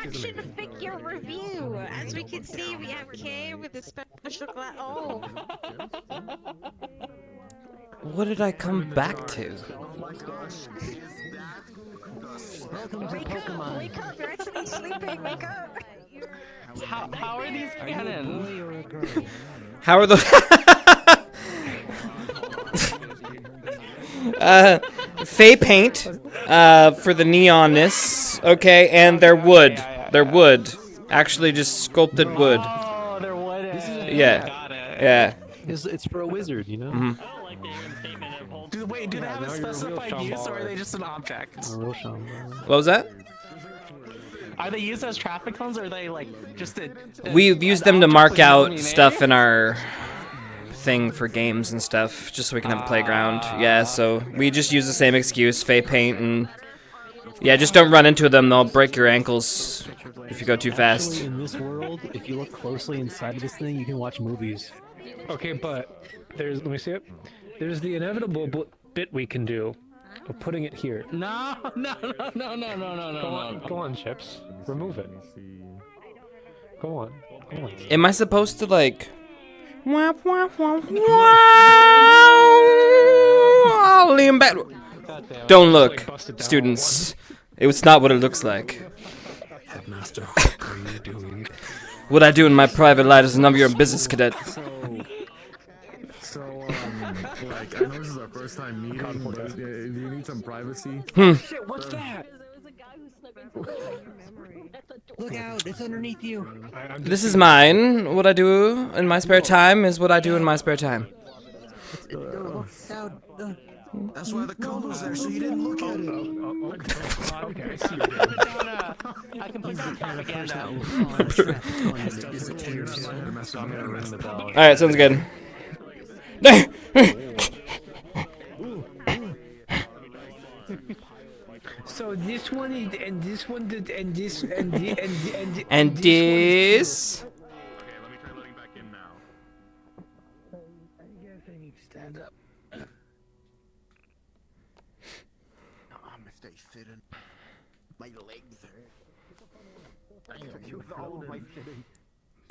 action figure review. As we can see, we have Kay with a special glass. Oh. What did I come back to? Wake up! Wake up! You're actually sleeping. Wake up! How are these canon? How are those? Fey paint for the neonness. Okay, and they're wood. They're wood. Actually, just sculpted wood. Oh, they're wood. Yeah. Got it. Yeah. It's for a wizard, you know? Mm-hmm. Wait, do they have a specified use, or are they just an object? What was that? Are they used as traffic cones, or are they like just We've used them to mark out stuff in our thing for games and stuff, just so we can have a playground. Yeah, so we just use the same excuse, Fey paint, and yeah, just don't run into them. They'll break your ankles if you go too fast. Actually, in this world, if you look closely inside of this thing, you can watch movies. Okay, but let me see it. There's the inevitable bit we can do of putting it here. No. Go on, Chips. Remove it. Go on. Am I supposed to like? I'll lean back. Don't look, students. It was not what it looks like. Headmaster, what are you doing? What I do in my private life is none of your business, cadet. Like, I know this is our first time meeting, but do you need some privacy? Shit, what's that? Look out, it's underneath you. This is mine. What I do in my spare time is what I do in my spare time. That's why the code was there, so you didn't look at it. Okay, I see. I can put some propaganda. Alright, sounds good. So this one is, and this one, and this, And this. Okay, let me try letting back in now. I guess I need to stand up. I'm gonna stay sitting. My legs hurt. I use all of my sitting.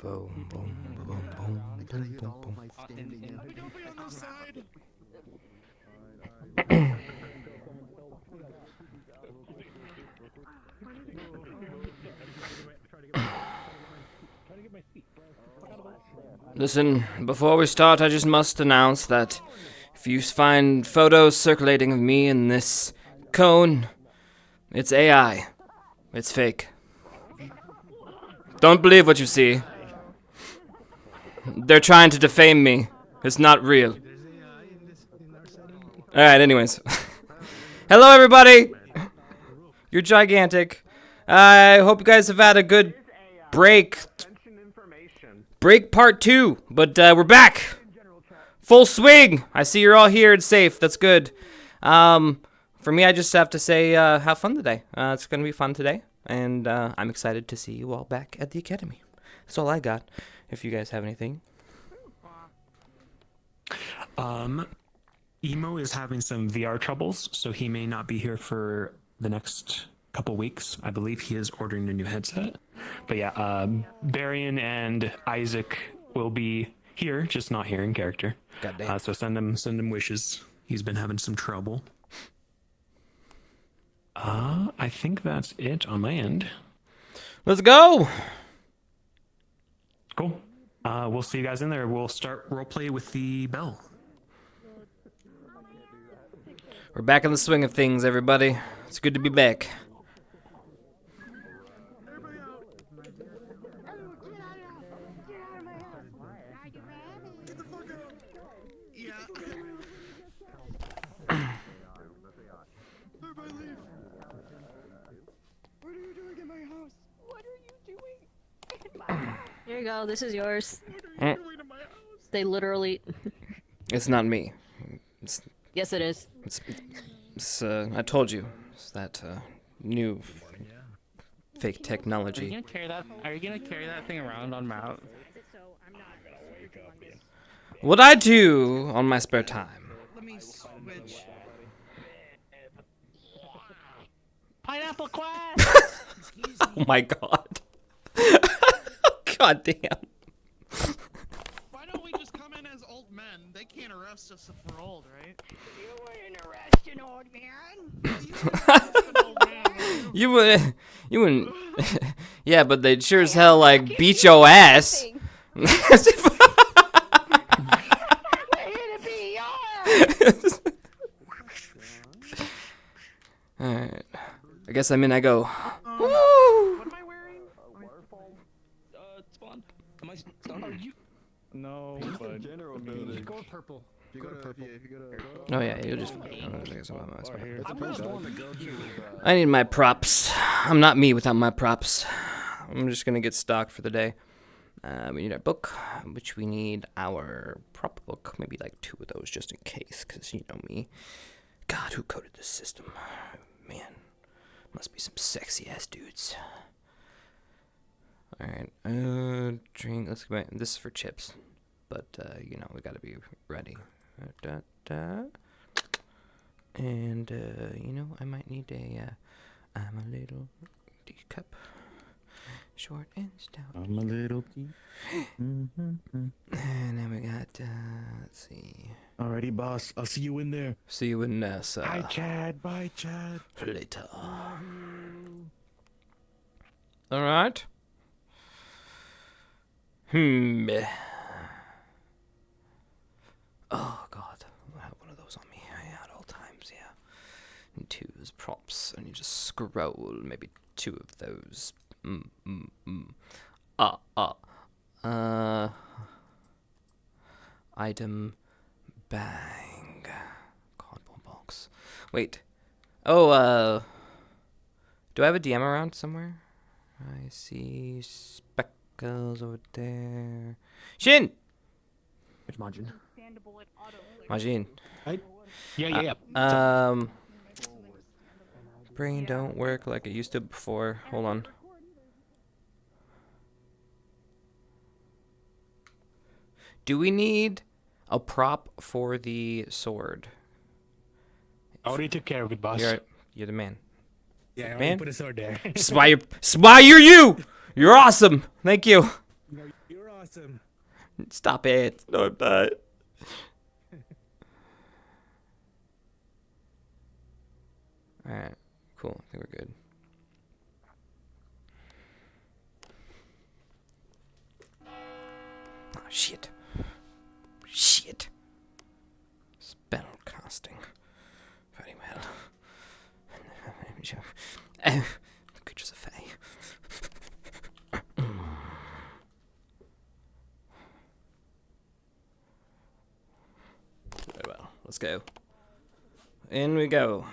Boom, boom, boom, boom, I gotta use boom, all of boom. my standing. Don't be on this side. Listen, before we start, I just must announce that if you find photos circulating of me in this cone, it's AI. It's fake. Don't believe what you see. They're trying to defame me. It's not real. Alright, anyways. Hello, everybody! You're gigantic. I hope you guys have had a good break. Break part 2, but we're back. Full swing. I see you're all here and safe. That's good. For me, I just have to say, have fun today. It's going to be fun today, and I'm excited to see you all back at the Academy. That's all I got. If you guys have anything. Emo is having some VR troubles, so he may not be here for the next couple weeks. I believe he is ordering a new headset. But yeah, Barian and Isaac will be here, just not here in character. Goddamn. So send him wishes. He's been having some trouble. I think that's it on my end. Let's go. Cool. We'll see you guys in there. We'll start roleplay with the bell. We're back in the swing of things, everybody. It's good to be back. Here you go. This is yours. They literally. It's not me. Yes, it is. I told you. It's that new fake technology. Are you gonna carry that thing around on mount? What I do on my spare time. Let me switch. Pineapple Quest! Oh my god. God damn. Why don't we just come in as old men? They can't arrest us if we're old, right? You wouldn't arrest an old man. You wouldn't. Yeah, but they'd sure as hell like beat your ass. Alright. I guess I go. Woo! What am I wearing? Spawn. Am I spawn? Are you? No, but General you building. go with purple. If you go to purple. If you go to. Oh yeah, you'll just. I guess I'll have my Or spot. here. I'm gonna want to go to. I need my props. I'm not me without my props. I'm just gonna get stocked for the day. We need our book, which we need our prop book. Maybe like 2 of those just in case, because you know me. God, who coded this system? Man, must be some sexy ass dudes. Alright, drink. Let's go. This is for chips, but you know we gotta be ready. And you know I might need I'm a little teacup. Short and stout. I'm a little. And then we got, let's see. Alrighty, boss. I'll see you in there. See you in NASA. Bye, Chad. Bye, Chad. Later. Alright. Oh, God. I have one of those on me at all times, yeah. And 2 is props. And you just scroll maybe 2 of those. Item bang. Cardboard box. Wait. Oh, do I have a DM around somewhere? I see speckles over there. Shin! It's Majin. Majin. Yeah. Brain don't work like it used to before. Hold on. Do we need a prop for the sword? I already took care of it, boss. You're the man. Yeah, I Man? already put a sword there. Spy, you're you! You're awesome! Thank you. You're awesome. Stop it. No, I'm not. Alright, cool. I think we're good. Oh, shit. Shit. Spell casting. Very well. Creatures of Fae. Very well. Let's go. In we go.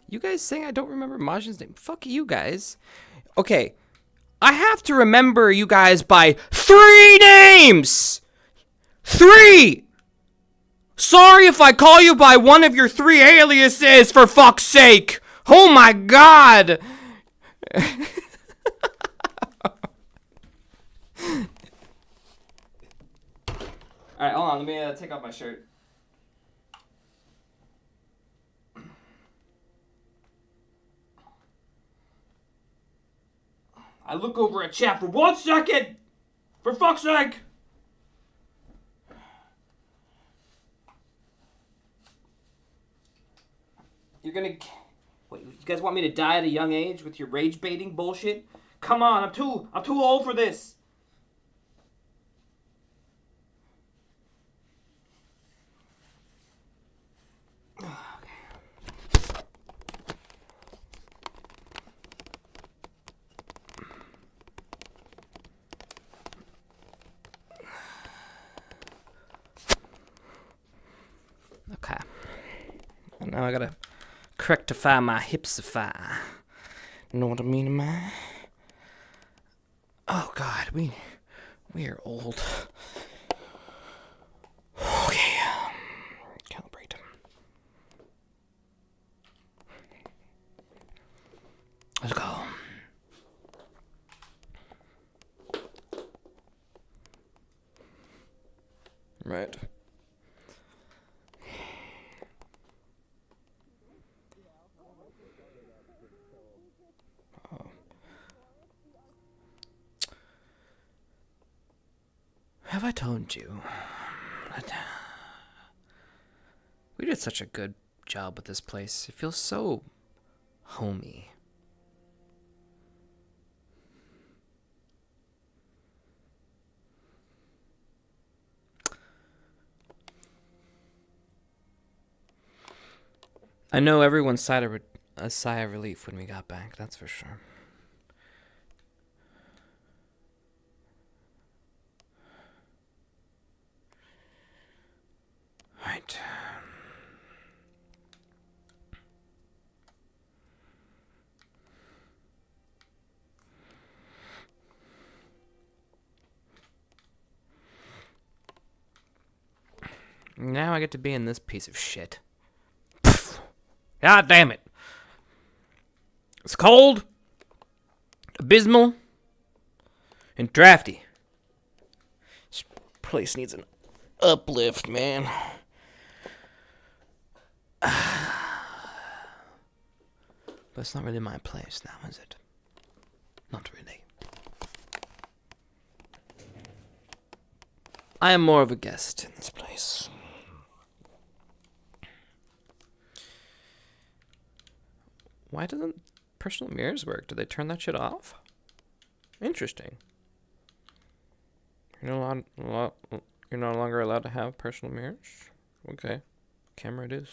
You guys saying I don't remember Majin's name? Fuck you guys. Okay. I have to remember you guys by 3 names! 3! Sorry if I call you by one of your 3 aliases, for fuck's sake! Oh my god! Alright, hold on. Let me take off my shirt. I look over at chat for 1 second! For fuck's sake! You're gonna... Wait, you guys want me to die at a young age with your rage baiting bullshit? Come on, I'm too old for this. Okay. And now I gotta correctify my hipsify. You know what I mean, man? Oh God, we are old. Okay, calibrate. Let's go. Right. Oh. Have I told you that we did such a good job with this place? It feels so homey. I know everyone sighed a sigh of relief when we got back, that's for sure. Right. Now I get to be in this piece of shit. God damn it. It's cold, abysmal, and drafty. This place needs an uplift, man. But it's not really my place now, is it? Not really. I am more of a guest in this place. Why doesn't personal mirrors work? Did they turn that shit off? Interesting. You're no longer allowed to have personal mirrors? Okay. Camera it is.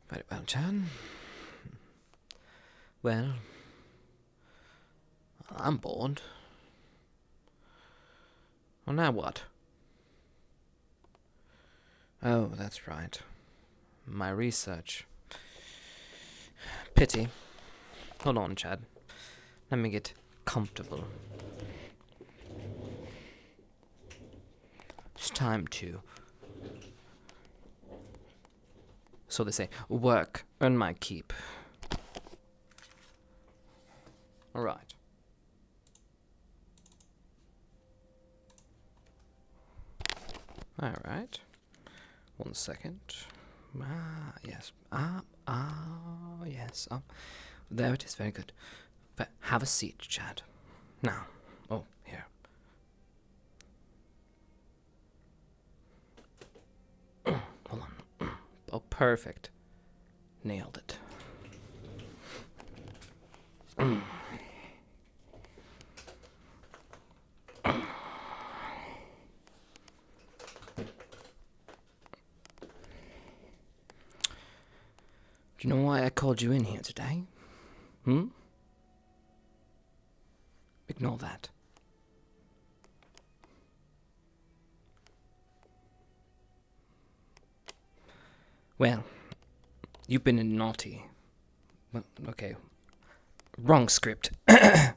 Very well, Chan. Well, I'm bored. Well, now what? Oh, that's right. My research. Pity. Hold on, Chad. Let me get comfortable. It's time to, so they say, work, earn my keep. Alright. Alright. 1 second. Yes. Yes. There it is. Very good. But have a seat, Chad. Now. Oh, here. Hold on. Oh, perfect. Nailed it. Do you know why I called you in here today? Ignore that. Well, you've been naughty. Well, okay. Wrong script. I'm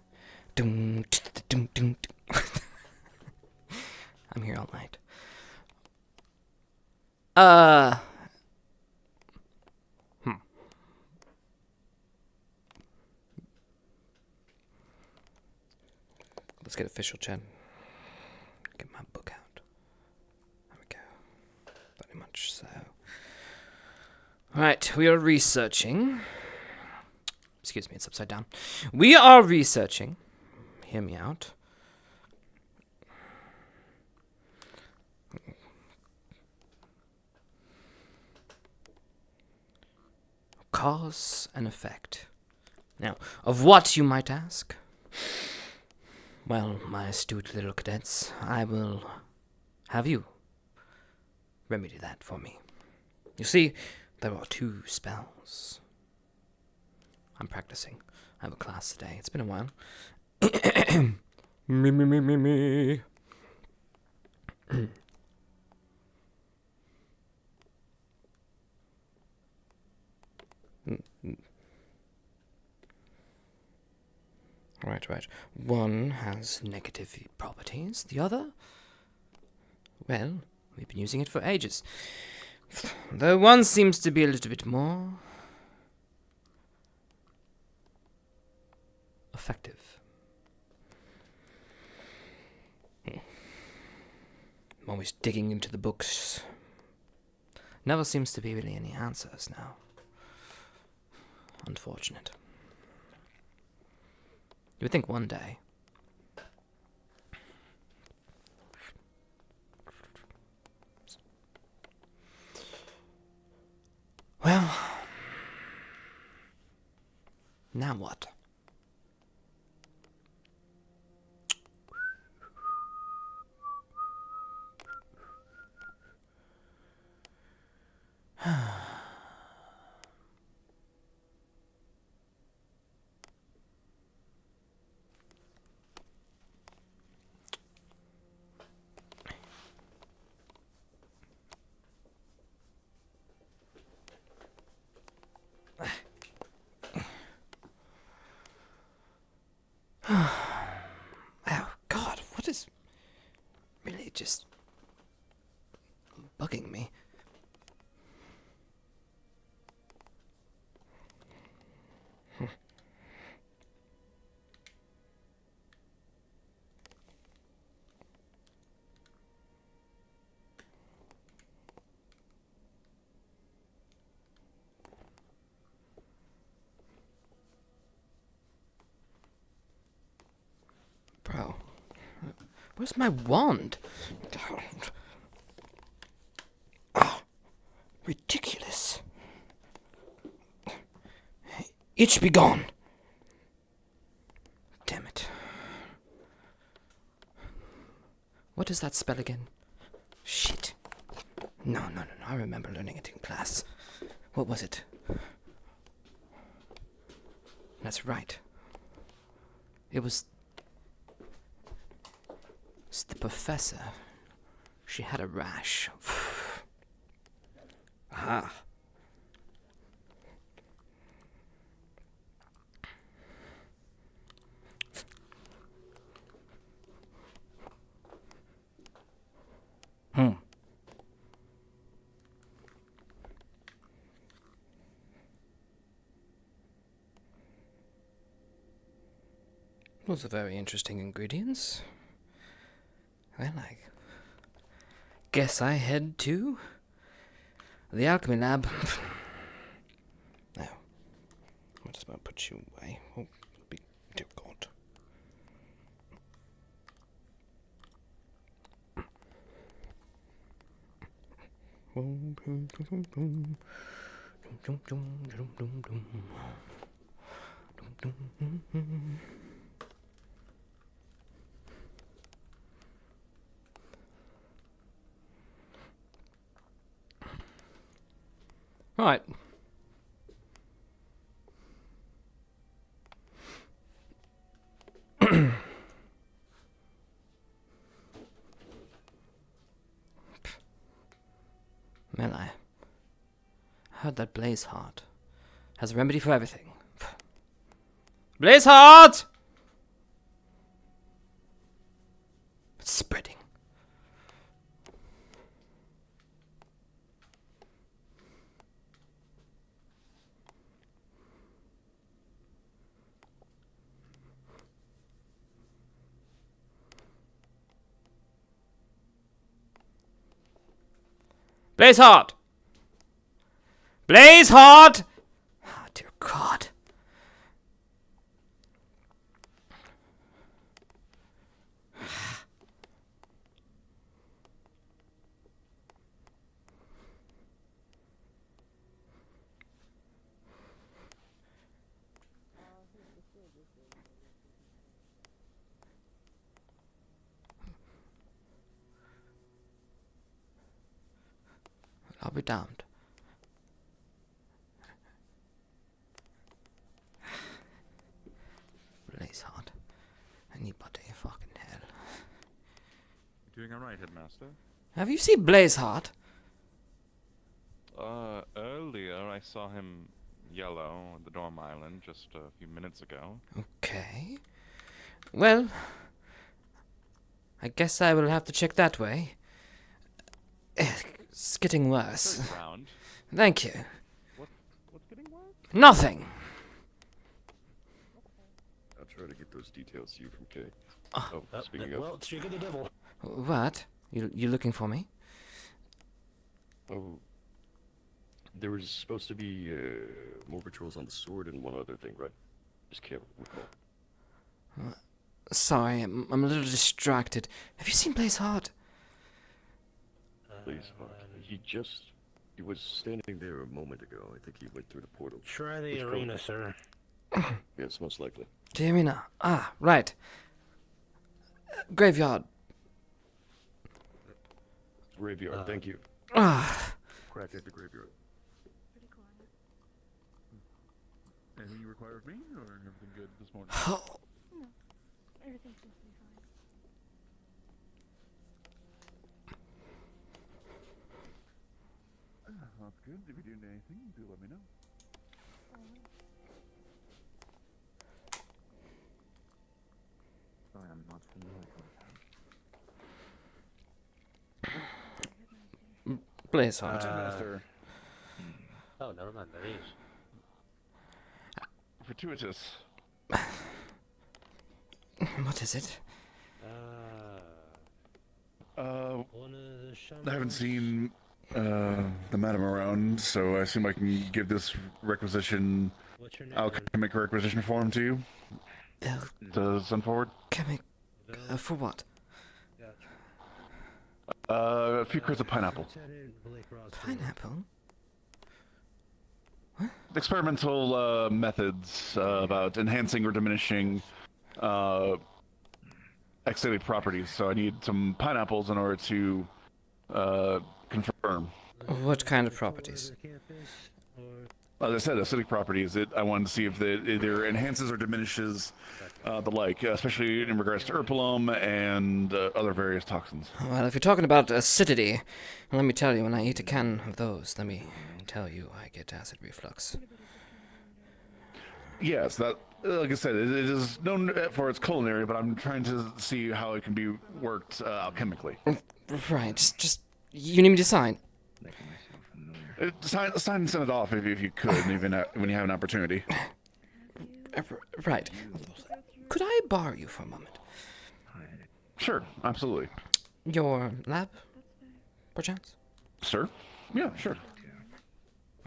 here all night. Let's get official, Chad. Get my book out. There we go. Very much so. Alright, we are researching. Excuse me, it's upside down. We are researching. Hear me out. Cause and effect. Now, of what, you might ask? Well, my astute little cadets, I will have you remedy that for me. You see, there are 2 spells. I'm practicing. I have a class today. It's been a while. Me. Right. One has negative properties. The other? Well, we've been using it for ages. Though one seems to be a little bit more effective. I'm always digging into the books. Never seems to be really any answers now. Unfortunate. You would think one day. Well, now what? Oh, God, what is really just bugging me? Bro, where's my wand? Oh, ridiculous. Itch be gone. Damn it. What is that spell again? Shit. No, I remember learning it in class. What was it? That's right. It's the professor. She had a rash. Ah. Those are very interesting ingredients. Well, I guess I head to the alchemy lab. Now, I'll just about put you away. Oh, dear God. Right. Well, I heard that Blazeheart has a remedy for everything. Blazeheart! It's spreading. Blazeheart! Blazeheart! Oh, dear God. I'll be damned. Blazeheart. Anybody fucking hell. Doing alright, Headmaster? Have you seen Blazeheart? Earlier I saw him yellow on the dorm island just a few minutes ago. Okay. Well, I guess I will have to check that way. It's getting worse. Round. Thank you. What's getting worse? Nothing. That's try to get those details to you from Kay. Oh, speaking of. Well, she got the devil. What? You looking for me? Oh, there was supposed to be more patrols on the sword and one other thing, right? Just can't recall. Sorry, I'm a little distracted. Have you seen Blaze Hart? Please, Mark. He was standing there a moment ago. I think he went through the portal. Try the Which arena, portal? sir. Yes, most likely. The arena. Ah, right. Graveyard. Graveyard, thank you. Ah. Crack at the graveyard. Anything you require of me, or everything good this morning? Oh. No, everything seems to be fine. That's good. If you do need anything, do let me know. Sorry, I'm not familiar with that. Blaze Hart. Master. Oh, never mind. There he is. Fortuitous. What is it? I haven't seen the madam around, so I assume I can give this requisition, alchemic requisition form to you. To send forward. Alchemic. For what? A few crates of pineapple. Pineapple? Experimental methods about enhancing or diminishing excited properties. So I need some pineapples in order to confirm. What kind of properties? As I said, acidic properties. I wanted to see if it either enhances or diminishes the like, especially in regards to erpilum and other various toxins. Well, if you're talking about acidity, let me tell you, when I eat a can of those, let me tell you, I get acid reflux. Yes, that, like I said, it is known for its culinary, but I'm trying to see how it can be worked alchemically. Right, just you need me to sign? Sign and send it off if you could, even when you have an opportunity. Right. Could I borrow you for a moment? Sure, absolutely. Your lab, perchance? Sir? Yeah, sure.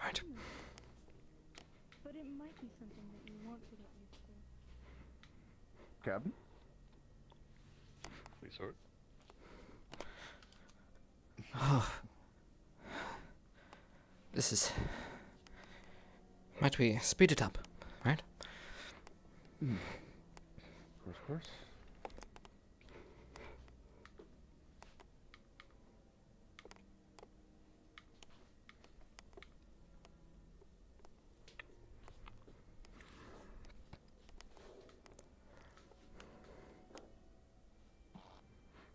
Right. But it might be something that you want to get used to. Captain? Please, sir. Oh. This is... Might we speed it up, right? Of course.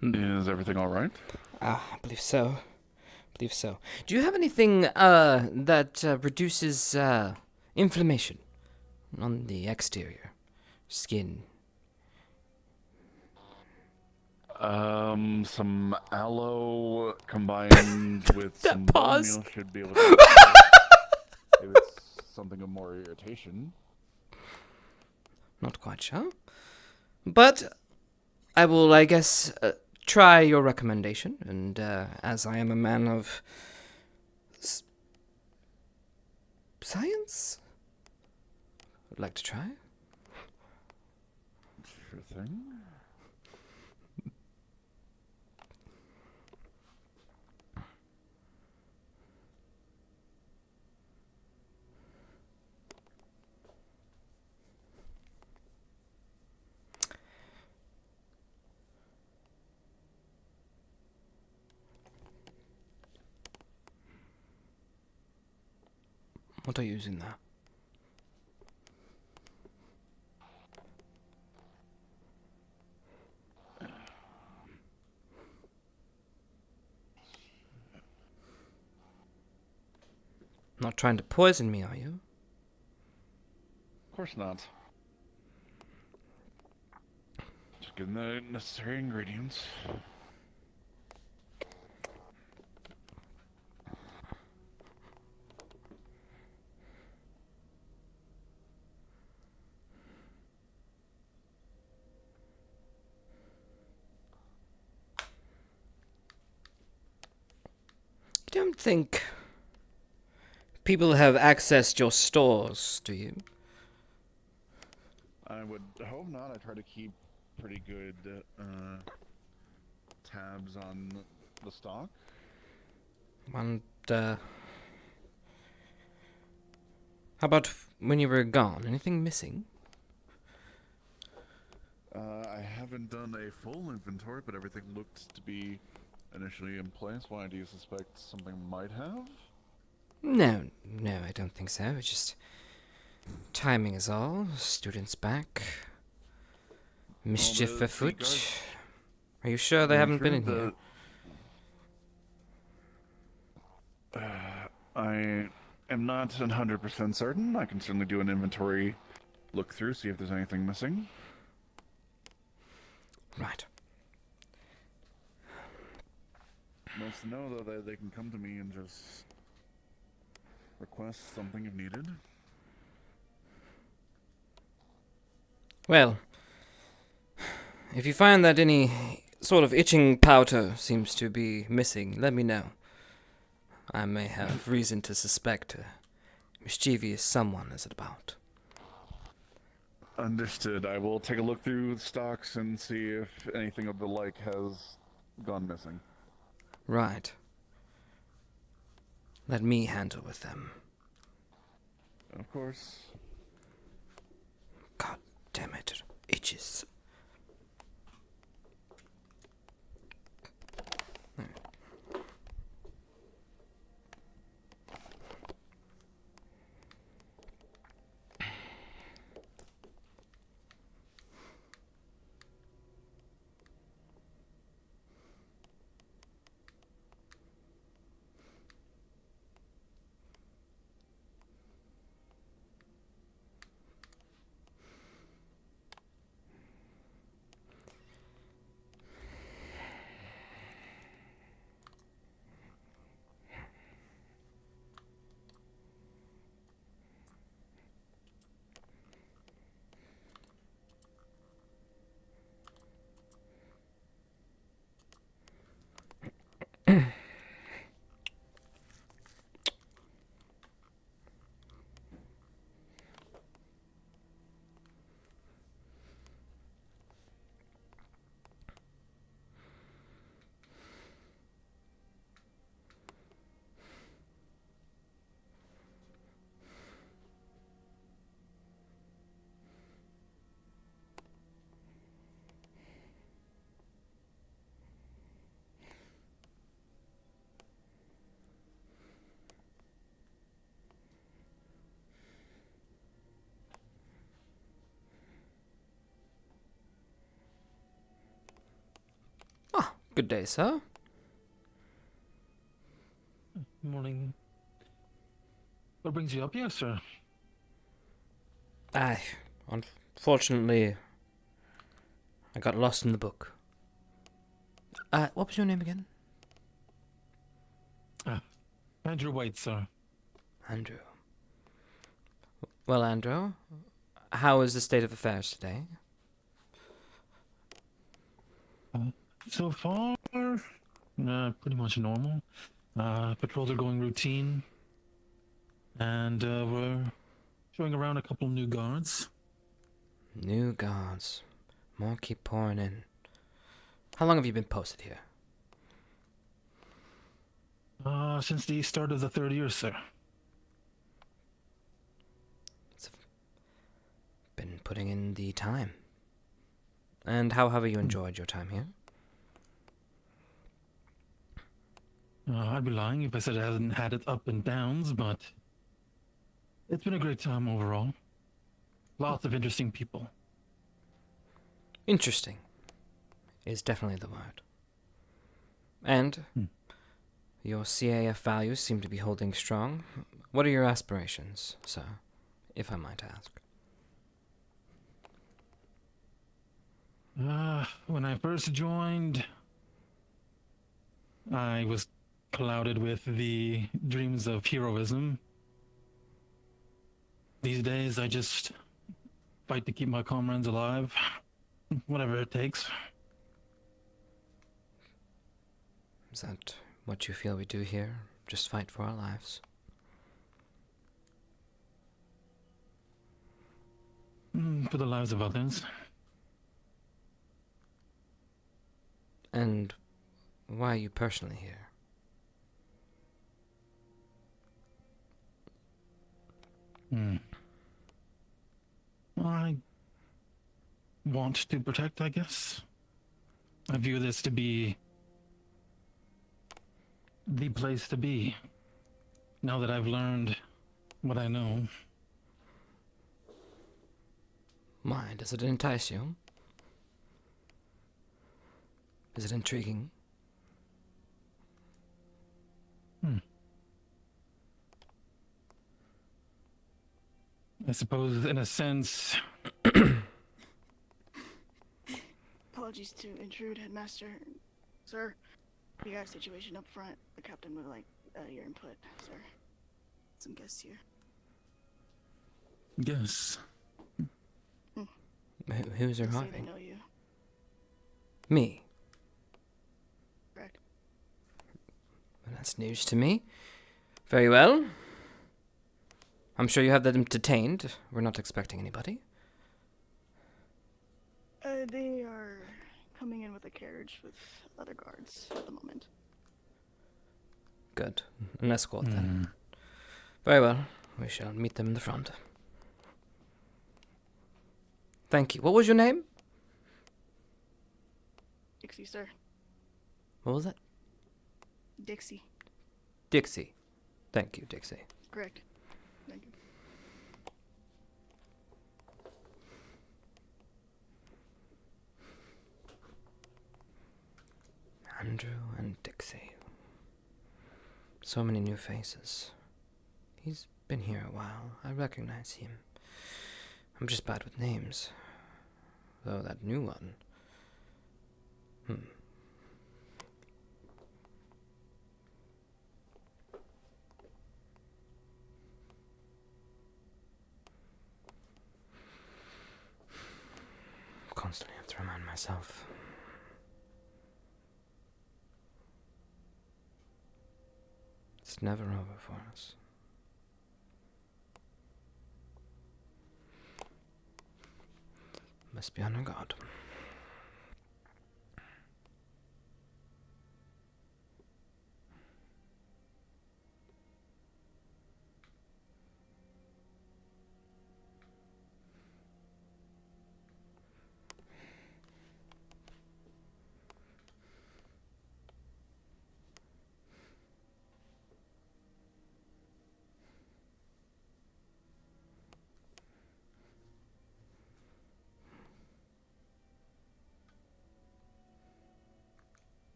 Is everything all right? I believe so. Do you have anything that reduces inflammation on the exterior skin? Some aloe combined with some bone meal should be able to give it something of more irritation. Not quite sure. But I will, I guess, try your recommendation, and as I am a man of science, I'd like to try. Sure thing. What are you using there? Not trying to poison me, are you? Of course not. Just getting the necessary ingredients. don't think people have accessed your stores, do you? I would hope not. I try to keep pretty good tabs on the stock. And, how about when you were gone? Anything missing? I haven't done a full inventory, but everything looked to be initially in place. Why do you suspect something might have? No, I don't think so. It's just timing is all. Students back. Mischief afoot. Are you sure they haven't been in here? I am not 100% certain. I can certainly do an inventory look through, see if there's anything missing. Right. Most know, though, that they can come to me and just request something if needed. Well, if you find that any sort of itching powder seems to be missing, let me know. I may have reason to suspect a mischievous someone is about. Understood. I will take a look through the stocks and see if anything of the like has gone missing. Right. Let me handle with them. Of course. God damn it. It itches. Good day, sir. Morning. What brings you up here, sir? Unfortunately, I got lost in the book. What was your name again? Andrew White, sir. Andrew. Well, Andrew, how is the state of affairs today? So far, pretty much normal. Patrols are going routine. And we're showing around a couple new guards. New guards. More keep pouring in. How long have you been posted here? Since the start of the third year, sir. Been putting in the time. And how have you enjoyed your time here? I'd be lying if I said I hasn't had its up and downs, but it's been a great time overall. Lots of interesting people. Interesting is definitely the word. And your CAF values seem to be holding strong. What are your aspirations, sir, if I might ask? When I first joined, I was clouded with the dreams of heroism. These days, I just fight to keep my comrades alive, whatever it takes. Is that what you feel we do here? just fight for our lives. For the lives of others. And why are you personally here? I want to protect, I guess. I view this to be the place to be. Now that I've learned what I know. Why? Does it entice you? Is it intriguing? I suppose, in a sense. Apologies to intrude, Headmaster. Sir, we got a situation up front. The captain would like your input, sir. Some guests here. Yes. Who's They arriving? know you. Me. Correct. Well, that's news to me. Very well. I'm sure you have them detained. We're not expecting anybody. They are coming in with a carriage with other guards at the moment. Good. An escort then. Very well. We shall meet them in the front. Thank you. What was your name? Dixie, sir. What was it? Dixie. Dixie. Thank you, Dixie. Correct. Thank you. Andrew and Dixie. So many new faces. He's been here a while. I recognize him. I'm just bad with names. Though that new one... Constantly have to remind myself. It's never over for us. Must be on our guard.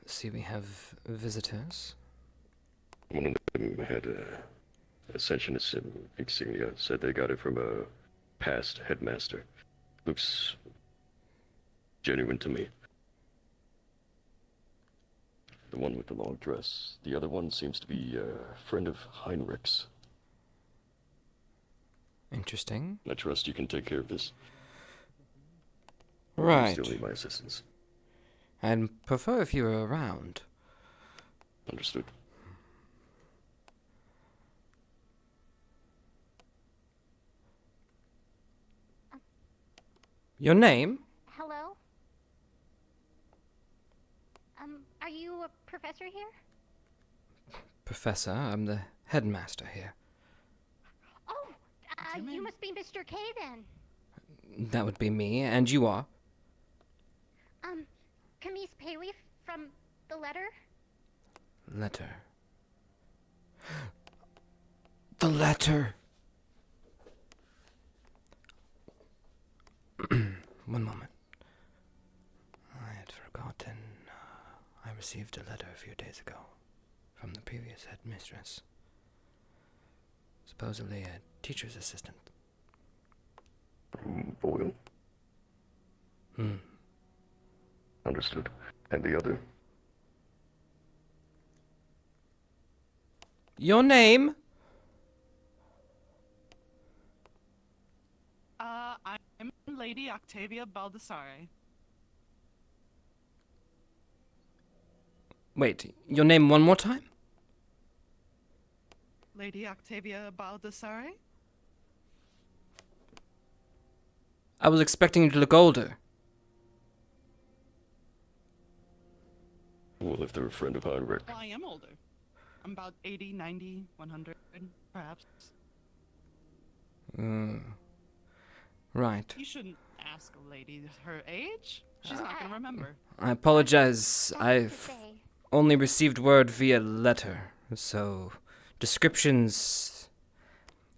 See, we have visitors. One of them had Ascension insignia. Said they got it from a past headmaster. Looks genuine to me. The one with the long dress. The other one seems to be a friend of Heinrich's. Interesting. I trust you can take care of this. Right. You still need my assistance. I'd prefer if you were around. Understood. Your name? Hello? Are you a professor here? Professor, I'm the headmaster here. Oh, you must be Mr. K then. That would be me, and you are? Camise Payleaf from the letter? Letter. The letter! One moment. I had forgotten. I received a letter a few days ago from the previous headmistress. Supposedly a teacher's assistant. From Boyle? Hmm. Understood. And the other? Your name? I'm Lady Octavia Baldassare. Wait, your name one more time? Lady Octavia Baldassare? I was expecting you to look older. Well, if they're a friend of Heinrich. Well, I am older. I'm about 80, 90, 100, perhaps. Right. You shouldn't ask a lady her age. She's not gonna remember. I apologize. I've only received word via letter, so descriptions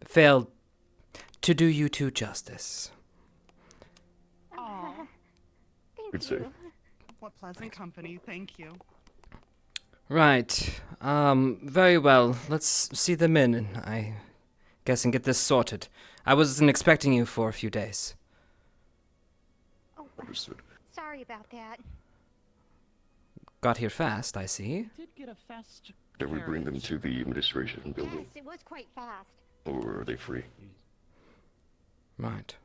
failed to do you two justice. Aw. Good save. What pleasant company, thank you. Right. Very well. Let's see them in, and I guess, and get this sorted. I wasn't expecting you for a few days. Oh, Understood. sorry about that. Got here fast, I see. Did get a fast Can we bring them to the administration building? Yes, it was quite fast. Or are they free? Right.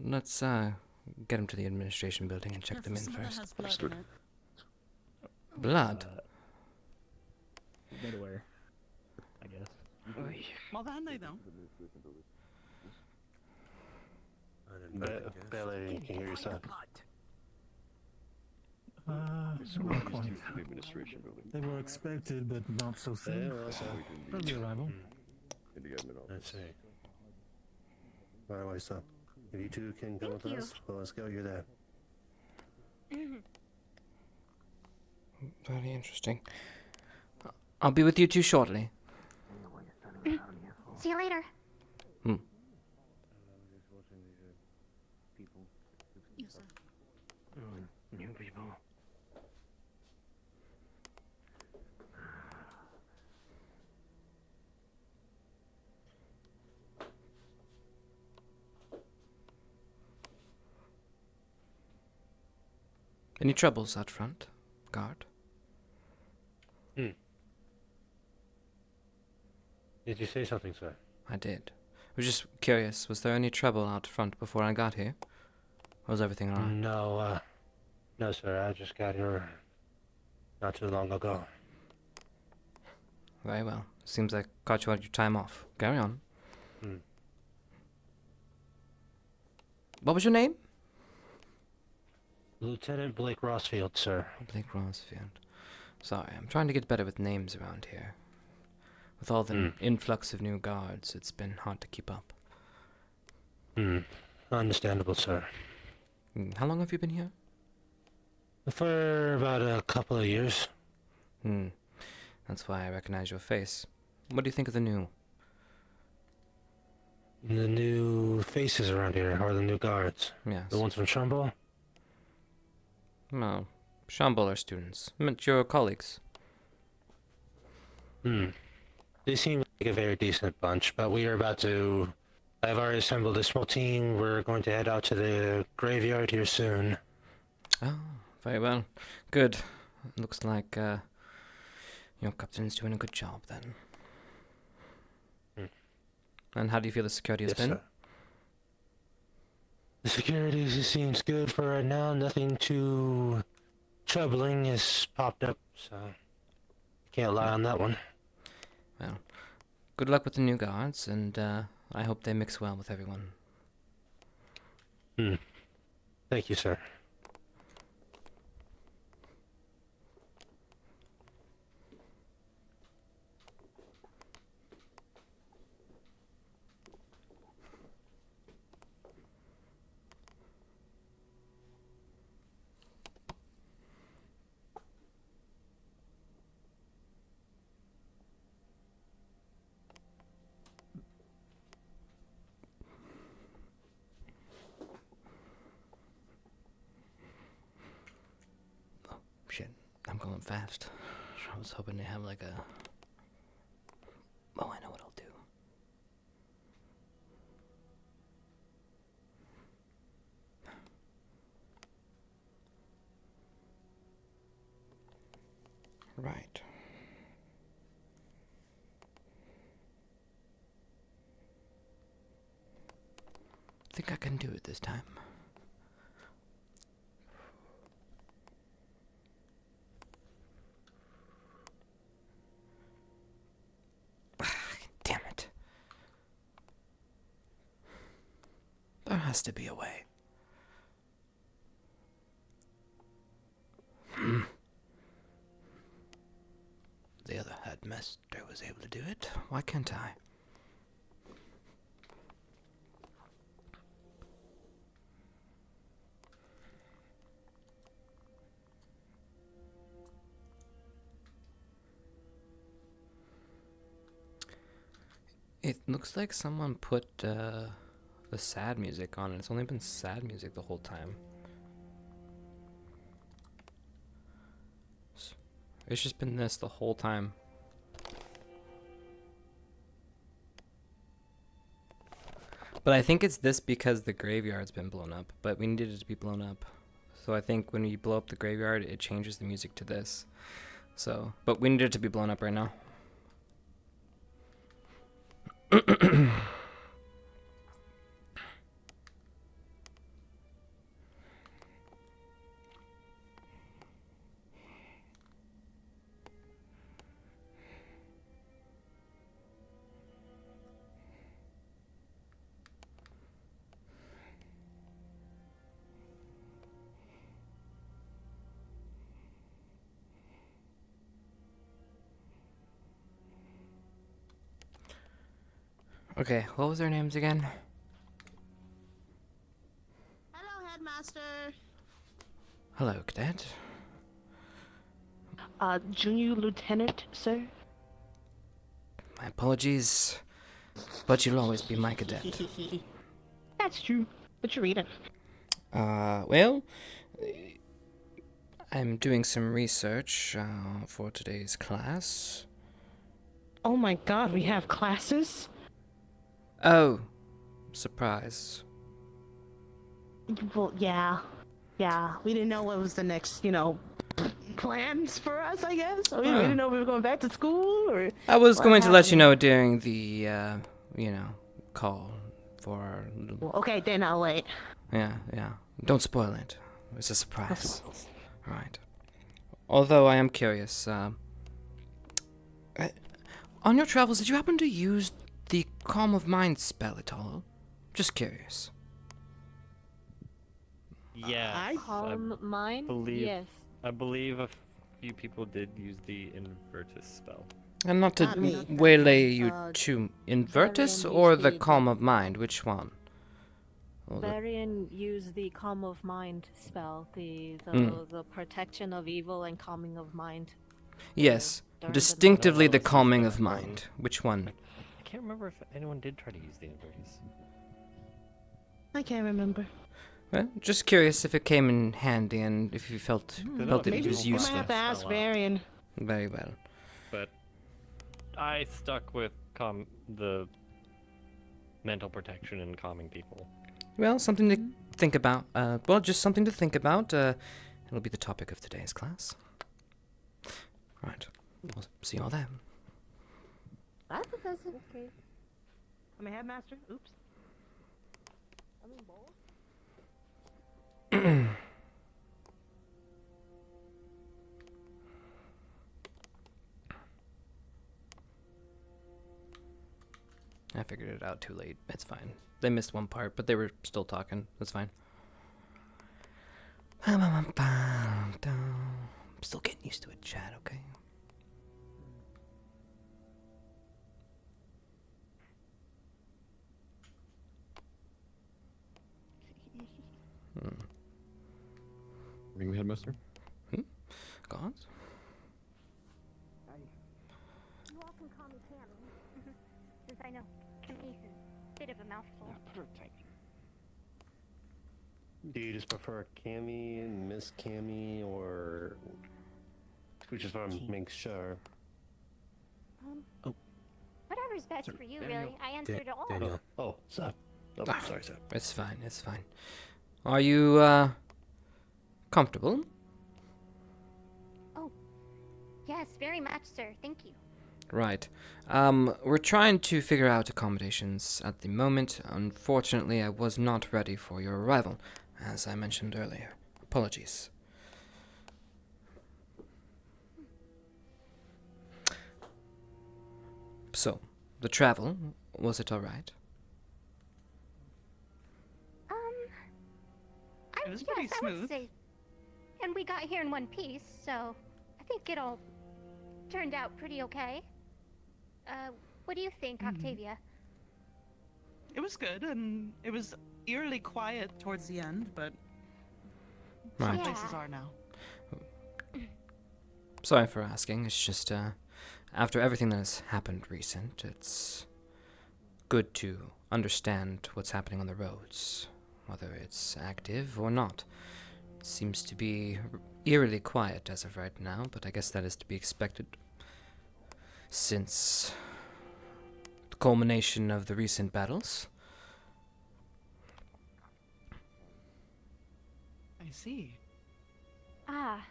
Let's, get them to the administration building and check them in first. Understood. Blood? Made aware, I guess. Well, then they don't. Barely can hear your son. Not quite. The administration building. They were expected, but not so soon. Early arrival. In the admin office. Let's see. By the way, so if you two can come with us, well, let's go. You're there. Very interesting. I'll be with you two shortly. See you later. New people. Any troubles out front, guard? Did you say something, sir? I did. I was just curious, was there any trouble out front before I got here? Or was everything alright? No, sir. I just got here not too long ago. Very well. Seems like caught you at your time off. Carry on. What was your name? Lieutenant Blake Rossfield, sir. Blake Rosfield. Sorry, I'm trying to get better with names around here. With all the influx of new guards, it's been hard to keep up. Understandable, sir. How long have you been here? For about a couple of years. That's why I recognize your face. What do you think of the new? The new faces around here, or the new guards? Yes. The ones from Trumbull? No. Shambol are students. Meant your colleagues. They seem like a very decent bunch, but we are about to... I've already assembled a small team. We're going to head out to the graveyard here soon. Oh, very well. Good. Looks like, your captain's doing a good job, then. And how do you feel the security has been? Sir. The security seems good for right now. Nothing too troubling has popped up, so... Can't lie on that one. Well, good luck with the new guards, and, I hope they mix well with everyone. Thank you, sir. Shit, I'm going fast. I was hoping to have like a... Oh, I know what I'll do. Right. I think I can do it this time. There has to be a way. The other headmaster was able to do it. Why can't I? It looks like someone put the sad music on, and it's only been sad music the whole time. It's just been this the whole time. But I think it's this because the graveyard's been blown up, but we needed it to be blown up. So I think when we blow up the graveyard, it changes the music to this. So, but we needed it to be blown up right now. Okay, what was their names again? Hello, Headmaster. Hello, Cadet. Junior Lieutenant, sir. My apologies, but you'll always be my cadet. That's true. But you're reading. Well, I'm doing some research for today's class. Oh my god, we have classes? Oh, surprise. Well, yeah. Yeah, we didn't know what was the next, plans for us, I guess. We didn't know we were going back to school, or... I was going to let you know during the, call for our little... Well, okay, then I'll wait. Yeah. Don't spoil it. It's a surprise. Right. Although I am curious, on your travels, did you happen to use the Calm of Mind spell at all? Just curious. Yeah. Calm Mind? Yes. I believe a few people did use the Invertus spell. And not to waylay you to Invertus or the Calm of Mind, which one? Varian used the Calm of Mind spell, the protection of evil and calming of mind. Yes, distinctively the calming of mind. Which one? I can't remember if anyone did try to use the Invertus. I can't remember. Well, just curious if it came in handy and if you felt it was useful. You might have to ask Varian. Very well. But I stuck with the mental protection and calming people. Well, something to think about. Just something to think about. It'll be the topic of today's class. Right. We'll see you all there. Bye, Professor. Okay. I'm a headmaster. Oops. I figured it out too late. It's fine. They missed one part, but they were still talking. That's fine. I'm still getting used to it, chat, okay? Ring the headmaster? Gods? You all can call me Cammy, since I know Cammy's a bit of a mouthful. Do you just prefer Cammy, Miss Cammy, or we just want to make sure? Whatever's best for you, really. I answer to all. Daniel. Oh, Seb. Oh, sorry, Seb. It's fine, it's fine. Are you, comfortable? Oh, yes, very much, sir. Thank you. Right. We're trying to figure out accommodations at the moment. Unfortunately, I was not ready for your arrival, as I mentioned earlier. Apologies. So, the travel, was it alright? It was pretty yes, I would smooth. say. And we got here in one piece, so I think it all turned out pretty okay. What do you think, Octavia? It was good, and it was eerily quiet towards the end, but some Right. places are now. Sorry for asking. It's just, after everything that has happened recent, it's good to understand what's happening on the roads, whether it's active or not. It seems to be eerily quiet as of right now, but I guess that is to be expected since the culmination of the recent battles. I see. Ah,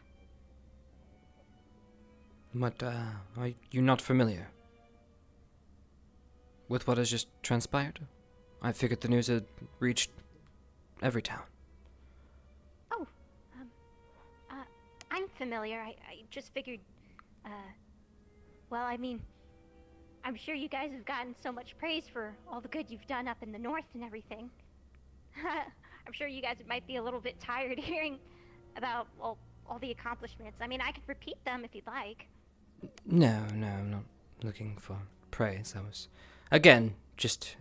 But, are you not familiar with what has just transpired? I figured the news had reached every town. I'm familiar. I just figured, well, I mean, I'm sure you guys have gotten so much praise for all the good you've done up in the north and everything. I'm sure you guys might be a little bit tired hearing about, well, all the accomplishments. I mean, I could repeat them if you'd like. No, I'm not looking for praise. I was, again, just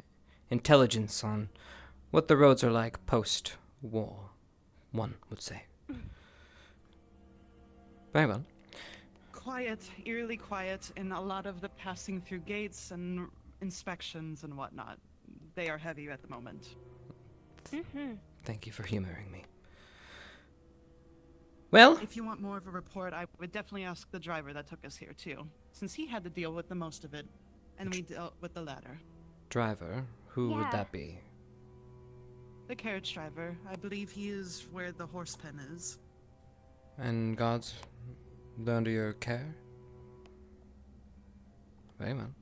intelligence on what the roads are like post-war, one would say. Very well. Quiet, eerily quiet, and a lot of the passing through gates and inspections and whatnot. They are heavy at the moment. Thank you for humoring me. Well, If you want more of a report, I would definitely ask the driver that took us here too, since he had to deal with the most of it, and we dealt with the latter. driver, who would Yeah. that be? The carriage driver, I believe he is where the horse pen is. And God's under your care? Very well.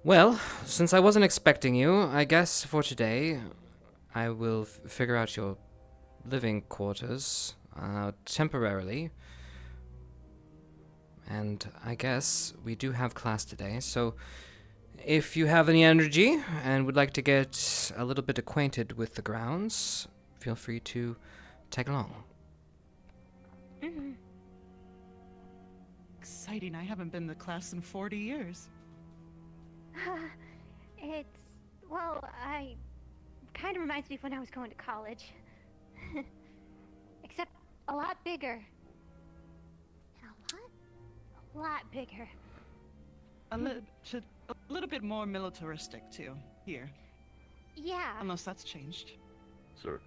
Well, since I wasn't expecting you, I guess for today, I will figure out your living quarters, temporarily. And I guess we do have class today, so if you have any energy and would like to get a little bit acquainted with the grounds, feel free to tag along. Exciting, I haven't been to class in 40 years. It's, well, I kind of reminds me of when I was going to college. Except a lot bigger. A lot bigger. A little bit more militaristic too, here. Yeah. Unless that's changed. Sir.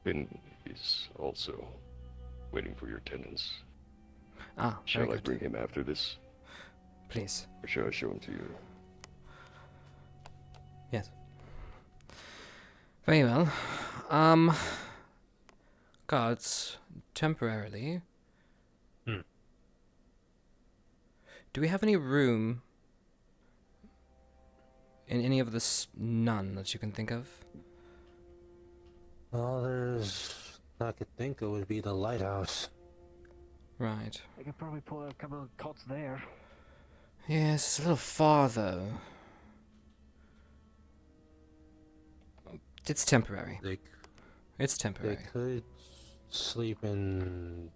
Finn is also waiting for your attendance. Ah, Shall very I good. bring him after this? Please. Or shall I show him to you? Yes. Very well. Guards, temporarily. Do we have any room in any of the none that you can think of? All there's I could think of would be the lighthouse. Right. I could probably pull a couple of cots there. Yes, it's a little far though. It's temporary. It's temporary. They could sleep in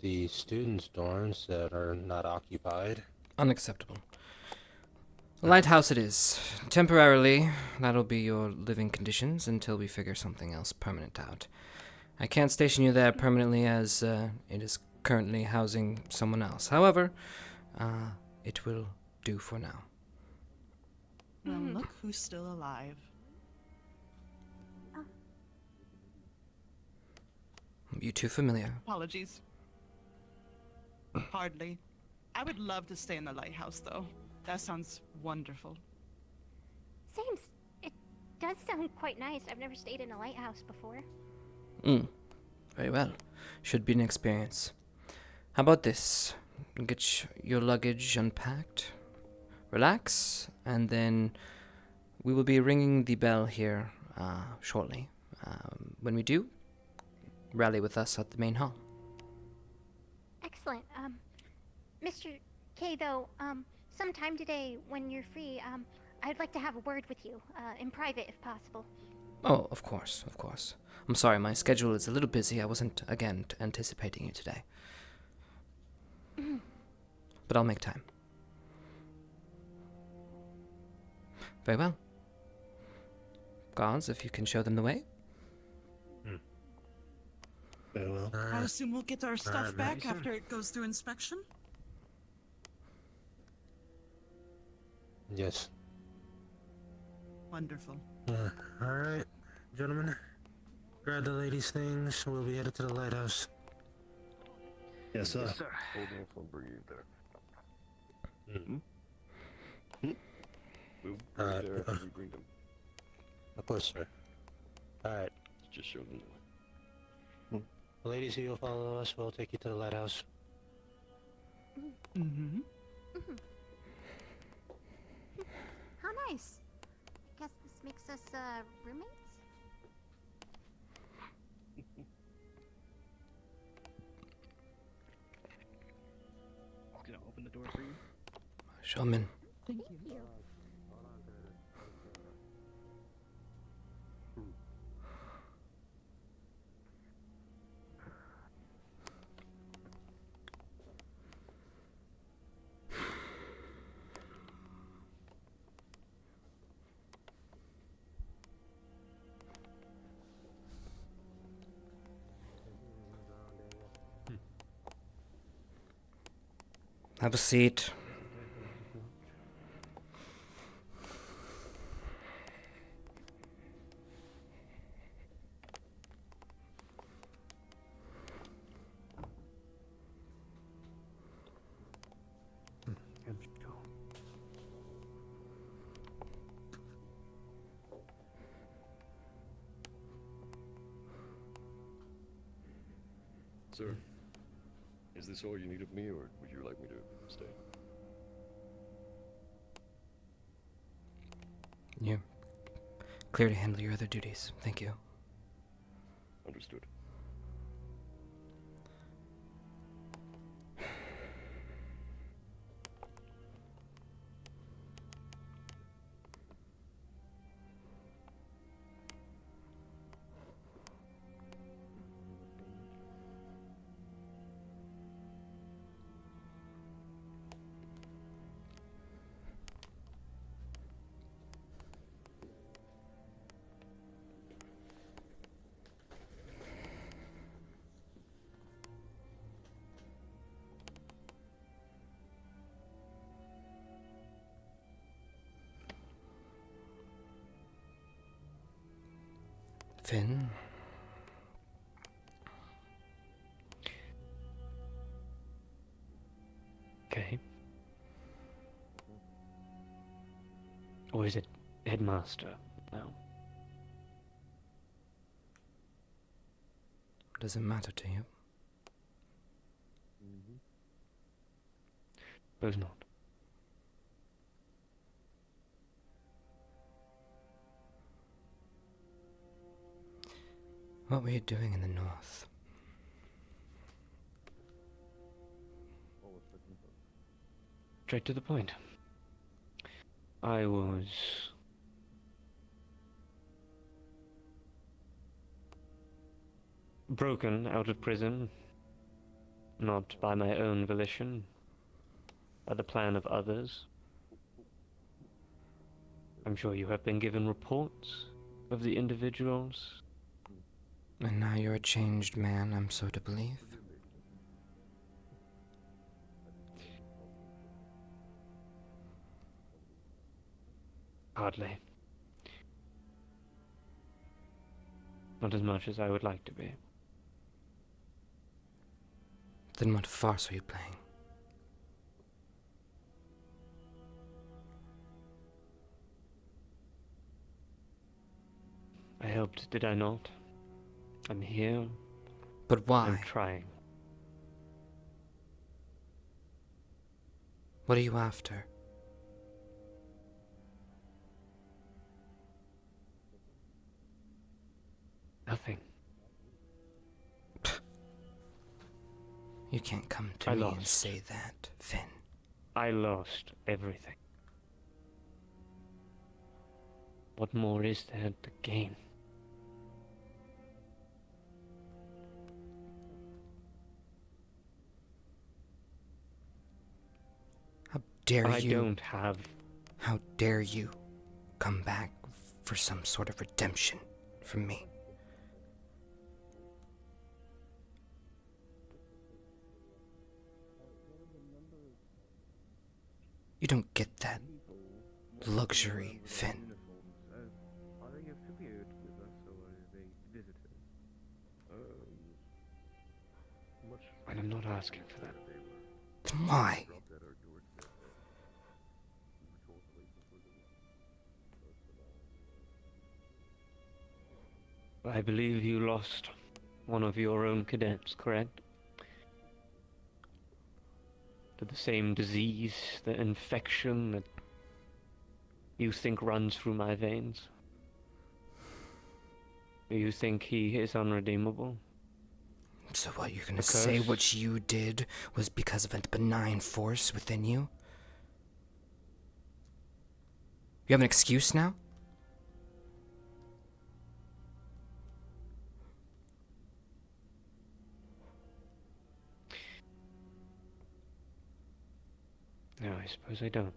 the students' dorms that are not occupied. Unacceptable. Lighthouse it is. Temporarily, that'll be your living conditions until we figure something else permanent out. I can't station you there permanently as it is currently housing someone else. However, it will do for now. Well, look who's still alive. You too familiar. Apologies. Hardly. I would love to stay in the lighthouse, though. That sounds wonderful. Seems it does sound quite nice. I've never stayed in a lighthouse before. Very well. Should be an experience. How about this? Get your luggage unpacked, relax, and then we will be ringing the bell here shortly. When we do, rally with us at the main hall. Excellent. Mr. K, though, sometime today when you're free, I'd like to have a word with you, in private if possible. Oh, of course, of course. I'm sorry, my schedule is a little busy. I wasn't, again, anticipating you today. But I'll make time. Very well. Guards, if you can show them the way. Very well. I assume we'll get our stuff back after it goes through inspection? Yes. Wonderful. Alright, gentlemen. Grab the ladies' things. We'll be headed to the lighthouse. Yes, sir. Hold on for breathe there. We'll Alright. there after we bring them. Of course, sir. Alright. Just show them The ladies who will follow us will take you to the lighthouse. Mm-hmm. How nice. I guess this makes us, roommates? Gonna open the door for you. Show 'em in. Thank you. Have a seat. Sir, is this all you need of me, or would you like me to stay? You're clear to handle your other duties. Thank you. Understood. Finn? Okay. Or is it headmaster now? Does it matter to you? Suppose not. What were you doing in the north? Straight to the point. I was broken out of prison, not by my own volition, by the plan of others. I'm sure you have been given reports of the individuals. And now you're a changed man, I'm so to believe. Hardly. Not as much as I would like to be. Then what farce are you playing? I helped, did I not? I'm here. But why? I'm trying. What are you after? Nothing. You can't come to I me and lost. say that, Finn. I lost everything. What more is there to gain? How dare I you? don't have... How dare you come back for some sort of redemption from me? You don't get that luxury, Finn. Are they affiliated with us or are they visitors? And I'm not asking for that. Then why? I believe you lost one of your own cadets, correct? To the same disease, the infection that you think runs through my veins. Do you think he is unredeemable? So what, you're gonna say what you did was because of a benign force within you? You have an excuse now? No, I suppose I don't.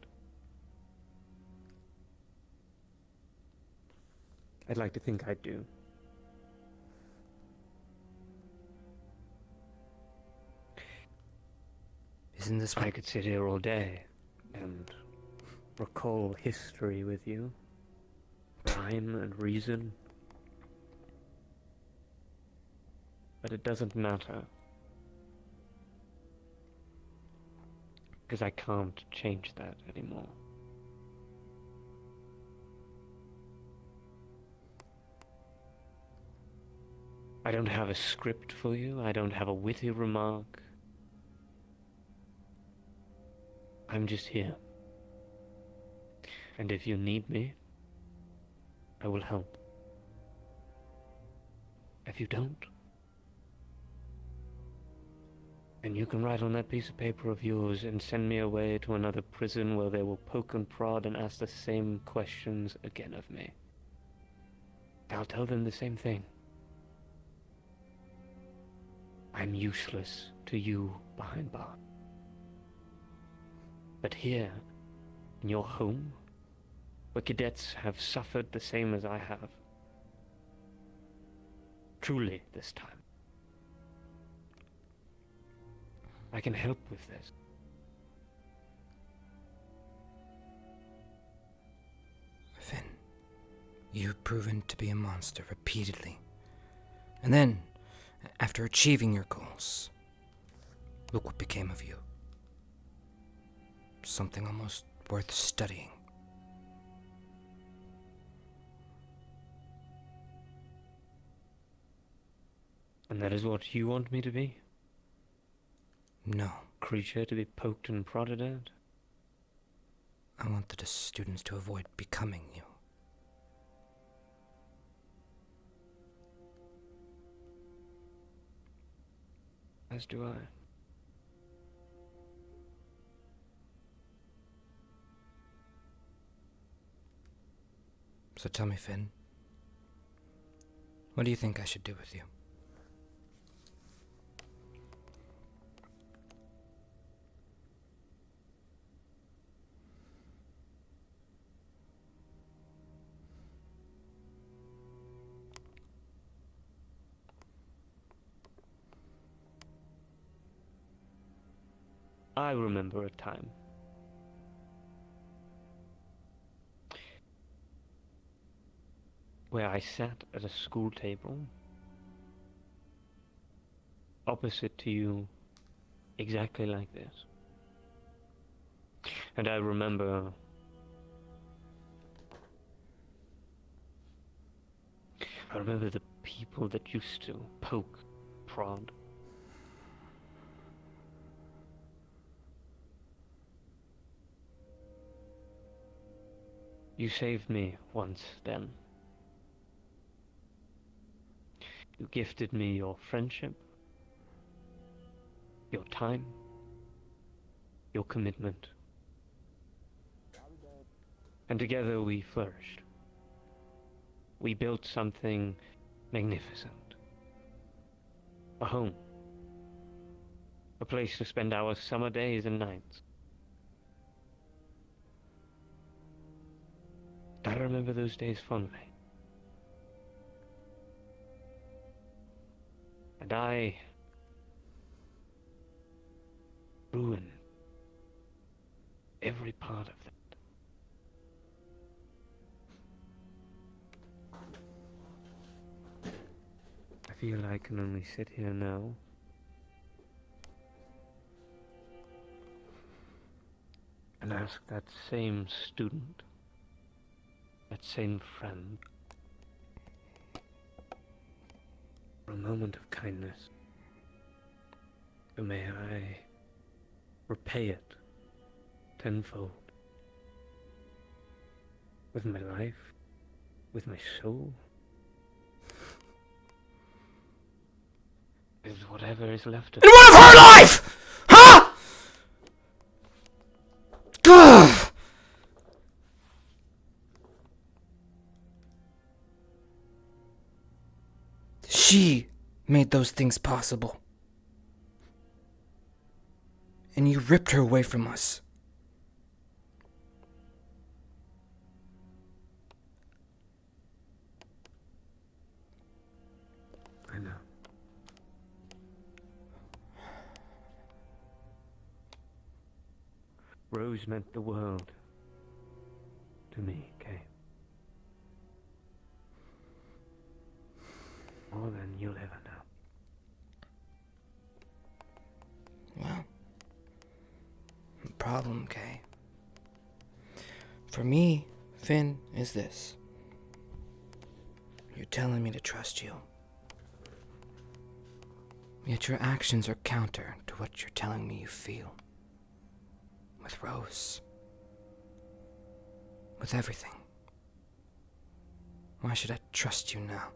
I'd like to think I do. Isn't this what... I could sit here all day and recall history with you. Rhyme and reason. But it doesn't matter. Because I can't change that anymore. I don't have a script for you. I don't have a witty remark. I'm just here. And if you need me, I will help. If you don't, then you can write on that piece of paper of yours and send me away to another prison where they will poke and prod and ask the same questions again of me. I'll tell them the same thing. I'm useless to you behind bars. But here, in your home, where cadets have suffered the same as I have, truly this time, I can help with this. Finn, you've proven to be a monster repeatedly. And then, after achieving your goals, look what became of you. Something almost worth studying. And that is what you want me to be? No. Creature to be poked and prodded at? I want the students to avoid becoming you. As do I. So tell me, Finn, what do you think I should do with you? I remember a time where I sat at a school table opposite to you, exactly like this. And I remember the people that used to poke, prod. You saved me once then. You gifted me your friendship, your time, your commitment, And together we flourished. We built something magnificent. A home. A place to spend our summer days and nights. I remember those days fondly. And I ruined every part of that. I feel I can only sit here now and ask that same student, that same friend, for a moment of kindness. So may I repay it tenfold. With my life, with my soul, is whatever is left of And what of her life? Huh? Ugh. She made those things possible. And you ripped her away from us. I know. Rose meant the world to me, Kay. More than you'll ever know. Well, the problem, Kay, for me, Finn, is this. You're telling me to trust you. Yet your actions are counter to what you're telling me you feel. With Rose. With everything. Why should I trust you now?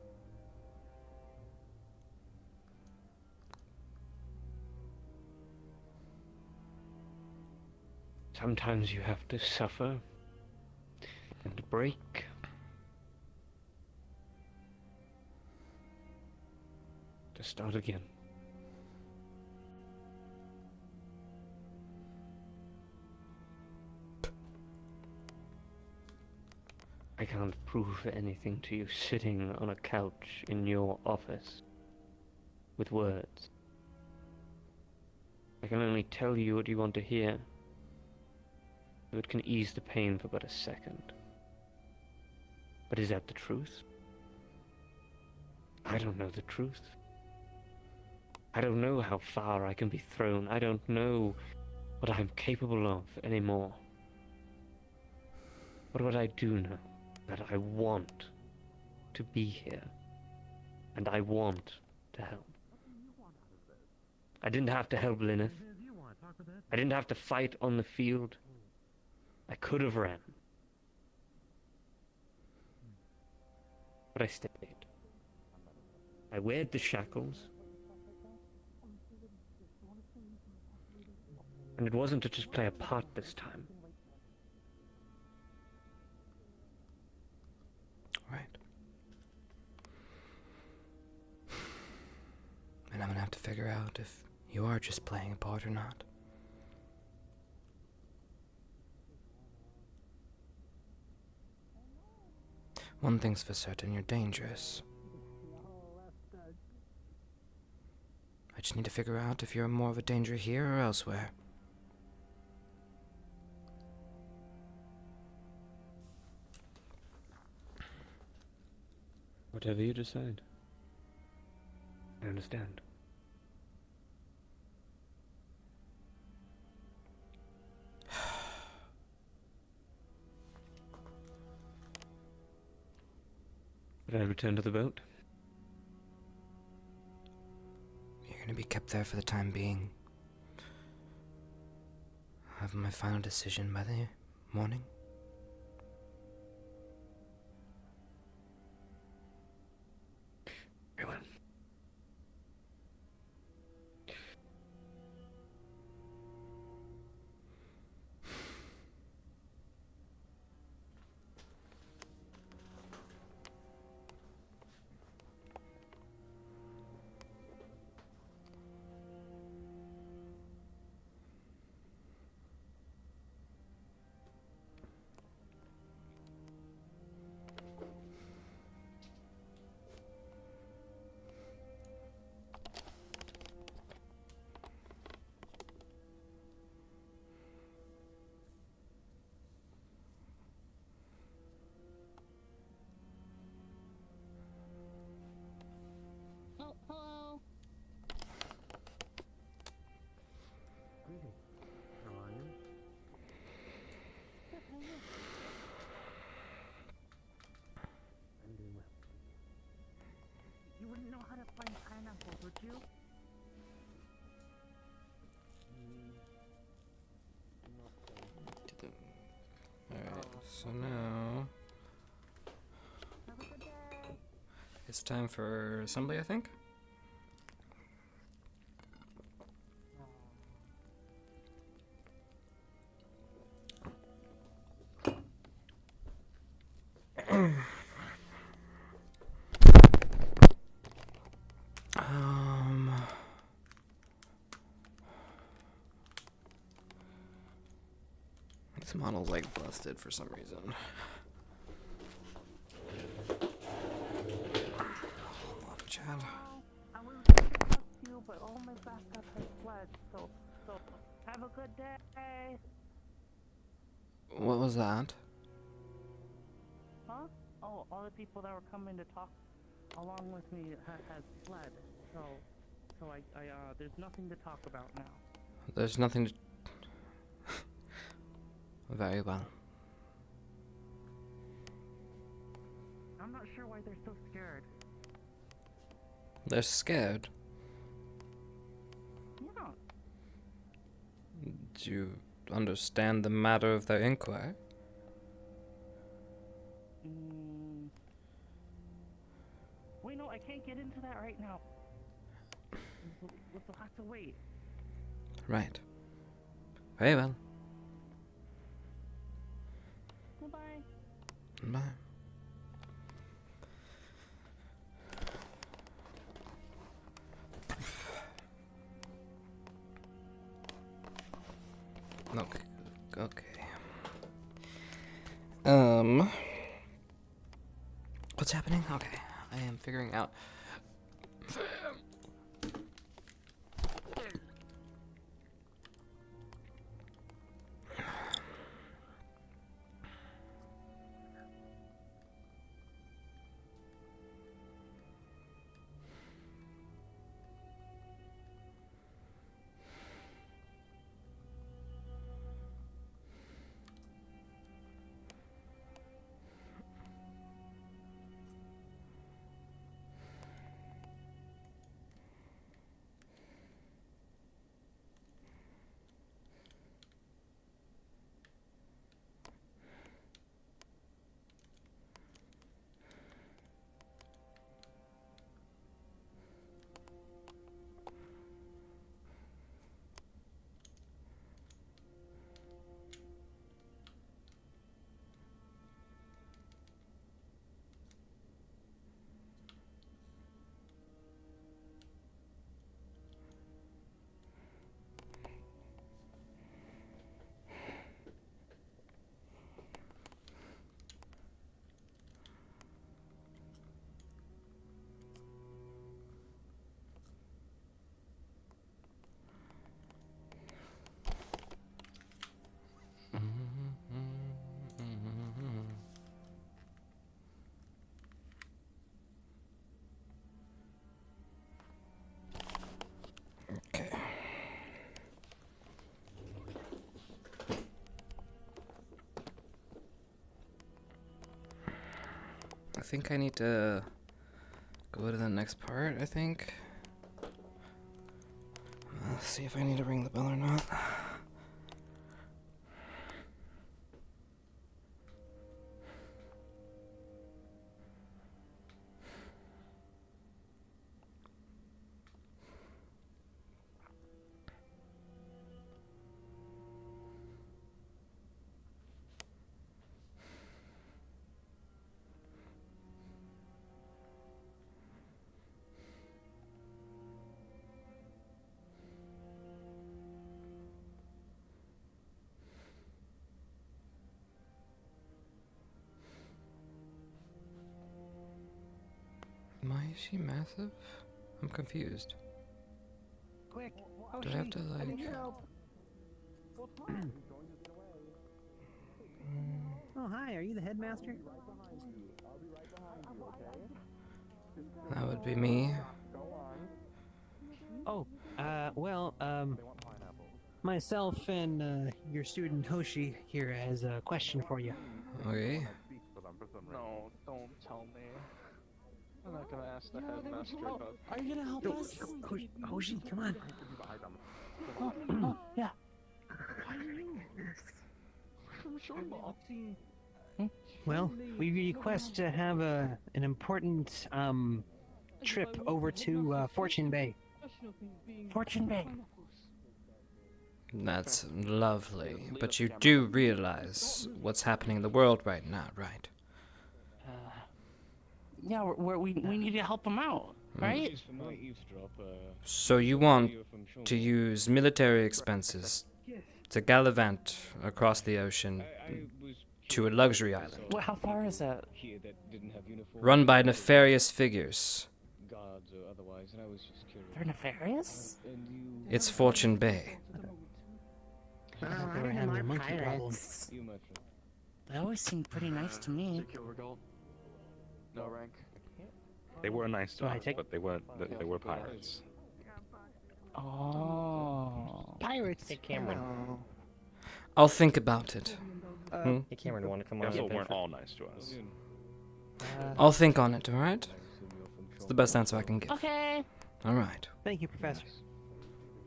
Sometimes you have to suffer and break. To start again. I can't prove anything to you sitting on a couch in your office with words. I can only tell you what you want to hear, so it can ease the pain for but a second. But is that the truth? I don't know the truth. I don't know how far I can be thrown. I don't know what I'm capable of anymore. But what I do know, that I want to be here. And I want to help. I didn't have to help Lyneth. I didn't have to fight on the field. I could have ran. But I stayed. I weared the shackles. And it wasn't to just play a part this time. Right. And I'm gonna have to figure out if you are just playing a part or not. One thing's for certain, you're dangerous. I just need to figure out if you're more of a danger here or elsewhere. Whatever you decide. I understand. Would I return to the boat? You're gonna be kept there for the time being. I'll have my final decision by the morning. Very well. how to find pineapples, would you? Alright, so now it's time for assembly, I think. This model's like busted for some reason. Hold on, Chad. I was going to talk to you, but all my backup has fled, so have a good day. What was that? Huh? Oh, all the people that were coming to talk along with me has fled, so there's nothing to talk about now. There's nothing to... Very well. I'm not sure why they're so scared. They're scared. Yeah. Do you understand the matter of their inquiry? Wait, no, I can't get into that right now. We'll have to wait. Right. Very well. Goodbye. Bye. Okay. Okay. What's happening? Okay. I am figuring out. Okay. I think I need to go to the next part, I think. Let's see if I need to ring the bell or not. Why is she massive? I'm confused. Quick! Do I have to like... Oh, hi, are you the headmaster? That would be me. Oh, myself and your student Hoshi here has a question for you. Okay. No, don't tell me. I'm not gonna ask the headmaster about. Are you gonna help us? Hoshi, come on. Oh, yeah. Well, we request to have an important trip over to Fortune Bay. Fortune Bay. That's lovely, but you do realize what's happening in the world right now, right? Yeah, we need to help them out, right? So you want to use military expenses to gallivant across the ocean to a luxury island, Well, how far is that? run by nefarious figures. They're nefarious? It's Fortune Bay. They were having a monkey problem. They always seem pretty nice to me. No rank. They were nice to So I us, take- but they weren't. They were pirates. Oh. Pirates. Hey, Cameron. I'll think about it. Hey, Cameron, you want to come They on? also the weren't adventure? all nice to us. I'll think on it, alright? It's the best answer I can give. Okay. Alright. Thank you, Professor.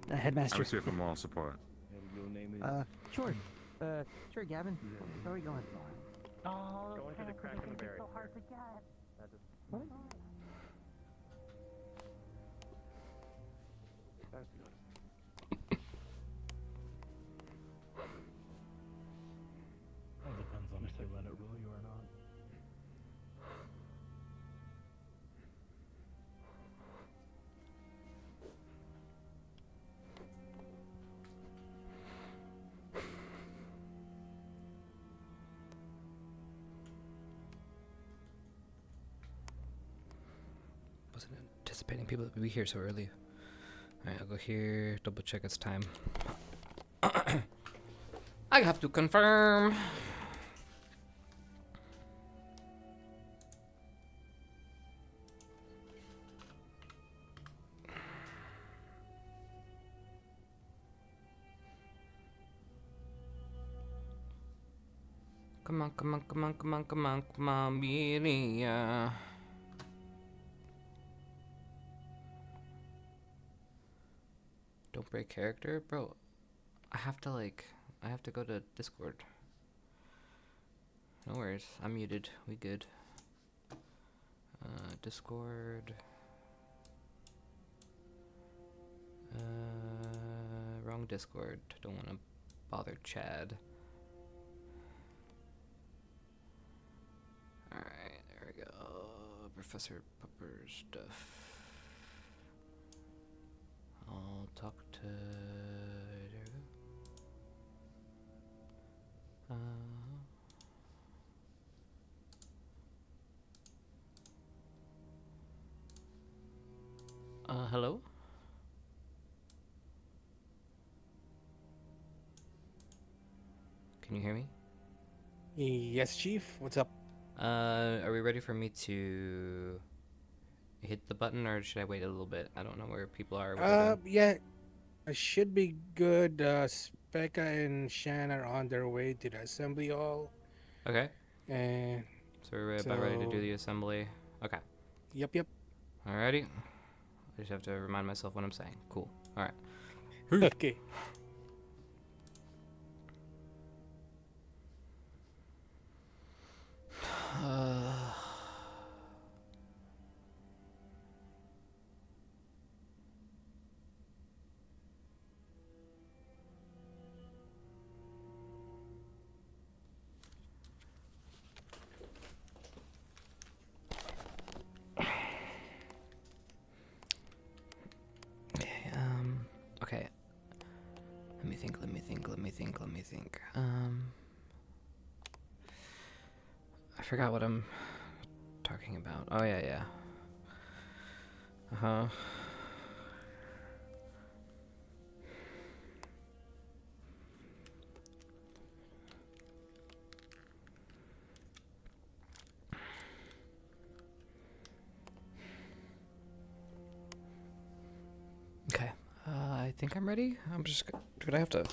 Headmaster. I'm here for moral support. Sure. Sure, Gavin. Where are we going? Oh, Going to the Kraken Barrier. so hard to get. What? All depends on if they let it rule you or not. Wasn't anticipating people to be here so early. Alright, I'll go here, double check it's time. I have to confirm. Come on, come on, come on, come on, come on, come on, Melia. Don't break character? Bro, I have to go to Discord. No worries, I'm muted. We good. Discord. Wrong Discord. Don't want to bother Chad. Alright, there we go. Professor Pupper stuff. I'll talk to... There we go. Hello? Can you hear me? Yes, Chief. What's up? Are we ready for me to hit the button, or should I wait a little bit? I don't know where people are. Yeah, I should be good. Specca and Shan are on their way to the assembly hall. Okay. And so we're about ready to do the assembly. Okay. Yep. Alrighty. I just have to remind myself what I'm saying. Cool. Alright. Okay. Okay. Let me think. I forgot what I'm talking about. Oh, yeah. Uh-huh. Okay. I think I'm ready. I'm just... Dude, I have to...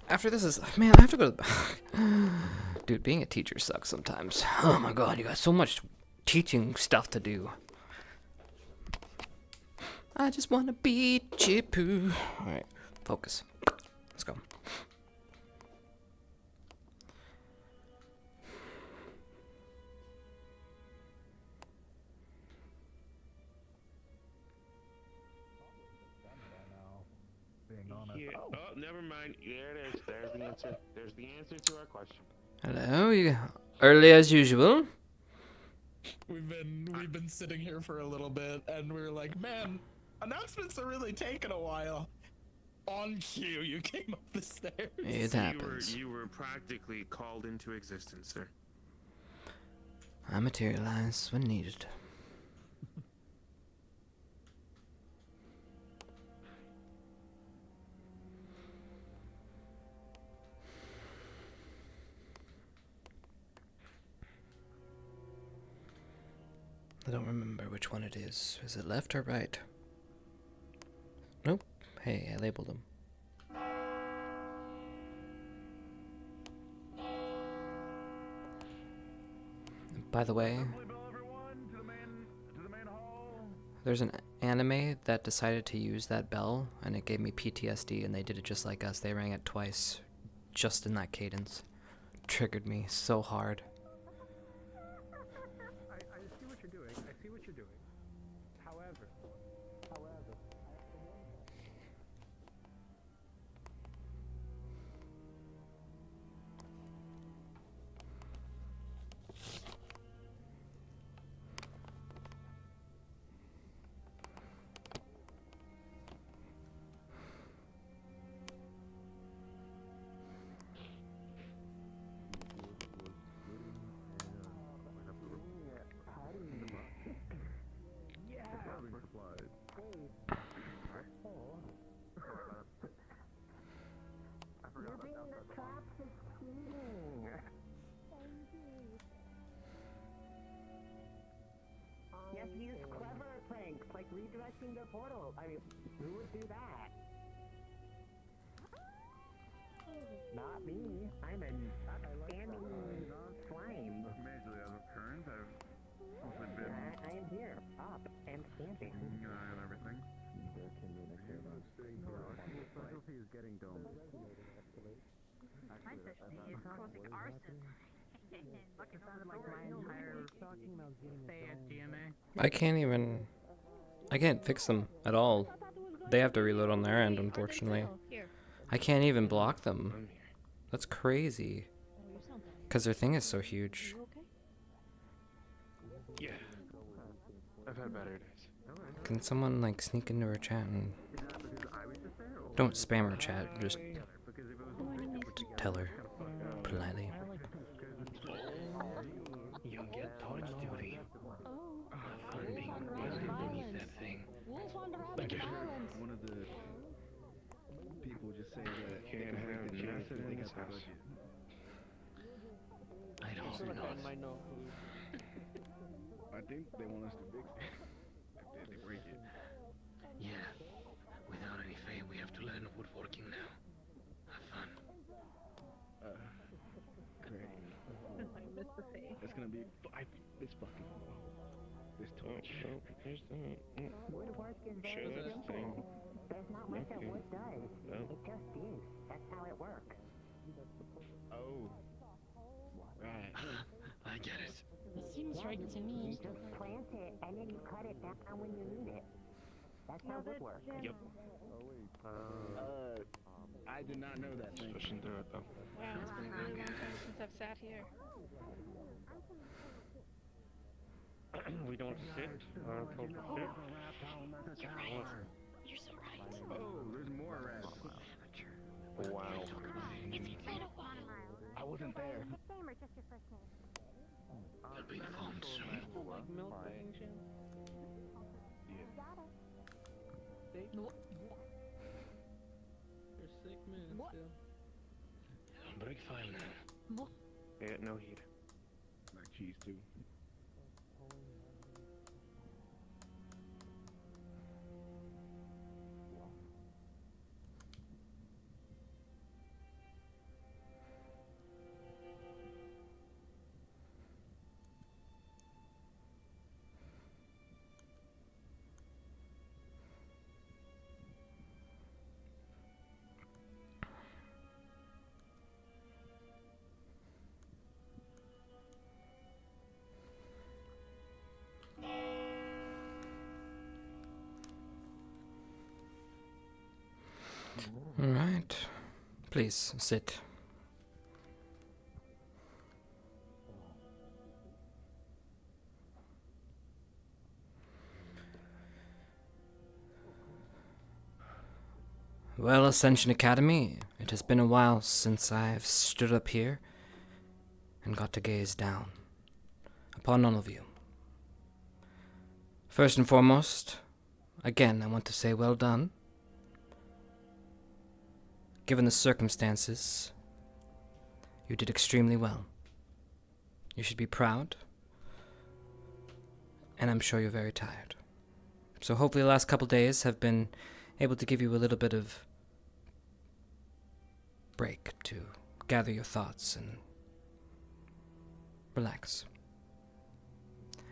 After this is... Man, I have to go to... Dude, being a teacher sucks sometimes. Oh my god, you got so much teaching stuff to do. I just wanna beat you, poo. Alright, focus. Let's go. Here. Oh, never mind. There it is. There's the answer. There's the answer to our question. Hello, you early as usual. We've been sitting here for a little bit, and we were like, man, announcements are really taking a while. On cue, you came up the stairs. It happens. You were practically called into existence, sir. I materialize when needed. I don't remember which one it is. Is it left or right? Nope. Hey, I labeled them. By the way, there's an anime that decided to use that bell, and it gave me PTSD, and they did it just like us. They rang it twice, just in that cadence. Triggered me so hard. I see what you're doing. I see what you're doing. However. Yes, use clever pranks, like redirecting the portal. I mean, who would do that? Not me. I'm a standing slime. Majorly out of current. I've also been. I am here, up and standing. And everything. Specialty is getting domed. My specialty is causing arson. Fucking sounded like my entire stay at GMA. I can't fix them at all. They have to reload on their end, unfortunately. I can't even block them. That's crazy. Because their thing is so huge. Yeah. I've had better days. Can someone like sneak into her chat and don't spam her chat, just tell her politely. You get torch duty. Fun being wasted beneath that thing. One of the people just say that Can't have nothing in this house. I don't know. I think they want us to fix it. If they break it. Yeah. Without any fame, we have to learn woodworking now. Have fun. Great. It's gonna be this fucking this torch. Woodwork is very simple. There's not much that wood does. It just is. That's how it works. Oh. Right. I get it. It seems right to me. You just plant it and then you cut it down when you need it. That's how wood works. Yep. I did not know that. Pushing through it though. Wow, it's been a really long time since I've sat here. We don't sit. We're told to sit. You're right. You're so right. Oh, there's more rats. Wow. I wasn't there. Same or just your first name? They'll be found soon. Like milk ancient. You're sick, man. Still. Break file now. Yeah, no heat. Like cheese too. All right. Please sit. Well, Ascension Academy, it has been a while since I've stood up here and got to gaze down upon all of you. First and foremost, again, I want to say well done. Given the circumstances, you did extremely well. You should be proud, and I'm sure you're very tired. So hopefully the last couple days have been able to give you a little bit of break to gather your thoughts and relax.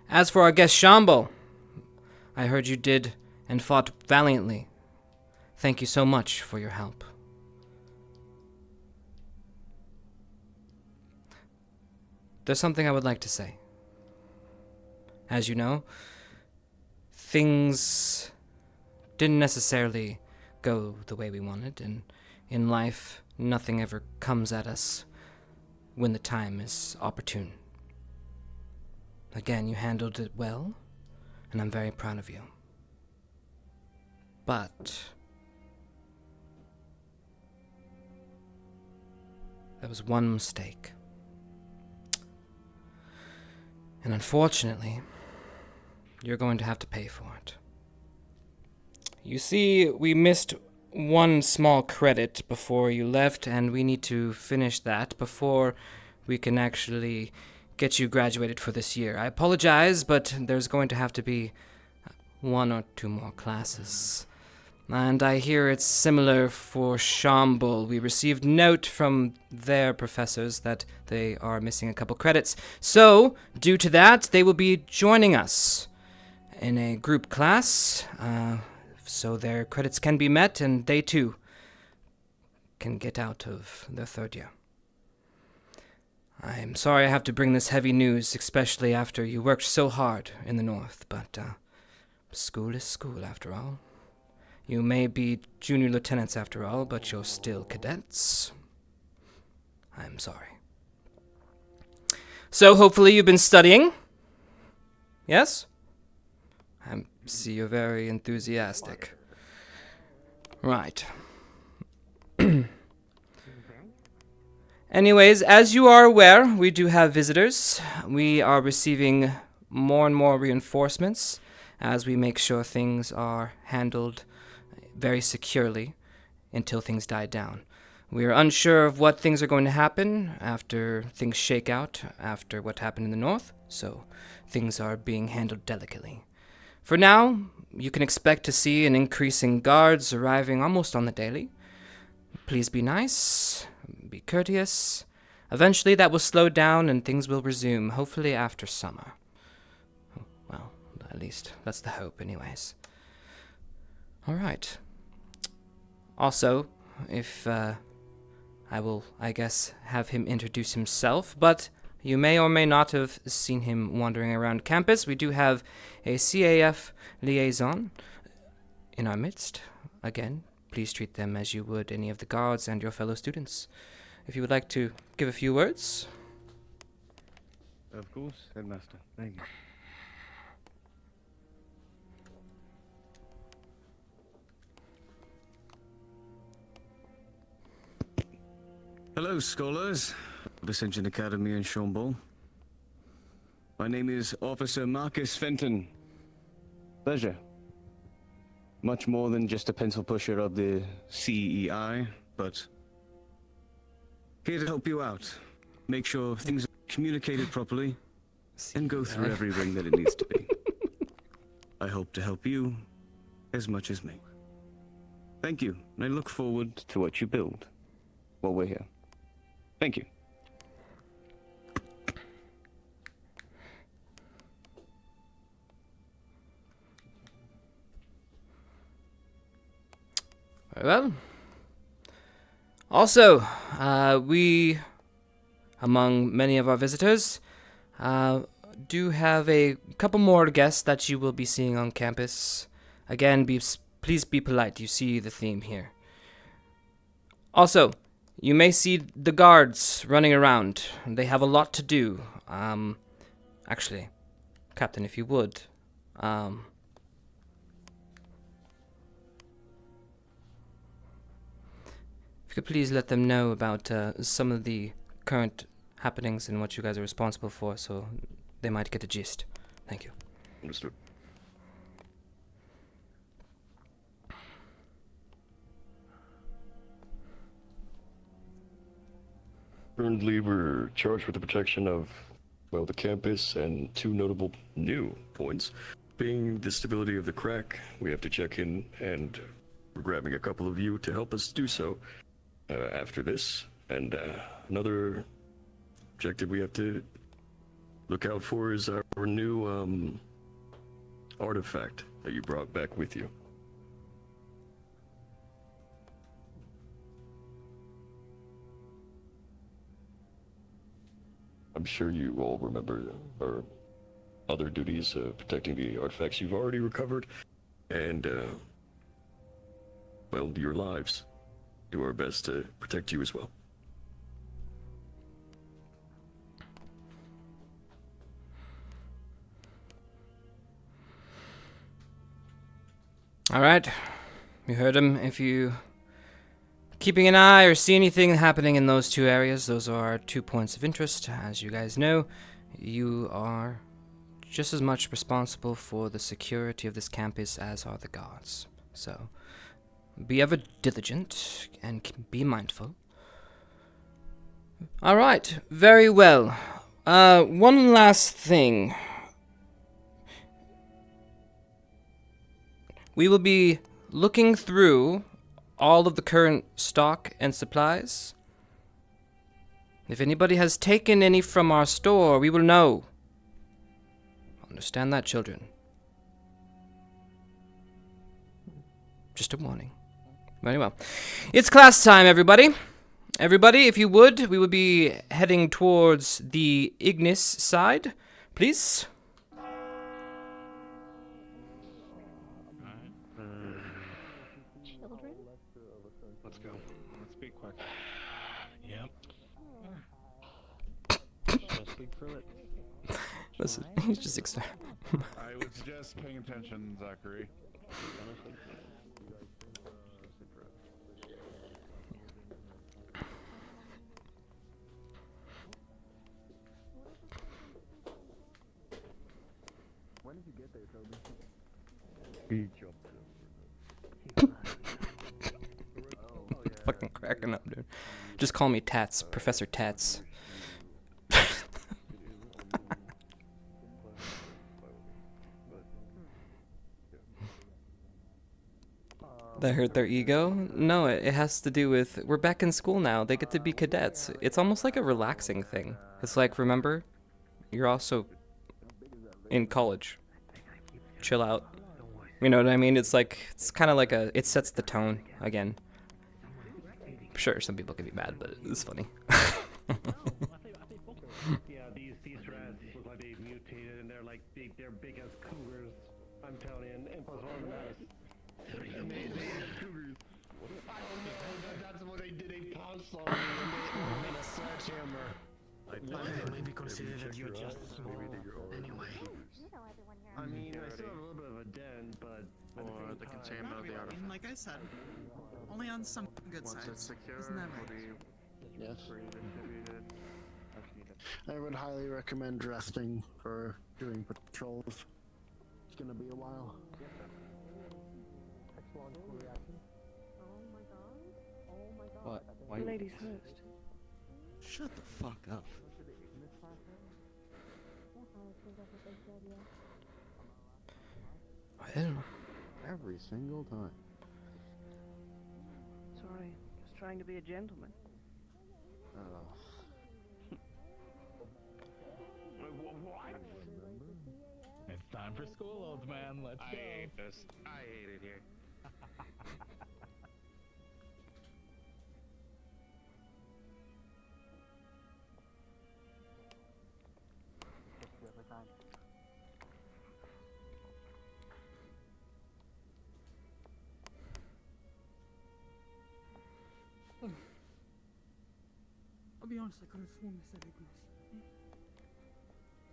As for our guest Shambo, I heard you did and fought valiantly. Thank you so much for your help. There's something I would like to say. As you know, things didn't necessarily go the way we wanted, and in life, nothing ever comes at us when the time is opportune. Again, you handled it well, and I'm very proud of you. But there was one mistake. And unfortunately, you're going to have to pay for it. You see, we missed one small credit before you left, and we need to finish that before we can actually get you graduated for this year. I apologize, but there's going to have to be 1 or 2 more classes. And I hear it's similar for Shamble. We received note from their professors that they are missing a couple credits. So, due to that, they will be joining us in a group class, so their credits can be met, and they too can get out of their 3rd year. I'm sorry I have to bring this heavy news, especially after you worked so hard in the north, but school is school after all. You may be junior lieutenants after all, but you're still cadets. I'm sorry. So hopefully you've been studying? Yes? I see you're very enthusiastic. Right. Anyways, as you are aware, we do have visitors. We are receiving more and more reinforcements as we make sure things are handled very securely until things die down. We are unsure of what things are going to happen after things shake out after what happened in the north, so things are being handled delicately. For now, you can expect to see an increase in guards arriving almost on the daily. Please be nice, be courteous. Eventually that will slow down and things will resume, hopefully after summer. Well, at least that's the hope anyways. All right. Also, if I will, I guess, have him introduce himself, but you may or may not have seen him wandering around campus. We do have a CAF liaison in our midst. Again, please treat them as you would any of the guards and your fellow students. If you would like to give a few words. Of course, Headmaster. Thank you. Hello, scholars of Ascension Academy in Chambol. My name is Officer Marcus Fenton. Pleasure. Much more than just a pencil pusher of the CEI, but here to help you out. Make sure things are communicated properly, and go through every ring that it needs to be. I hope to help you as much as me. Thank you, and I look forward to what you build while we're here. Thank you. Very well. Also, we, among many of our visitors, do have a couple more guests that you will be seeing on campus. Again, please be polite. You see the theme here. Also, you may see the guards running around. They have a lot to do. Actually, Captain, if you would, if you could please let them know about some of the current happenings and what you guys are responsible for, so they might get a gist. Thank you. Understood. Currently, we're charged with the protection of, well, the campus and two notable new points. Being the stability of the crack, we have to check in, and we're grabbing a couple of you to help us do so after this. And another objective we have to look out for is our new artifact that you brought back with you. I'm sure you all remember our other duties, protecting the artifacts you've already recovered, and, well, your lives. Do our best to protect you as well. Alright, you heard him. If you keeping an eye or see anything happening in those two areas, those are our 2 points of interest. As you guys know, you are just as much responsible for the security of this campus as are the guards. So, be ever diligent and be mindful. Alright, very well. One last thing. We will be looking through all of the current stock and supplies. If anybody has taken any from our store, we will know. Understand that, children. Just a warning. Very well. It's class time, everybody. Everybody, if you would, we would be heading towards the Ignis side. Please. Children? Let's go. Let's be quick. Yep. Just sleep through it. Listen, he's just excited. I was just paying attention, Zachary. When did you get there, Toby? Fucking cracking up, dude. Just call me Tats, Professor Tats. That hurt their ego? No, it has to do with, we're back in school now. They get to be cadets. It's almost like a relaxing thing. It's like, remember, you're also in college. Chill out. You know what I mean? It's like, it's kind of like a, it sets the tone again. Sure, some people can be mad, but it's funny. Yeah, these rats look like they mutated and they're like big, they're big as cougars. I'm telling you, and plus one of them has cougars. I don't know, that's what they did. They pounced on me and they made a sledgehammer. They maybe consider that you're just small anyway. I mean, I still have a little bit of a dent, but Or the containment of the And artifact. like I said, only on some good Once it's sides. secure, Isn't that what do right? you Yes. redistributed? I would highly recommend resting for doing patrols. It's gonna be a while. What? Why? Ladies first. Shut the fuck up. Well, Every single time. Sorry, just trying to be a gentleman. What? It's time for school, old man. Let's I go. hate this. I hate it here. be honest, I could have sworn they said Ignis.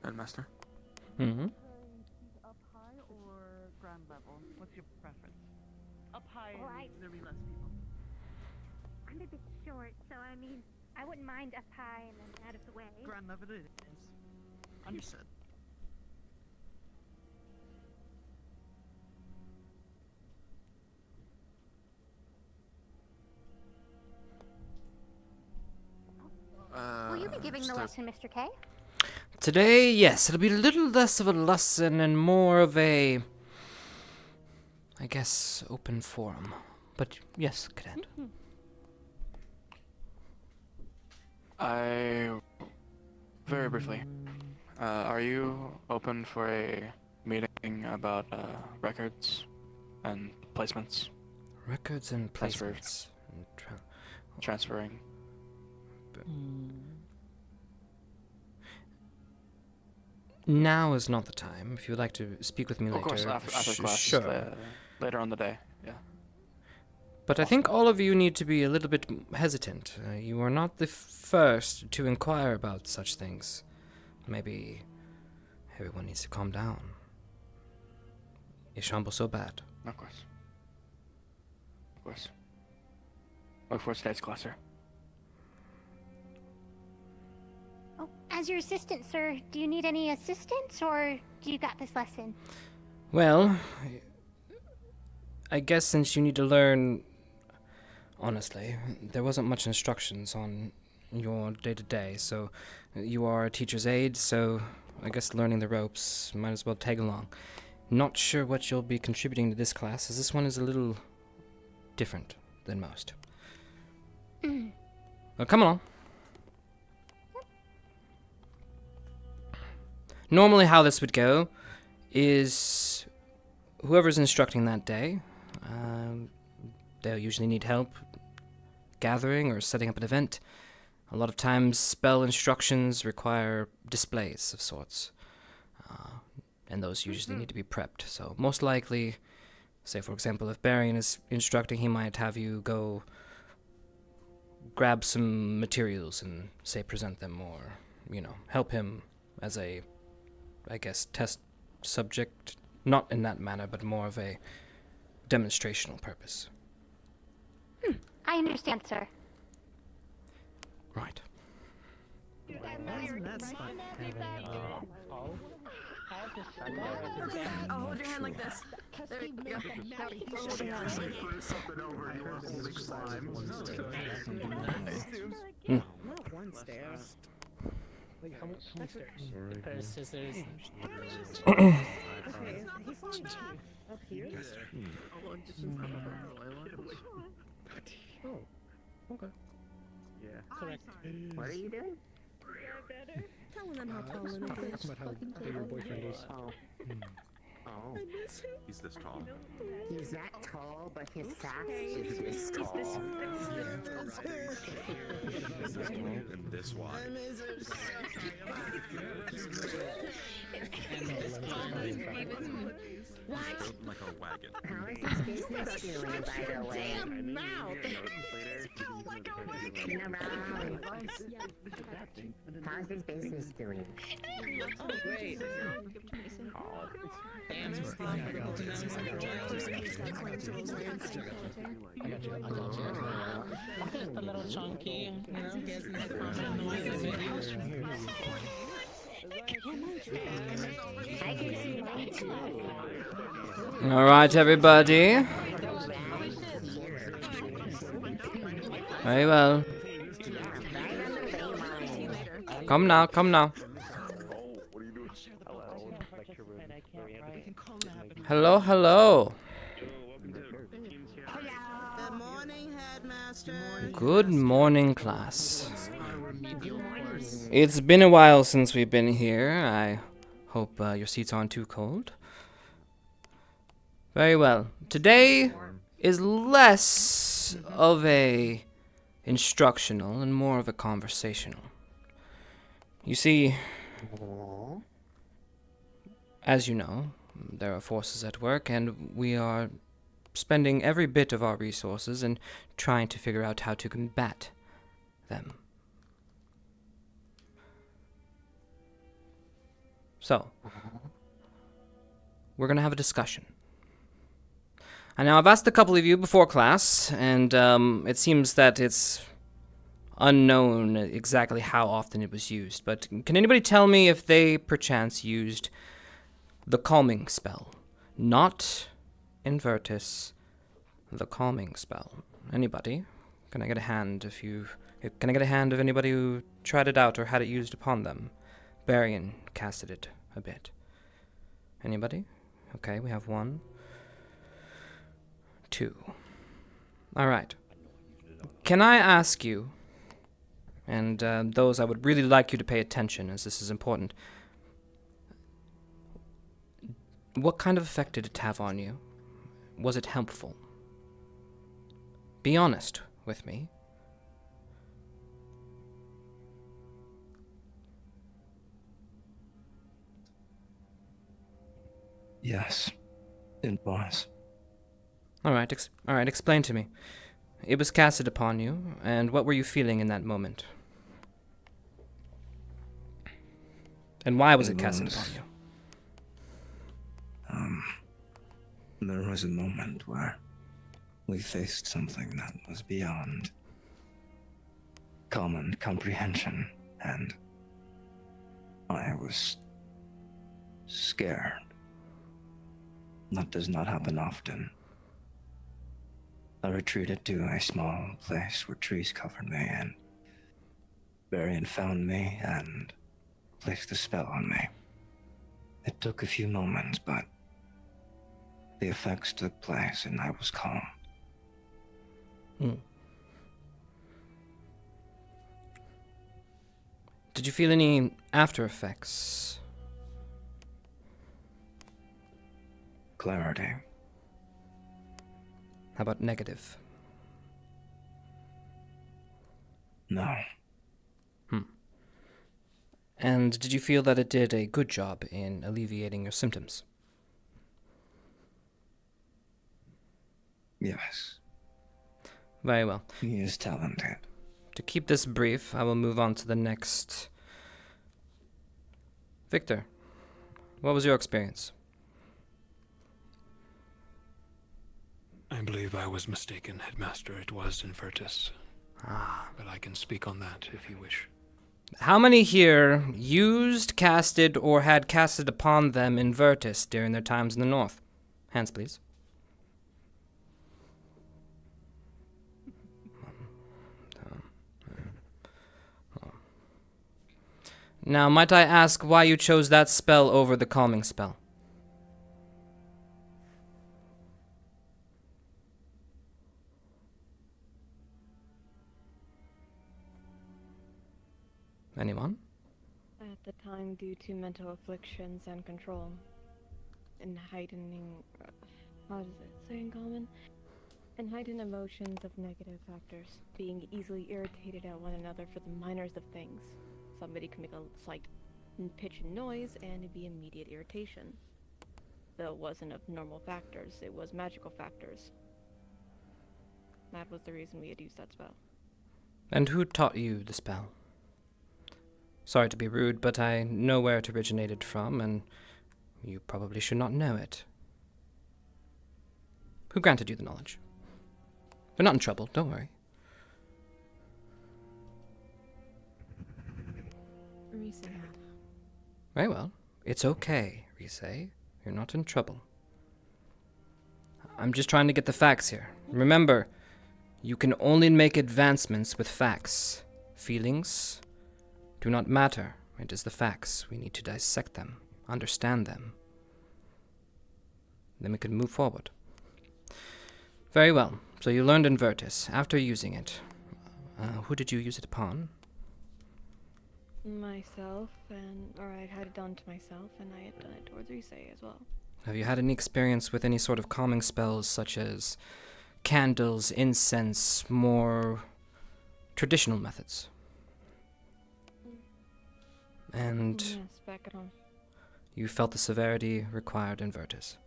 Headmaster. Mm-hmm. Up high or ground level? What's your preference? Up high, Well, there'll be less people. I'm a bit short, so I mean, I wouldn't mind up high and then out of the way. Ground level it is. Understood. Will you be giving the lesson, Mr. K? Today, yes, it'll be a little less of a lesson and more of a, I guess, open forum. But yes, Cadet. Very briefly, are you open for a meeting about records and placements? Records and placements. Transferring. Now is not the time. If you would like to speak with me later. Of course, after class. Sure. Later on the day, yeah. But I think all of you need to be a little bit hesitant. You are not the first to inquire about such things. Maybe everyone needs to calm down. Is Shamble so bad? Of course. Of course. Look for today's class, sir. Oh, as your assistant, sir, do you need any assistance, or do you got this lesson? Well, I guess since you need to learn... Honestly, there wasn't much instructions on your day-to-day, so you are a teacher's aide, so I guess learning the ropes might as well tag along. Not sure what you'll be contributing to this class, as this one is a little different than most. Well, come along. Normally how this would go is whoever's instructing that day, they'll usually need help gathering or setting up an event. A lot of times spell instructions require displays of sorts, and those usually need to be prepped. So most likely, say for example, if Barian is instructing, he might have you go grab some materials and say present them, or, you know, help him as a, I guess, test subject, not in that manner, but more of a demonstrational purpose. I understand, sir. Right. Okay, I'll hold your hand like this. There we go. Not one stairs. Wait, how much stairs? Pair of scissors. Okay, up here? Oh, okay. Yeah. Correct. What are you doing? Telling them how tall and big Talk about how big your boyfriend is. Oh. Oh. He's this tall. He's that tall, but his socks is this tall. This tall and this wide. Like a wagon. How is his business doing, by the way? How's his business doing? Wait. Just a little chunky, you know, gets in the front noise. I can see that too. All right, everybody. Very well. Come now, come now. Hello, hello. Good morning, headmaster. Good morning, class. It's been a while since we've been here. I hope your seats aren't too cold. Very well. Today is less of a instructional and more of a conversational. You see, as you know, there are forces at work, and we are spending every bit of our resources in trying to figure out how to combat them. So, we're going to have a discussion. And now I've asked a couple of you before class, and it seems that it's unknown exactly how often it was used. But can anybody tell me if they perchance used the calming spell? Not Invertus, the calming spell. Anybody? Can I get a hand if you've... Can I get a hand of anybody who tried it out or had it used upon them? Barian casted it a bit. Anybody? Okay, we have 1, 2. All right. Can I ask you, and those I would really like you to pay attention as this is important, what kind of effect did it have on you? Was it helpful? Be honest with me. Yes, it was. All right, explain to me. It was casted upon you, and what were you feeling in that moment? And why was it casted upon you? There was a moment where we faced something that was beyond common comprehension, and I was scared. That does not happen often. I retreated to a small place where trees covered me, and Varian found me and placed a spell on me. It took a few moments, but the effects took place and I was calm. Did you feel any after effects? Clarity. How about negative? No. And did you feel that it did a good job in alleviating your symptoms? Yes. Very well. He is talented. To keep this brief, I will move on to the next. Victor, what was your experience? I believe I was mistaken, Headmaster. It was Invertus. But I can speak on that if you wish. How many here used, casted, or had casted upon them Invertus during their times in the North? Hands, please. Now, might I ask why you chose that spell over the calming spell? Anyone? At the time, due to mental afflictions and control, and heightening, how does it say in common? And heightened emotions of negative factors, being easily irritated at one another for the minorest of things. Somebody can make a slight pitch and noise, and it'd be immediate irritation. Though it wasn't of normal factors, it was magical factors. That was the reason we had used that spell. And who taught you the spell? Sorry to be rude, but I know where it originated from, and you probably should not know it. Who granted you the knowledge? We're not in trouble, don't worry. Reese had. Very well. It's okay, Reese. You're not in trouble. I'm just trying to get the facts here. Remember, you can only make advancements with facts. Feelings do not matter. It is the facts. We need to dissect them, understand them. Then we can move forward. Very well. So you learned Invertus. After using it, who did you use it upon? Myself, or I had it done to myself, and I had done it towards Reese as well. Have you had any experience with any sort of calming spells, such as candles, incense, more traditional methods? And Yes, back at home. you felt the severity required Invertus.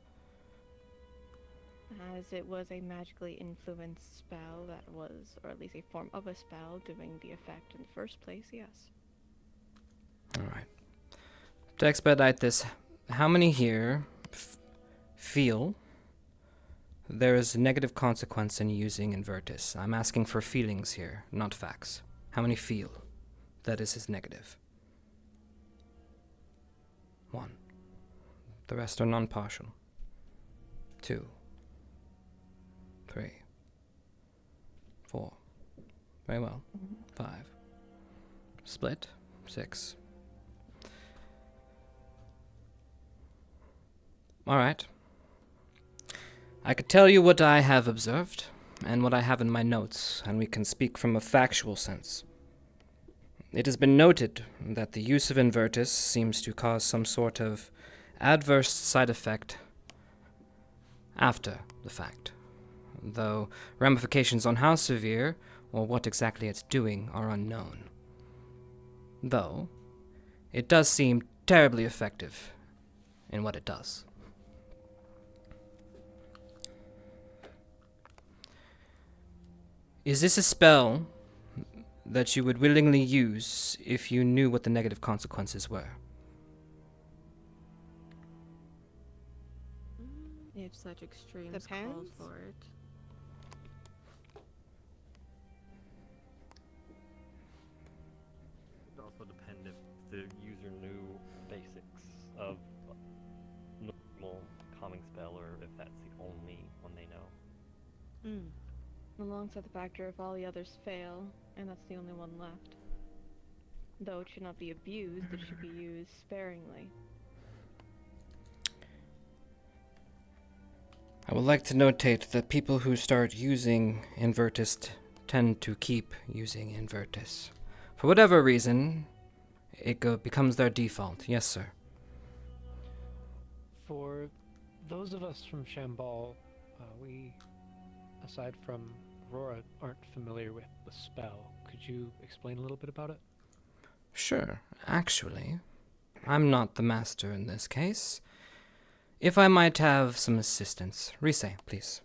As it was a magically influenced spell that was, or at least a form of a spell, doing the effect in the first place, yes. Alright. To expedite this, how many here feel there is a negative consequence in using Invertus? I'm asking for feelings here, not facts. How many feel that this is negative? 1. The rest are non-partial. 2. 3. 4. Very well. 5. Split. 6. Alright. I could tell you what I have observed, and what I have in my notes, and we can speak from a factual sense. It has been noted that the use of Invertus seems to cause some sort of adverse side effect after the fact, though ramifications on how severe or what exactly it's doing are unknown. Though, it does seem terribly effective in what it does. Is this a spell that you would willingly use if you knew what the negative consequences were? If such extremes Depends. called for it. It would also depend if the user knew basics of normal calming spell, or if that's the only one they know. Alongside the factor if all the others fail, and that's the only one left. Though it should not be abused, it should be used sparingly. I would like to notate that people who start using Invertus tend to keep using Invertus. For whatever reason, it becomes their default. Yes, sir. For those of us from Shambhala, we, aside from Aurora, aren't familiar with the spell. Could you explain a little bit about it? Sure. Actually, I'm not the master in this case. If I might have some assistance. Rise, please.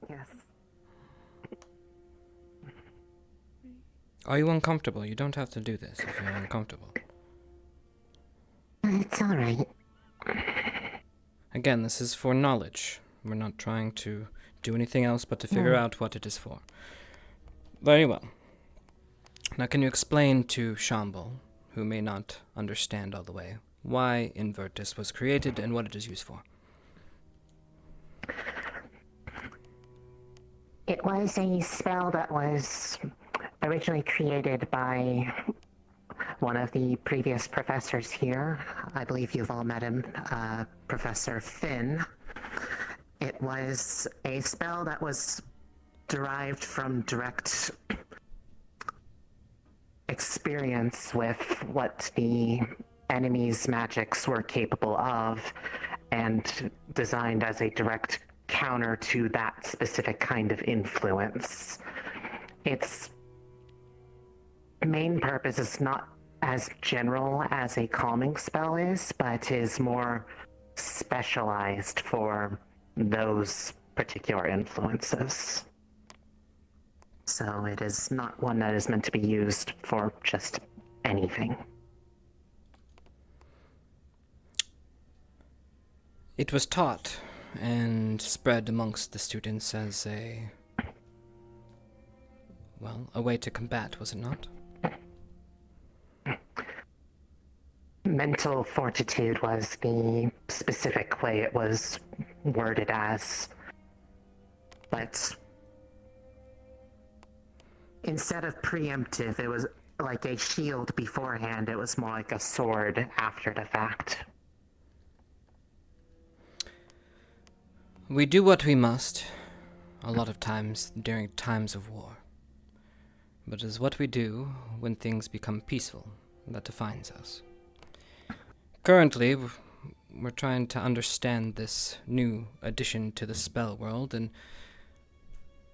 Yes. Are you uncomfortable? You don't have to do this if you're uncomfortable. It's alright. Again, this is for knowledge. We're not trying to do anything else but to figure out what it is for. Very well. Now, can you explain to Shambhala, who may not understand all the way, why Invertus was created and what it is used for? It was a spell that was originally created by one of the previous professors here. I believe you've all met him, Professor Finn. It was a spell that was derived from direct experience with what the enemy's magics were capable of, and designed as a direct counter to that specific kind of influence. Its main purpose is not as general as a calming spell is, but is more specialized for those particular influences. So it is not one that is meant to be used for just anything. It was taught and spread amongst the students as a way to combat, was it not? Mental fortitude was the specific way it was worded as. But instead of preemptive, it was like a shield beforehand. It was more like a sword after the fact. We do what we must, a lot of times during times of war. But it is what we do when things become peaceful that defines us. Currently, we're trying to understand this new addition to the spell world and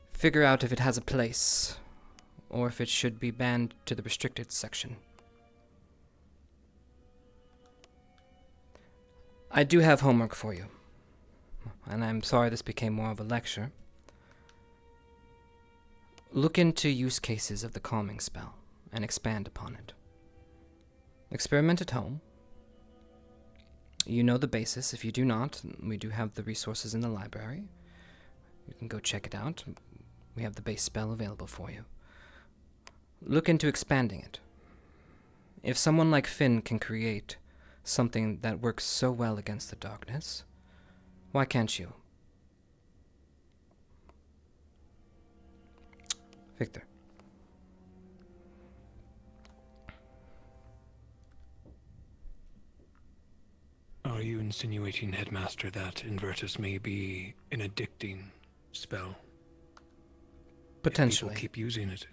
figure out if it has a place, or if it should be banned to the restricted section. I do have homework for you, and I'm sorry this became more of a lecture. Look into use cases of the calming spell, and expand upon it. Experiment at home. You know the basis. If you do not, we do have the resources in the library. You can go check it out. We have the base spell available for you. Look into expanding it. If someone like Finn can create something that works so well against the darkness, why can't you? Victor. Are you insinuating, Headmaster, that Invertus may be an addicting spell? Potentially. People keep using it.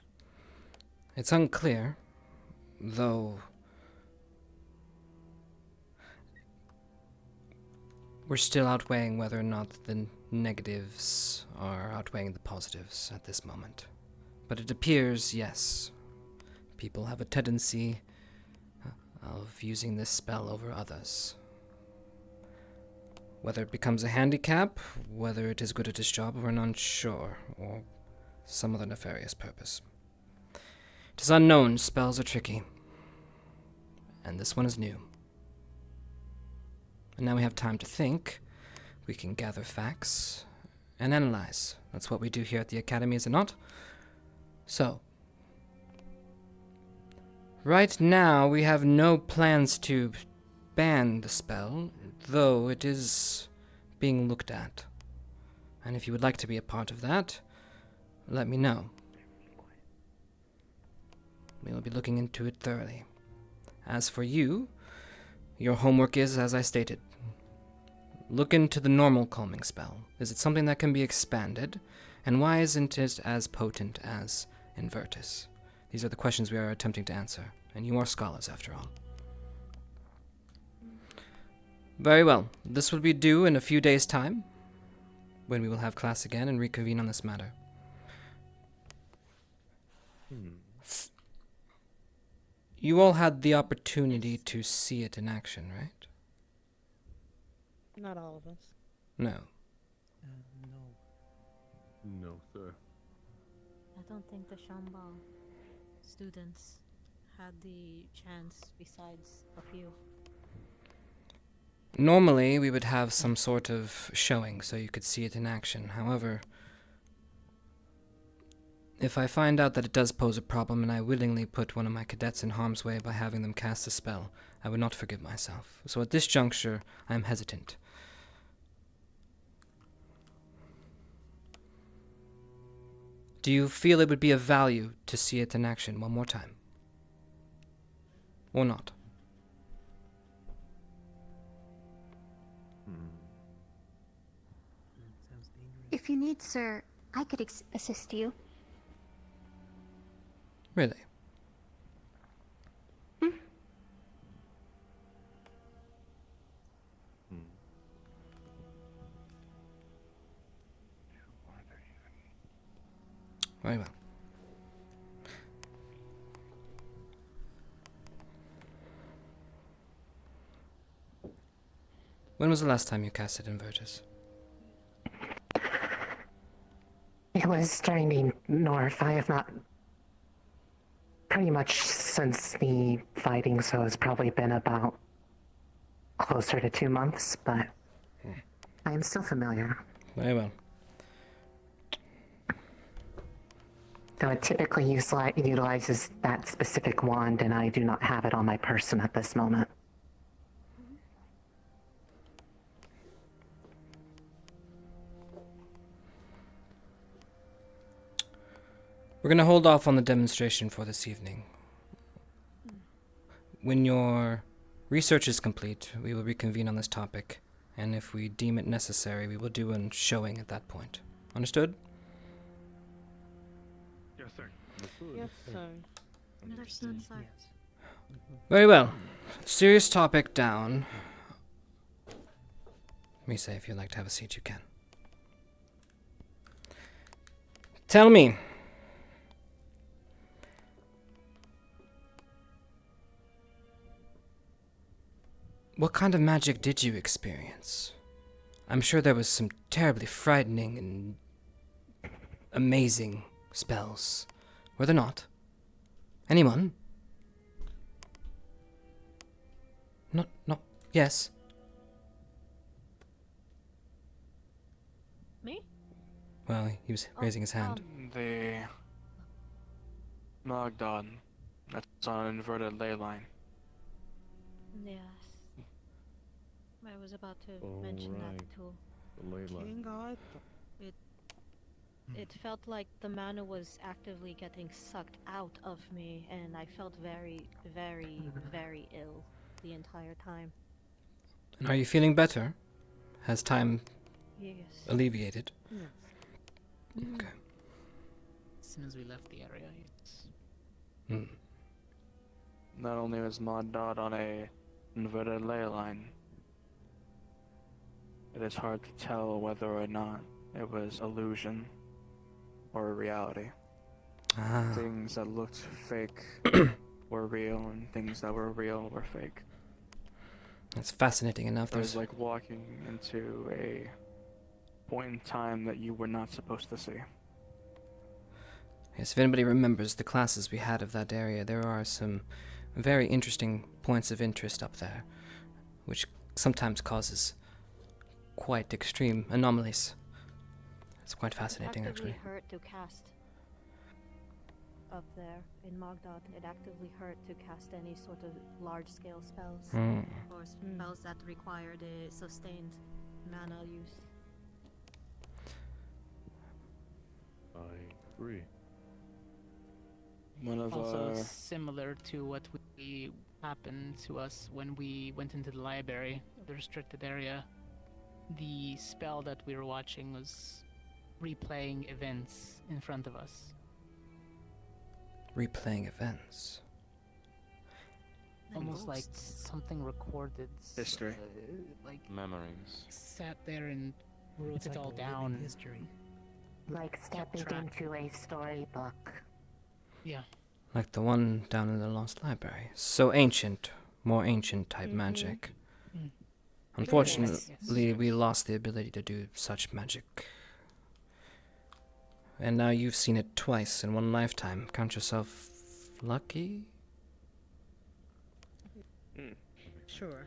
It's unclear, though we're still outweighing whether or not the negatives are outweighing the positives at this moment. But it appears, yes, people have a tendency of using this spell over others. Whether it becomes a handicap, whether it is good at its job, we're unsure, or some other nefarious purpose. It is unknown. Spells are tricky. And this one is new. And now we have time to think. We can gather facts and analyze. That's what we do here at the Academy, is it not? So, right now we have no plans to ban the spell, though it is being looked at. And if you would like to be a part of that, let me know. We will be looking into it thoroughly. As for you, your homework is, as I stated, look into the normal calming spell. Is it something that can be expanded? And why isn't it as potent as Invertus? These are the questions we are attempting to answer, and you are scholars after all. Very well. This will be due in a few days' time, when we will have class again and reconvene on this matter. You all had the opportunity to see it in action, right? Not all of us. No. No, sir. I don't think the Shambal students had the chance besides a few. Normally, we would have some sort of showing so you could see it in action. However, if I find out that it does pose a problem and I willingly put one of my cadets in harm's way by having them cast a spell, I would not forgive myself. So at this juncture, I am hesitant. Do you feel it would be of value to see it in action one more time? Or not? If you need, sir, I could assist you. Really? Very well. When was the last time you casted Invertus? It was during the North. I have not... Pretty much since the fighting, so it's probably been about closer to 2 months, but I am still familiar. Very well. So it typically utilizes that specific wand, and I do not have it on my person at this moment. We're going to hold off on the demonstration for this evening. When your research is complete, we will reconvene on this topic, and if we deem it necessary, we will do a showing at that point. Understood? Yes, sir. Yes, sir. Understood, sir. Very well. Serious topic down. Let me say, if you'd like to have a seat, you can. Tell me. What kind of magic did you experience? I'm sure there was some terribly frightening and amazing spells. Were there not? Anyone? No. Yes. Me? Well, he was raising his hand. The Magdad. That's on an inverted ley line. Yes. I was about to mention that too. It felt like the mana was actively getting sucked out of me, and I felt very, very, very ill the entire time. And are you feeling better? Has time Yes. alleviated? Yes. Okay. As soon as we left the area, yes. Not only was Magdad on a inverted ley line, it is hard to tell whether or not it was illusion or reality. Things that looked fake were real, and things that were real were fake. That's fascinating enough. It was like walking into a point in time that you were not supposed to see. Yes, if anybody remembers the classes we had of that area, there are some very interesting points of interest up there, which sometimes causes quite extreme anomalies. It's quite fascinating, actually. It actively hurt to cast up there in Magdad. It actively hurt to cast any sort of large-scale spells or spells that required a sustained mana use. I agree. One of Also similar to what happened to us when we went into the library, the restricted area. The spell that we were watching was replaying events in front of us. Replaying events. Almost like something recorded. History. Like memories. Sat there and wrote it all down. History. Like stepping into a storybook. Yeah. Like the one down in the Lost Library. So ancient, more ancient type magic. Unfortunately, we lost the ability to do such magic. And now you've seen it twice in one lifetime. Count yourself lucky? Sure.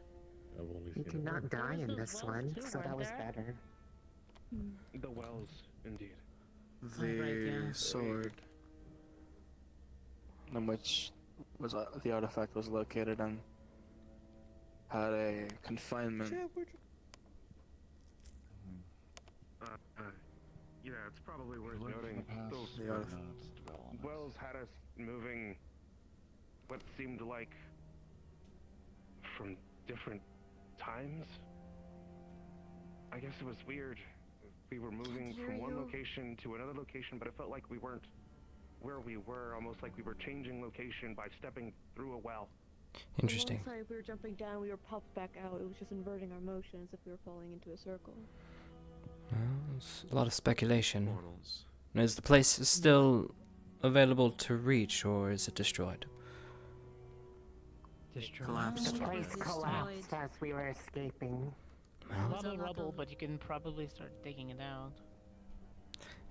You did not die in this one, so that was better. The wells, indeed. The sword in which was the artifact was located in had a confinement. Yeah, it's probably worth noting those wells had us moving what seemed like from different times. I guess it was weird. We were moving from one location to another location, but it felt like we weren't where we were, almost like we were changing location by stepping through a well. Interesting. One time we were jumping down, we were popped back out. It was just inverting our motions if we were falling into a circle. Well, it's a lot of speculation. Is the place still available to reach, or is it destroyed? The place collapsed as we were escaping. A lot of rubble, but you can probably start digging it out.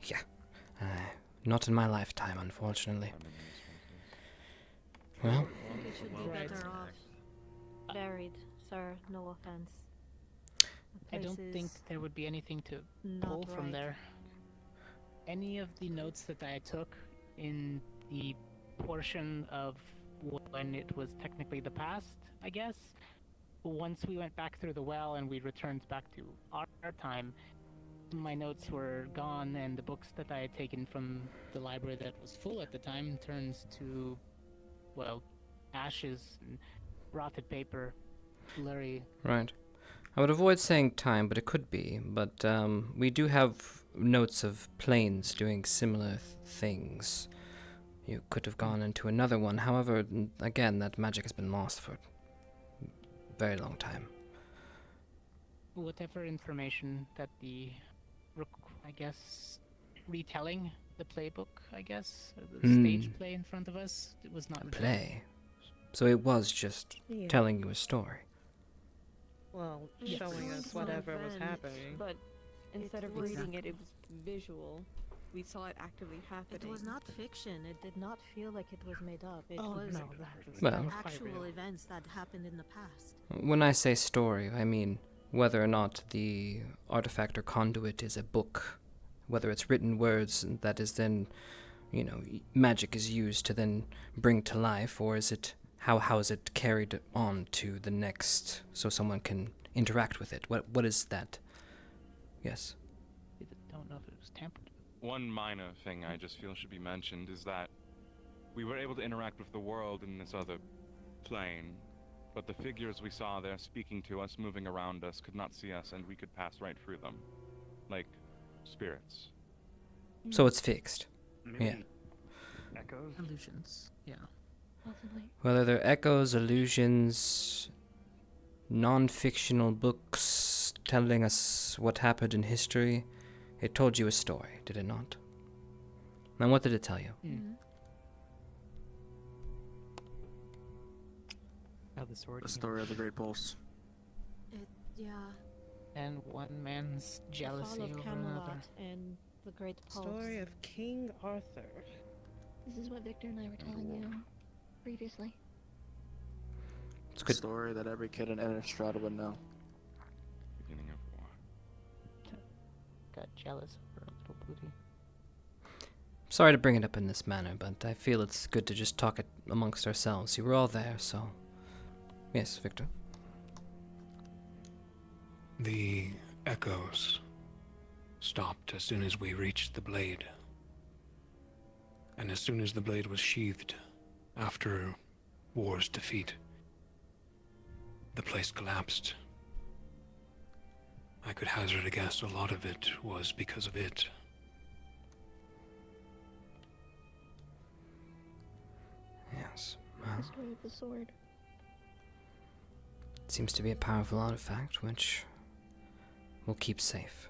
Yeah. Not in my lifetime, unfortunately. Well. You should be better off buried, sir. No offense. I don't think there would be anything to pull from there. Any of the notes that I took in the portion of when it was technically the past, I guess, once we went back through the well and we returned back to our time, my notes were gone, and the books that I had taken from the library that was full at the time turns to, well, ashes and rotted paper, blurry. Right. I would avoid saying time, but it could be. But we do have notes of planes doing similar things. You could have gone into another one. However, again, that magic has been lost for a very long time. Whatever information that the, I guess, retelling the playbook, I guess, the stage play in front of us, it was not play. So it was just telling you a story. Well, showing us whatever was happening. But instead of reading it, it was visual. We saw it actively happening. It was not fiction. It did not feel like it was made up. It Oh, was no, Well, actual events that happened in the past. when I say story, I mean whether or not the artifact or conduit is a book, whether it's written words that is then, you know, magic is used to then bring to life, or is it how is it carried on to the next so someone can interact with it? What is that? Yes. We don't know if it was tampered. One minor thing I just feel should be mentioned is that we were able to interact with the world in this other plane, but the figures we saw there speaking to us, moving around us, could not see us, and we could pass right through them. Like spirits. So it's fixed. Maybe Yeah. Echoes? Illusions. Yeah. Possibly. Whether they're echoes, illusions, non-fictional books telling us what happened in history, it told you a story, did it not? And what did it tell you? How the sword. The story of the Great Pulse. Yeah. And one man's jealousy the fall over of Camelot another. and the Great Pulse. Story of King Arthur. This is what Victor and I were telling you previously. It's a good story that every kid in Innistrad would know. Beginning of war. Got jealous over a little booty. Sorry to bring it up in this manner, but I feel it's good to just talk it amongst ourselves. You were all there, so... Yes, Victor? The echoes stopped as soon as we reached the blade. And as soon as the blade was sheathed, after war's defeat, the place collapsed. I could hazard a guess a lot of it was because of it. Yes. The story of the sword. It seems to be a powerful artifact, which we'll keep safe.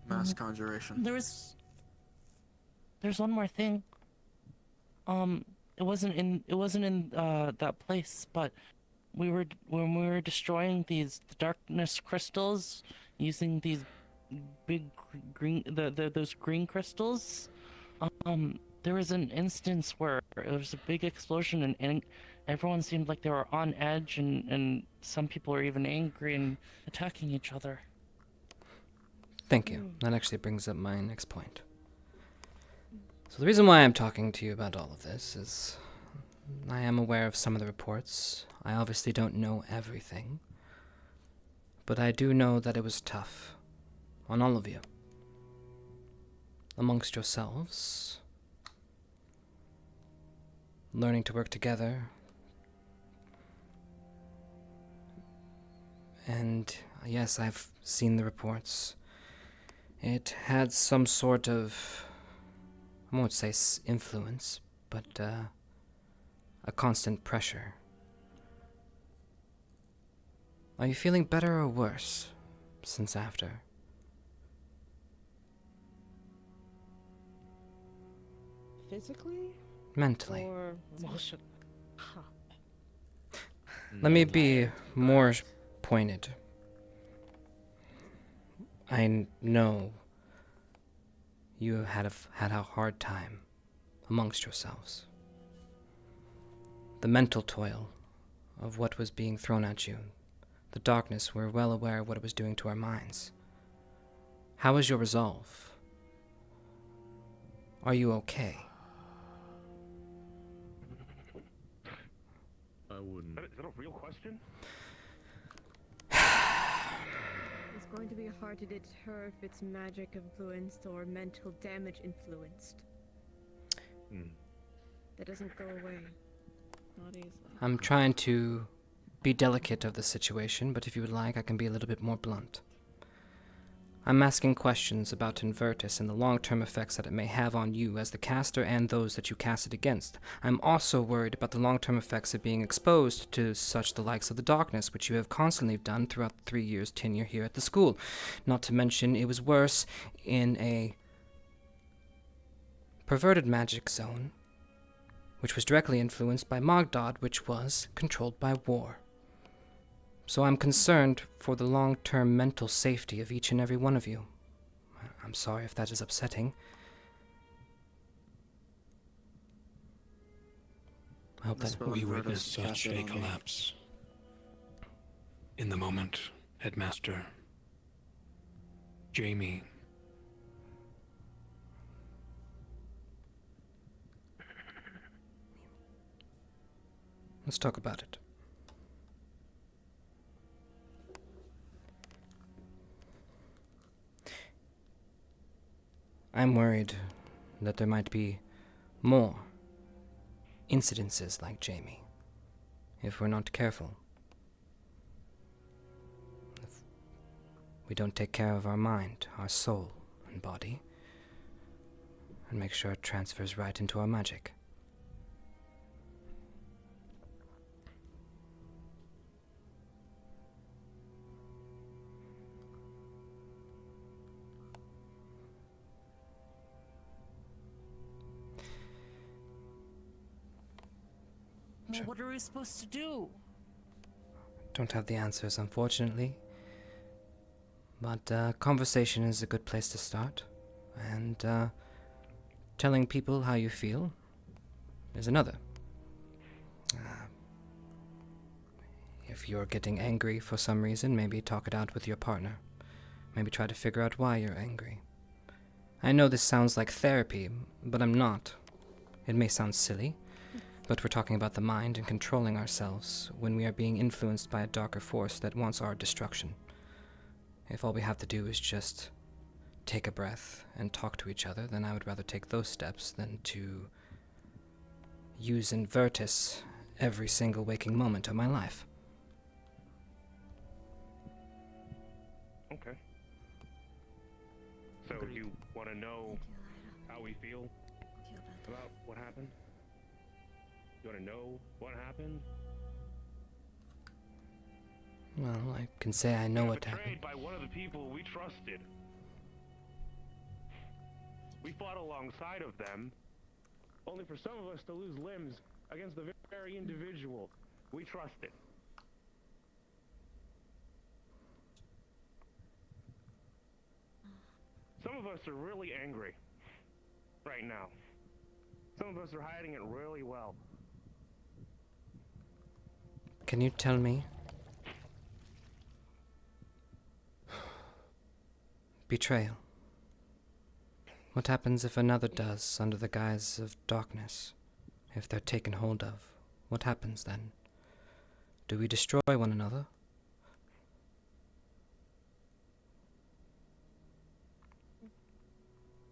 Mass conjuration. There's one more thing. It wasn't in that place, but when we were destroying these darkness crystals using these big green those green crystals, there was an instance where there was a big explosion and everyone seemed like they were on edge and some people were even angry and attacking each other. Thank you. That actually brings up my next point. So the reason why I'm talking to you about all of this is I am aware of some of the reports. I obviously don't know everything, but I do know that it was tough on all of you. Amongst yourselves, learning to work together, and yes, I've seen the reports. It had some sort of, I won't say influence, but a constant pressure. Are you feeling better or worse since after? Physically? Mentally. Or emotionally? Let me be more pointed. I know you had a hard time amongst yourselves. The mental toil of what was being thrown at you, the darkness, we're well aware of what it was doing to our minds. How is your resolve? Are you okay? I wouldn't. Is that a real question? It's going to be hard to deter if it's magic influenced or mental damage influenced. That doesn't go away. Not easily. I'm trying to be delicate of the situation, but if you would like, I can be a little bit more blunt. I'm asking questions about Invertus and the long-term effects that it may have on you as the caster and those that you cast it against. I'm also worried about the long-term effects of being exposed to such the likes of the darkness, which you have constantly done throughout the 3 years' tenure here at the school. Not to mention, it was worse in a perverted magic zone, which was directly influenced by Mogdod, which was controlled by war. So I'm concerned for the long-term mental safety of each and every one of you. I'm sorry if that is upsetting. I hope that we witnessed such a collapse. In the moment, Headmaster, Jamie, let's talk about it. I'm worried that there might be more incidences like Jamie if we're not careful. If we don't take care of our mind, our soul, and body, and make sure it transfers right into our magic. Well, what are we supposed to do? Don't have the answers, unfortunately. But conversation is a good place to start. And telling people how you feel is another. If you're getting angry for some reason, maybe talk it out with your partner. Maybe try to figure out why you're angry. I know this sounds like therapy, but I'm not. It may sound silly, but we're talking about the mind and controlling ourselves when we are being influenced by a darker force that wants our destruction. If all we have to do is just take a breath and talk to each other, then I would rather take those steps than to use Invertus every single waking moment of my life. Okay. So you want to know how we feel about what happened? You want to know what happened? Well, I can say I know what happened. Betrayed by one of the people we trusted. We fought alongside of them, only for some of us to lose limbs against the very individual we trusted. Some of us are really angry right now. Some of us are hiding it really well. Can you tell me? Betrayal. What happens if another does under the guise of darkness? If they're taken hold of, what happens then? Do we destroy one another?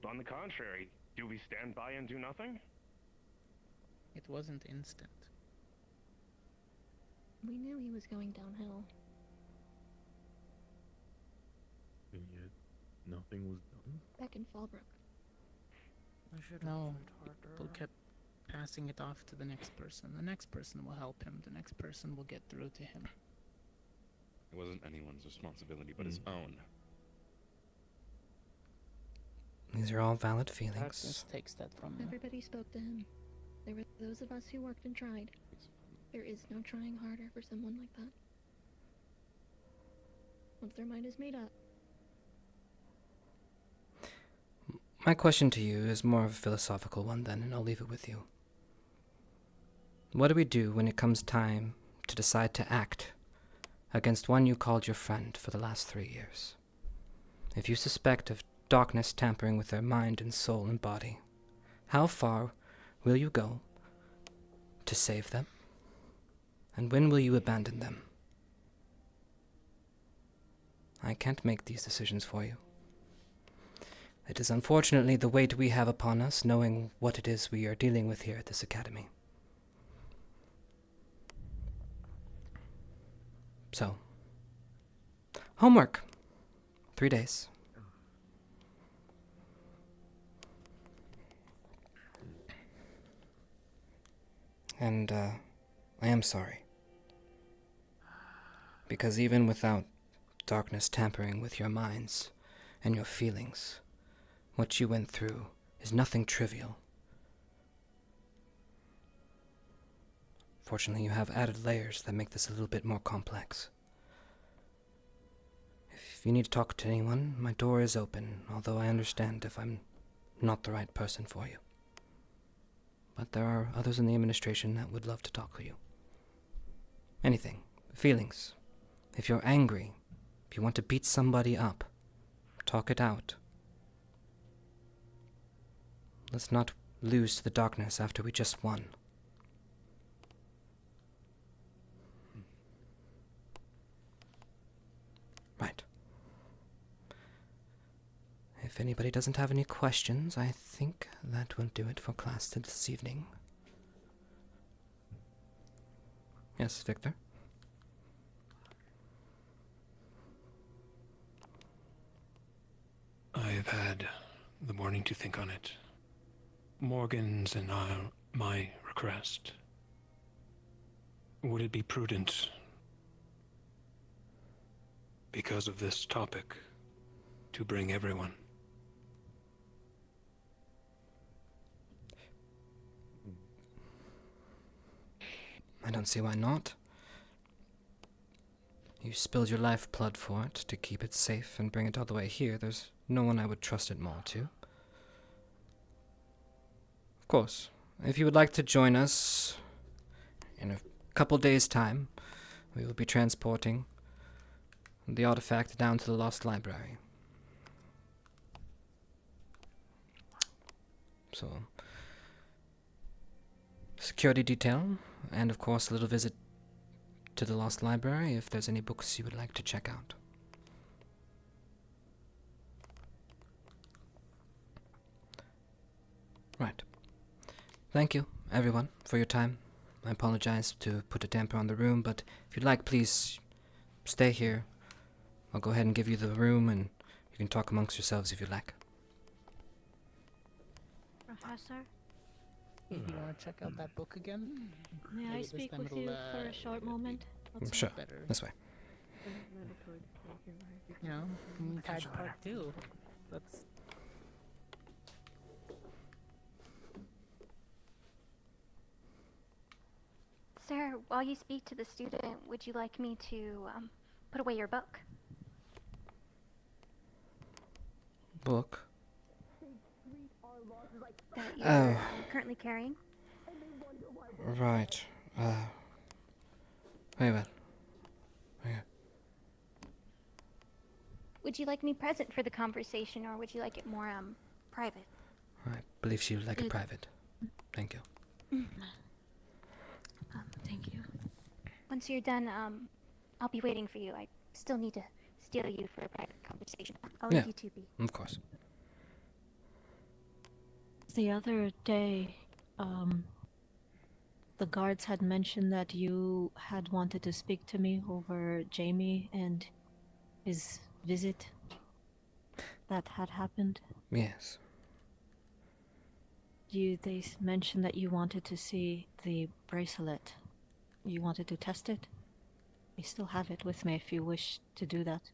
On the contrary, do we stand by and do nothing? It wasn't instant. We knew he was going downhill. And yet, nothing was done? Back in Fallbrook. No, people kept passing it off to the next person. The next person will help him. The next person will get through to him. It wasn't anyone's responsibility but his own. These are all valid feelings. Darkness takes that from you. Everybody spoke to him. There were those of us who worked and tried. There is no trying harder for someone like that. Once their mind is made up. My question to you is more of a philosophical one then, and I'll leave it with you. What do we do when it comes time to decide to act against one you called your friend for the last 3 years? If you suspect of darkness tampering with their mind and soul and body, how far will you go to save them? And when will you abandon them? I can't make these decisions for you. It is unfortunately the weight we have upon us, knowing what it is we are dealing with here at this academy. So, homework. 3 days. And, I am sorry. Because even without darkness tampering with your minds and your feelings, what you went through is nothing trivial. Fortunately, you have added layers that make this a little bit more complex. If you need to talk to anyone, my door is open, although I understand if I'm not the right person for you. But there are others in the administration that would love to talk to you. Anything. Feelings. If you're angry, if you want to beat somebody up, talk it out. Let's not lose to the darkness after we just won. Right. If anybody doesn't have any questions, I think that will do it for class this evening. Yes, Victor? I've had the morning to think on it. Morgan's and my request. Would it be prudent, because of this topic, to bring everyone? I don't see why not. You spilled your lifeblood for it to keep it safe and bring it all the way here. There's no one I would trust it more to. Of course, if you would like to join us in a couple days' time, we will be transporting the artifact down to the Lost Library. So, security detail, and of course a little visit to the Lost Library if there's any books you would like to check out. Right. Thank you, everyone, for your time. I apologize to put a damper on the room, but if you'd like, please stay here. I'll go ahead and give you the room, and you can talk amongst yourselves if you like. Professor, If you want to check out that book again, may I maybe this speak time with it'll, you for a short moment? Sure, this way. You know, Tide Part 2. That's... Sir, while you speak to the student, would you like me to put away your book? Book? That you're currently carrying? Right. Wait a minute. Would you like me present for the conversation, or would you like it more private? I believe she would like it private. Thank you. Thank you. Once you're done, I'll be waiting for you. I still need to steal you for a private conversation. I'll leave you to be. Of course. The other day, the guards had mentioned that you had wanted to speak to me over Jamie and his visit that had happened. Yes. They mentioned that you wanted to see the bracelet. You wanted to test it? I still have it with me if you wish to do that.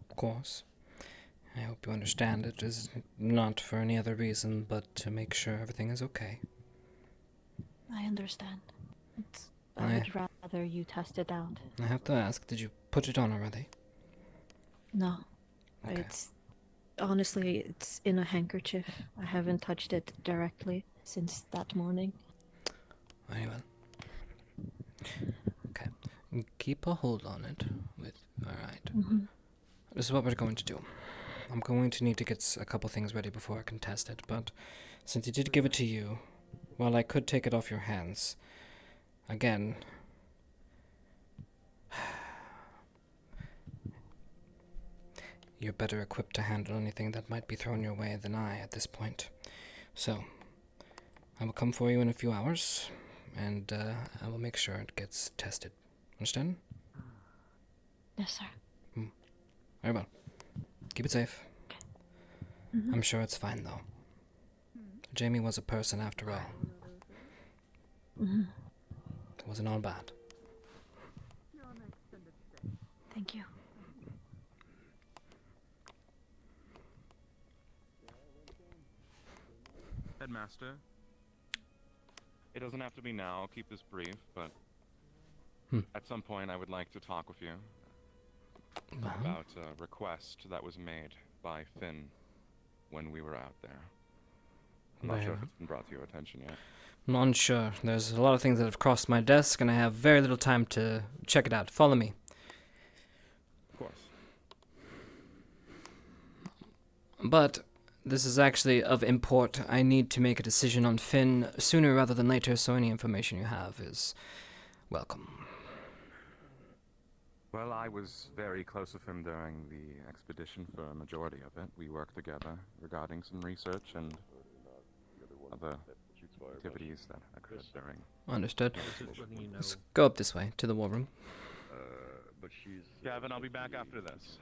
Of course. I hope you understand it is not for any other reason but to make sure everything is okay. I understand. I would rather you test it out. I have to ask, did you put it on already? No. Okay. Honestly, it's in a handkerchief. I haven't touched it directly since that morning. Very well. Okay. Keep a hold on it. Alright. This is what we're going to do. I'm going to need to get a couple things ready before I can test it, but since he did give it to you, while I could take it off your hands, again, you're better equipped to handle anything that might be thrown your way than I at this point. So, I will come for you in a few hours, and I will make sure it gets tested. Understand? Yes, sir. Very well. Keep it safe. I'm sure it's fine, though. Jamie was a person after all. It wasn't all bad. Thank you. Headmaster, it doesn't have to be now. I'll keep this brief, but at some point I would like to talk with you. about a request that was made by Finn when we were out there. I'm not sure if it's been brought to your attention yet. I'm not sure. There's a lot of things that have crossed my desk, and I have very little time to check it out. Follow me. Of course. But this is actually of import. I need to make a decision on Finn sooner rather than later, so any information you have is welcome. Well, I was very close with him during the expedition for a majority of it. We worked together regarding some research and other activities that occurred during. Understood. Let's go up this way to the war room. Gavin, I'll be back after this.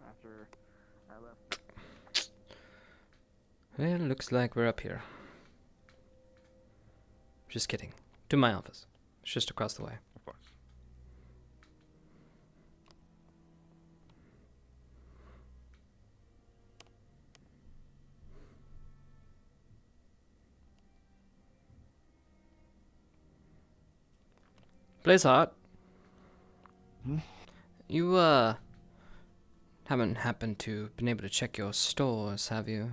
After I left. Well, looks like we're up here. Just kidding. To my office. It's just across the way. Of course. Place hot. You, haven't happened to been able to check your stores, have you?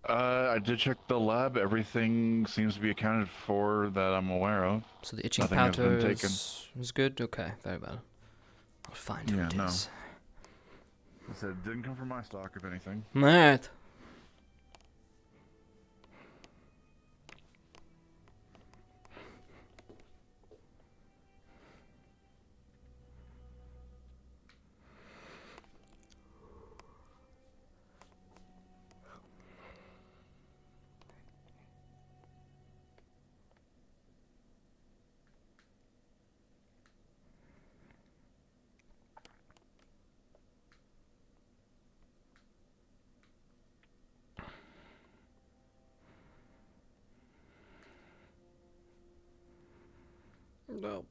I did check the lab. Everything seems to be accounted for that I'm aware of. So the itching Nothing has been powder taken. is good? Okay, very well. I'll find who it is. I said it didn't come from my stock, if anything. Alright. No.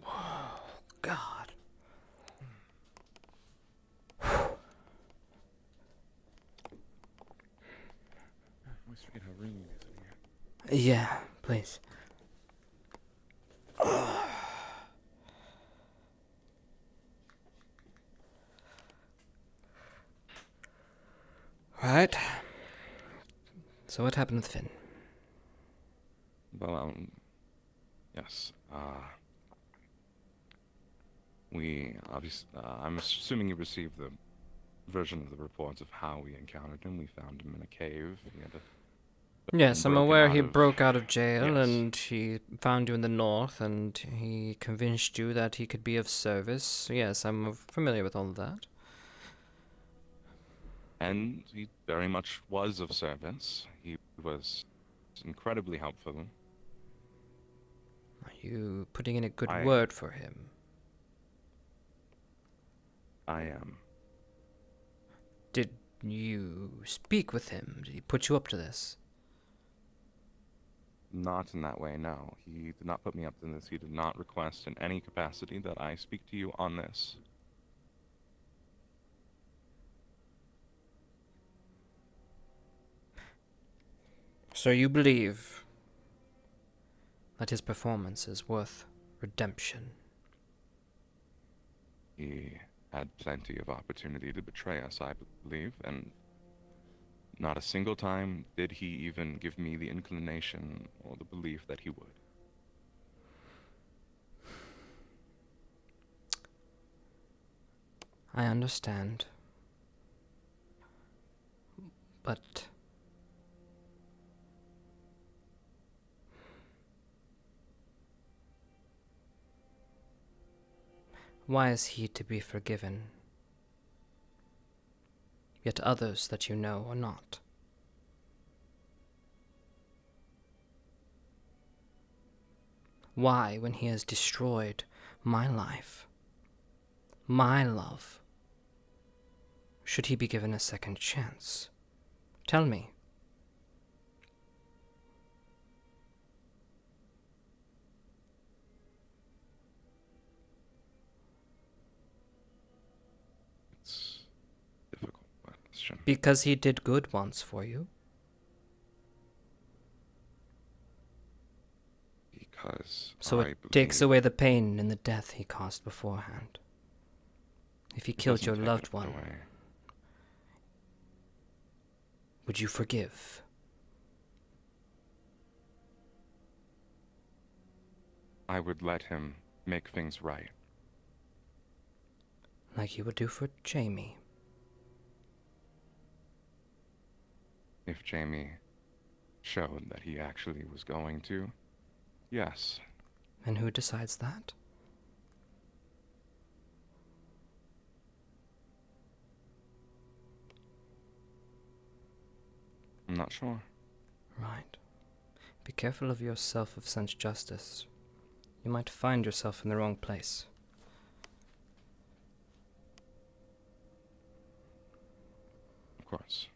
Oh, God. I always forget how roomy it is in here. Yeah, please. Right. So what happened with Finn? Well, yes. We obviously. I'm assuming you received the version of the reports of how we encountered him. We found him in a cave. He had Yes, I'm aware he broke out of jail Yes. and he found you in the north and he convinced you that he could be of service. Yes, I'm familiar with all of that. And he very much was of service. He was incredibly helpful. Are you putting in a good I- word for him? I am. Did you speak with him? Did he put you up to this? Not in that way, no. He did not put me up to this. He did not request in any capacity that I speak to you on this. So you believe that his performance is worth redemption? He had plenty of opportunity to betray us, I believe, and not a single time did he even give me the inclination or the belief that he would. I understand. But why is he to be forgiven, yet others that you know are not? Why, when he has destroyed my life, my love, should he be given a second chance? Tell me. It's difficult question. Because he did good once for you? Because so it takes away the pain and the death he caused beforehand. If he killed your loved one, would you forgive? I would let him make things right. Like you would do for Jamie. If Jamie showed that he actually was going to, yes. And who decides that? I'm not sure. Right. Be careful of your self-sense justice. You might find yourself in the wrong place. Of course.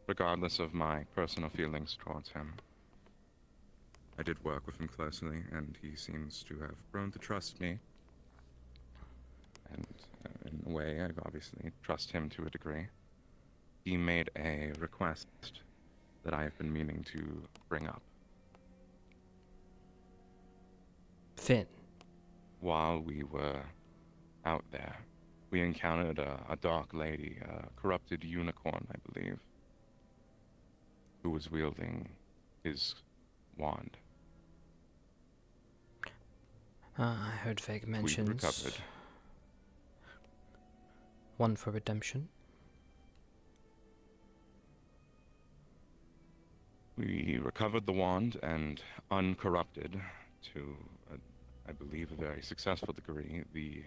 Regardless of my personal feelings towards him, I did work with him closely, and he seems to have grown to trust me. And in a way, I obviously trust him to a degree. He made a request that I have been meaning to bring up. Finn. While we were out there, we encountered a dark lady, a corrupted unicorn, I believe, who was wielding his wand. I heard vague mentions. We recovered. One for redemption. We recovered the wand and uncorrupted to, I believe, a very successful degree, the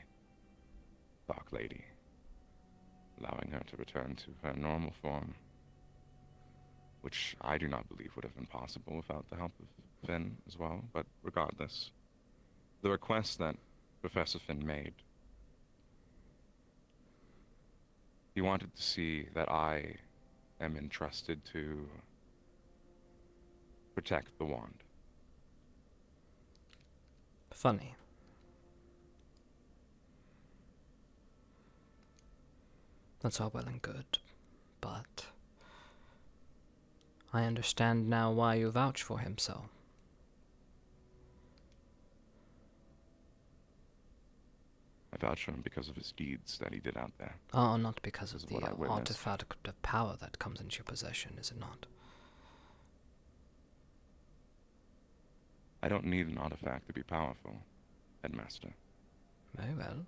Dark Lady, allowing her to return to her normal form, which I do not believe would have been possible without the help of Finn as well. But regardless, the request that Professor Finn made, he wanted to see that I am entrusted to protect the wand. Funny. That's all well and good, but I understand now why you vouch for him so. I vouch for him because of his deeds that he did out there. Oh, not because of the what I witnessed. artifact of power that comes into your possession, is it not? I don't need an artifact to be powerful, Headmaster. Very well.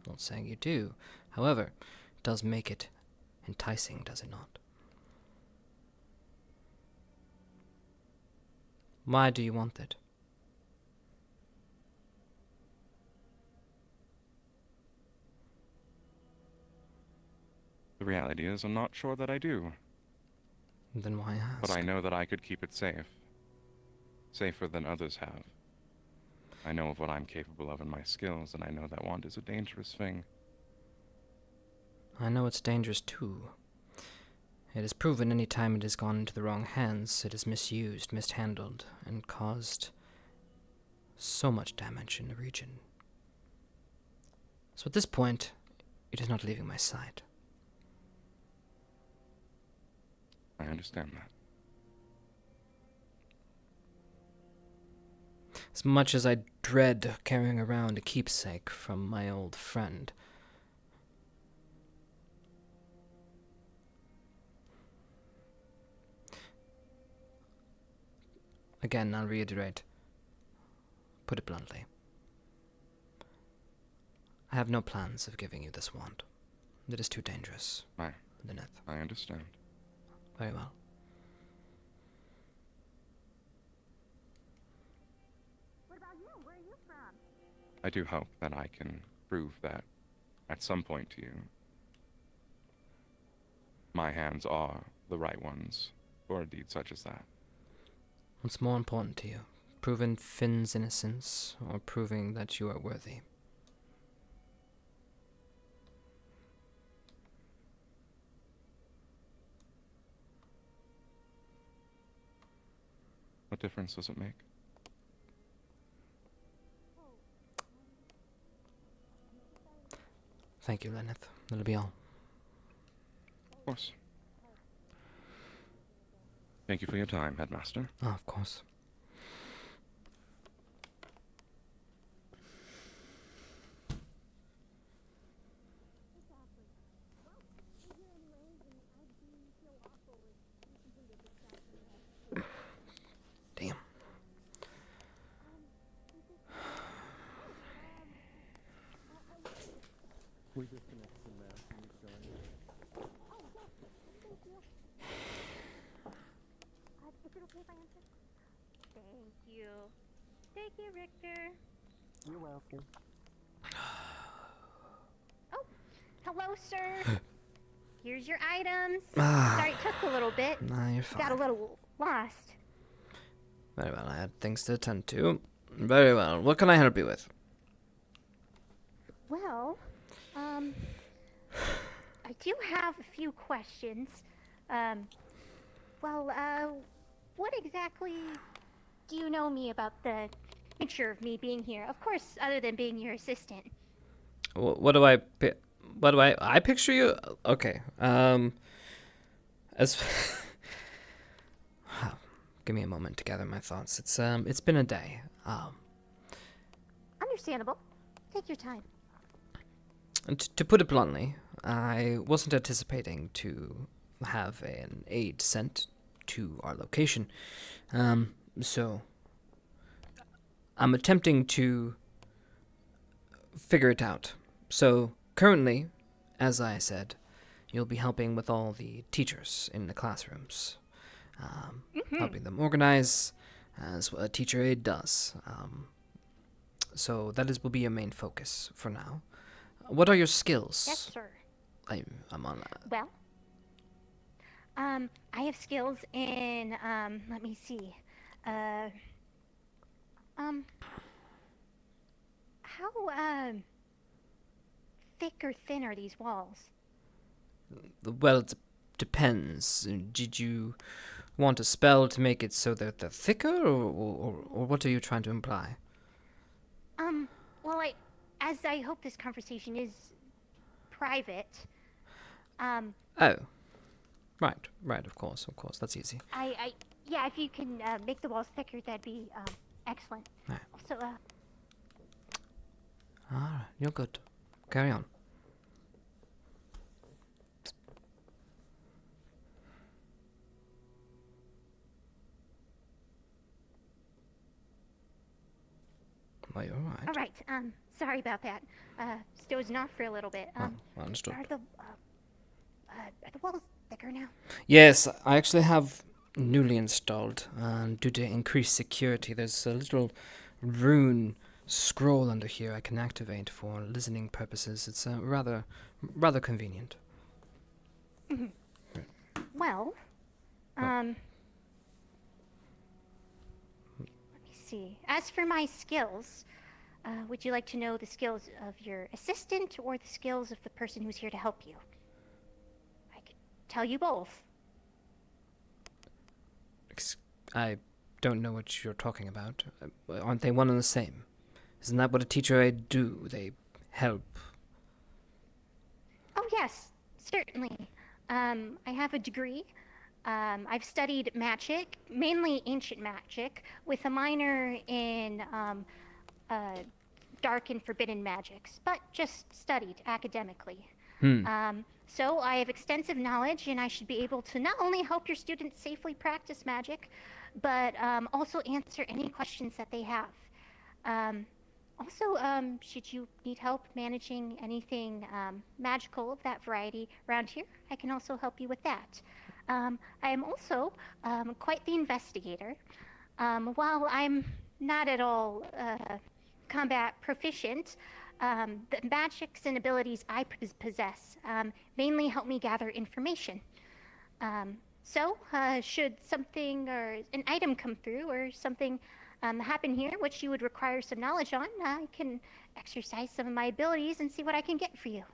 Not saying you do. However, it does make it enticing, does it not? Why do you want it? The reality is, I'm not sure that I do. Then why ask? But I know that I could keep it safe. Safer than others have. I know of what I'm capable of in my skills, and I know that wand is a dangerous thing. I know it's dangerous too. It is proven any time it has gone into the wrong hands, it is misused, mishandled, and caused so much damage in the region. So at this point, it is not leaving my side. I understand that. As much as I dread carrying around a keepsake from my old friend, again, I'll reiterate, put it bluntly, I have no plans of giving you this wand. It is too dangerous. I understand. Very well. I do hope that I can prove that, at some point to you, my hands are the right ones for a deed such as that. What's more important to you? Proving Finn's innocence, or proving that you are worthy? What difference does it make? Thank you, Lenneth. That'll be all. Of course. Thank you for your time, Headmaster. Oh, of course. Damn. We disconnected from that. Is it okay if I answer? Thank you. Thank you, Richter. You're welcome. Oh, hello, sir. Here's your items. Ah. Sorry, it took a little bit. Nah, you're fine. Got a little lost. Very well, I had things to attend to. Very well. What can I help you with? Well, I do have a few questions. What exactly do you know me about the nature of me being here? Of course, other than being your assistant. What do I picture you? Okay. As give me a moment to gather my thoughts. It's been a day. Understandable. Take your time. And to put it bluntly, I wasn't anticipating to have an aide sent to our location. So I'm attempting to figure it out. So currently, as I said, you'll be helping with all the teachers in the classrooms, helping them organize, as what a teacher aide does. So that will be your main focus for now. What are your skills? Yes, sir. I'm on that. Well, I have skills in, let me see. How, thick or thin are these walls? Well, it depends. Did you want a spell to make it so that they're thicker, or what are you trying to imply? Well, as I hope this conversation is private, Oh. Right, of course, that's easy. yeah, if you can, make the walls thicker, that'd be, excellent. Right. Also, Alright, you're good. Carry on. Well, you're alright. alright, sorry about that. Dozing off for a little bit. Understood. Are the walls thicker now? Yes, I actually have newly installed. Due to increased security, there's a little rune scroll under here I can activate for listening purposes. It's rather convenient. Well, let me see. As for my skills, would you like to know the skills of your assistant or the skills of the person who's here to help you? I could tell you both. I don't know what you're talking about. Aren't they one and the same? Isn't that what a teacher aide do? They help. Oh yes, certainly. I have a degree. I've studied magic, mainly ancient magic, with a minor in dark and forbidden magics, but just studied academically. So I have extensive knowledge, and I should be able to not only help your students safely practice magic, but also answer any questions that they have. Also, should you need help managing anything magical of that variety around here, I can also help you with that. I am also quite the investigator. While I'm not at all combat proficient, the magics and abilities I possess mainly help me gather information. So, should something or an item come through or something happen here which you would require some knowledge on, I can exercise some of my abilities and see what I can get for you.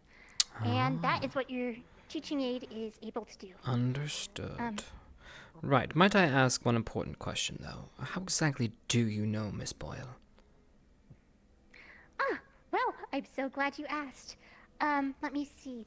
And that is what your teaching aid is able to do. Understood. Right. Might I ask one important question, though? How exactly do you know Miss Boyle? Ah, well, I'm so glad you asked. Let me see.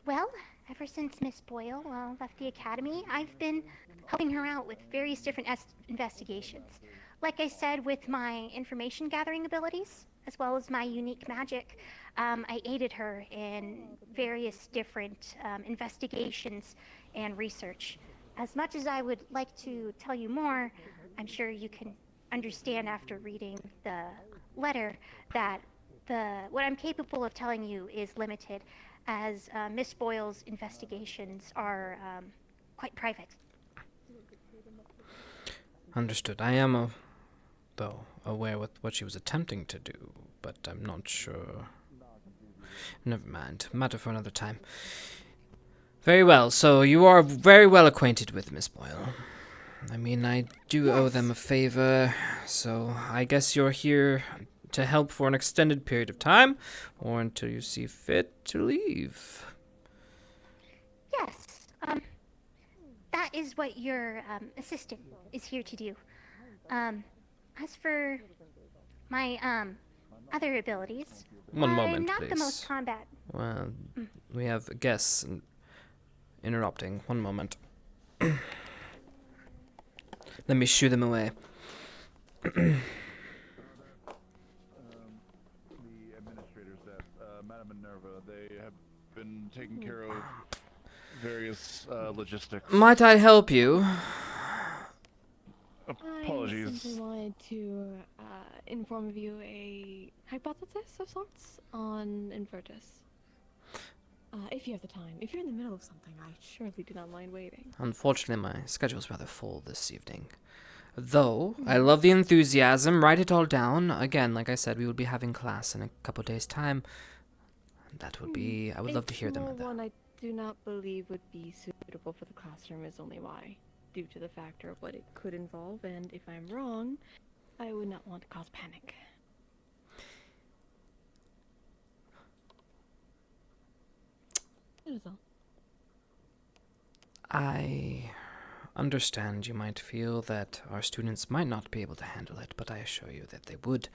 Well, ever since Miss Boyle left the academy, I've been helping her out with various different investigations. Like I said, with my information gathering abilities, as well as my unique magic, I aided her in various different investigations and research. As much as I would like to tell you more, I'm sure you can understand after reading the letter that what I'm capable of telling you is limited, as Miss Boyle's investigations are quite private. Understood. I am, though, aware with what she was attempting to do, but I'm not sure. Never mind. Matter for another time. Very well. So you are very well acquainted with Miss Boyle. I mean, I do owe them a favor, so I guess you're here to help for an extended period of time, or until you see fit to leave. Yes. That is what your assistant is here to do. As for my other abilities, One moment, I'm not please. the most combat. Well, we have guests interrupting. One moment. Let me shoo them away. The administrators at Madame Minerva, they have been taking care of various logistics. Might I help you? Apologies. I simply wanted to inform of you a hypothesis of sorts on Invertus. If you have the time. If you're in the middle of something, I surely do not mind waiting. Unfortunately, my schedule's rather full this evening. Though, I love the enthusiasm. Write it all down. Again, like I said, we will be having class in a couple days' time. That would be... I would love to hear them. One I do not believe would be suitable for the classroom is only why. Due to the factor of what it could involve, and if I'm wrong, I would not want to cause panic. That is all. I understand you might feel that our students might not be able to handle it, but I assure you that they would.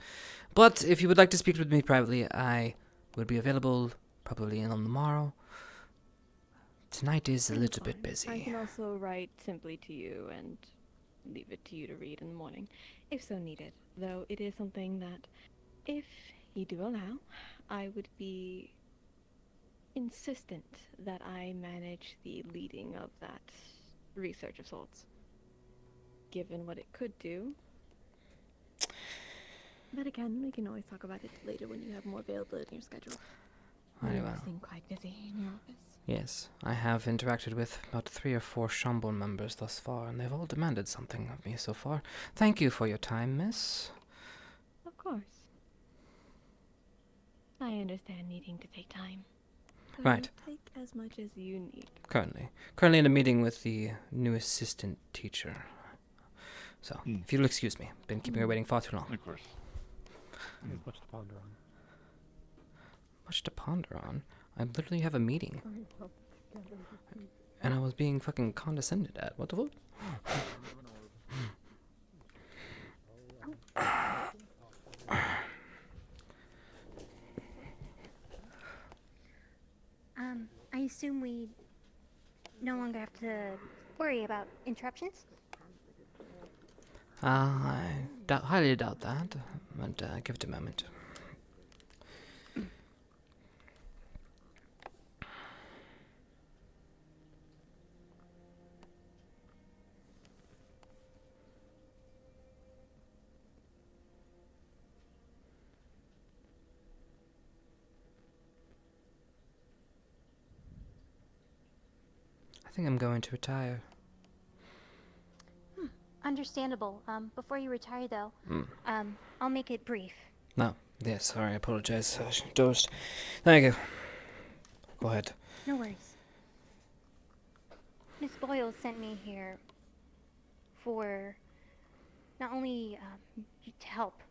But if you would like to speak with me privately, I would be available probably on the morrow. Tonight is a little bit busy. I can also write simply to you and leave it to you to read in the morning, if so needed. Though it is something that, if you do allow, I would be insistent that I manage the leading of that research of sorts, given what it could do. But again, we can always talk about it later when you have more availability in your schedule. Very You well. seem quite busy in your office. Yes, I have interacted with about 3 or 4 Chambon members thus far, and they've all demanded something of me so far. Thank you for your time, miss. Of course. I understand needing to take time. So Right. Take as much as you need. Currently in a meeting with the new assistant teacher. So, if you'll excuse me, been keeping her waiting far too long. Of course. There's much to ponder on. Much to ponder on. I literally have a meeting. And I was being fucking condescended at. What the fuck? I assume we no longer have to worry about interruptions? I highly doubt that, but give it a moment. I think I'm going to retire. Understandable. Before you retire, though, I'll make it brief. No, yes, sorry, I apologize. I dozed. Thank you. Go ahead. No worries. Miss Boyle sent me here for not only to help,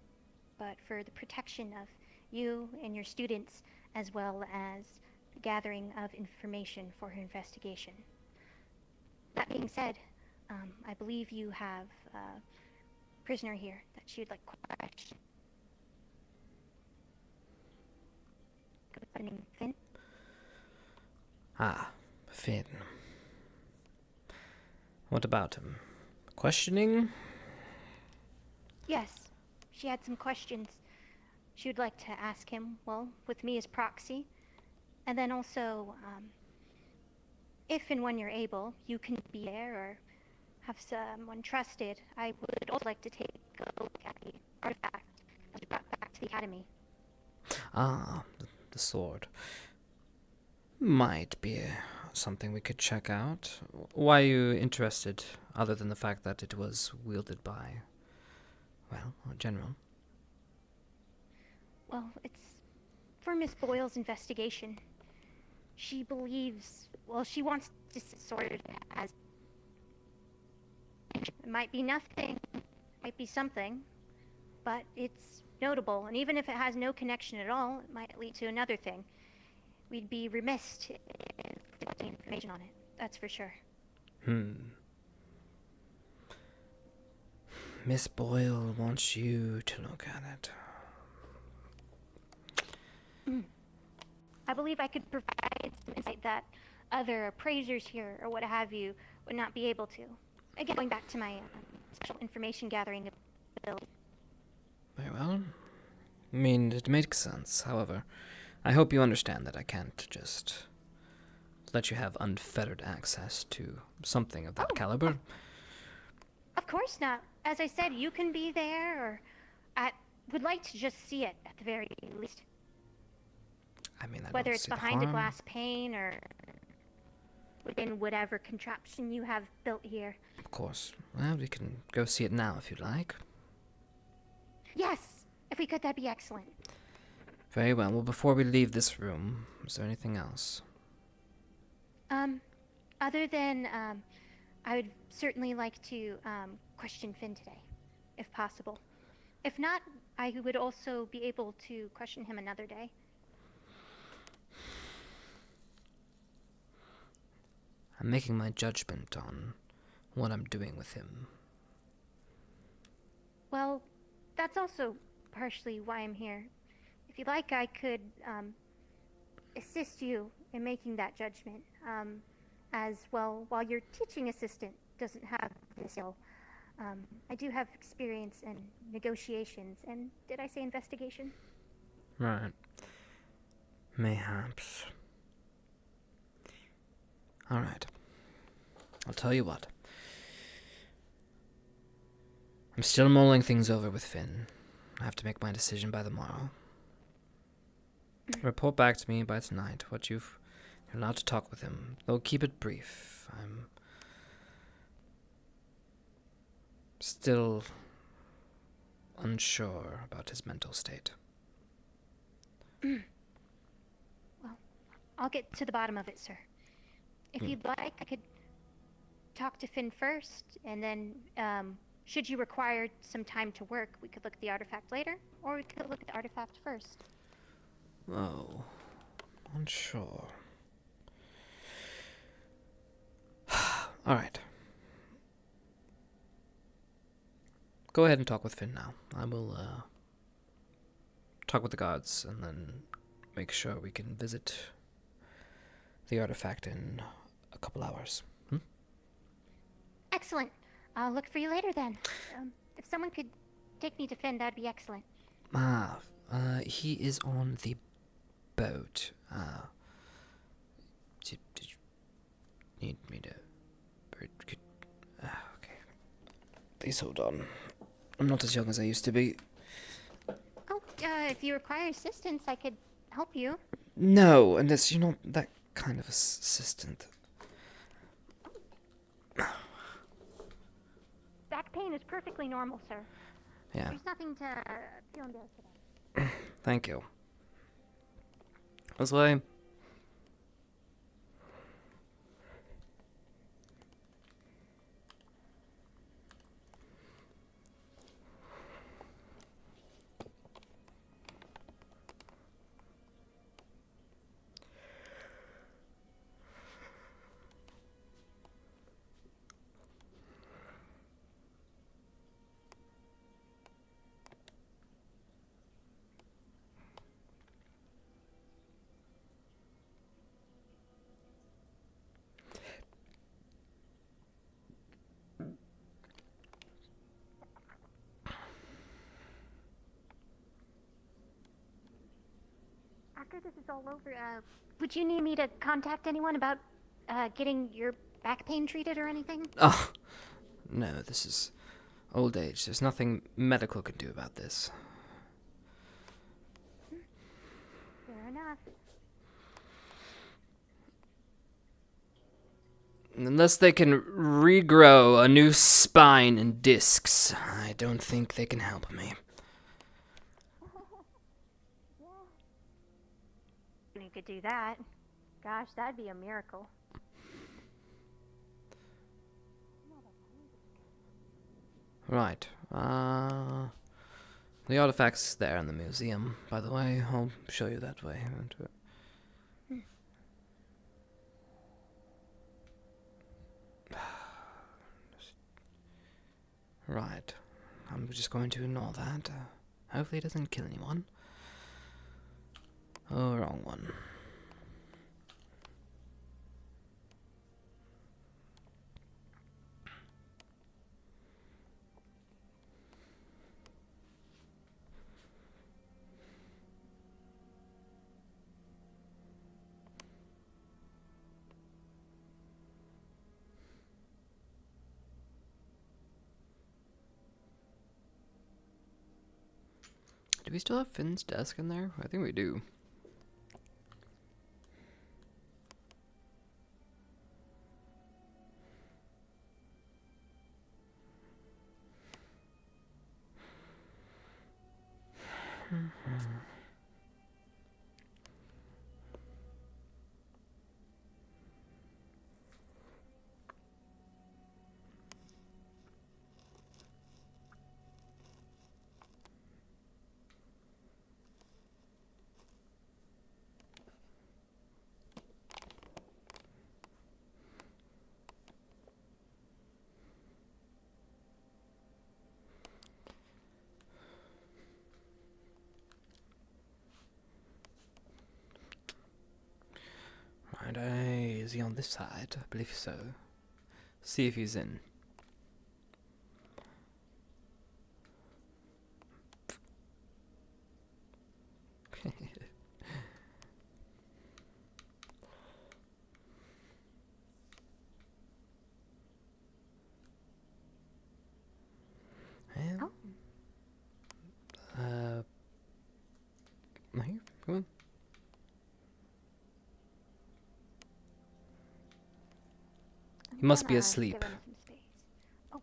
but for the protection of you and your students, as well as the gathering of information for her investigation. That being said, I believe you have a prisoner here that she would like questioned. Name Finn? Ah, Finn. What about him? Questioning? Yes, she had some questions she would like to ask him, well, with me as proxy. And then also, if and when you're able, you can be there or have someone trusted. I would also like to take a look at the artifact that we brought back to the Academy. Ah, the sword. Might be something we could check out. Why are you interested, other than the fact that it was wielded by, well, a general? Well, it's for Miss Boyle's investigation. She believes, well, she wants to sort it as... It might be nothing, might be something, but it's notable, and even if it has no connection at all, it might lead to another thing. We'd be remiss if we got information on it, that's for sure. Miss Boyle wants you to look at it. I believe I could provide some insight that other appraisers here, or what have you, would not be able to. Again, going back to my special information gathering ability. Very well. I mean, it makes sense. However, I hope you understand that I can't just let you have unfettered access to something of that caliber. Of course not. As I said, you can be there, or I would like to just see it at the very least. I mean, whether it's behind a glass pane or within whatever contraption you have built here. Of course. Well, we can go see it now if you'd like. Yes, if we could, that'd be excellent. Very well. Well, before we leave this room, is there anything else? Other than, I would certainly like to, question Finn today, if possible. If not, I would also be able to question him another day. I'm making my judgment on what I'm doing with him. Well, that's also partially why I'm here. If you'd like, I could, assist you in making that judgment. As well, while your teaching assistant doesn't have this skill, I do have experience in negotiations, and did I say investigation? Right. Mayhaps. Alright. I'll tell you what. I'm still mulling things over with Finn. I have to make my decision by the morrow. Report back to me by tonight what you're allowed to talk with him. Though keep it brief. I'm still unsure about his mental state. Well, I'll get to the bottom of it, sir. If you'd like, I could talk to Finn first, and then, should you require some time to work, we could look at the artifact later, or we could look at the artifact first. Oh, unsure. Alright. Go ahead and talk with Finn now. I will, talk with the guards, and then make sure we can visit the artifact in a couple hours. Excellent. I'll look for you later then. If someone could take me to Finn, that'd be excellent. He is on the boat. Did you need me to... okay. Please hold on. I'm not as young as I used to be. Oh, if you require assistance, I could help you. No, unless you're not that kind of assistant. Back pain is perfectly normal, sir. Yeah. There's nothing to feel embarrassed about. Thank you. This way. after this is all over, would you need me to contact anyone about getting your back pain treated or anything? Oh, no, this is old age. There's nothing medical can do about this. Fair enough. Unless they can regrow a new spine and discs, I don't think they can help me. You could do that. Gosh, that'd be a miracle. Right. The artifact's there in the museum, by the way. I'll show you that way. Right. I'm just going to ignore that. Hopefully it doesn't kill anyone. Oh, wrong one. Do we still have Finn's desk in there? I think we do. Right, is he on this side? I believe so. See if he's in. Oh. Here, come on. He must be asleep. Give him some space. Oh.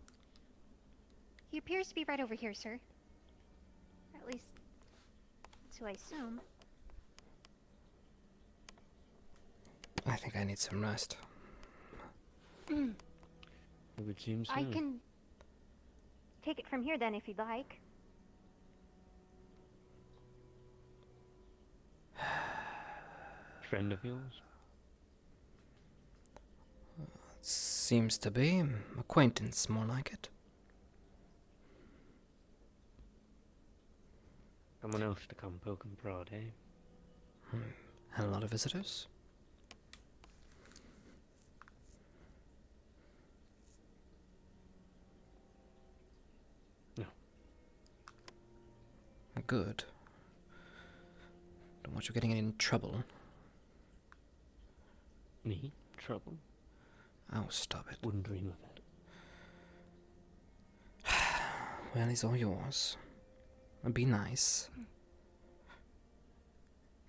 He appears to be right over here, sir. Or at least, so I assume. I think I need some rest. It would seem so. I can take it from here then if you'd like. Friend of yours? Seems to be. Acquaintance, more like it. Someone else to come poke and prod, eh? Had a lot of visitors? No. Good. Don't want you getting in trouble. Me? Trouble? Oh, stop it. Wouldn't dream of it. Well, he's all yours. And be nice.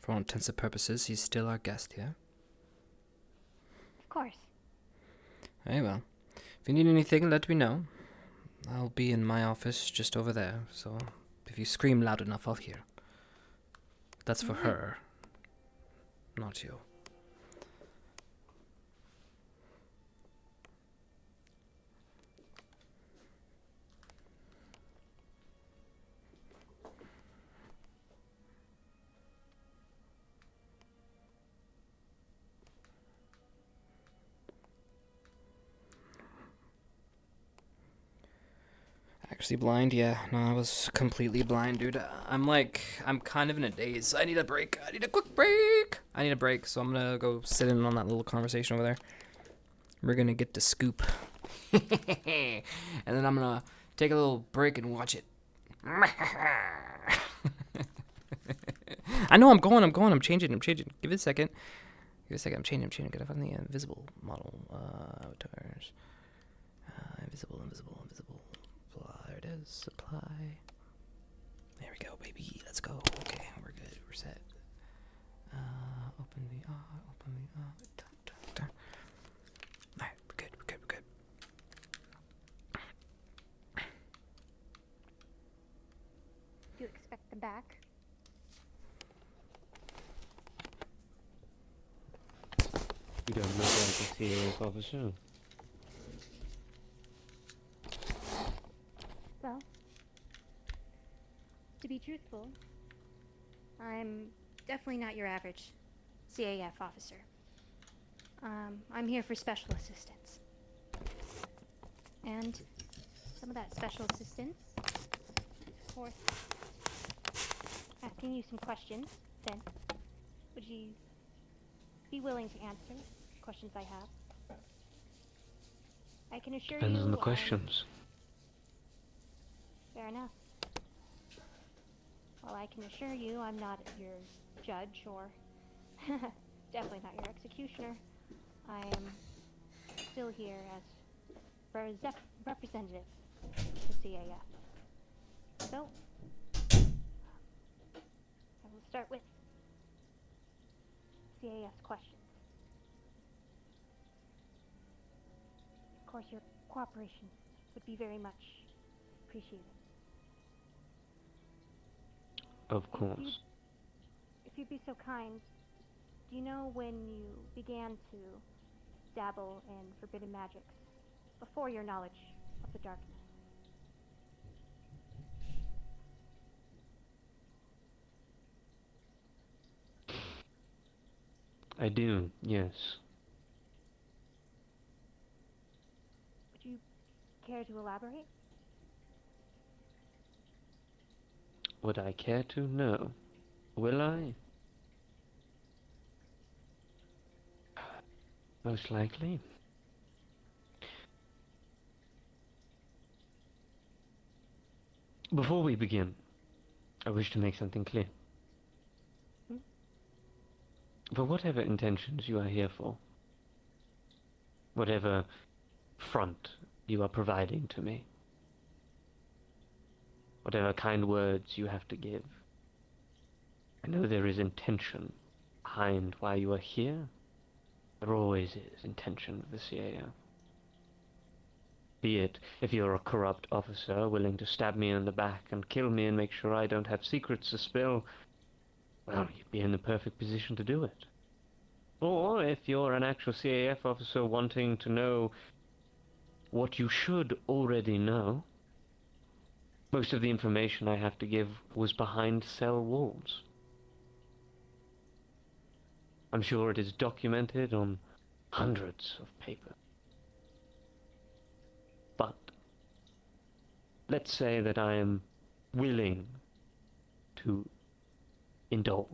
For all intents and purposes, he's still our guest here. Of course. Very well. If you need anything, let me know. I'll be in my office just over there, so if you scream loud enough, I'll hear. That's for her, not you. Actually blind? Yeah, no, I was completely blind, dude. I'm kind of in a daze. I need a break. I need a quick break. I need a break, so I'm gonna go sit in on that little conversation over there. We're gonna get to scoop. And then I'm gonna take a little break and watch it. I know I'm going. I'm changing. Give it a second. I'm changing. Gotta find the invisible model. Avatars. Invisible. Apply. There it is. Apply. There we go, baby. Let's go. Okay, we're good. We're set. Open VR. Alright, we're good. Do you expect them back? You don't look like a serious officer. Well, to be truthful, I'm definitely not your average CAF officer. I'm here for special assistance. And some of that special assistance is worth asking you some questions, then. Would you be willing to answer the questions I have? I can assure Depends you... on the questions. Fair enough. Well, I can assure you I'm not your judge or definitely not your executioner. I am still here as representative of the CAF. So, I will start with CAF's questions. Of course, your cooperation would be very much appreciated. Of course. If you'd be so kind, do you know when you began to dabble in forbidden magics before your knowledge of the darkness? I do, yes. Would you care to elaborate? Would I care to? No. Will I? Most likely. Before we begin, I wish to make something clear. For whatever intentions you are here for, whatever front you are providing to me, whatever kind words you have to give, I know there is intention behind why you are here. There always is intention with the CAO. Be it if you're a corrupt officer willing to stab me in the back and kill me and make sure I don't have secrets to spill, well, you'd be in the perfect position to do it. Or if you're an actual CAF officer wanting to know what you should already know, most of the information I have to give was behind cell walls. I'm sure it is documented on hundreds of papers. But let's say that I am willing to indulge.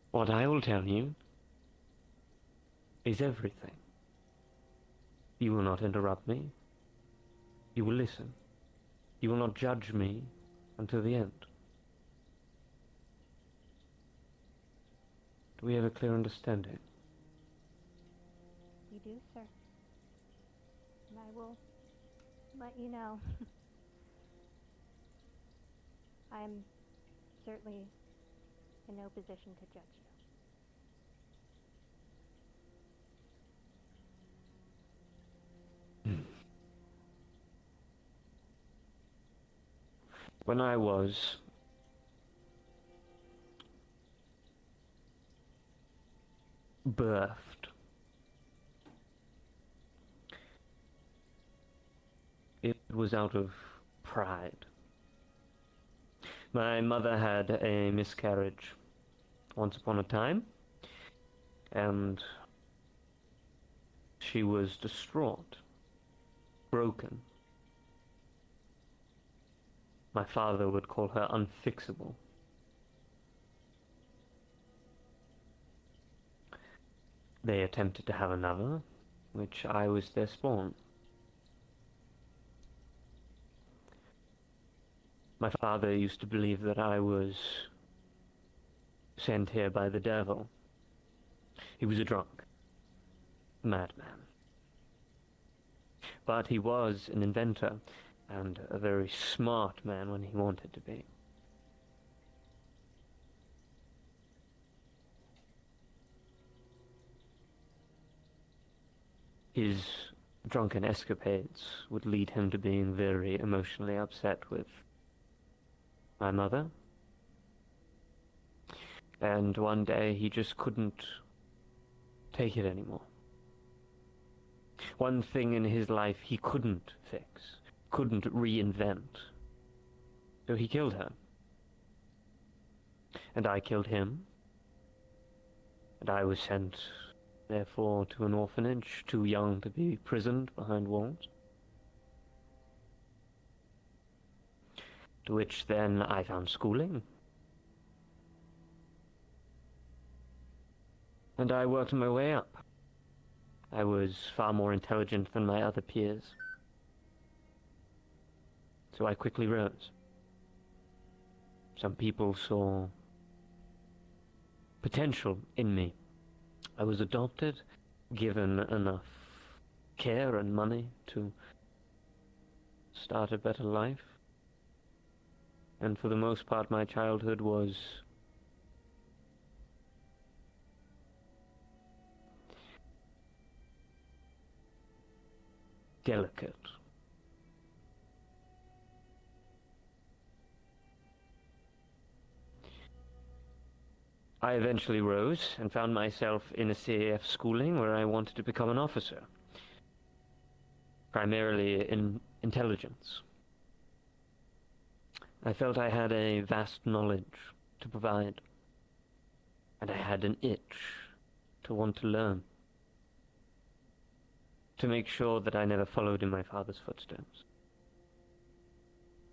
What I will tell you is everything. You will not interrupt me. You will listen. You will not judge me until the end. Do we have a clear understanding? You do, sir. And I will let you know. I'm certainly in no position to judge you. When I was birthed, it was out of pride. My mother had a miscarriage once upon a time, and she was distraught, broken. My father would call her unfixable. They attempted to have another, which I was their spawn. My father used to believe that I was sent here by the devil. He was a drunk, a madman. But he was an inventor, and a very smart man when he wanted to be. His drunken escapades would lead him to being very emotionally upset with my mother. And one day he just couldn't take it anymore. One thing in his life he couldn't fix, couldn't reinvent. So he killed her. And I killed him. And I was sent, therefore, to an orphanage, too young to be prisoned behind walls. To which then I found schooling. And I worked my way up. I was far more intelligent than my other peers. So I quickly rose. Some people saw potential in me. I was adopted, given enough care and money to start a better life. And for the most part, my childhood was delicate. I eventually rose and found myself in a CAF schooling where I wanted to become an officer, primarily in intelligence. I felt I had a vast knowledge to provide, and I had an itch to want to learn, to make sure that I never followed in my father's footsteps,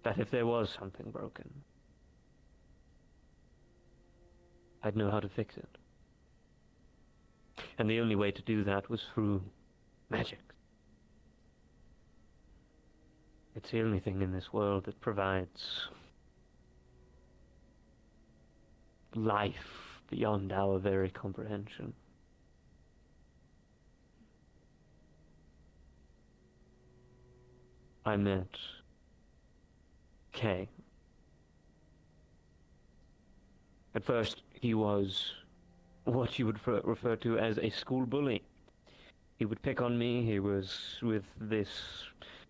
that if there was something broken, I'd know how to fix it. And the only way to do that was through magic. It's the only thing in this world that provides life beyond our very comprehension. I met Kay. At first, he was what you would refer to as a school bully. He would pick on me. He was with this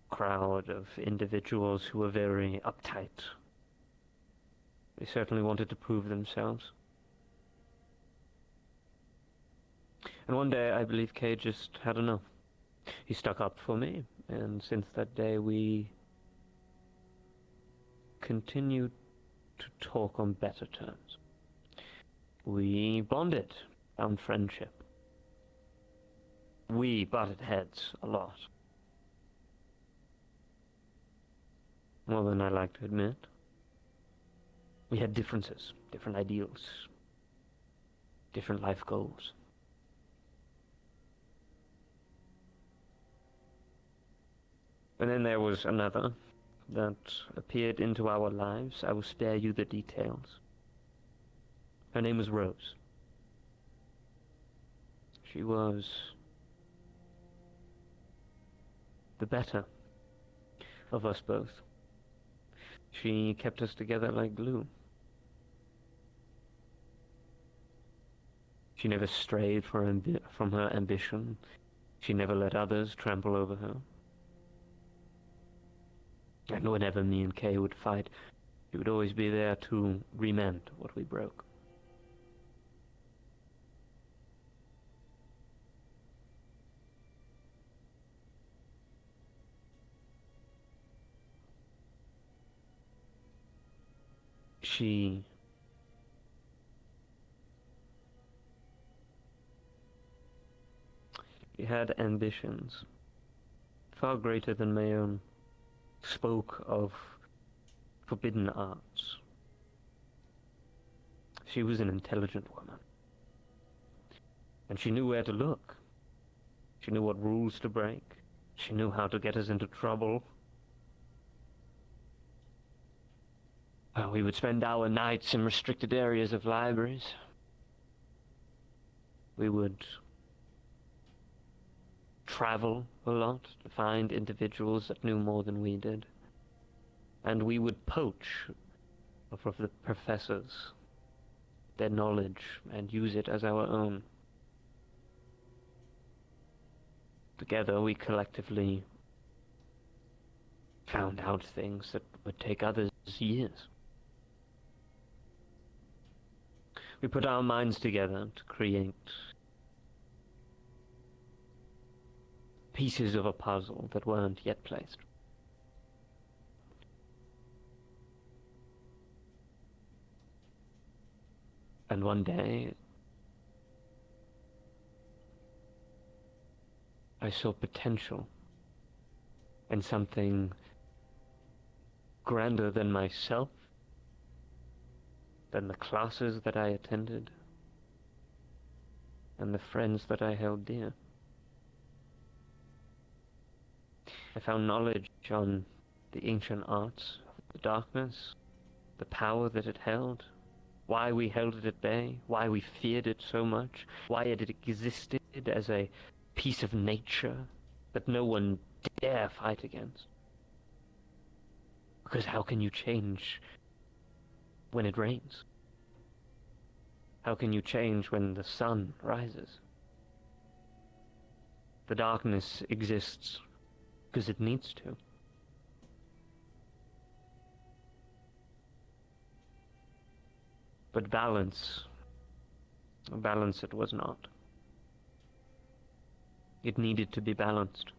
crowd of individuals who were very uptight. They certainly wanted to prove themselves. And one day, I believe Kay just had enough. He stuck up for me, and since that day, we continued to talk on better terms. We bonded, found friendship. We butted heads a lot. More than I like to admit. We had differences, different ideals, different life goals. And then there was another that appeared into our lives. I will spare you the details. Her name was Rose. She was the better of us both. She kept us together like glue. She never strayed from her ambition. She never let others trample over her. And whenever me and Kay would fight, she would always be there to remend what we broke. She had ambitions far greater than my own. Spoke of forbidden arts. She was an intelligent woman. And she knew where to look. She knew what rules to break. She knew how to get us into trouble. Well, we would spend our nights in restricted areas of libraries. We would travel a lot to find individuals that knew more than we did. And we would poach off of the professors, their knowledge, and use it as our own. Together we collectively found out things that would take others years. We put our minds together to create pieces of a puzzle that weren't yet placed. And one day, I saw potential in something grander than myself, than the classes that I attended, and the friends that I held dear. I found knowledge on the ancient arts of the darkness, the power that it held, why we held it at bay, why we feared it so much, why it existed as a piece of nature that no one dare fight against. Because how can you change when it rains? How can you change when the sun rises? The darkness exists because it needs to. But balance it was not. It needed to be balanced.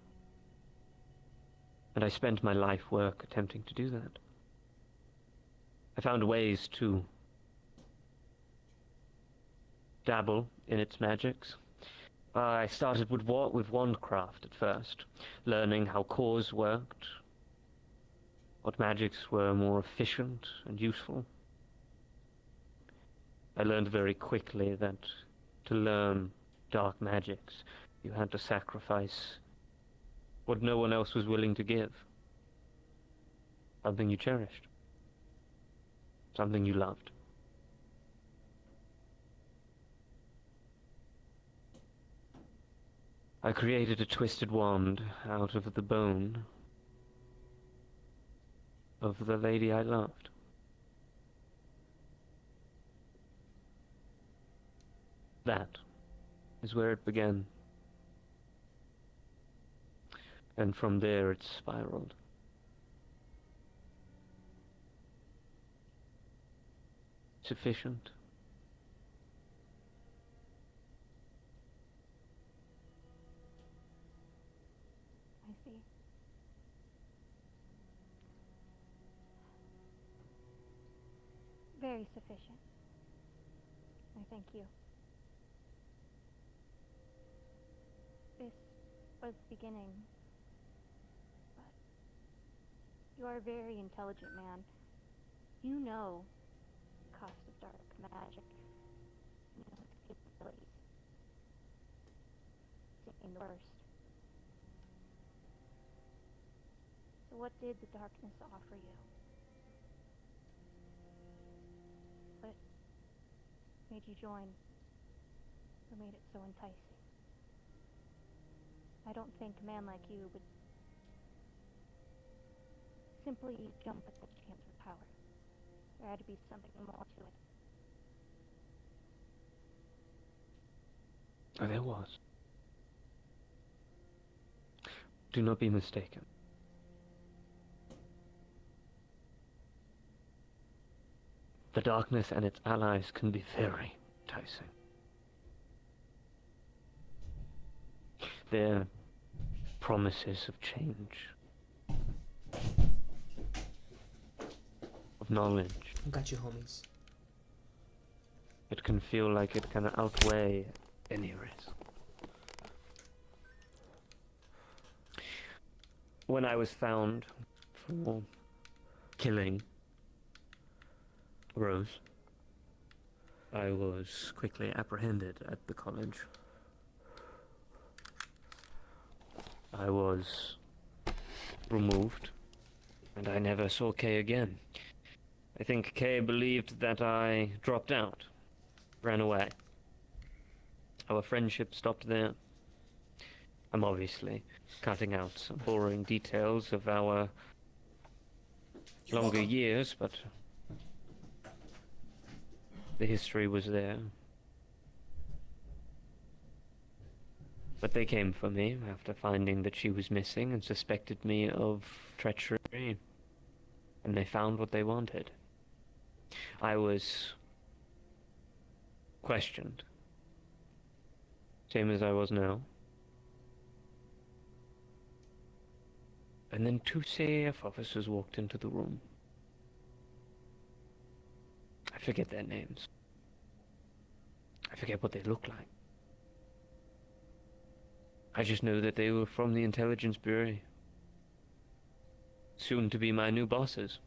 And I spent my life work attempting to do that. I found ways to dabble in its magics. I started with wandcraft at first, learning how cores worked, what magics were more efficient and useful. I learned very quickly that to learn dark magics, you had to sacrifice what no one else was willing to give. Something you cherished. Something you loved. I created a twisted wand out of the bone of the lady I loved. That is where it began. And from there it spiraled. Sufficient. I see. Very sufficient. I thank you. This was the beginning. But you are a very intelligent man. You know the cost of dark magic. You know its capabilities. Saying the worst. So what did the darkness offer you? What made you join? What made it so enticing? I don't think a man like you would simply jump at the chance for power. There had to be something more to it. Oh, there was. Do not be mistaken. The darkness and its allies can be very enticing. Their promises of change, of knowledge. Got you, homies. It can feel like it can outweigh any risk. When I was found for killing Rose, I was quickly apprehended at the college. I was removed, and I never saw Kay again. I think Kay believed that I dropped out, ran away. Our friendship stopped there. I'm obviously cutting out some boring details of our longer years, but the history was there. But they came for me after finding that she was missing and suspected me of treachery. And they found what they wanted. I was questioned. Same as I was now. And then 2 CAF officers walked into the room. I forget their names. I forget what they look like. I just know that they were from the Intelligence Bureau. Soon to be my new bosses.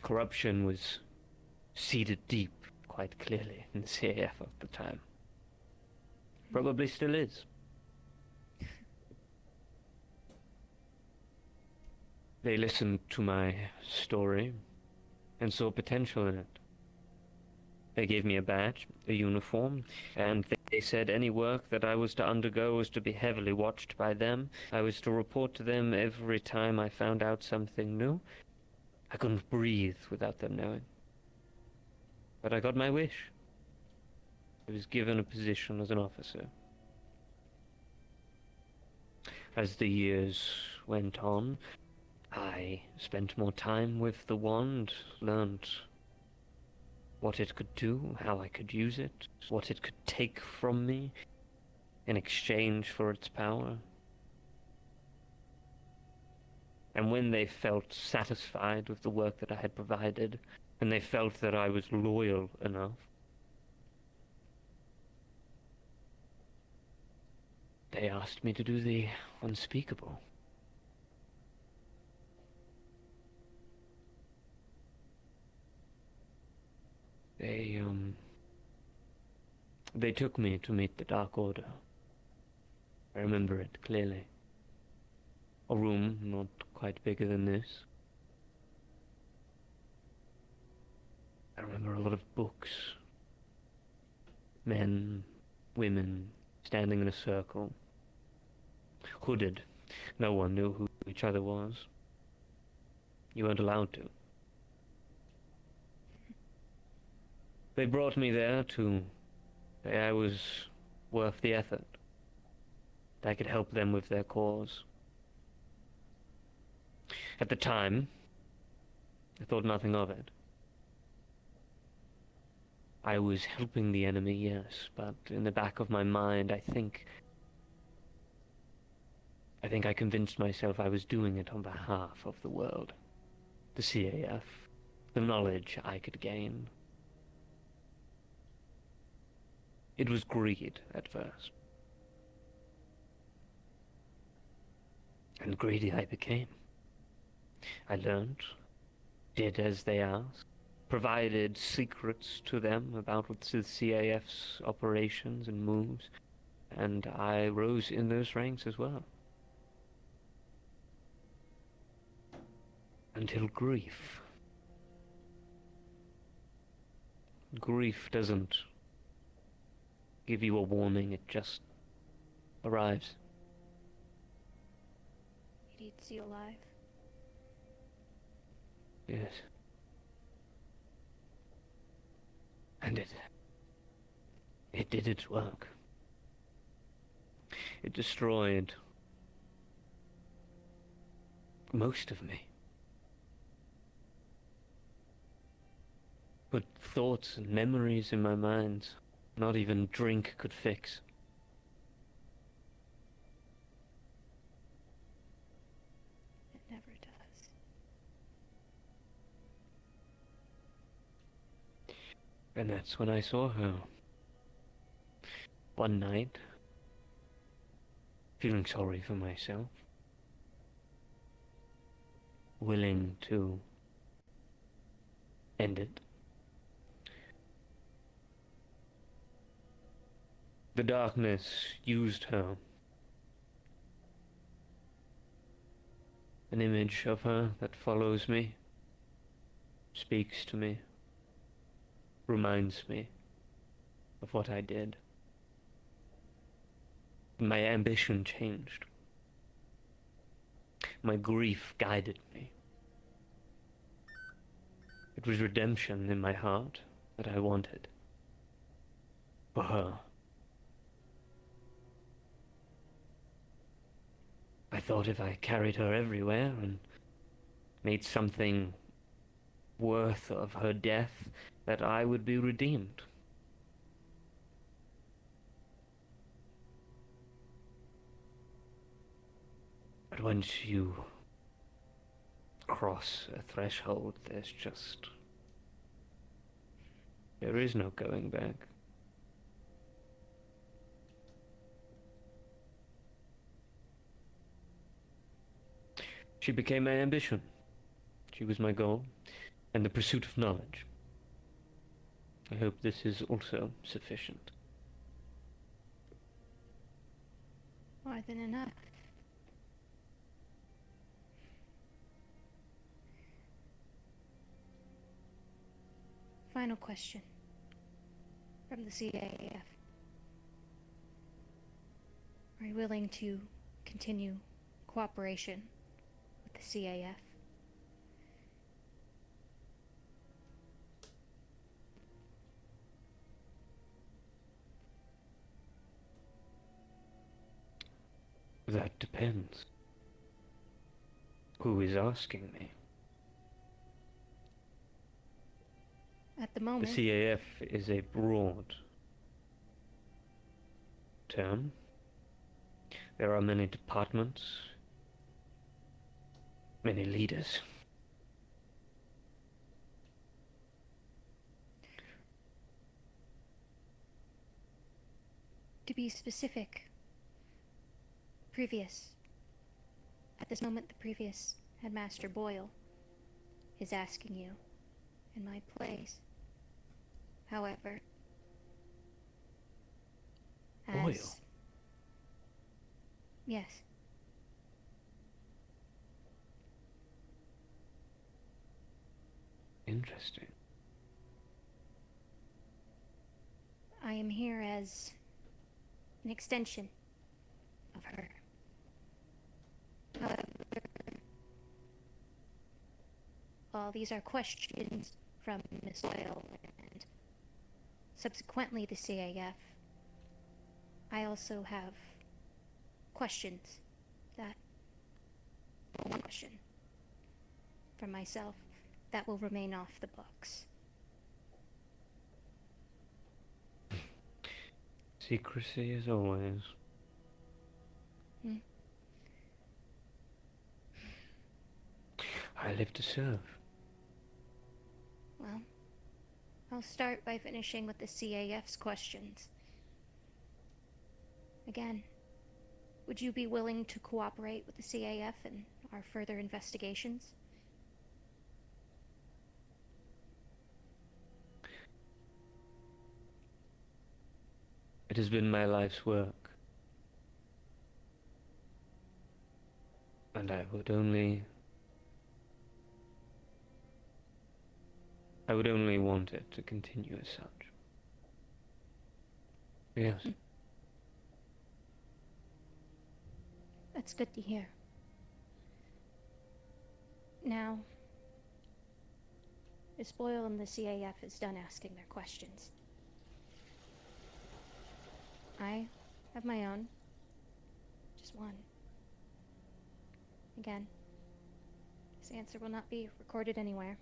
Corruption was seated deep, quite clearly, in the CAF of the time. Probably still is. They listened to my story and saw potential in it. They gave me a badge, a uniform, and they said any work that I was to undergo was to be heavily watched by them. I was to report to them every time I found out something new. I couldn't breathe without them knowing. But I got my wish. I was given a position as an officer. As the years went on, I spent more time with the wand, learned what it could do, how I could use it, what it could take from me in exchange for its power. And when they felt satisfied with the work that I had provided, and they felt that I was loyal enough, they asked me to do the unspeakable. They took me to meet the Dark Order. I remember it clearly. A room not quite bigger than this. I remember a lot of books. Men, women, standing in a circle. Hooded. No one knew who each other was. You weren't allowed to. They brought me there to say I was worth the effort. That I could help them with their cause. At the time, I thought nothing of it. I was helping the enemy, yes, but in the back of my mind, I think I convinced myself I was doing it on behalf of the world. The CAF, the knowledge I could gain. It was greed at first. And greedy I became. I learned, did as they asked, provided secrets to them about what the CAF's operations and moves, and I rose in those ranks as well. Until grief. Grief doesn't give you a warning, it just arrives. It eats you alive. Yes. And it did its work. It destroyed most of me. Put thoughts and memories in my mind not even drink could fix. It never does. And that's when I saw her. One night, feeling sorry for myself, willing to end it. The darkness used her, An image of her that follows me, speaks to me, reminds me of what I did. My ambition changed. My grief guided me. It was redemption in my heart that I wanted. For her. I thought if I carried her everywhere and made something worth of her death, that I would be redeemed. But once you cross a threshold, there is no going back. She became my ambition. She was my goal, and the pursuit of knowledge. I hope this is also sufficient. More than enough. Final question from the CAF. Are you willing to continue cooperation with the CAF? That depends. Who is asking me? At the moment... The CAF is a broad term. There are many departments, many leaders. To be specific, at this moment, the previous Headmaster Boyle is asking you in my place. However, Boyle? Yes. Interesting. I am here as an extension of her. However, while these are questions from Miss Boyle and subsequently the CAF, I also have questions that... one question from myself that will remain off the books. Secrecy as always. I live to serve. Well, I'll start by finishing with the CAF's questions. Again, would you be willing to cooperate with the CAF in our further investigations? It has been my life's work. And I would only want it to continue as such. Yes. That's good to hear. Now, Miss Boyle and the CAF is done asking their questions. I have my own. Just one. Again, this answer will not be recorded anywhere.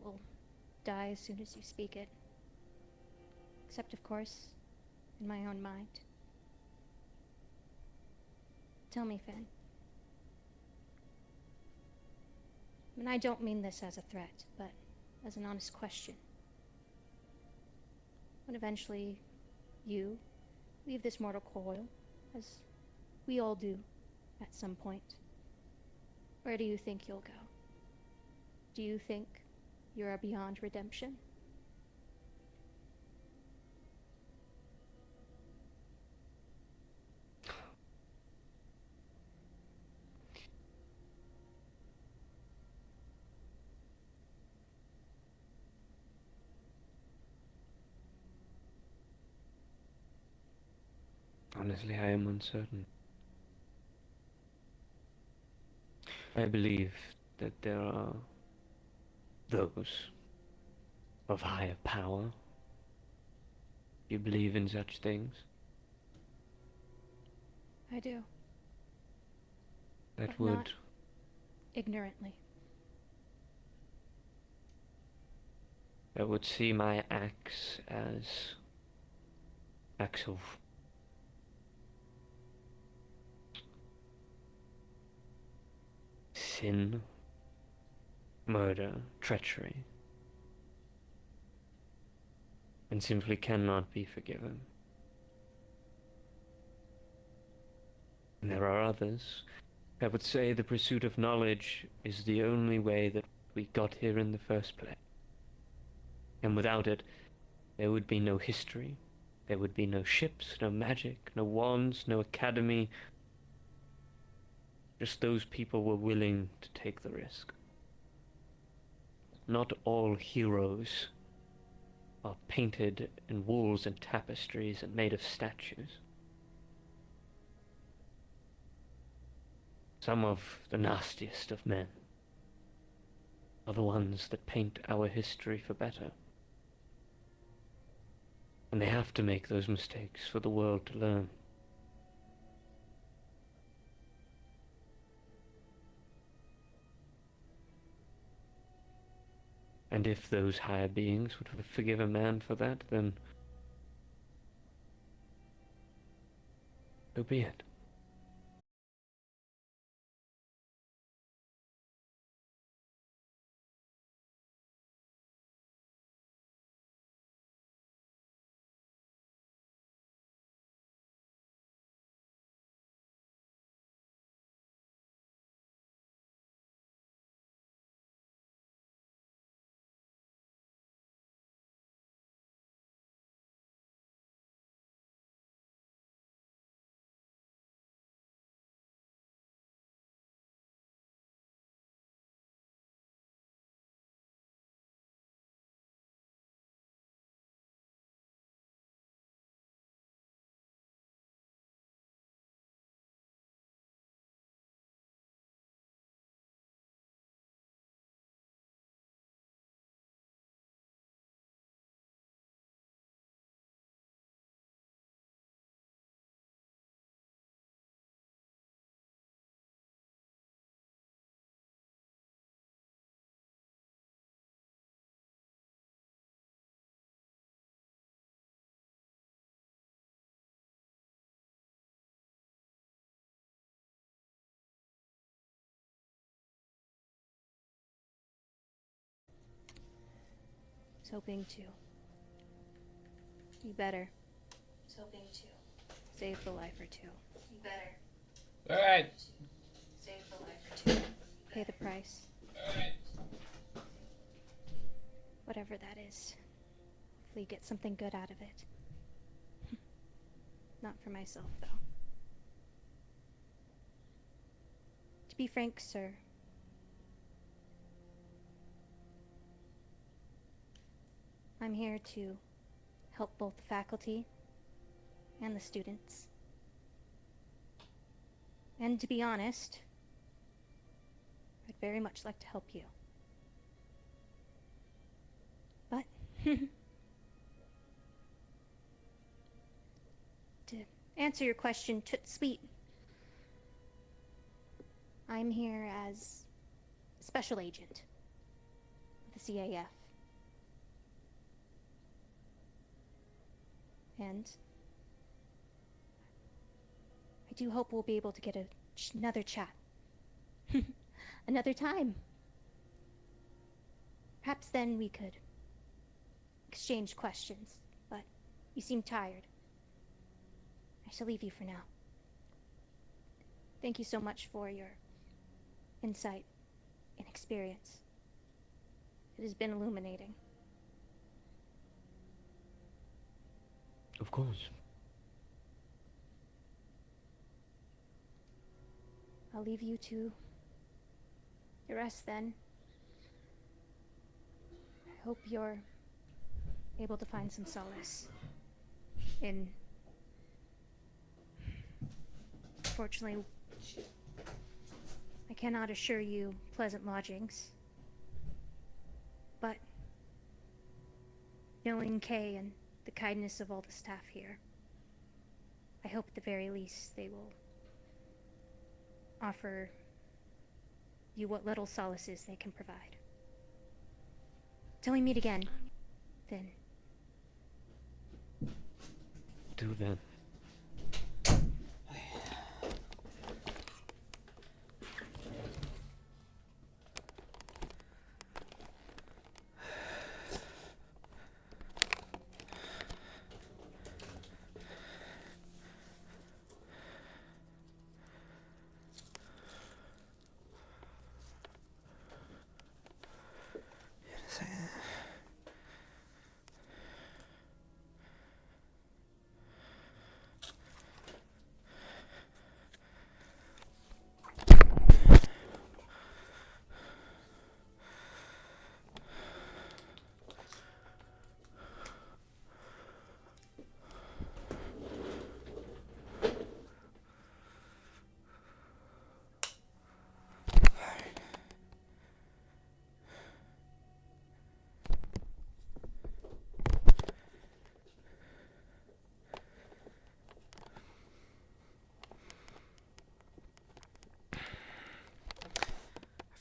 It will die as soon as you speak it. Except, of course, in my own mind. Tell me, Finn. And I don't mean this as a threat, but as an honest question. When eventually you leave this mortal coil, as we all do at some point, where do you think you'll go? Do you think you are beyond redemption? Honestly, I am uncertain. I believe that there are those of higher power. You believe in such things? I do. That But would... not ignorantly. That would see my acts as acts of sin, murder, treachery, and simply cannot be forgiven. And there are others that would say the pursuit of knowledge is the only way that we got here in the first place. And without it, there would be no history, there would be no ships, no magic, no wands, no academy. Just those people were willing to take the risk. Not all heroes are painted in walls and tapestries and made of statues. Some of the nastiest of men are the ones that paint our history for better. And they have to make those mistakes for the world to learn. And if those higher beings would forgive a man for that, then so be it. Was hoping to be better. Was hoping to save the life or two. Be better. Alright. Save the life or two. Pay the price. Alright. Whatever that is. Hopefully get something good out of it. Not for myself, though. To be frank, sir, I'm here to help both the faculty and the students. And to be honest, I'd very much like to help you. But to answer your question, toot sweet, I'm here as a special agent of the CAF. And I do hope we'll be able to get another chat. Another time. Perhaps then we could exchange questions, but you seem tired. I shall leave you for now. Thank you so much for your insight and experience. It has been illuminating. Of course. I'll leave you to the rest then. I hope you're able to find some solace in Unfortunately, I cannot assure you pleasant lodgings. But knowing Kay and the kindness of all the staff here, I hope at the very least they will offer you what little solaces they can provide. Till we meet again, then. Do then.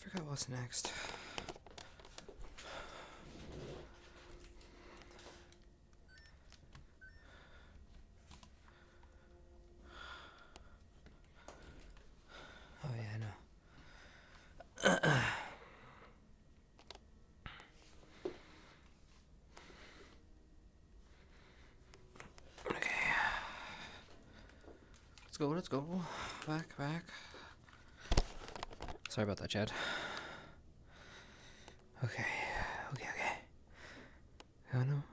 I forgot what's next. Oh yeah, I know. Okay. Let's go. Back. Sorry about that, Chad. Okay. I know.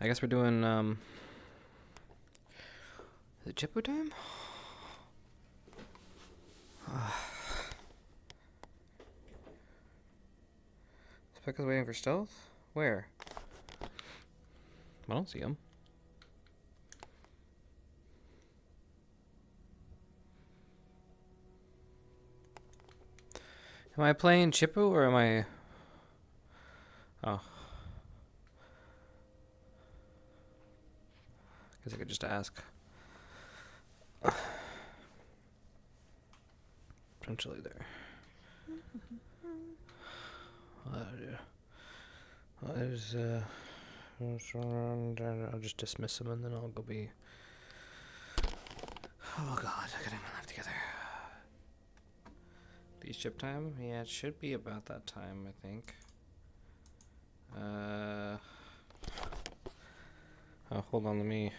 I guess we're doing, is it Chippo time? Spec is waiting for stealth? Where? I don't see him. Am I playing Chippo or am I... Oh. Guess I could just ask. Potentially there. I'll just dismiss him and then I'll go be... Oh god, getting my life together. Beach ship time? Yeah, it should be about that time, I think. Oh, hold on, let me...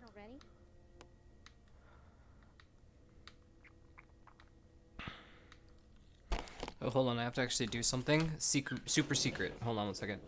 Already? Oh, hold on, I have to actually do something. Super secret. Hold on 1 second.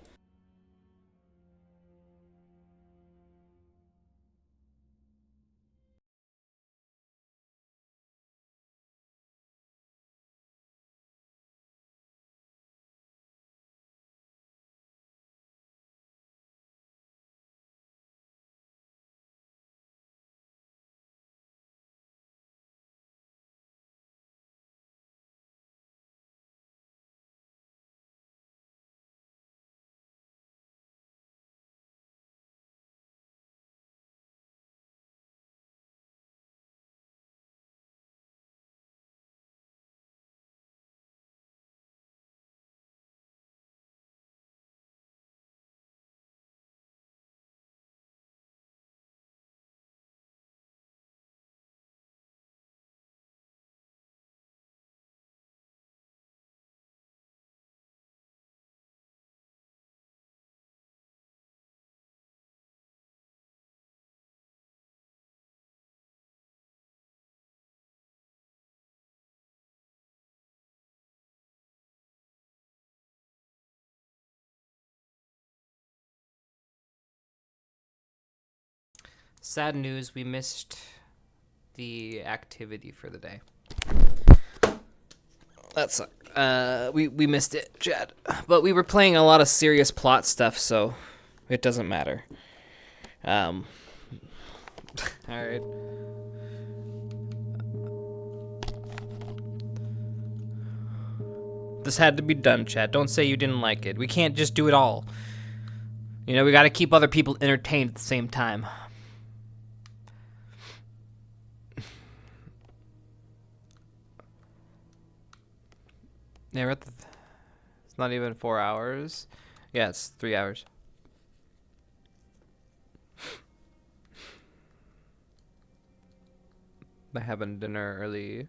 Sad news, we missed the activity for the day. That sucked. We missed it, Chad. But we were playing a lot of serious plot stuff, so it doesn't matter. All right. This had to be done, Chad. Don't say you didn't like it. We can't just do it all. You know, we got to keep other people entertained at the same time. Yeah, we're at the, it's not even 4 hours. Yeah, it's 3 hours. By having dinner early.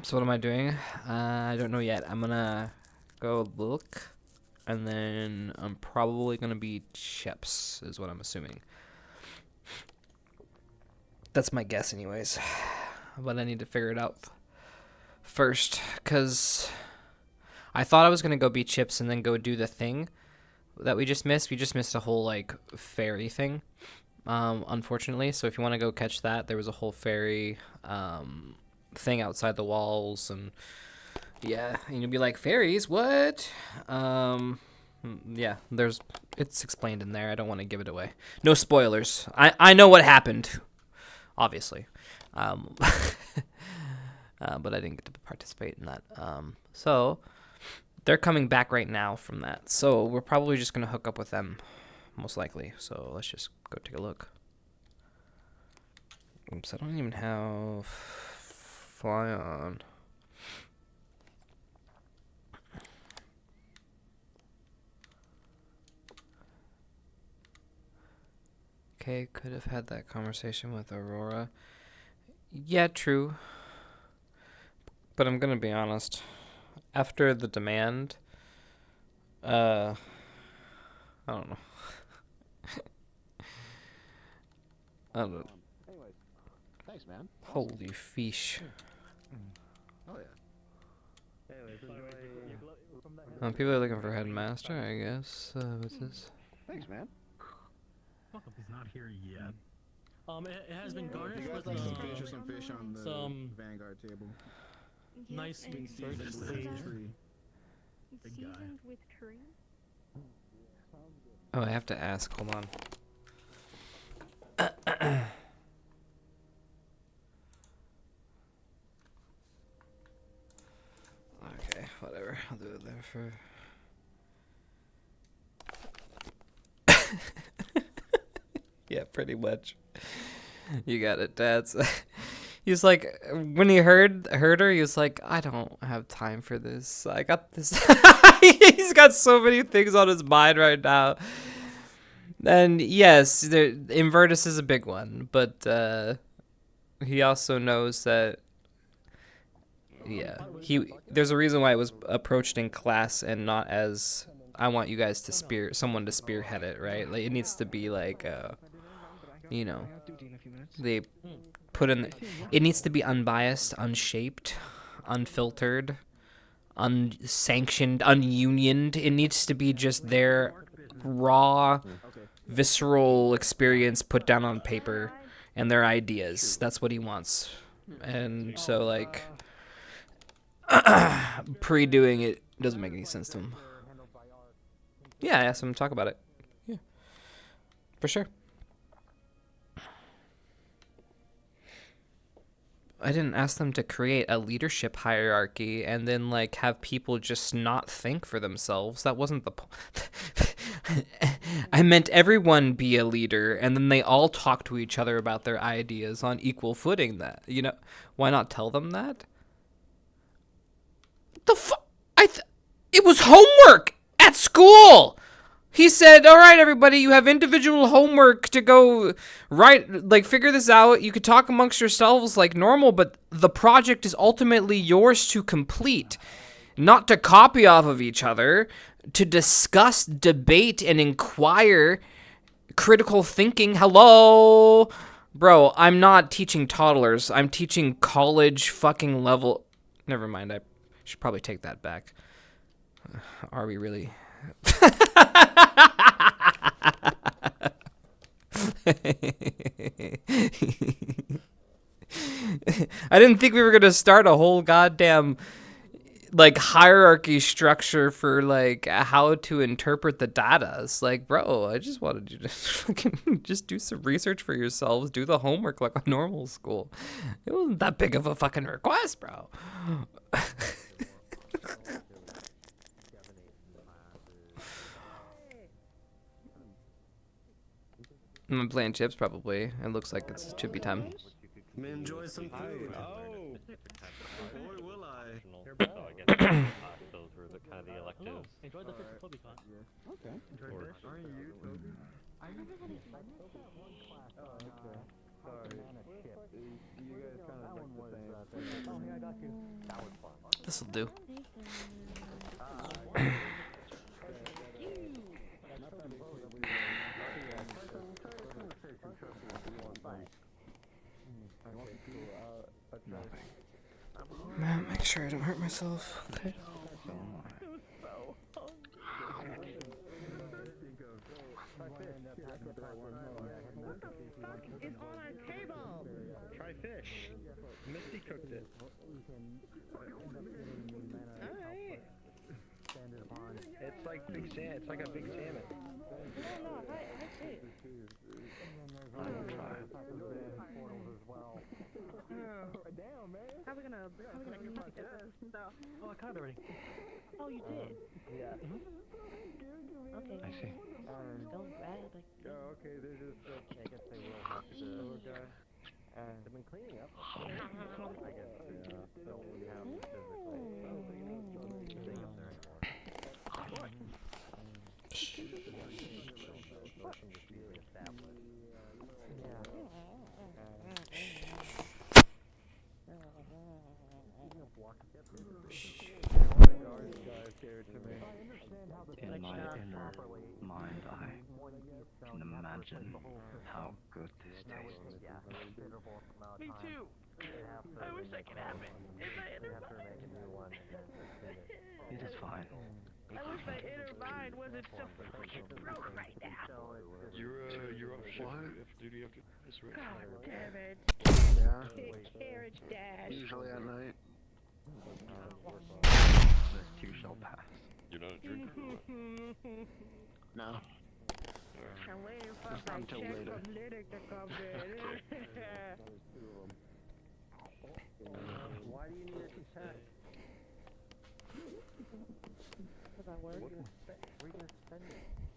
So what am I doing? I don't know yet. I'm gonna go look, and then I'm probably gonna be chips, is what I'm assuming. That's my guess anyways. But I need to figure it out first, because I thought I was going to go be chips and then go do the thing that we just missed. We just missed a whole, like, fairy thing, unfortunately. So if you want to go catch that, there was a whole fairy thing outside the walls, and yeah, and you'll be like, fairies, what? Yeah, it's explained in there. I don't want to give it away. No spoilers. I know what happened, obviously. But I didn't get to participate in that. So they're coming back right now from that. So we're probably just going to hook up with them, most likely. So let's just go take a look. Oops, I don't even have fly on. Okay, could have had that conversation with Aurora. Yeah, true. But I'm gonna be honest. After the demand, I don't know. I don't know. Anyways, thanks, man. Holy fish. Oh yeah. People are looking for headmaster, I guess. What's this? Thanks, man. He's not here yet. It has been garnished You guys with like some fish or some fish on the some Vanguard table? nice Big seasoned tree. Big guy. Seasoned with curry? Oh, I have to ask. Hold on. Okay, whatever. I'll do it there for... Yeah, pretty much. You got it, Dad. He's like, when he heard her, he was like, I don't have time for this. I got this. He's got so many things on his mind right now. And yes, Invertus is a big one, but he also knows that, yeah, there's a reason why it was approached in class and not as, I want you guys to someone to spearhead it, right? Like, it needs to be like, you know, they put in, it needs to be unbiased, unshaped, unfiltered, unsanctioned, ununioned. It needs to be just their raw, visceral experience put down on paper and their ideas. That's what he wants. And so, like, pre-doing it doesn't make any sense to him. Yeah, I asked him to talk about it. Yeah, for sure. I didn't ask them to create a leadership hierarchy and then, like, have people just not think for themselves. That wasn't the point. I meant everyone be a leader, and then they all talk to each other about their ideas on equal footing. That, you know, why not tell them that? It was homework at school. He said, all right, everybody, you have individual homework to go figure this out. You could talk amongst yourselves like normal, but the project is ultimately yours to complete, not to copy off of each other, to discuss, debate, and inquire critical thinking. Hello? Bro, I'm not teaching toddlers. I'm teaching college fucking level. Never mind, I should probably take that back. Are we really? I didn't think we were gonna start a whole goddamn like hierarchy structure for like how to interpret the data. It's like, bro, I just wanted you to fucking just do some research for yourselves, do the homework like a normal school. It wasn't that big of a fucking request, bro. I'm playing chips probably. It looks like it's chippy time. Enjoy some food. Oh, boy, will I. So I guess those were the kind of the electives. Enjoy the fish Toby con. Okay. Enjoy Or- fish. Aren't you, Toby? I never had a Oh, okay. Sorry. You guys kind of look the same. Oh, yeah, I got you. That was fun. This'll do. Man, make sure I don't hurt myself. Okay. It's on our table. Try fish. Misty cooked it. Alright. It's like big salmon. It's like a big salmon. No, I see. How we gonna cut this? Oh, I caught it already. Oh, you did? Yeah. Okay. I see. Don't grab it. Oh, okay. They're just. I guess they will have to. Okay. They've been cleaning up. I guess. Yeah. So we have In my inner mind, I can imagine how good this tastes. Me too. I wish I could have it. In my inner mind. It is fine. I wish my inner mind wasn't so fucking broke right now. You're up duty after this, right? God damn it. Yeah. Carriage dash. Usually at night. This too shall pass. You're not a drinker? No. I'm waiting for my Until check later. from Lyric to come in. Why do you need it to check? Because I work. We're gonna spend it.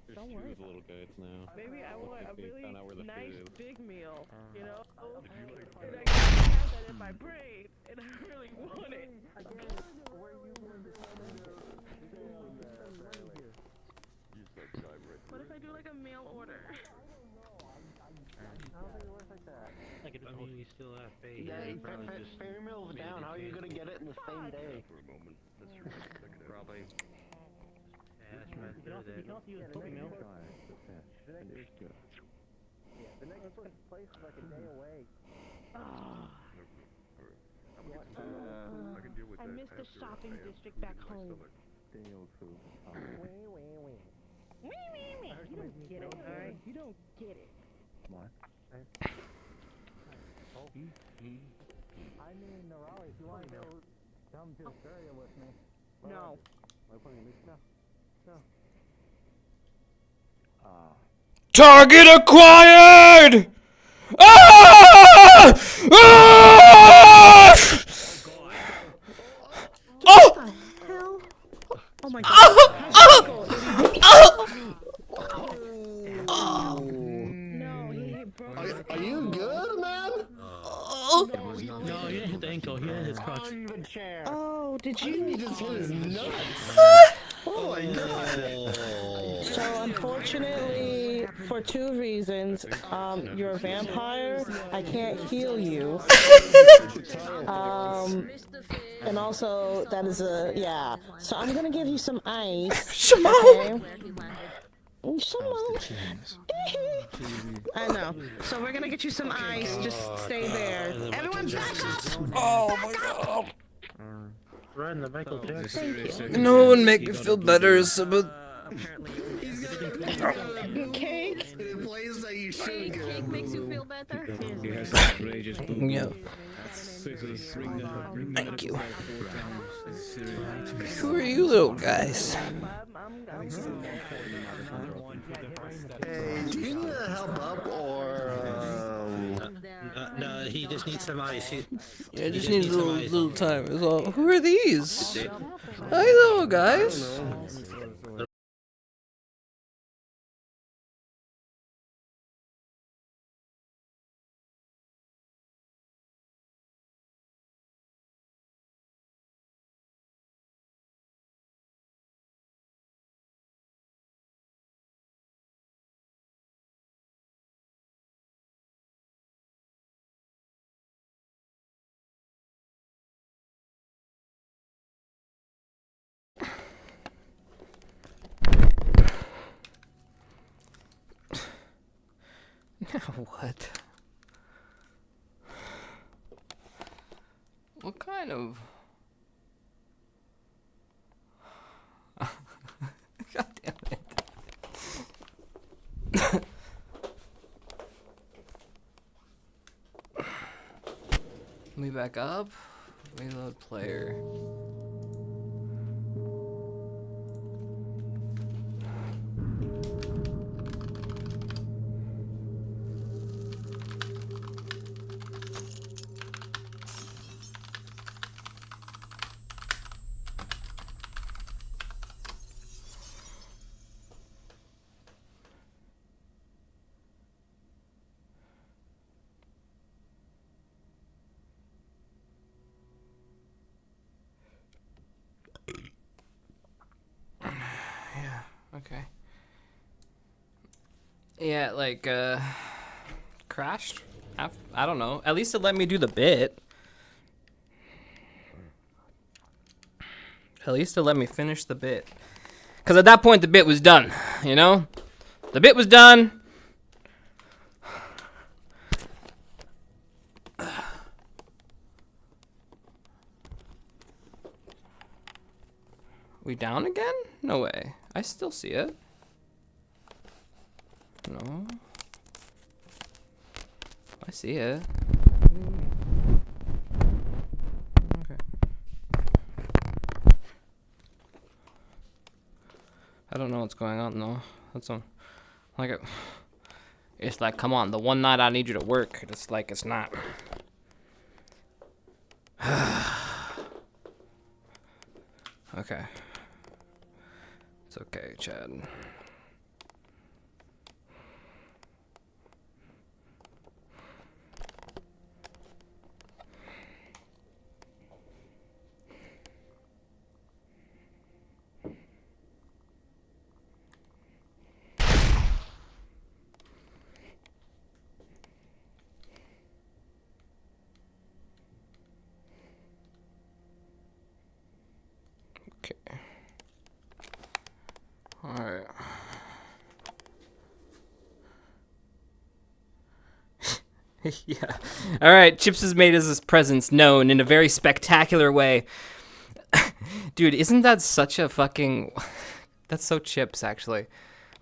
There's Don't two worry of the little guys now. Maybe I want a Looks like they really found out where the nice food is. big meal, you know? If you like And I have that in my brain, and I really want it. What if I do like a mail order? Like it doesn't you still have faith. Yeah, pay meals down. How are you gonna get it in the same day? For a moment. That's true. Probably. Yeah, that's right. You can also use Toby meal. The next place is like a day away. I miss the shopping district back home. You don't get it, alright? You don't get it. What? I mean, Raleigh, if you want to go come to Australia with me. No. No. Target acquired! Ah! Ah! Oh! Oh my Are you good, man? No, he didn't hit the ankle. He hit his crotch. On the chair. Oh, did He just hit his nuts. Oh my god. So unfortunately, for two reasons, you're a vampire. I can't heal you. And also that is yeah. So I'm gonna give you some ice. Shimon. Okay? Shimon. I know. So we're gonna get you some ice. Just stay there. Everyone back up. Oh my god. Run the Michael Jackson. No one make me feel better. Some Cake. In a place that you should go. Cake makes you feel better. He has outrageous boobs. yeah. Thank you. Who are you little guys? Hey, do you need help up or No, he just needs some ice. Yeah, just need a little time is all. Who are these? Hi little guys. Now what? What kind of... God damn it. Let me back up. Reload player. Yeah, okay. Yeah, like, crashed? I don't know. At least it let me do the bit. At least it let me finish the bit. Because at that point, the bit was done, you know? The bit was done. We down again? No way. I still see it. No. I see it. Okay. I don't know what's going on though. That's on. Like it's like, come on, the one night I need you to work. It's like it's not. Okay. It's okay, Chad. Okay. Alright. Yeah. Alright, Chips has made his presence known in a very spectacular way. Dude, isn't that such a fucking... That's so Chips, actually.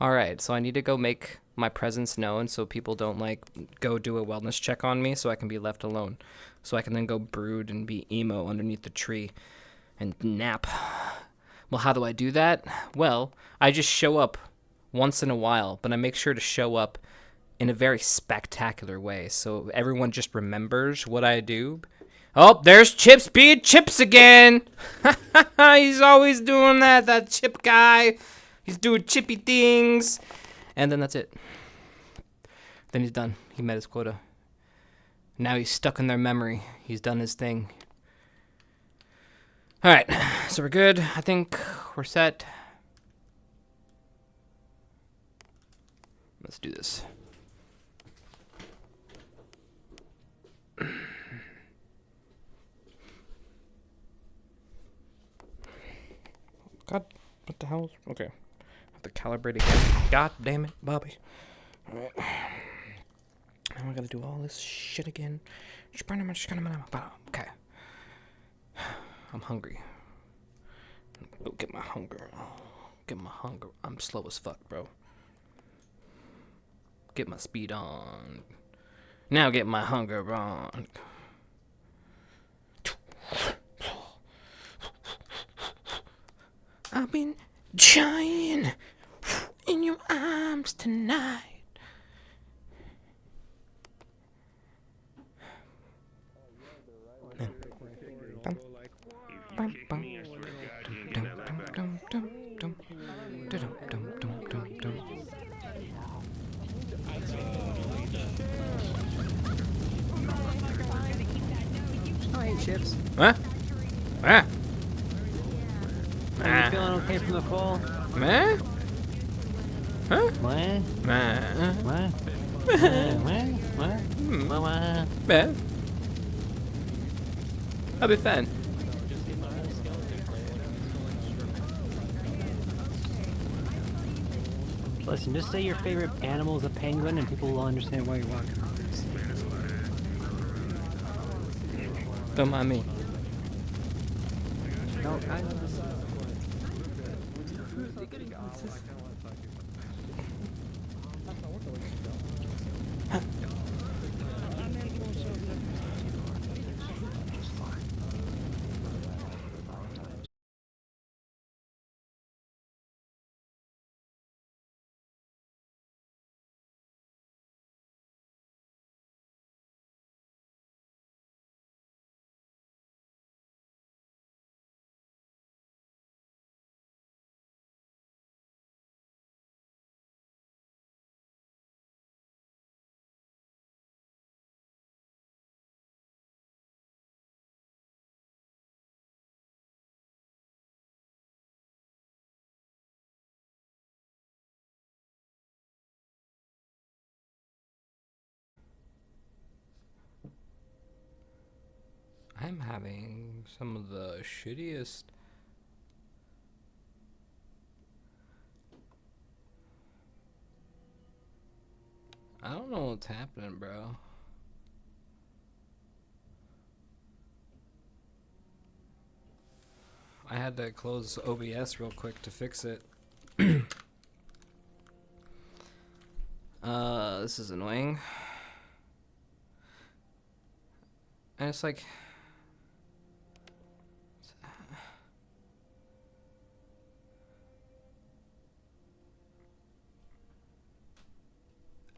Alright, so I need to go make my presence known so people don't, like, go do a wellness check on me so I can be left alone. So I can then go brood and be emo underneath the tree and nap. Well, how do I do that? Well, I just show up once in a while, but I make sure to show up in a very spectacular way so everyone just remembers what I do. Oh, there's Chips being Chips again. He's always doing that chip guy. He's doing chippy things. And then that's it. Then he's done. He met his quota. Now he's stuck in their memory. He's done his thing. All right, so we're good. I think we're set. Let's do this. God, what the hell? Okay. Have to calibrate again. God damn it, Bobby. All right. Now I gotta do all this shit again. Okay. I'm hungry. Go get my hunger. Get my hunger. I'm slow as fuck, bro. Get my speed on. Now get my hunger on. I've been dying in your arms tonight. I hate chips. Huh? Ah. Are you feeling okay from the fall? Meh? Huh? What? What? What? Man. I'll be fine. Listen, just say your favorite animal is a penguin and people will understand why you're walking around this. Don't mind me. No, I I'm having some of the shittiest. I don't know what's happening, bro. I had to close OBS real quick to fix it. This is annoying. And it's like...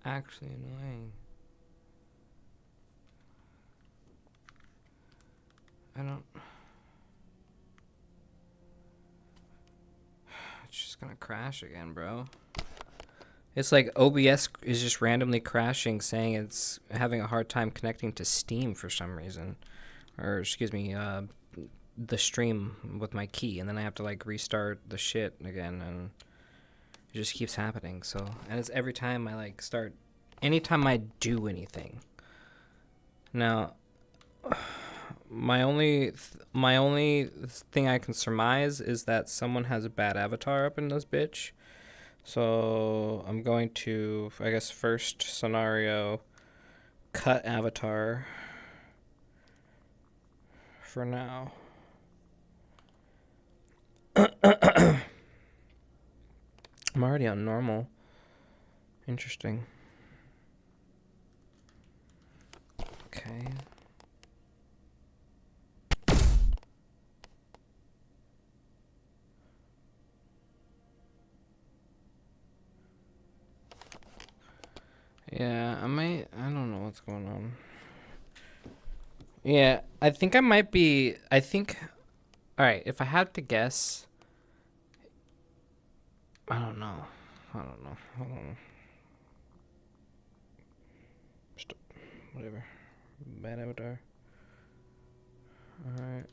actually annoying. I don't... It's just gonna crash again, bro. It's like OBS is just randomly crashing, saying it's having a hard time connecting to Steam for some reason. Or, excuse me, the stream with my key. And then I have to, like, restart the shit again. And it just keeps happening, so... And it's every time I, like, start... Anytime I do anything. Now... My only thing I can surmise is that someone has a bad avatar up in this bitch. So I'm going to, I guess, first scenario, cut avatar for now. I'm already on normal. Interesting. Okay. Yeah, I don't know what's going on. Yeah, I think I might be, alright, if I had to guess, I don't know. Hold on. Whatever. Bad avatar. Alright,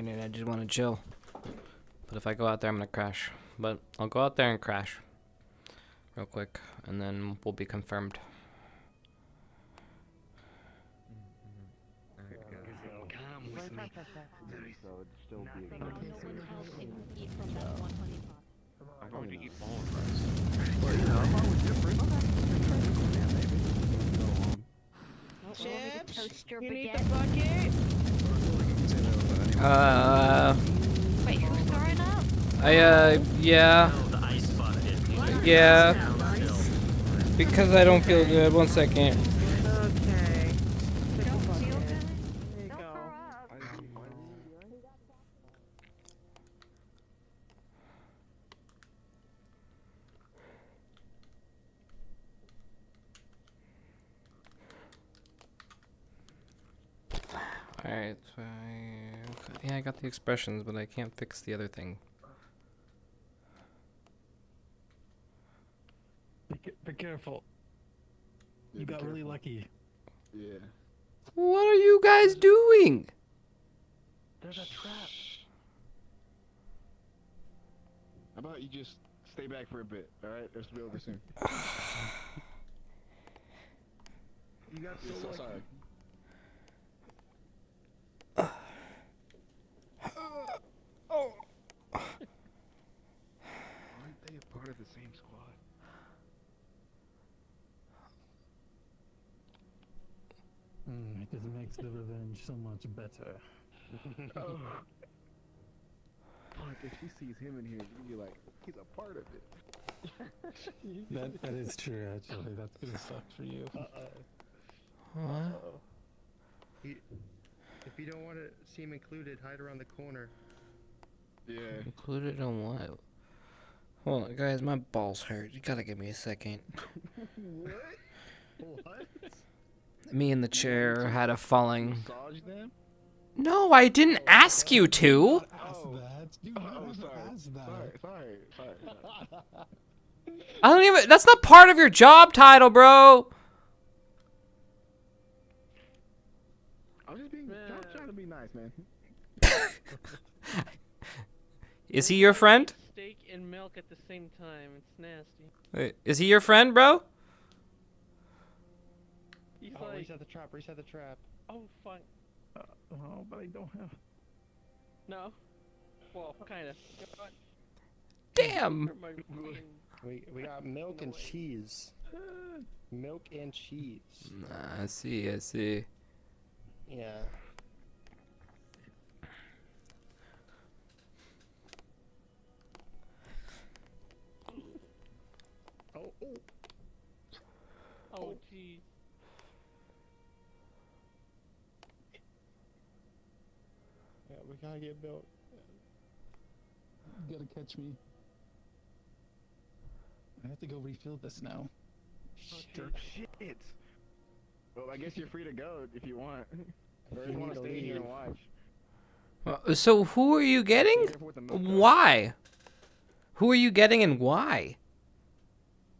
raining. I just want to chill. But if I go out there, I'm gonna crash. But I'll go out there and crash real quick, and then we'll be confirmed. Come with me. So it'd still be a No one else can eat from that one honey pot. I'm going to eat all of us. Well, you know, if I was different. Chips, Toaster you need baguette. the bucket? Wait, who's throwing up? Yeah. No, the ice bucket. Yeah. Because I don't feel good. 1 second. Okay. Don't feel good? There you Don't go. throw up. Alright, so yeah, I got the expressions, but I can't fix the other thing. Be careful. You got really lucky. Yeah. What are you guys doing? There's a trap. How about you just stay back for a bit, alright? Let's be over soon. You got so lucky. Sorry. Aren't they a part of the same squad? It just makes the revenge so much better. Oh. Fuck, if she sees him in here, she'll be like, he's a part of it. That is true, actually. That's gonna suck for you. What? If you don't want to seem included, hide around the corner. Yeah. Included on what? Hold on, guys, my balls hurt. You gotta give me a second. What? What? Me in the chair had a falling. Massage them? No, I didn't ask you to. Sorry. I don't even. That's not part of your job title, bro. I'm just being. I'm trying to be nice, man. Is he your friend? Steak and milk at the same time. It's nasty. Wait, is he your friend, bro? He's Oh, like, reset the trap. Reset the trap. oh, fine. Oh, but I don't have. No. Well, kind of. Damn. We got milk and cheese. Milk and cheese. I see. Yeah. Oh, jeez. Yeah, we gotta get built. You gotta catch me. I have to go refill this now. Shit. Well, I guess you're free to go if you want. Or if you want to stay here and watch. So who are you getting? Why? Who are you getting and why?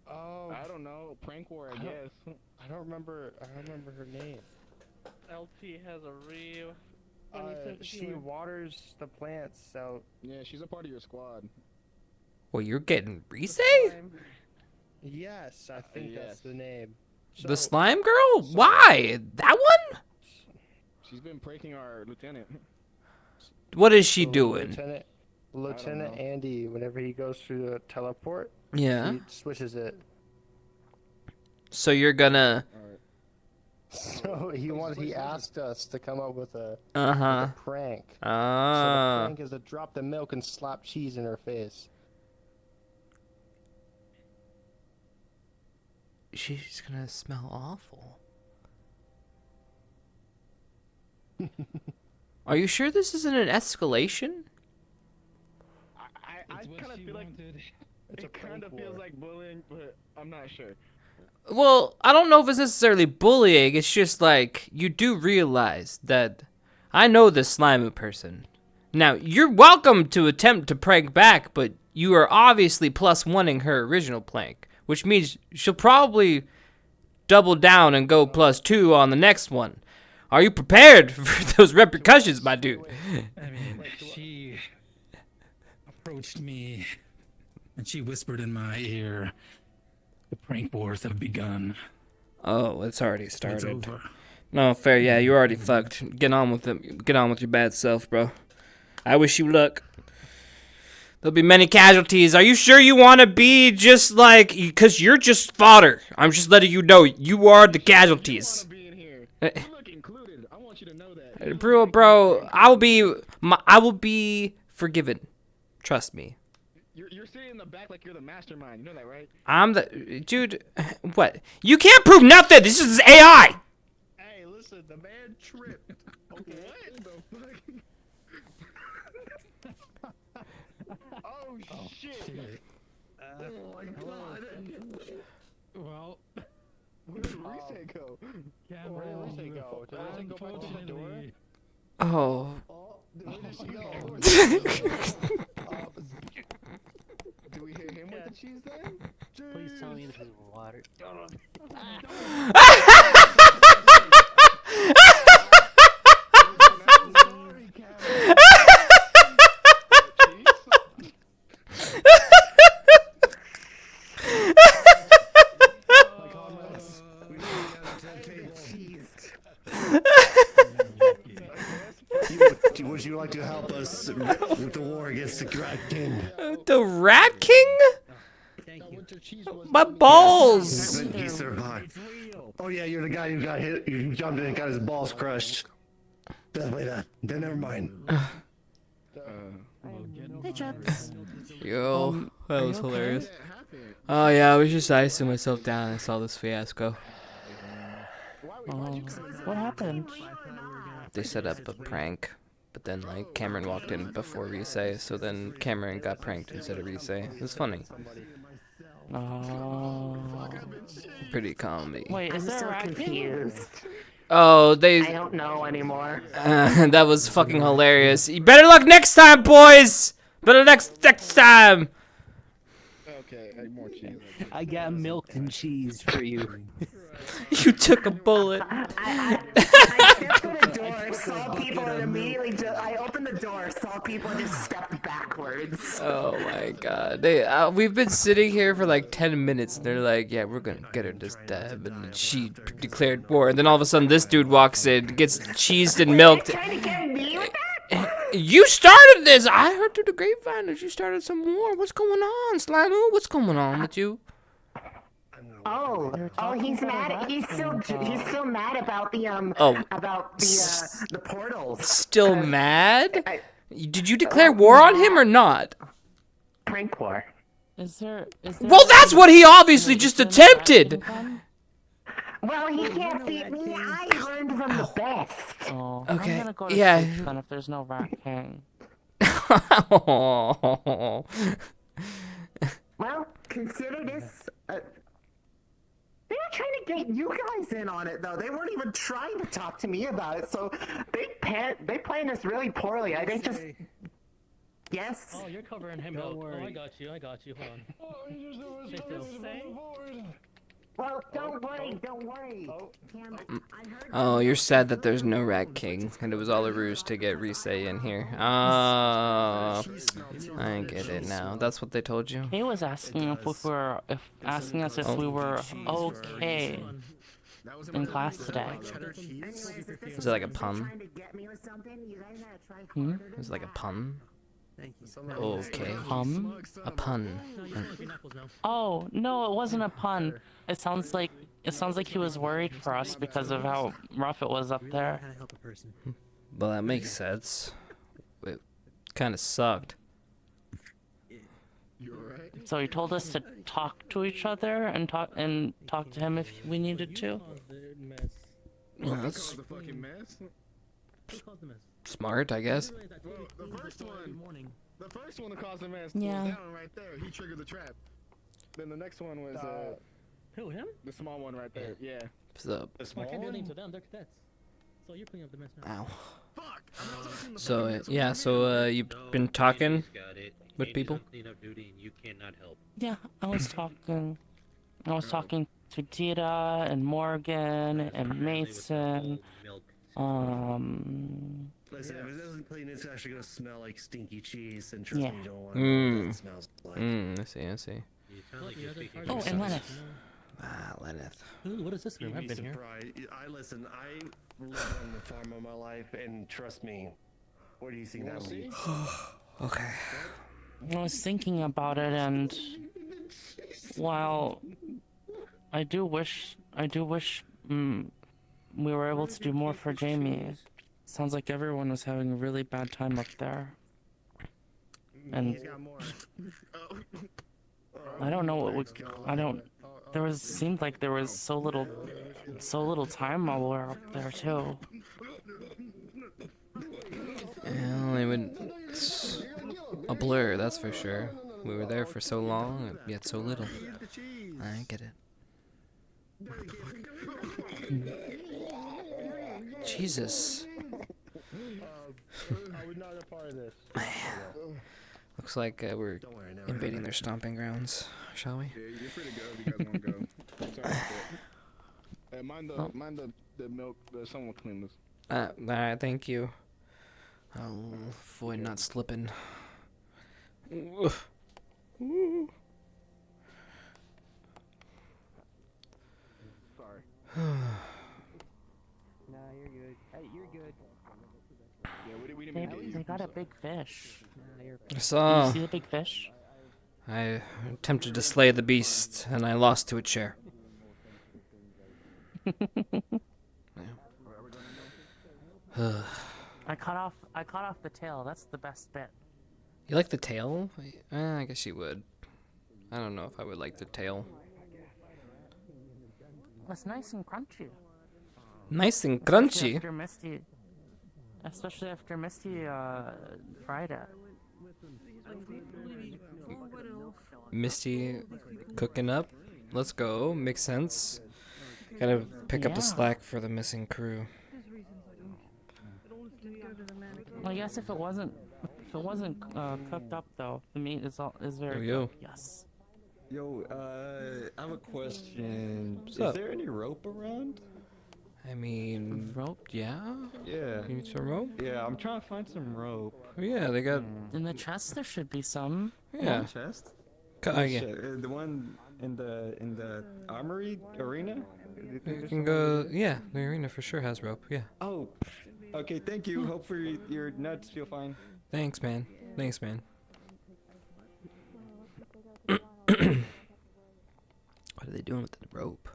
Oh, I don't know. Prank war, I guess. I don't remember her name. LT has a real funny sense of She humor. waters the plants, so Yeah, she's a part of your squad. Well, you're getting Rise? yes, I think that's the name. The slime girl? Why? That one? She's been pranking our lieutenant. What is she doing? Lieutenant Andy, whenever he goes through the teleport, Yeah. he switches it. So you're gonna. So he asked us to come up with a, Uh-huh. with a prank. So Ah. the prank is to drop the milk and slap cheese in her face. She's gonna smell awful. Are you sure this isn't an escalation? I kind of feel like it kind of feels like bullying, but I'm not sure. Well, I don't know if it's necessarily bullying. It's just like, you do realize that I know this Slimu person. Now, you're welcome to attempt to prank back, but you are obviously +1ing her original prank, which means she'll probably double down and go +2 on the next one. Are you prepared for those repercussions, my dude? I mean, She approached me and she whispered in my ear, "The prank wars have begun." Oh, it's already started. It's over. No, fair. Yeah, you already fucked. Get on with it. Get on with your bad self, bro. I wish you luck. There'll be many casualties. Are you sure you want to be just like... Because you're just fodder. I'm just letting you know. You are the casualties. Bro, I will be forgiven. Trust me. You're sitting in the back like you're the mastermind. You know that, right? I'm the... Dude, what? You can't prove nothing. This is AI. Hey, listen. The man tripped. Okay. What the fuck? Oh, shit. Oh, my God. Well... Where did Reese go? Yeah, where did Reese go? Did Reese go back to the door? Oh. Where did she go? Do we hear him with the cheese then? Please tell me this is water. Would you like to help us with the war against the Rat King? The Rat King? My balls! Yes, he survived. Oh yeah, you're the guy who got hit. You jumped in and got his balls crushed. Definitely that. Then never mind. Hey, chaps. Yo, that was hilarious. Oh yeah, I was just icing myself down and I saw this fiasco. What happened? They set up a prank, but then like Cameron walked in before Risei, so then Cameron got pranked instead of Risei. It was funny. Pretty comedy. Wait, is there a rat king? Oh, they... I don't know anymore. That was fucking hilarious. You better luck next time, boys! Better next time! Okay, more cheese. I got milk and cheese for you. You took a bullet. I stepped to the door, saw people, and immediately I opened the door, saw people, and just stepped backwards. Oh my god. We've been sitting here for like 10 minutes, and they're like, yeah, we're gonna get her this dab, and she declared war, and then all of a sudden this dude walks in, gets cheesed and milked. Trying to get me with that? You started this! I heard through the grapevine that you started some war. What's going on, Slamu? What's going on with you? Oh, he's mad. He's still mad about the the portals. Still mad? Did you declare war on him or not? Prank war. Is there Well, that's what he obviously just attempted. Well, he can't beat me. I learned from the best. Oh, okay. I'm gonna go to yeah. sleep then if there's no rat king. Well, consider this. They were trying to get you guys in on it, though. They weren't even trying to talk to me about it, so they playing this really poorly. I think just... Yes? Oh, you're covering him up. Oh, I got you. Hold on. Stay still. Well, don't worry. Oh, you're sad that there's no Rat King, and it was all a ruse to get Risei in here. Oh, I get it now. That's what they told you? He was asking asking us if we were okay in class today. Was it like a pun? Was it like a pun? Okay. A pun. Oh, no, it wasn't a pun. It sounds like he was worried for us because of how rough it was up there. Well, that makes sense. It kind of sucked. So he told us to talk to each other and talk to him if we needed to. Well, that's smart, I guess. Well, the first one that caused the mess. Yeah. That one right there. He triggered the trap. Then the next one was Who, him? the small one right there. Yeah. What's up? The small I can't do one. anything to them. They're cadets. So you're cleaning up the mess now. Ow. So you've been talking with people? Yeah, I was talking to Tita and Morgan and Mason. Listen, if it doesn't clean, it's actually gonna smell like stinky cheese, and trust Yeah. me, you don't want to know what that smells like. I see, I see. Oh, and Lenneth. Ah, Lenneth. Ooh, what is this room? You'd I've be been here. surprised. I listen. I lived on the farm all my life, and trust me, where do you think that leads? Okay. I was thinking about it, and while I do wish we were able to do more for Jamie. Sounds like everyone was having a really bad time up there. And I don't know what seemed like there was so little time while we were up there too. Well, it's a blur, that's for sure. We were there for so long, and yet so little. I get it. Jesus. I was not a part of this. Looks like we're invading their stomping grounds, shall we? Yeah, you're free to go if you guys want to go. Sorry, but, mind the milk. Someone will clean this. Alright, thank you. I'll avoid not slipping. Sorry. Nah, you're good. Hey, you're good. Yeah, we didn't They got a big fish. I saw. Did you see the big fish? I attempted to slay the beast, and I lost to a chair. I cut off the tail. That's the best bit. You like the tail? I guess you would. I don't know if I would like the tail. It's nice and crunchy. Nice and crunchy? Especially after Misty fried it. Misty cooking up. Let's go. Makes sense. Gotta pick up the slack for the missing crew. Well, I guess if it wasn't cooked up though, the meat is very Yo. good. Yes. Yo, I have a question. What's Is up? there any rope around? I mean, rope? Yeah? Yeah. You need some rope? Yeah, I'm trying to find some rope. Oh, yeah, they got... In the chest there should be some. Yeah. The chest? Yeah. The one in the armory arena? You can go... Yeah, the arena for sure has rope, yeah. Oh, okay, thank you. Hopefully your nuts feel fine. Thanks, man. Thanks, man. What are they doing with the rope?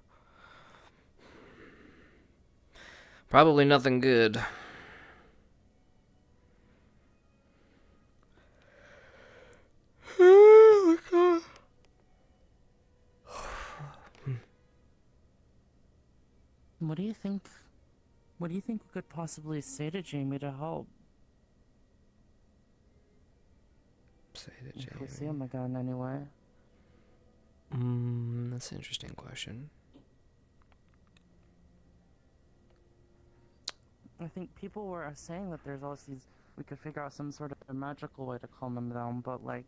Probably nothing good. Oh my god. What do you think? What do you think we could possibly say to Jamie to help? Say to If we Jamie. see him again anyway. That's an interesting question. I think people were saying that there's always these. We could figure out some sort of a magical way to calm them down, but like,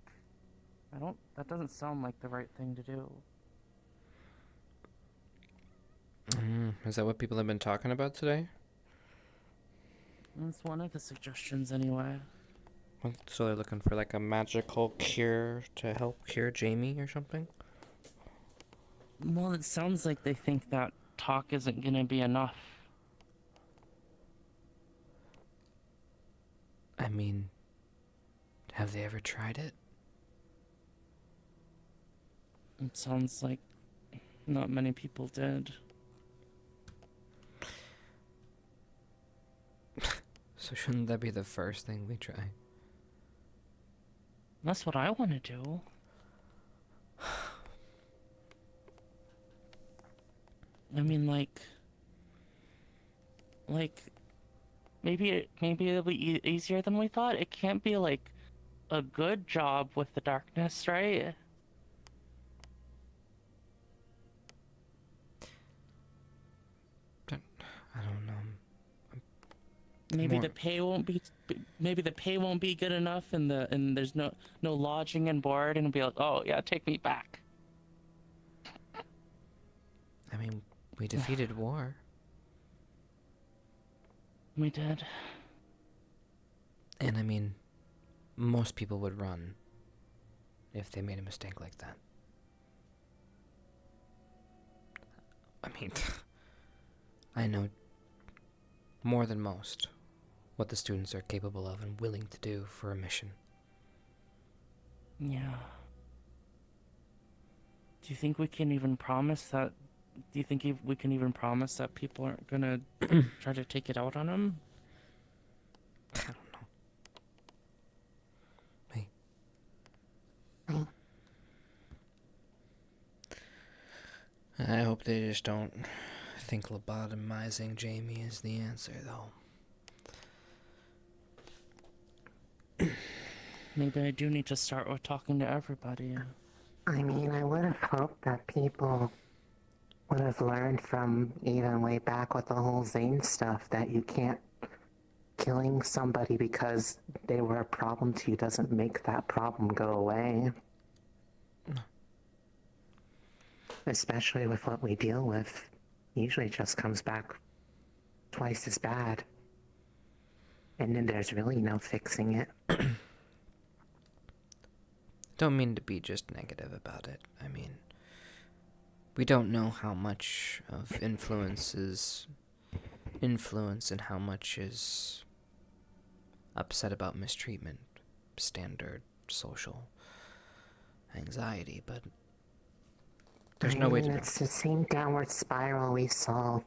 that doesn't sound like the right thing to do. Is that what people have been talking about today? That's one of the suggestions anyway. So they're looking for like a magical cure to help cure Jamie or something? Well, it sounds like they think that talk isn't gonna be enough. I mean, have they ever tried it? It sounds like not many people did. So shouldn't that be the first thing we try? That's what I want to do. I mean, like maybe it'll be easier than we thought. It can't be like a good job with the darkness, right? I don't know. Maybe More- the pay won't be. Maybe the pay won't be good enough, and there's no lodging and board, and it'll be like, oh yeah, take me back. I mean, we defeated war. We did. And I mean, most people would run if they made a mistake like that. I mean, I know more than most what the students are capable of and willing to do for a mission. Yeah. Do you think we can even promise that? Do you think we can even promise that people aren't gonna try to take it out on them? I don't know. Hey. I hope they just don't think lobotomizing Jamie is the answer, though. Maybe I do need to start with talking to everybody. I mean, I would have hoped that people would have learned from even way back with the whole Zane stuff that you can't killing somebody because they were a problem to you doesn't make that problem go away. No. Especially with what we deal with. Usually it just comes back twice as bad. And then there's really no fixing it. Don't mean to be just negative about it. I mean, we don't know how much of influence is influence and how much is upset about mistreatment, standard social anxiety, but there's no way to know. It's the same downward spiral we saw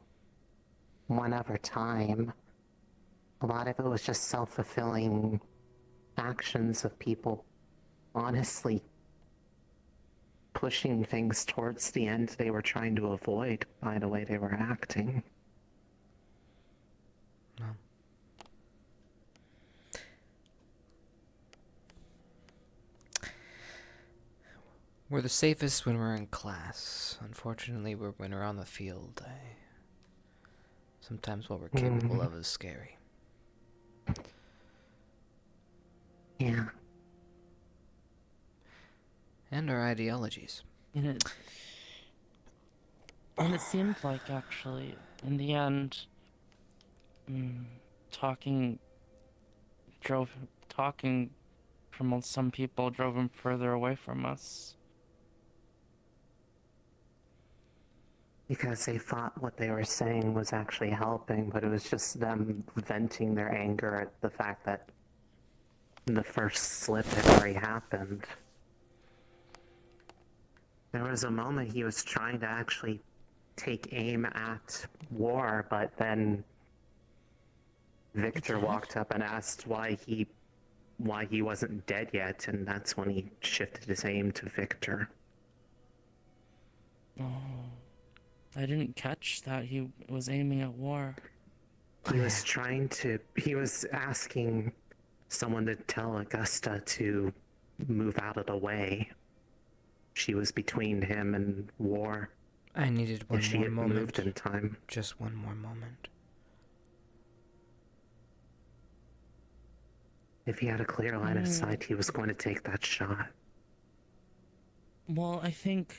one other time. A lot of it was just self-fulfilling actions of people honestly pushing things towards the end they were trying to avoid by the way they were acting. No. We're the safest when we're in class. Unfortunately, when we're on the field, sometimes what we're capable of is scary. Yeah. And our ideologies. And it seemed like, actually, in the end, talking from some people drove him further away from us. Because they thought what they were saying was actually helping, but it was just them venting their anger at the fact that the first slip had already happened. There was a moment he was trying to actually take aim at War, but then Victor walked up and asked why he wasn't dead yet, and that's when he shifted his aim to Victor. Oh, I didn't catch that he was aiming at War. He was asking someone to tell Augusta to move out of the way. She was between him and War. I needed one more moment. She moved in time. Just one more moment. If he had a clear line of sight, he was going to take that shot. Well, I think...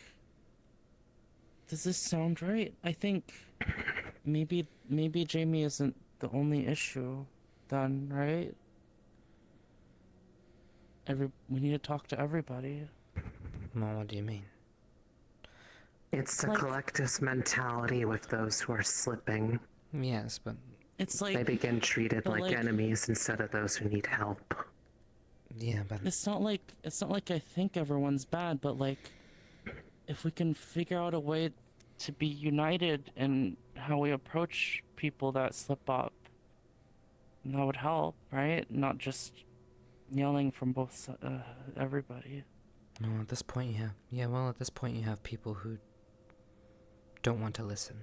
Does this sound right? I think maybe Jamie isn't the only issue then, right? We need to talk to everybody. Well, what do you mean? It's the collectivist mentality with those who are slipping. Yes, but... It's like... They begin treated like enemies instead of those who need help. Yeah, but... It's not like I think everyone's bad, but like... If we can figure out a way to be united in how we approach people that slip up, that would help, right? Not just yelling from both everybody. No, at this point you have people who don't want to listen.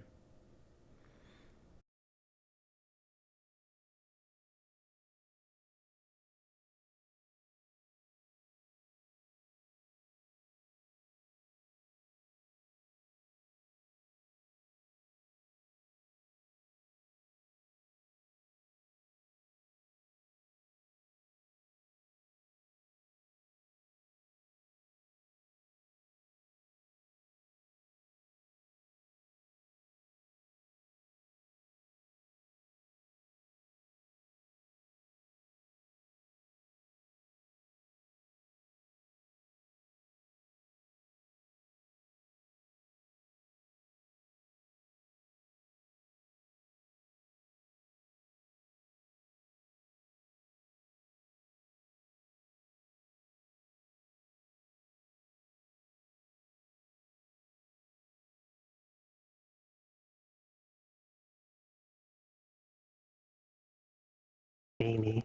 Jamie.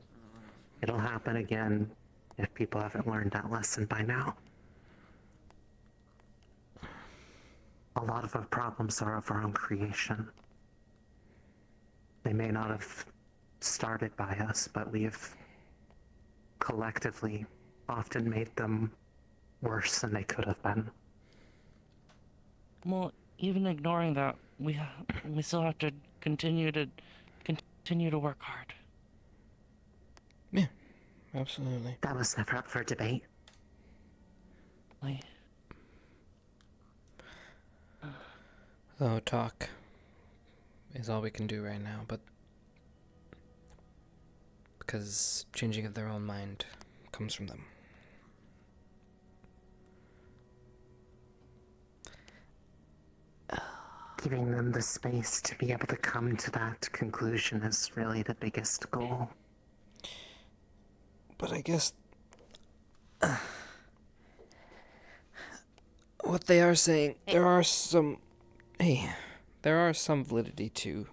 It'll happen again if people haven't learned that lesson by now. A lot of our problems are of our own creation. They may not have started by us, but we have collectively often made them worse than they could have been. Well, even ignoring that, we still have to continue to work hard. Yeah, absolutely. That was never up for debate. Though talk is all we can do right now, but because changing of their own mind comes from them. Giving them the space to be able to come to that conclusion is really the biggest goal. But I guess what they are saying, there are some validity to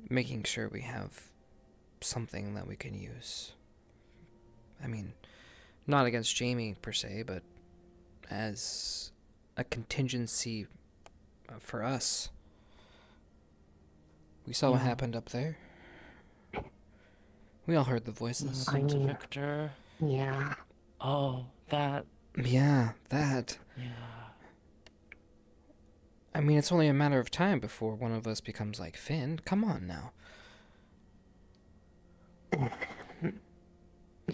making sure we have something that we can use. I mean, not against Jamie per se, but as a contingency for us. We saw what happened up there. We all heard the voices. Victor. Yeah. Oh, that. Yeah, that. Yeah. I mean, it's only a matter of time before one of us becomes like Finn. Come on now.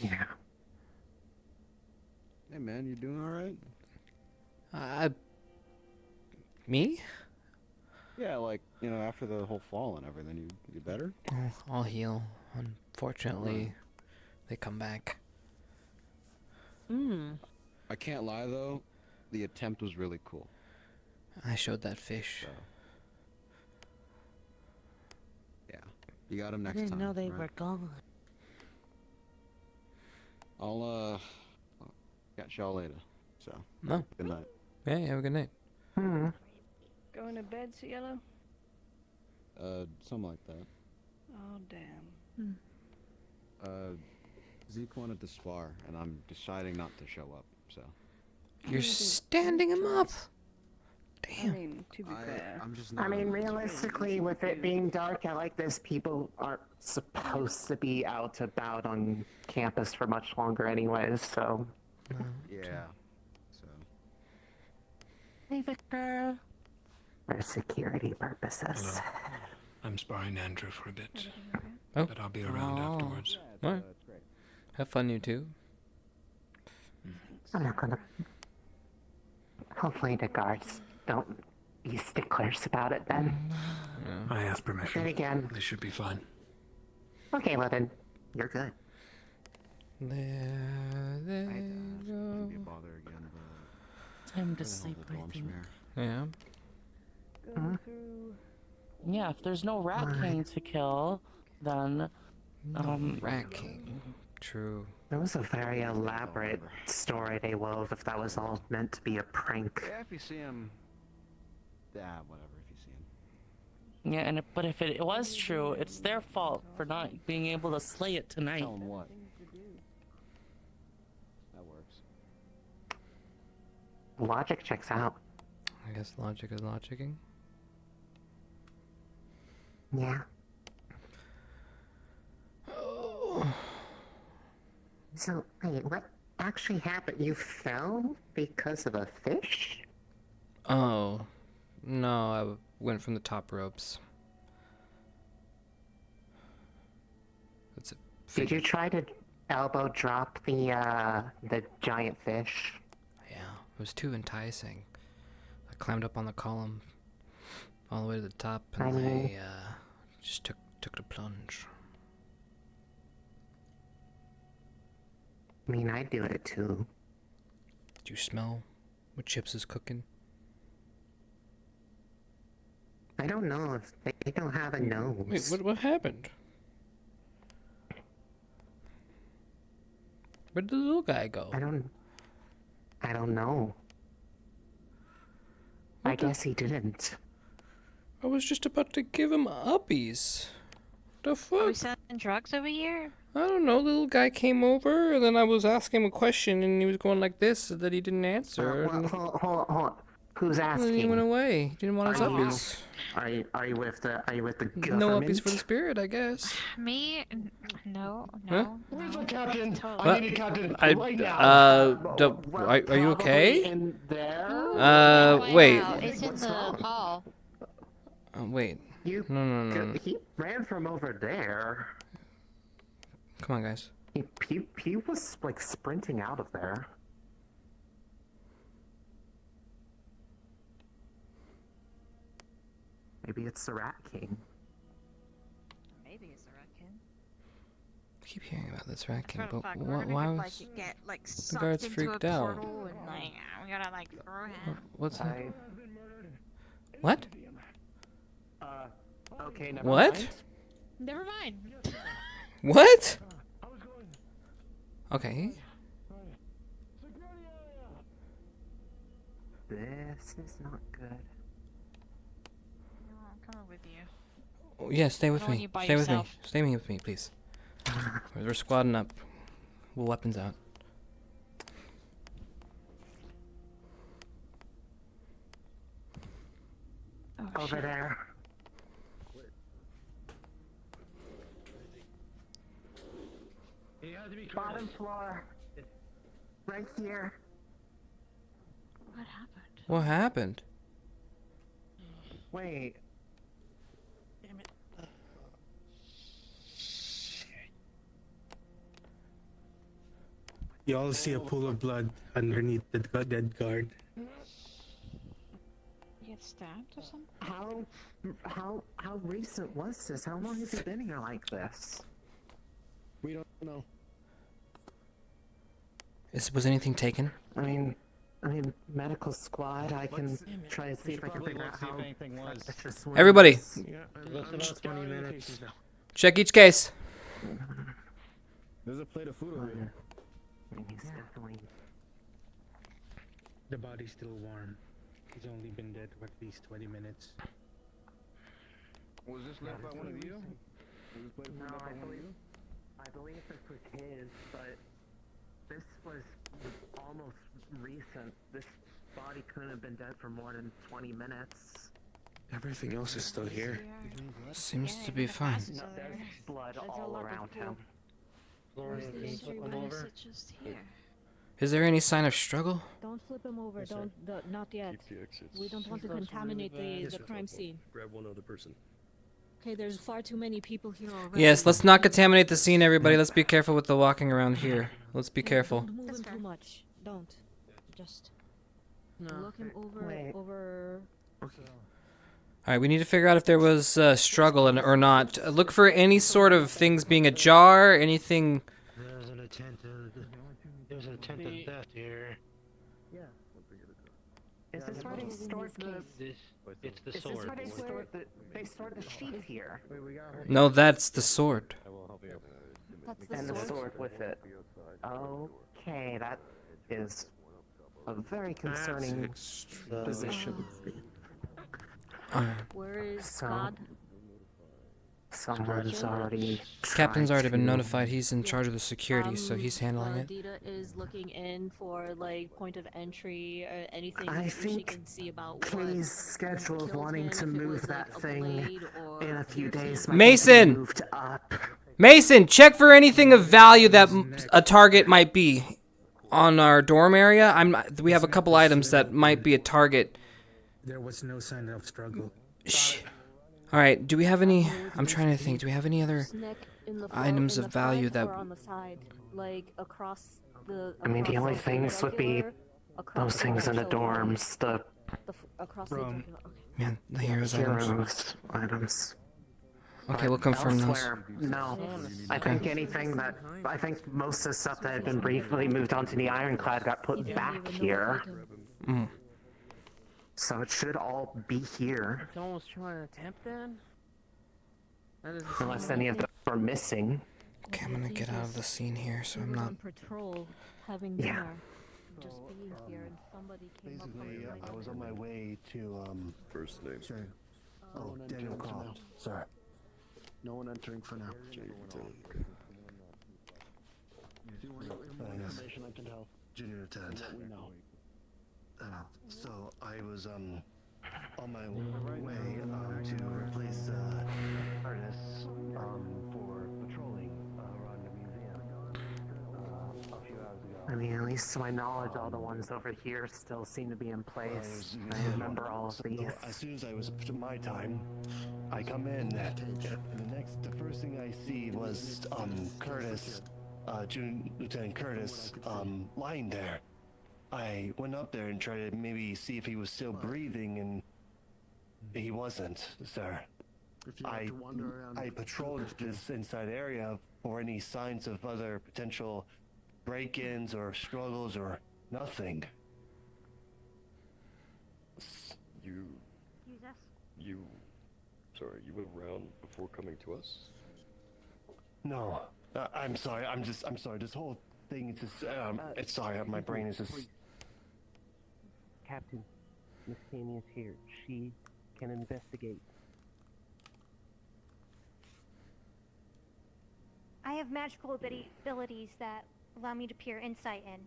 Yeah. Hey man, you doing alright? Me? Yeah, like, you know, after the whole fall and everything, you better? Oh, I'll heal. Unfortunately, they come back. I can't lie though, the attempt was really cool. I showed that fish. So. Yeah, you got him next I time. didn't know they right? were gone. I'll catch y'all later. So. No. Good night. Yeah, have a good night. Going to bed, Cielo? Something like that. Oh, damn. Zeke wanted to spar, and I'm deciding not to show up, so. You're standing him up. Damn. I mean, to be fair. I'm just not. I mean, realistically, with it being dark out like this, people aren't supposed to be out about on campus for much longer anyways, so. Yeah. So. Hey, Victor. For security purposes. Hello. I'm sparring Andrew for a bit. Oh. But I'll be around afterwards. Alright. Have fun, you two. I'm not gonna. Hopefully the guards don't be sticklers about it then. I asked permission. Then again. They should be fine. Okay, well then, you're good. There they go. Time to sleep, I think. Yeah. Yeah, if there's no Rat King to kill, then Rat King. True. It was a very elaborate story they wove if that was all meant to be a prank. Yeah, if you see him. Yeah, whatever, if you see him. Yeah, but if it was true, it's their fault for not being able to slay it tonight. Tell him what? That works. Logic checks out. I guess logic is logicking. Yeah. Oh. So, wait, what actually happened? You fell because of a fish? Oh. No, I went from the top ropes. That's it. Did you try to elbow drop the giant fish? Yeah, it was too enticing. I climbed up on the column all the way to the top, and I just took the plunge. I mean, I'd do it too. Do you smell what Chips is cooking? I don't know if they don't have a nose. Wait, what happened? Where did the little guy go? I don't know. I guess he didn't. I was just about to give him uppies. The Are we fuck? selling drugs over here? I don't know. Little guy came over, and then I was asking him a question, and he was going like this, that he didn't answer. Well, hold on. Who's And then he asking? went away. He didn't want his uppies. Are you with the government? No uppies for the spirit, I guess. Me? No, Huh? no. Where's the captain? What? I need a captain right now. Are you okay? In there? Wait. It's in the hall. Wait. You, No. He ran from over there. Come on, guys. He was like sprinting out of there. Maybe it's the Rat King. Maybe it's the Rat King. I keep hearing about this Rat King, but Fuck, we're gonna why get, was like, get like the sucked guards into freaked a out? portal and like we gotta like throw him. What's that? I... What? Okay, never What? mind. Never mind. What? Okay. This is not good. No, I'm coming with you. Oh, yeah, stay with I don't want me. you by Stay with me. yourself. Stay with me, please. We're squadding up. We'll weapons out. Oh, Over there. Bottom floor. Right here. What happened? What happened? Wait. Damn it. You all see a pool of blood underneath the dead guard. You get stabbed or something? How recent was this? How long has he been here like this? We don't know. Was anything taken? I mean, medical squad. I can try to see if I can figure out how infectious wounds- Everybody, About 20 minutes. check each case. There's a plate of food over here. He's definitely. The body's still warm. He's only been dead for at least 20 minutes. Was this left by one of you? Was this plate of food No, left by I one of believe you? this was his, but this was almost recent. This body couldn't have been dead for more than 20 minutes. Everything else is still here. Seems to be fine. No, there's blood all around him. Where's the injury? Why is it just here? Is there any sign of struggle? Don't flip him over. Yes, sir. Not yet. We don't want to contaminate the crime scene. Grab one other person. Okay, there's far too many people here already. Yes, let's not contaminate the scene, everybody. Let's be careful with the walking around here. Let's be careful. Don't move him too much. Don't. Just look him over. Alright, we need to figure out if there was struggle or not. Look for any sort of things being ajar, anything... There's an attempted death here. Yeah. Is this where they stored the? It's the Is this sword. where they stored the sheep here? No, that's the sword. And the sword with it. Okay, that is a very concerning position. Where is So- God? Someone's already. Captain's already been tried to- notified. He's in charge of the security, so he's handling it. Dita is looking in for like point of entry or anything I she think can see about Kay's schedule of wanting to move that thing in a few days. might Mason! be moved up. Mason, check for anything of value that a target might be on our dorm area. We have a couple items that might be a target. There was no sign of struggle. Shh. All right. Do we have any? I'm trying to think. Do we have any other items of value that? on the side, like across the. I mean, the only things would be those things in the dorms. Across From Man, the heroes items. items. Okay, we'll confirm those. Elsewhere, no. I think anything that I think most of the stuff that had been briefly moved onto the Ironclad got put back here. Mm. So it should all be here, Someone's trying to attempt that? unless any of them are missing. Okay, I'm gonna get out of the scene here, so I'm not. On patrol, having Yeah. dinner, just being here, and somebody came up Basically, with like I was on my way to First name. Sure. Oh, Daniel Croft. Sorry. No one entering for now. Junior Lieutenant. More information I can help. Junior Lieutenant. What we know. So I was on my way to replace Curtis for patrolling around the museum a few hours ago. I mean, at least to my knowledge, all the ones over here still seem to be in place. I remember all of these. As soon as I was up to my time, I come in, and the first thing I see was Curtis, Junior Lieutenant Curtis, lying there. I went up there and tried to maybe see if he was still breathing, and he wasn't, sir. I patrolled this inside area for any signs of other potential break-ins or struggles or nothing. Sorry, you went around before coming to us? No, I'm sorry. I'm sorry. This whole thing is just. It's sorry. My brain is just. Captain, Miss Tammy is here. She can investigate. I have magical abilities that allow me to peer insight in.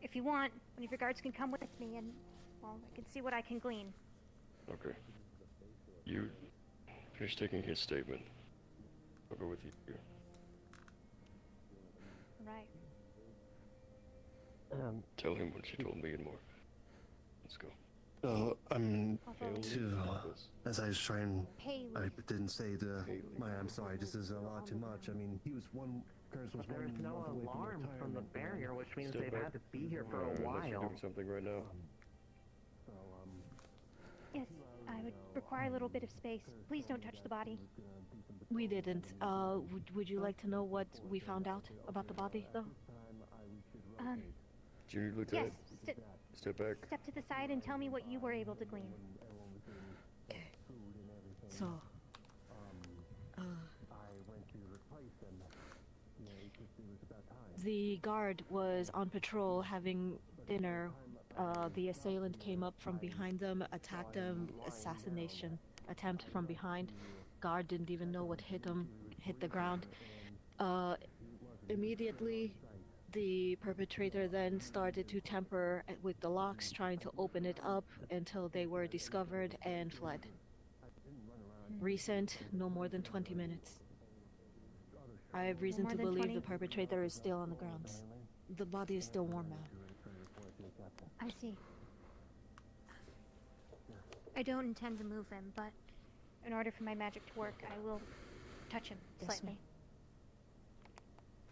If you want, one of your guards can come with me and, well, I can see what I can glean. Okay. You finish taking his statement. I'll go with you here. Right. Tell him what you told me and more. Let's go. As I was trying, Haley. I didn't say I'm sorry, this is a lot too much. I mean, Curtis was There's no alarm from the barrier, which means they've had to be here for a Unless you're while. doing something right now. Yes, I would require a little bit of space. Please don't touch the body. We didn't. Would you like to know what we found out about the body, though? Junior Lieutenant, Yes, step back. step to the side and tell me what you were able to glean. Okay. So, the guard was on patrol having dinner. The assailant came up from behind them, attacked them, assassination attempt from behind. Guard didn't even know what hit him, hit the ground. Immediately, the perpetrator then started to tamper with the locks, trying to open it up until they were discovered and fled. Recent, no more than 20 minutes. I have reason to believe the perpetrator is still on the grounds. The body is still warm now. I see. I don't intend to move him, but in order for my magic to work, I will touch him slightly.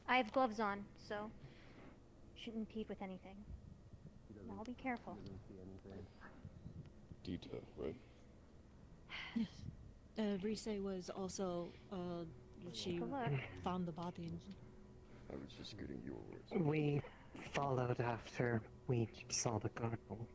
I have gloves on, so shouldn't impede with anything. I'll be careful. Dita, right? Yes. Rise was also, she found the body. I was just getting your words. We followed after we saw the guard bolt.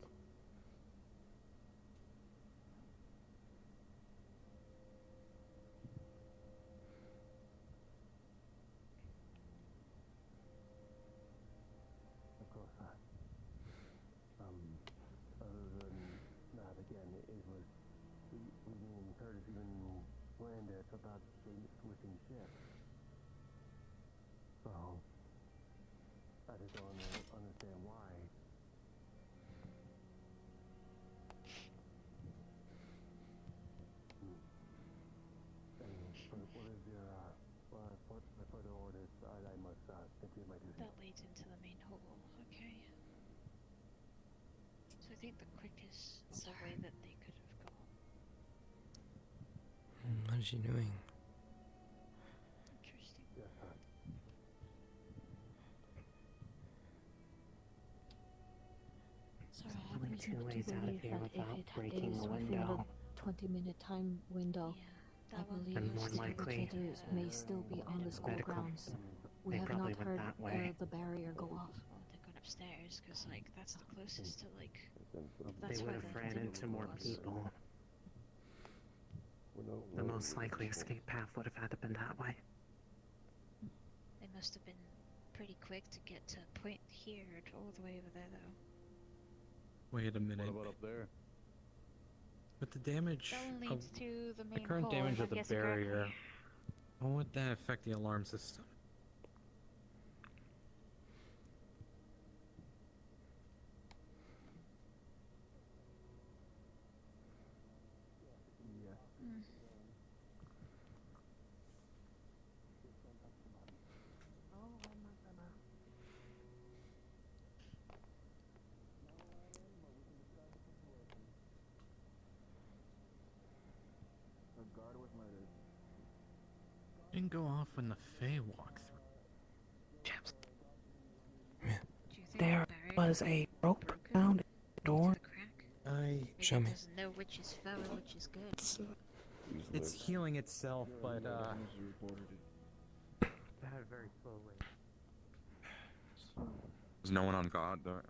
About switching ships. So I just don't understand why. What is your further orders? I must continue my duty. That leads into the main hall. Okay. So I think the quickest way that they could have gone. What is she doing? Interesting. Sorry, I have reason to believe that if it is within the 20-minute time window, I believe the perpetrators may still be on the school grounds. We have not heard the barrier go off. Well, they've gone upstairs, because, like, that's the closest to, like... They would have ran into more people. The most likely escape path would have had to been that way. They must have been pretty quick to get to a point here and all the way over there, though. Wait a minute. What about up there? With the damage That one of leads to the the main current hall, damage I'm of the guessing barrier, correctly. How would that affect the alarm system? Didn't go off when the Fae walked through. There was a rope around the door. Show me. Doesn't know which is foul and which is good. It's healing itself, but very slowly. There's no one on guard though.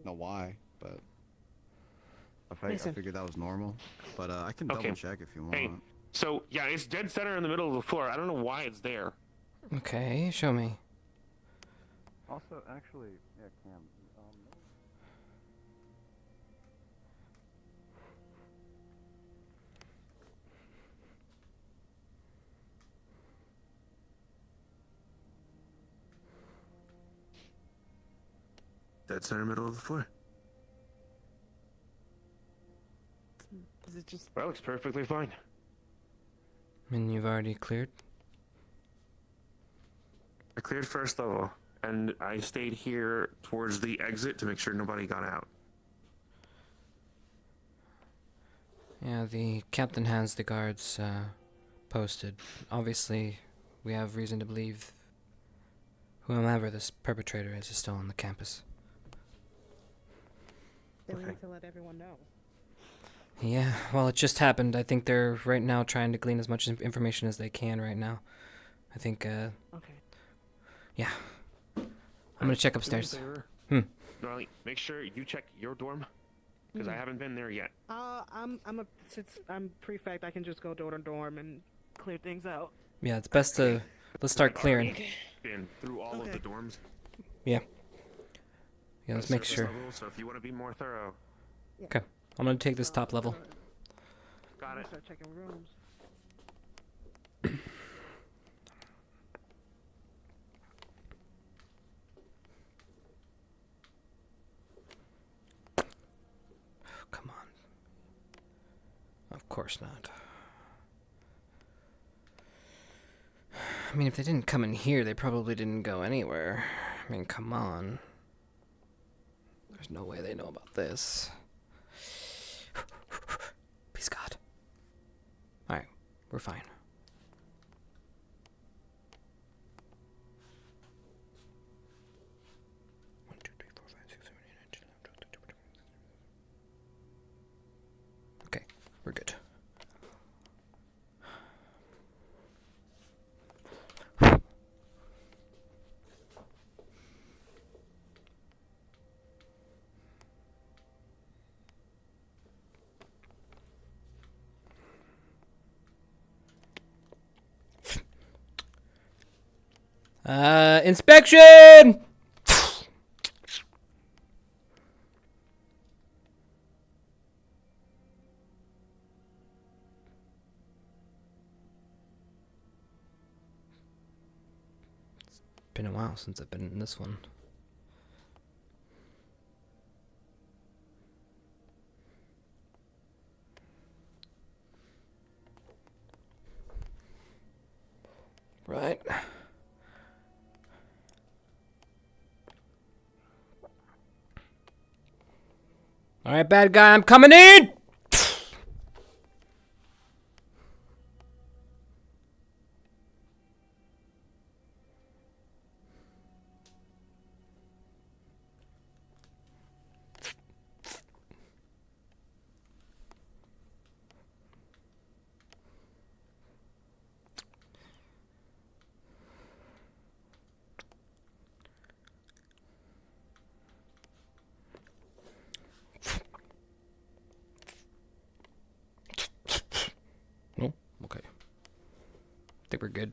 Know why, but I Listen. figured that was normal. But I can Okay. double check if you want. Hey, so yeah, it's dead center in the middle of the floor. I don't know why it's there. Okay, show me. Also, actually, yeah, Cam. Dead center middle of the floor. Is it just? That looks perfectly fine. And you've already cleared? I cleared first level, and I stayed here towards the exit to make sure nobody got out. Yeah, the captain has the guards posted. Obviously, we have reason to believe whomever this perpetrator is still on the campus. Then we need to let everyone know. Yeah, well, it just happened. I think they're right now trying to glean as much information as they can right now. I think, Okay. Yeah. I'm gonna check upstairs. Gnarly, make sure you check your dorm, because I haven't been there yet. Since I'm prefect, I can just go door to dorm and clear things out. Yeah, it's best to... Let's start clearing. Been through all of the dorms. Yeah. Yeah, let's make Surface sure. level, so if you want to be more thorough. Okay. I'm gonna take this top level. Got it. Start checking rooms. Come on. Of course not. I mean, if they didn't come in here, they probably didn't go anywhere. I mean, come on. There's no way they know about this. Please, God. Alright, we're fine. Okay, we're good. Inspection! It's been a while since I've been in this one. Right. Alright, bad guy, I'm coming in! No? Okay. I think we're good.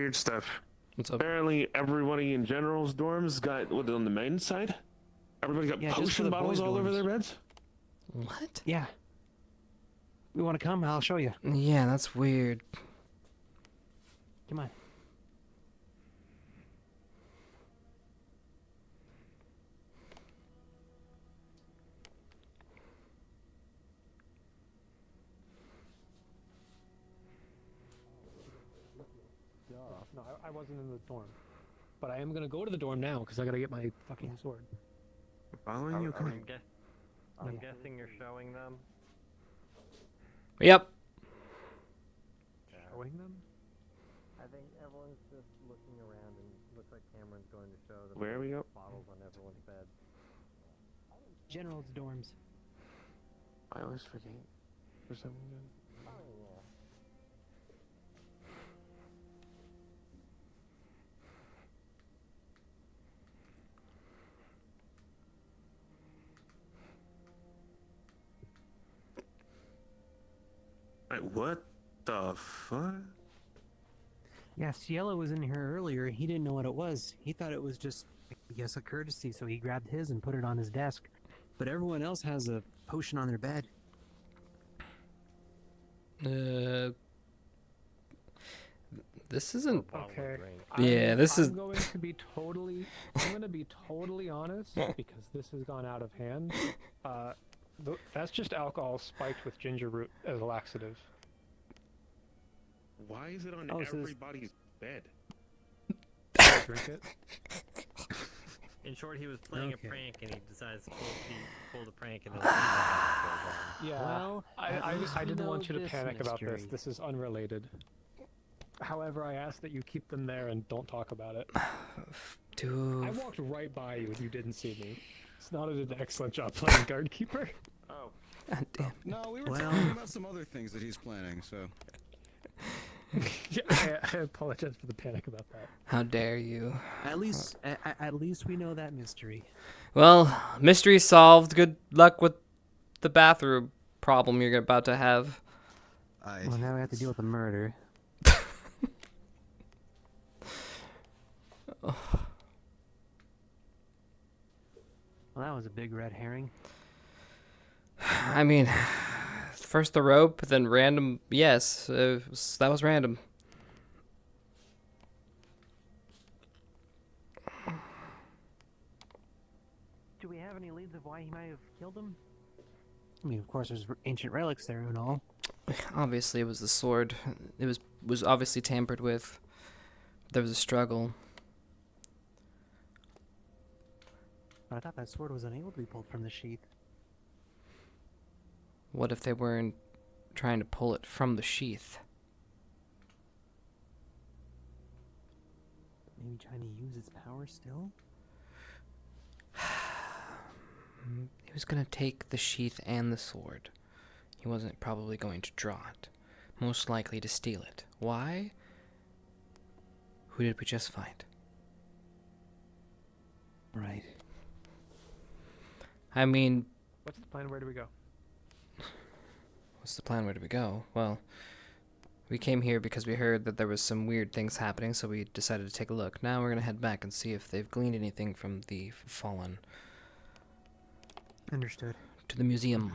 weird stuff. What's up? Apparently, everybody in General's dorms got what on the main side. Everybody got Yeah, just for potion the bottles boys' all over dorms. their beds. What? Yeah. You want to come? I'll show you. Yeah, that's weird. Come on. No, I wasn't in the dorm. But I am gonna go to the dorm now because I gotta get my fucking sword. Following you, come I'm guessing you're showing them. Yep. Showing them? I think everyone's just looking around and looks like Cameron's going to show them Where we go? bottles on everyone's bed. General's dorms. I always forget for some reason. Oh yeah. What the fuck? Yeah, Cielo was in here earlier. He didn't know what it was. He thought it was just, I guess, a courtesy, so he grabbed his and put it on his desk. But everyone else has a potion on their bed. This isn't. Okay. Yeah, this is. I'm going to be totally honest because this has gone out of hand. That's just alcohol spiked with ginger root as a laxative. Why is it on Oh, so this- everybody's bed? Drink it. In short, he was playing Okay. a prank and he decides to pull the prank and then. Yeah. Well, I we didn't know want you to this panic about this. mystery. This is unrelated. However, I ask that you keep them there and don't talk about it. Dude. I walked right by you and you didn't see me. Snotted did an excellent job playing guard keeper. Oh. God damn. No, we were Well- talking about some other things that he's planning, so. Yeah, I apologize for the panic about that. How dare you? At least we know that mystery. Well, mystery solved. Good luck with the bathroom problem you're about to have. Well, now we have to deal with the murder. Well, that was a big red herring. I mean, first the rope, then random. Yes, that was random. Do we have any leads of why he might have killed him? I mean, of course, there's ancient relics there and all. Obviously, it was the sword. It was obviously tampered with. There was a struggle. But I thought that sword was unable to be pulled from the sheath. What if they weren't trying to pull it from the sheath? Maybe trying to use its power still? He was going to take the sheath and the sword. He wasn't probably going to draw it. Most likely to steal it. Why? Who did we just find? Right. I mean, What's the plan? Where do we go? what's the plan? Where do we go? Well, we came here because we heard that there was some weird things happening, so we decided to take a look. Now we're going to head back and see if they've gleaned anything from the fallen. Understood. To the museum.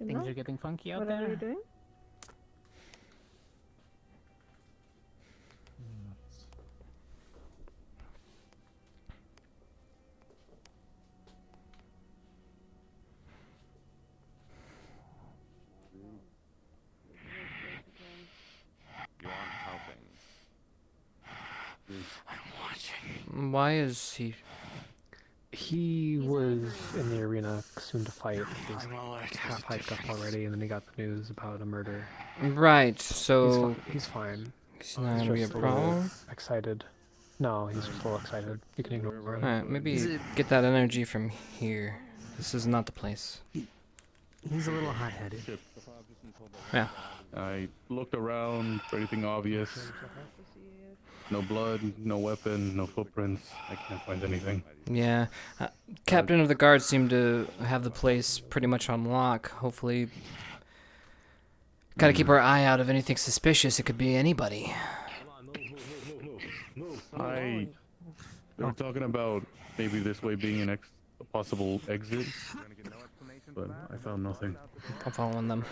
Things are getting funky out What there. are you doing? You aren't helping. I'm watching. Why is he... He was in the arena soon to fight. He was half hyped up already, and then he got the news about a murder. Right, so... He's fine. He's not going to be a just problem? little excited. No, he's just a little excited. You can ignore it. Alright, maybe get that energy from here. This is not the place. He's a little hot-headed. Yeah. I looked around for anything obvious. No blood, no weapon, no footprints. I can't find anything. Yeah. Captain of the guard seemed to have the place pretty much on lock. Hopefully... Gotta keep our eye out of anything suspicious. It could be anybody. They were talking about maybe this way being a possible exit, but I found nothing. I'm following them.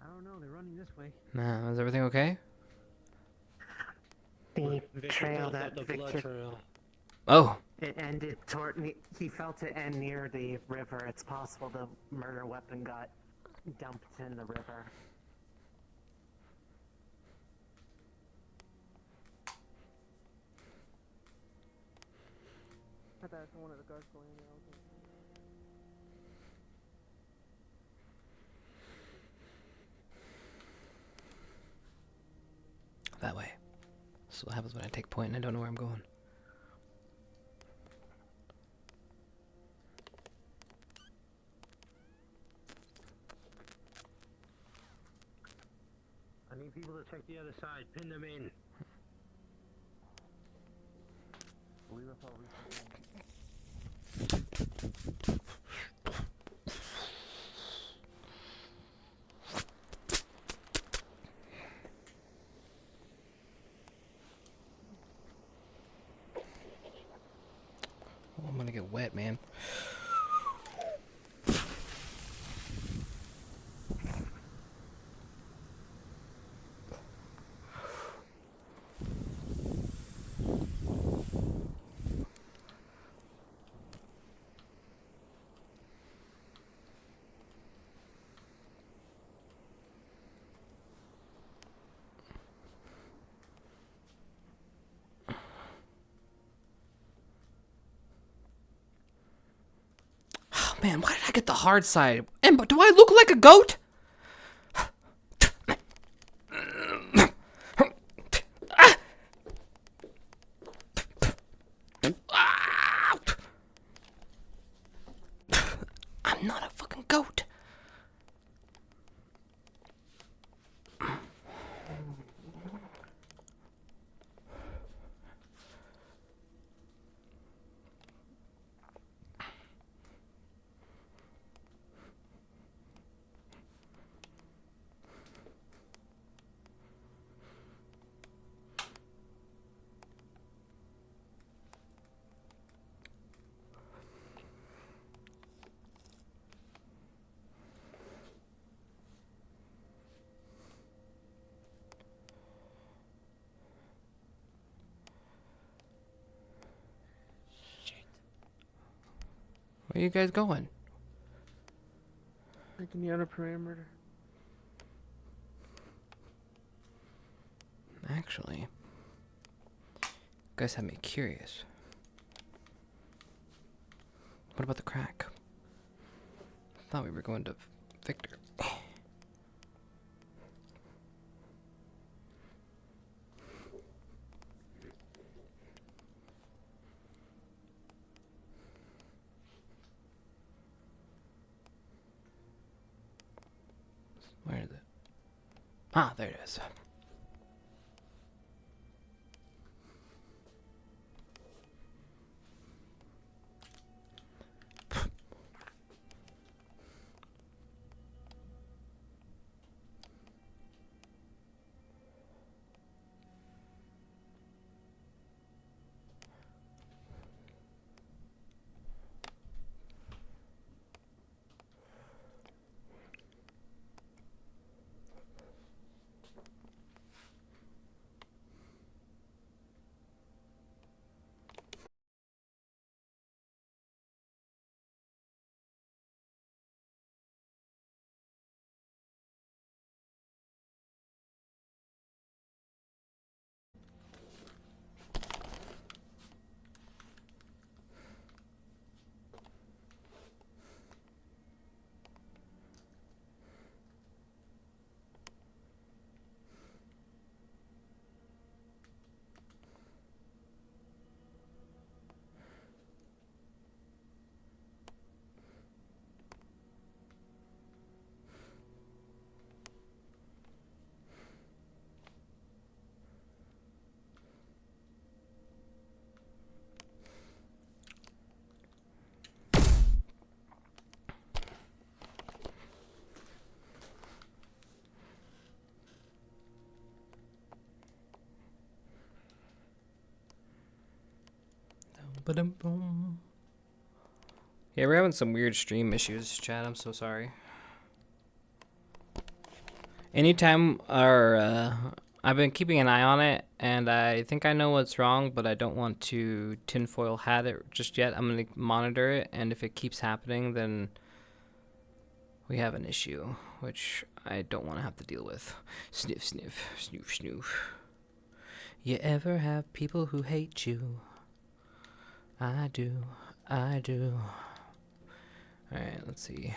I don't know. They're running this way. Nah, is everything okay? The Victor trail felt that the blood Victor... trail. Oh. It ended toward... He felt it end near the river. It's possible the murder weapon got dumped in the river. I thought one of the guards going in there. That way. This is what happens when I take point and I don't know where I'm going. I need people to check the other side. Pin them in. Oh, I'm gonna get wet, man. Man, why did I get the hard side? And do I look like a goat? I'm not a fucking goat. Where are you guys going? Taking the outer perimeter. Actually, you guys have me curious. What about the crack? I thought we were going to Victor. Where is it? Ah, there it is. Ba-dum-bum. Yeah, we're having some weird stream issues, chat. I'm so sorry. Anytime I've been keeping an eye on it, and I think I know what's wrong, but I don't want to tinfoil hat it just yet. I'm gonna monitor it, and if it keeps happening, then we have an issue, which I don't want to have to deal with. Sniff, sniff, snoof, snoof. You ever have people who hate you? I do, I do. Alright, let's see.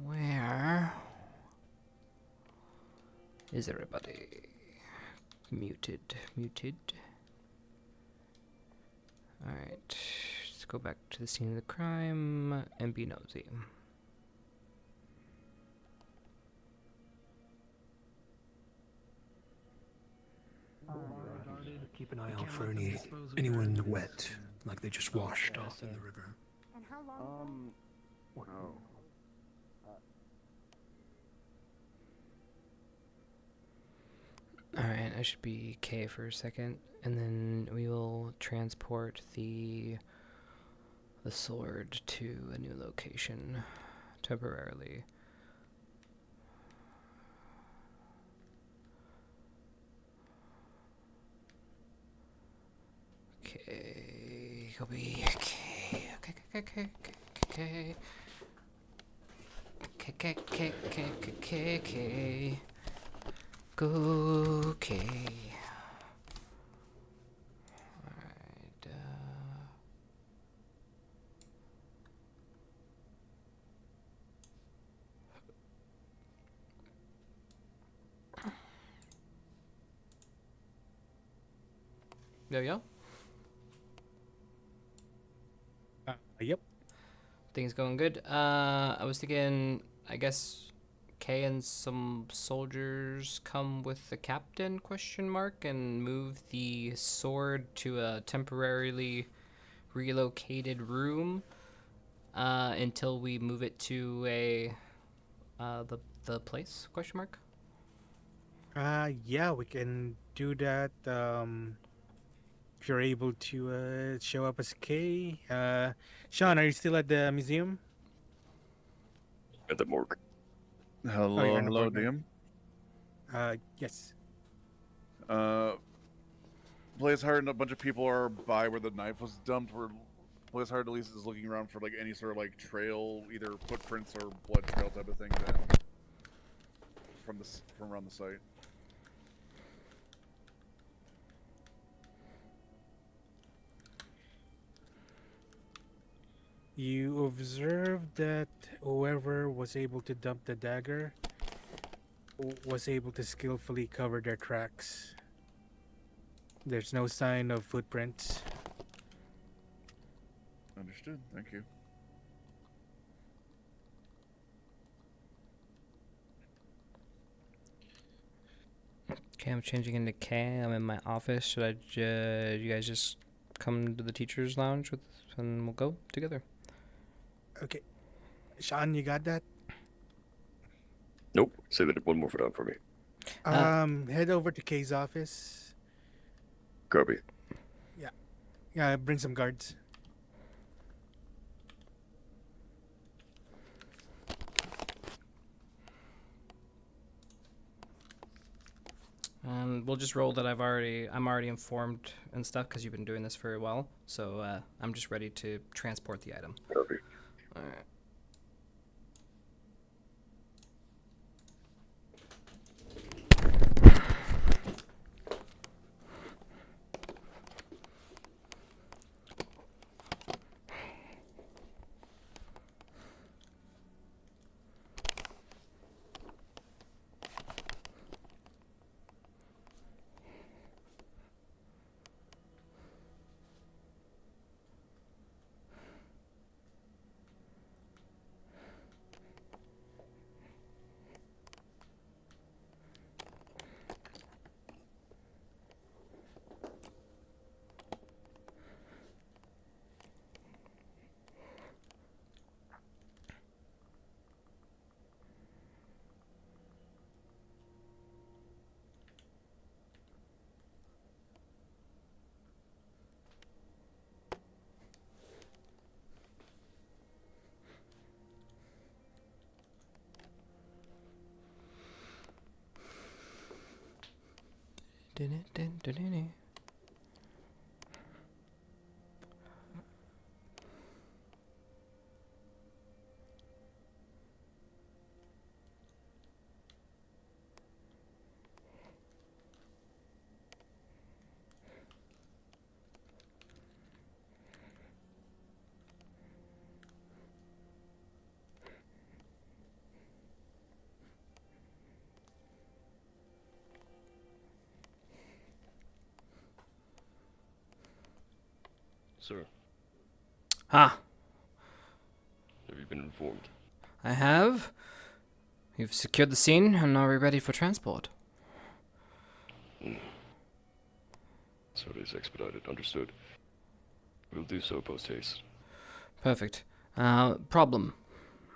Where is everybody? Muted, muted. Alright, let's go back to the scene of the crime and be nosy. Keep an eye out for anyone wet, like they just washed off in the river. And how long? No. Alright, I should be K for a second, and then we will transport the sword to a new location temporarily. Okay, he'll be okay. Okay. Go, okay. Alright, Yo. Yep. Things going good. I was thinking, I guess Kay and some soldiers come with the captain, and move the sword to a temporarily relocated room until we move it to the place, Yeah, we can do that. If you're able to show up as K. Sean, are you still at the museum? At the morgue. Hello, you're in the hello, morgue now. DM. Yes. Blazeheart and a bunch of people are by where the knife was dumped. Where Blazeheart at least is looking around for like any sort of like trail, either footprints or blood trail type of thing that from around the site. You observed that whoever was able to dump the dagger was able to skillfully cover their tracks. There's no sign of footprints. Understood. Thank you. Okay, I'm changing into K. I'm in my office. Should you guys just come to the teacher's lounge and we'll go together? Okay. Sean, you got that? Nope. Say that one more time for me. Head over to Kay's office. Copy. Yeah, bring some guards. We'll just roll that I'm already informed and stuff because you've been doing this for a while. So I'm just ready to transport the item. Copy. All right. Sir, Ah, have you been informed? I have. You've secured the scene and are we ready for transport? So it is expedited. Understood. We'll do so post-haste. Perfect. Problem.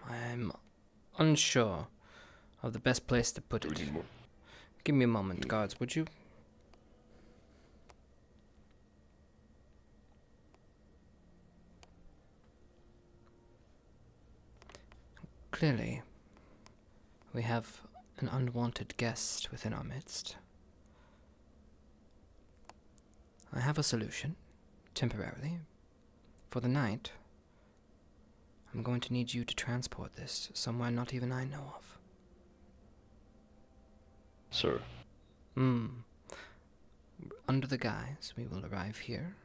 I'm unsure of the best place to put it. Do we need more? Give me a moment, guards, would you? Clearly, we have an unwanted guest within our midst. I have a solution, temporarily. For the night, I'm going to need you to transport this somewhere not even I know of. Sir. Under the guise, we will arrive here,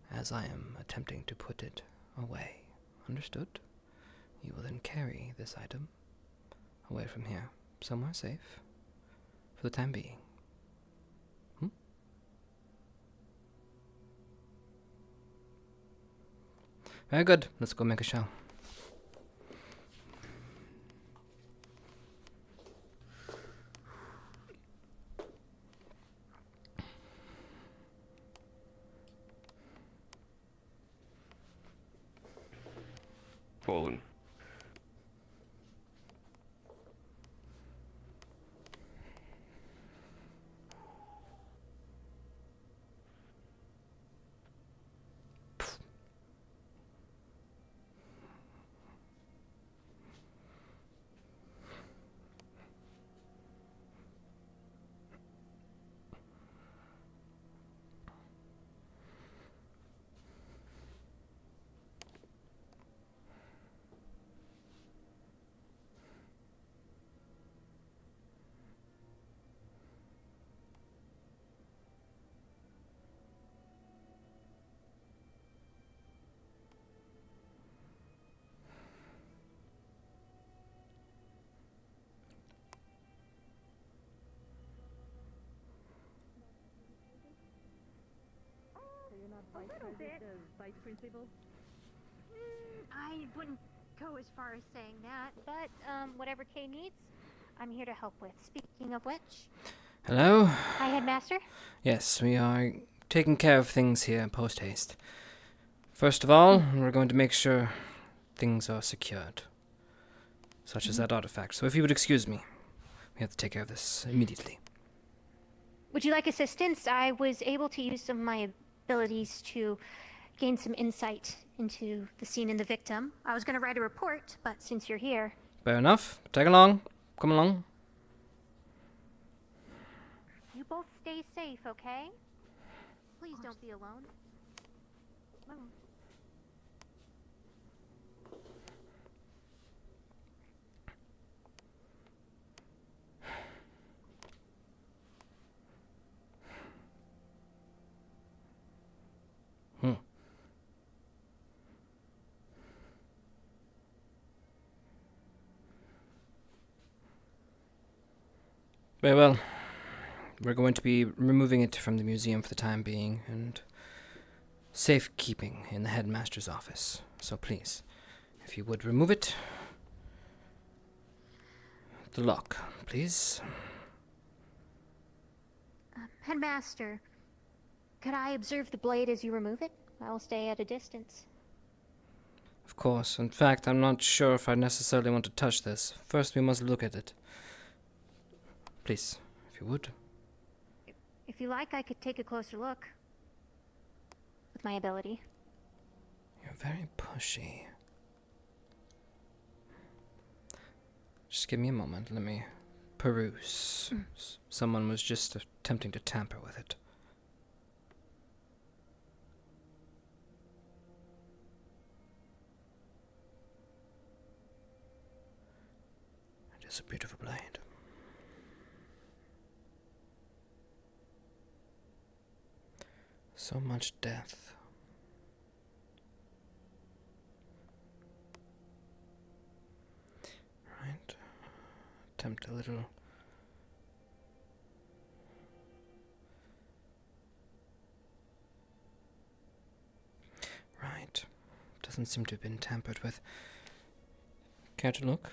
as I am attempting to put it away. Understood? You will then carry this item away from here, somewhere safe, for the time being. Very good. Let's go make a show. Fallen. A little bit. Vice principal? I wouldn't go as far as saying that, but whatever Kay needs, I'm here to help with. Speaking of which... Hello? Hi, Headmaster? Yes, we are taking care of things here post-haste. First of all, we're going to make sure things are secured, such as that artifact. So if you would excuse me, we have to take care of this immediately. Would you like assistance? I was able to use some of my abilities to gain some insight into the scene and the victim. I was going to write a report, but since you're here... Fair enough. Tag along. Come along. You both stay safe, okay? Please don't be alone. Very well. We're going to be removing it from the museum for the time being and safekeeping in the headmaster's office. So please, if you would remove it. The lock, please. Headmaster, could I observe the blade as you remove it? I will stay at a distance. Of course. In fact, I'm not sure if I necessarily want to touch this. First, we must look at it. Please, if you would. If you like, I could take a closer look. With my ability. You're very pushy. Just give me a moment. Let me peruse. Someone was just attempting to tamper with it. It is a beautiful blade. So much death. Right. Attempt a little. Right. Doesn't seem to have been tampered with. Care to look?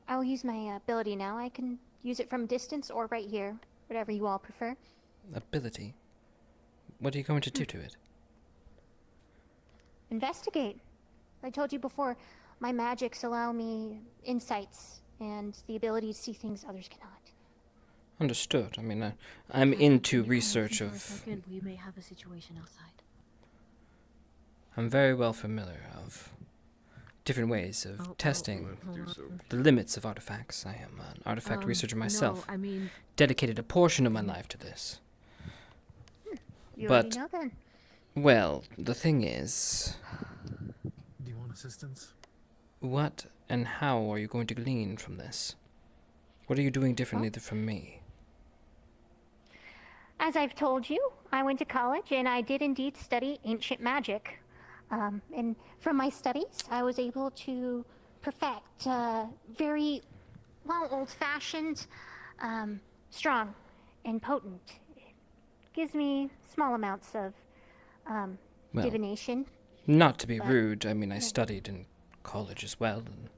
I'll use my ability now. I can use it from distance or right here, whatever you all prefer. Ability? What are you going to do to it? Investigate. I told you before, my magics allow me insights and the ability to see things others cannot. Understood. I mean, I'm into research For a of... second, we may have a situation outside. I'm very well familiar of different ways of testing the limits of artifacts. I am an artifact researcher myself. No, I mean... Dedicated a portion of my life to this. You But, already know then. well, the thing is... Do you want assistance? What and how are you going to glean from this? What are you doing differently from me? As I've told you, I went to college and I did indeed study ancient magic. And from my studies, I was able to perfect very, well, old-fashioned, strong and potent. It gives me small amounts of Well, divination. Not to be rude, I mean, I studied in college as well and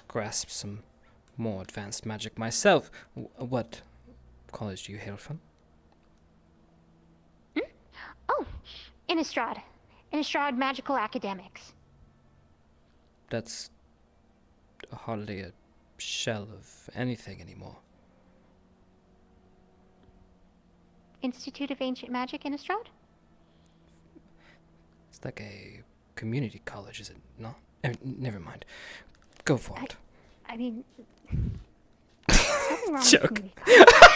grasped some more advanced magic myself. What college do you hail from? Oh, Innistrad. Innistrad Magical Academics. That's hardly a shell of anything anymore. Institute of Ancient Magic, Innistrad? It's like a community college, is it not? Never mind. Go for it. I mean... nothing wrong with Joke. community college.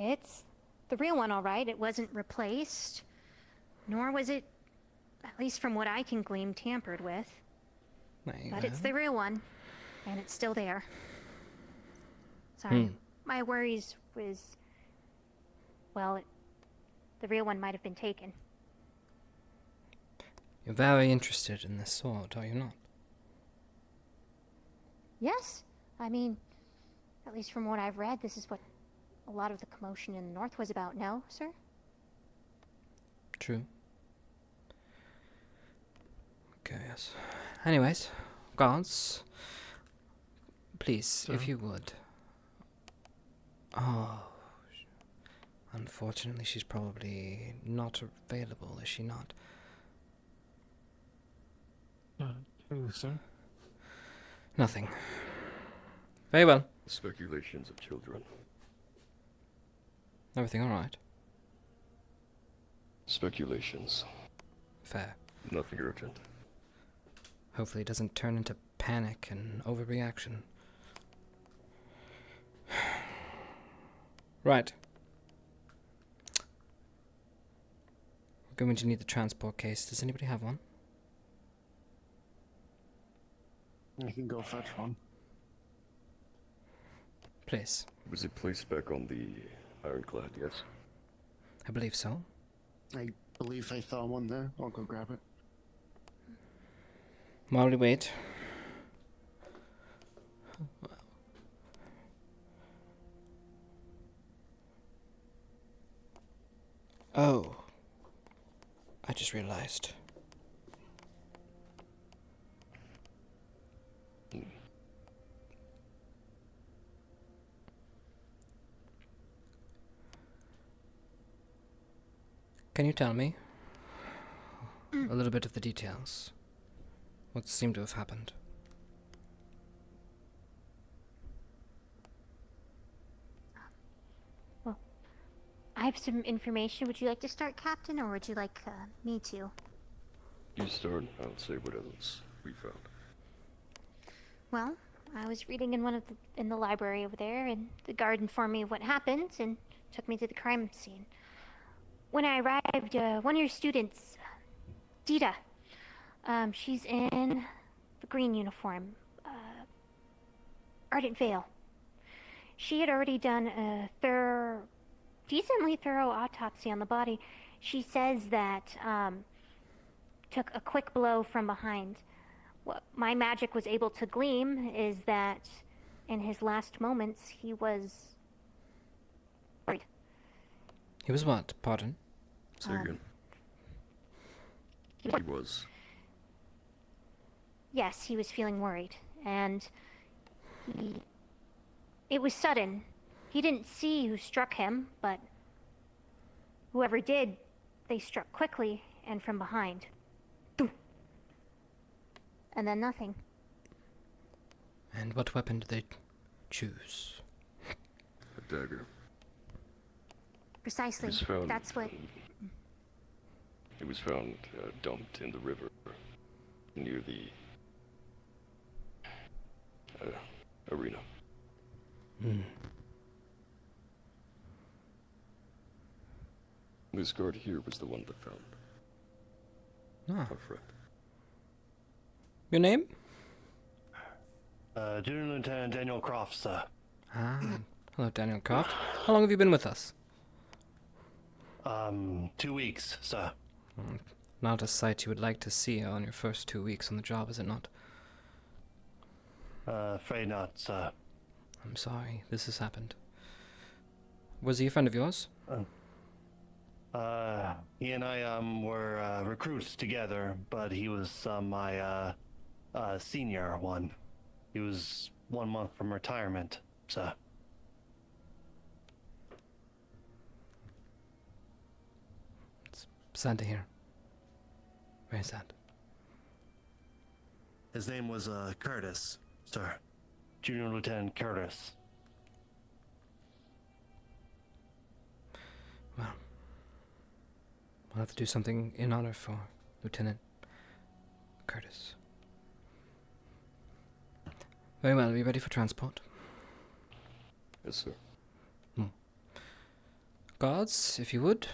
It's the real one, all right. It wasn't replaced, nor was it, at least from what I can glean, tampered with. But it's the real one, and it's still there. Sorry, my worries was, well, the real one might have been taken. You're very interested in this sword, are you not? Yes, I mean, at least from what I've read, this is what a lot of the commotion in the north was about, no, sir? True. Okay, yes. Anyways, guards, please, if you would. Oh, unfortunately, she's probably not available, is she not? Who, sir? Nothing. Very well. Speculations of children. Everything alright? Speculations. Fair. Nothing urgent. Hopefully it doesn't turn into panic and overreaction. Right. We're going to need the transport case. Does anybody have one? I can go fetch one. Please. Was it placed back on the ironclad, yes? I believe so. I believe I saw one there. I'll go grab it. While we wait. Oh. I just realized. Can you tell me a little bit of the details? What seemed to have happened? Well, I have some information. Would you like to start, Captain, or would you like me to? You start, I'll say what else we found. Well, I was reading in the library over there, and the guard informed me of what happened and took me to the crime scene. When I arrived, one of your students, Dita, she's in the green uniform, Ardent Veil. She had already done a decently thorough autopsy on the body. She says that took a quick blow from behind. What my magic was able to glean is that in his last moments he was worried. He was what? Pardon? Say again. He was. Yes, he was feeling worried, and it was sudden. He didn't see who struck him, but whoever did, they struck quickly and from behind. And then nothing. And what weapon did they choose? A dagger. Precisely. It was found, That's what... It was found dumped in the river near the arena. This guard here was the one that found our friend. Your name? Junior Lieutenant Daniel Croft, sir. Ah, hello, Daniel Croft. How long have you been with us? 2 weeks, sir. Not a sight you would like to see on your first 2 weeks on the job, is it not? Afraid not, sir. I'm sorry, this has happened. Was he a friend of yours? He and I, were, recruits together, but he was, my, senior one. He was 1 month from retirement, sir. It's sad to hear. Very sad. His name was, Curtis, sir. Junior Lieutenant Curtis. Well, I'll have to do something in honor for Lieutenant Curtis. Very well, are you ready for transport? Yes, sir. Guards, if you would.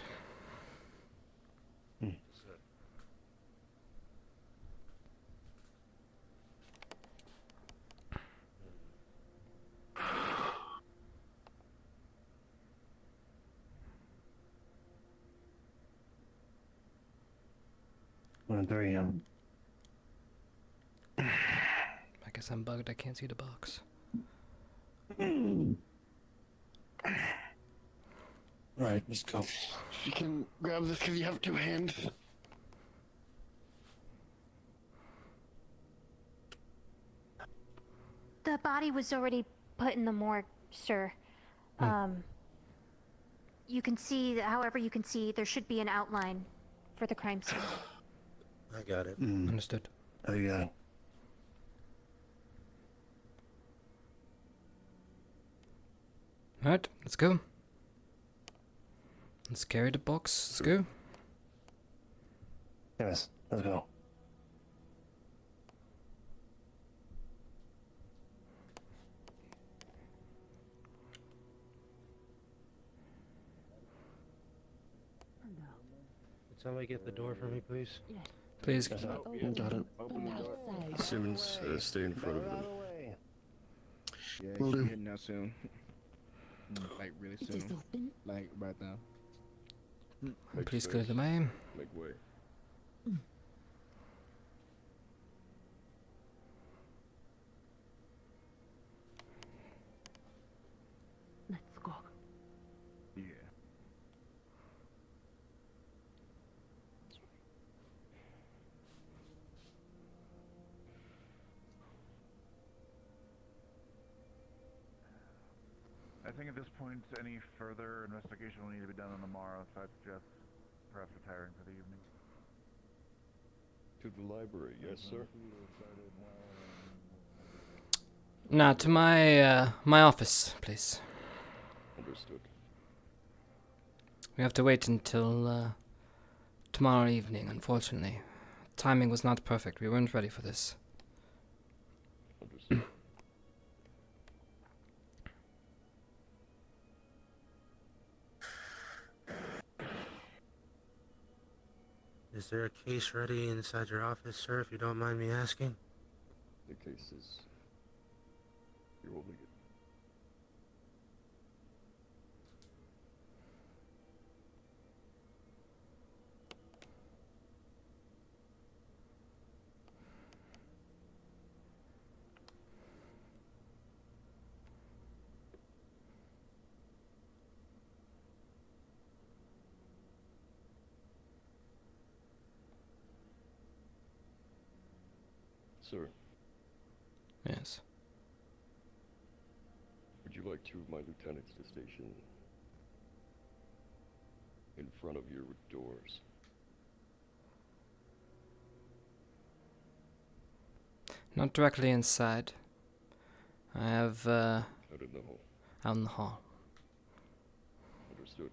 Very I guess I'm bugged, I can't see the box. Right, let's go. You can grab this because you have 2 hands. The body was already put in the morgue, sir. You can see, however you can see, there should be an outline for the crime scene. I got it. Understood. Oh, yeah. Alright, let's go. Let's carry the box. Let's go. Yes, let's go. Could somebody get the door for me, please? Please. Got it. Simmons, stay in front of them. Yeah, Will she's do. getting out soon. Like really soon. Like right now. Please clear the way. Make way. Let's go. Yeah. think at this point any further investigation will need to be done on the morrow, so I'd suggest perhaps retiring for the evening. To the library, yes, sir. Nah, to my office, please. Understood. We have to wait until tomorrow evening, unfortunately. Timing was not perfect. We weren't ready for this. Understood. Is there a case ready inside your office, sir, if you don't mind me asking? The case is... You're holding it. Sir, Yes. would you like two of my lieutenants to station in front of your doors? Not directly inside. I have, Out in the hall. out in the hall. Understood.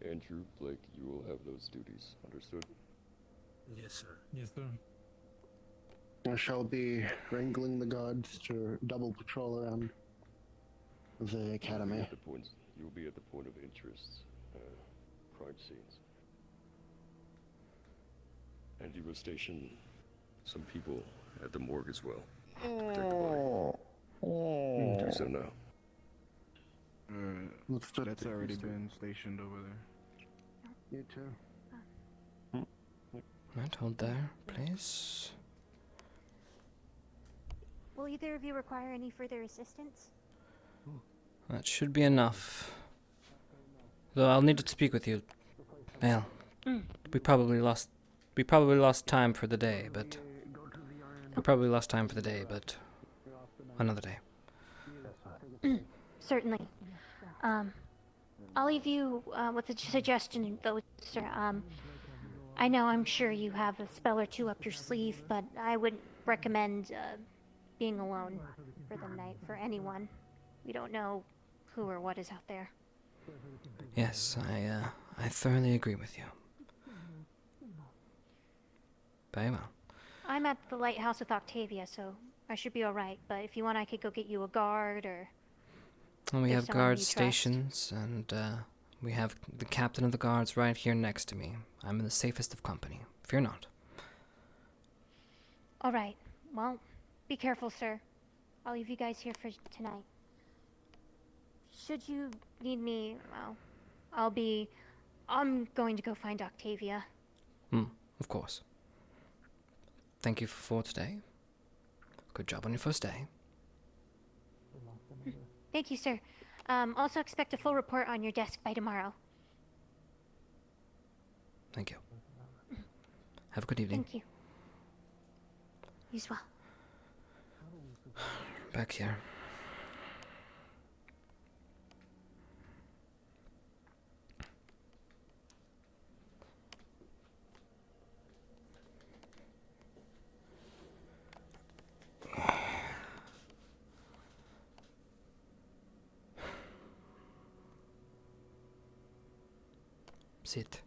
Andrew, Blake, you will have those duties. Understood? Yes, sir. Yes, sir. I shall be wrangling the guards to double patrol around the academy. You'll be at the point of interest, crime scenes. And you will station some people at the morgue as well. Protect the body. Do so now. That's already been stationed over there. You too. Right, hold there, please. Will either of you require any further assistance? That should be enough. Though I'll need to speak with you. Well, we probably lost time for the day, but another day. Certainly. I'll leave you with a suggestion, though, sir. I know I'm sure you have a spell or two up your sleeve, but I would recommend being alone for the night for anyone. We don't know who or what is out there. Yes, I thoroughly agree with you. Very well. I'm at the lighthouse with Octavia, so I should be alright, but if you want, I could go get you a guard, or... Well, we If have someone guard you trust. stations, and we have the captain of the guards right here next to me. I'm in the safest of company. Fear not. Alright, well, be careful, sir. I'll leave you guys here for tonight. Should you need me, well, I'm going to go find Octavia. Of course. Thank you for today. Good job on your first day. Thank you, sir. Also expect a full report on your desk by tomorrow. Thank you. Have a good evening. Thank you. You as well. Back here. Sit.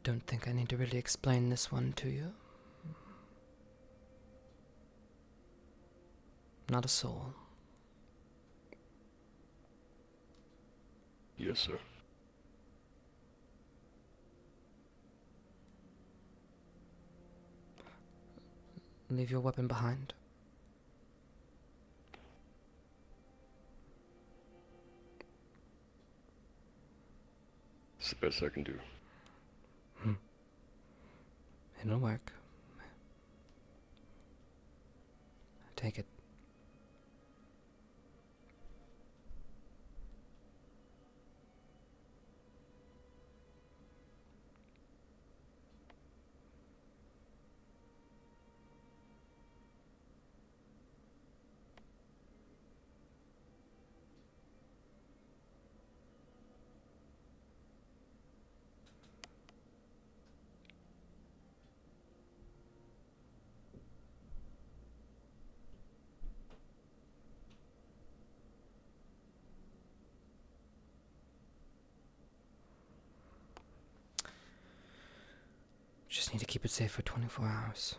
Don't think I need to really explain this one to you. Not a soul. Yes, sir. Leave your weapon behind. It's the best I can do. It'll work. Take it. Just need to keep it safe for 24 hours.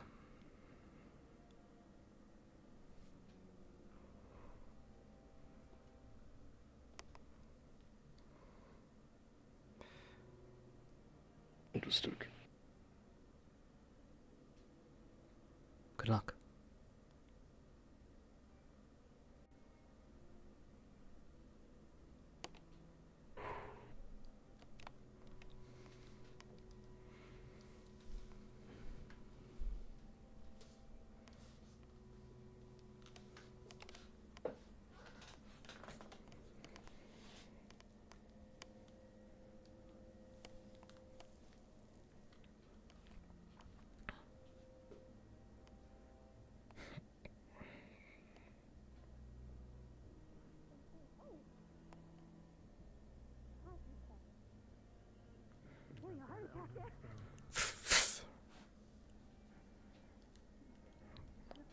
Understood. Good luck.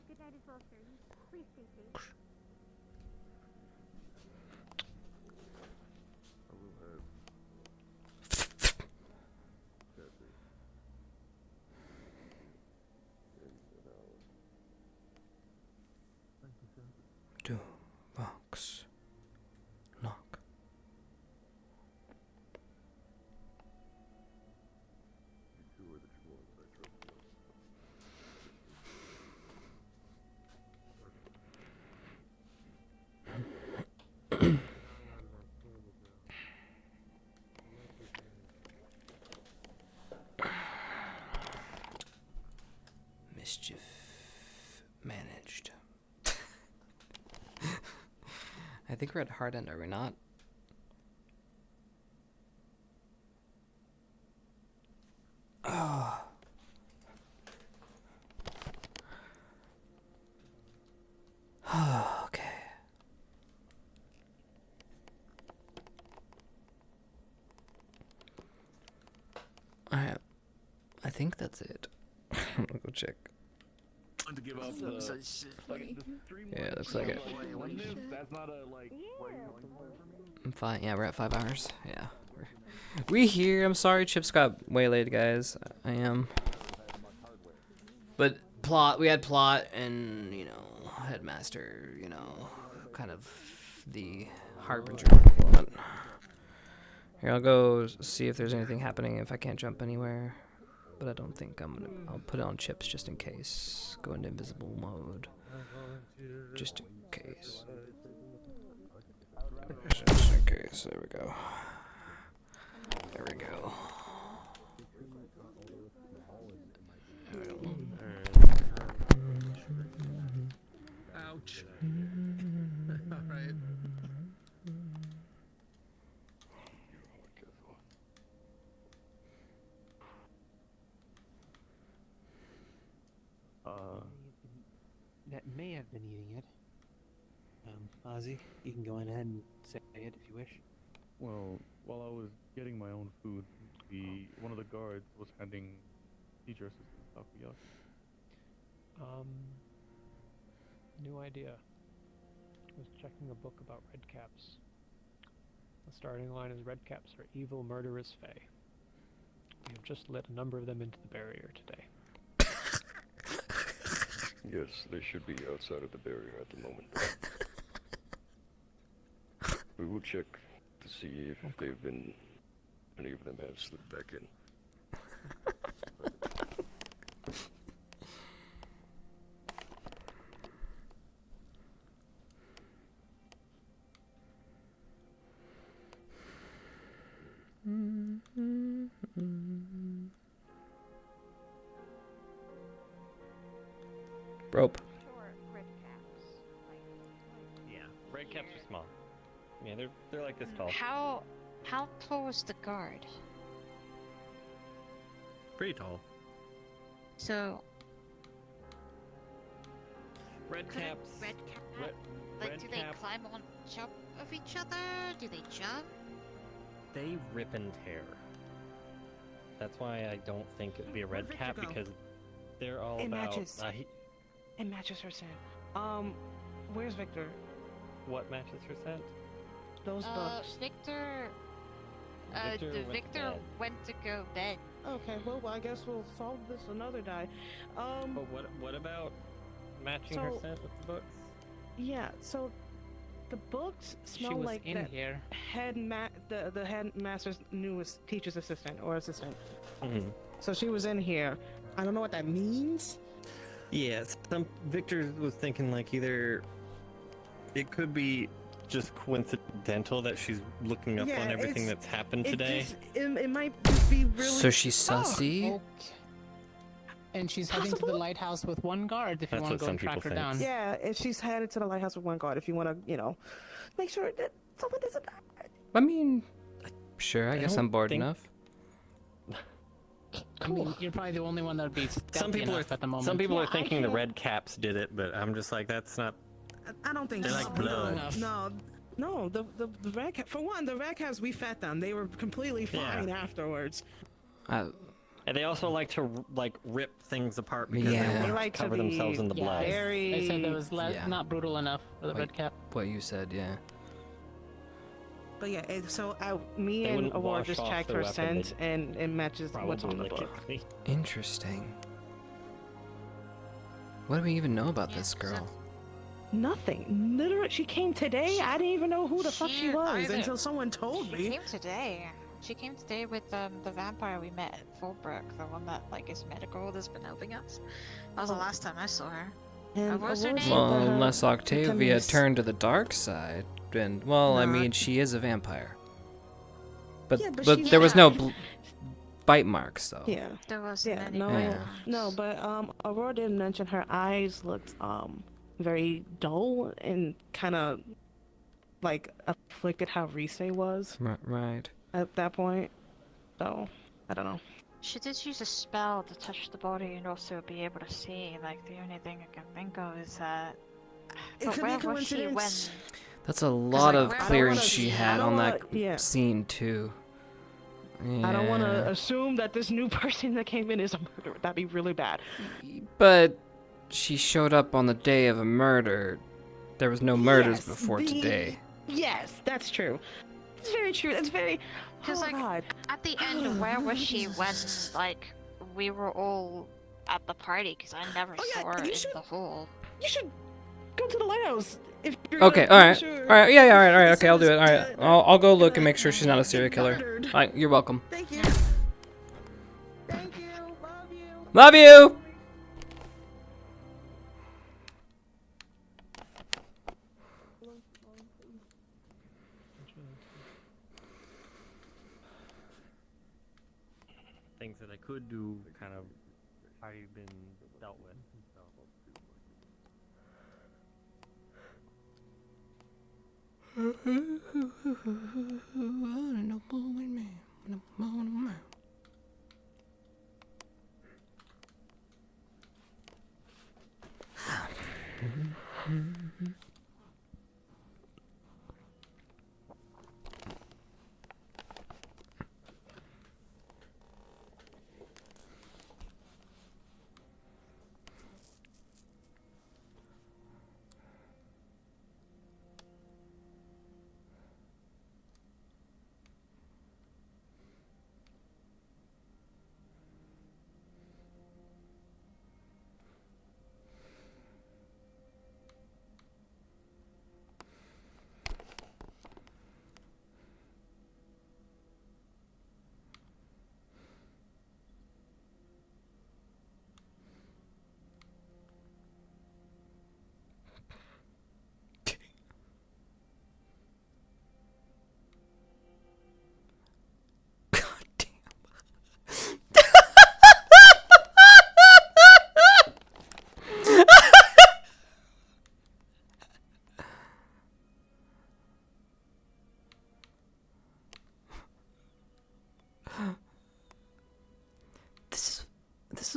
Good night as well, sir. Please stay safe. Do box knock. Mischief managed. I think we're at hard end, are we not? Oh. Okay. Alright. I think that's it. I'm gonna go check. To give up the, Yeah, looks like it. That's not a I'm fine. Yeah, we're at 5 hours. Yeah. We here. I'm sorry Chips got waylaid, guys. I am. But plot, we had plot and, you know, headmaster, you know, kind of the harbinger of plot. Here, I'll go see if there's anything happening if I can't jump anywhere. But I don't think I'm gonna. I'll put it on Chips just in case. Go into invisible mode. Just in case. Just in case. There we go. There we go. Ouch. Alright. That may have been eating it. Ozzy, you can go ahead and say it if you wish. Well, while I was getting my own food, one of the guards was handing teacher assistant takoyaki. New idea. I was checking a book about redcaps. The starting line is redcaps are evil, murderous fae. We have just let a number of them into the barrier today. Yes, they should be outside of the barrier at the moment. We will check to see if any of them have slipped back in. Rope. Yeah, red caps are small. Yeah, they're like this tall. How tall was the guard? Pretty tall. So Red caps. Like, do they climb on top of each other? Do they jump? They rip and tear. That's why I don't think it'd be a red cap, because they're all It about. matches. It matches her scent. Where's Victor? What matches her scent? Those books. Victor. Victor went to bed. Went to go bed. Okay, well, I guess we'll solve this another day. But what about matching her So- scent with the books? Yeah, so the books smell was like in that here. the headmaster's newest teacher's assistant or assistant. Mm-hmm. So she was in here. I don't know what that means. Yeah, Victor was thinking like either it could be just coincidental that she's looking up Yeah, on everything it's- that's happened it today. just- it might just be really. So she's sussy? And she's heading to the lighthouse with one guard if you That's want what to go some and track people her think. down. Yeah, if she's headed to the lighthouse with one guard, if you want to, make sure that someone doesn't die. I mean, sure, I guess don't I'm bored think- enough. I mean, you're probably the only one that would be Some stealthy people are enough at the moment. some people Yeah, are I thinking the can't- red caps did it, but I'm just like that's not. I don't think They're so. like blood. No, the red cap. For one, the red caps, we fed them. They were completely fine afterwards. And they also like to rip things apart because Yeah. they They want to like to cover themselves in the be blood. They said it was Yeah. not brutal enough for the What- red cap. What you said, yeah. But yeah, so me They and wouldn't Aurora wash just off checked the her weapon, scent, they'd and it matches what's on the Probably book. lick it. Interesting. What do we even know about this girl? Nothing. Literally, she came today. I didn't even know who the fuck she was either. until someone told She me. came today. She came today with the vampire we met at Fulbrook, the one that is medical that's been helping us. That was the last time I saw her. And What was her Aurora name? said Well, that her unless Octavia becoming turned to the dark side, and well, I Nah. mean, she is a vampire. But Yeah, but but she's there was not. no bite marks though. Yeah. There wasn't Yeah, any. no, Yeah. no, but Aurora didn't mention her eyes looked very dull and kind of like afflicted how Rise was Right. at that point. So I don't know. She did use a spell to touch the body and also be able to see. Like, the only thing I can think of is that. It But could where be was she when? coincidence. That's a lot of I don't clearance wanna- she I had don't on wanna- that yeah. scene too. Yeah. I don't want to assume that this new person that came in is a murderer. That'd be really bad. But she showed up on the day of a murder. There was no murders Yes, before today. Yes, that's true. It's very true. It's very. Because, oh God. at the end, where was she when, we were all at the party? Because I never saw her in the hall. You should go to the lighthouse if you're. Okay, gonna all make right, sure. all right, yeah, all right, okay, I'll do it. All right, I'll go look and make sure she's not a serial killer. Murdered. All right, you're welcome. Thank you. Thank you. Love you. Love you. Things that I could do kind of already been dealt with.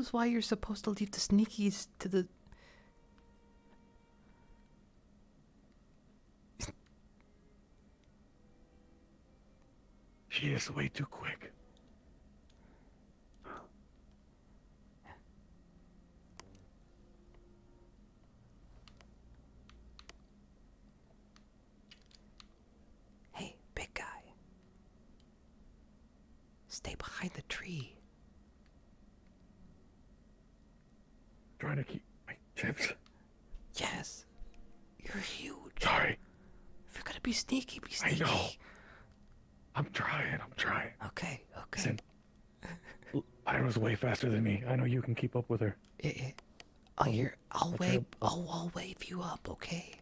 is why you're supposed to leave the sneakies to the... She is way too quick. Hey, big guy. Stay behind the tree. Trying to keep my chips. Yes. You're huge. Sorry. If you're gonna be sneaky, be sneaky. I know. I'm trying. Okay. Listen, Lyra's way faster than me. I know you can keep up with her. I'll wave you up, okay?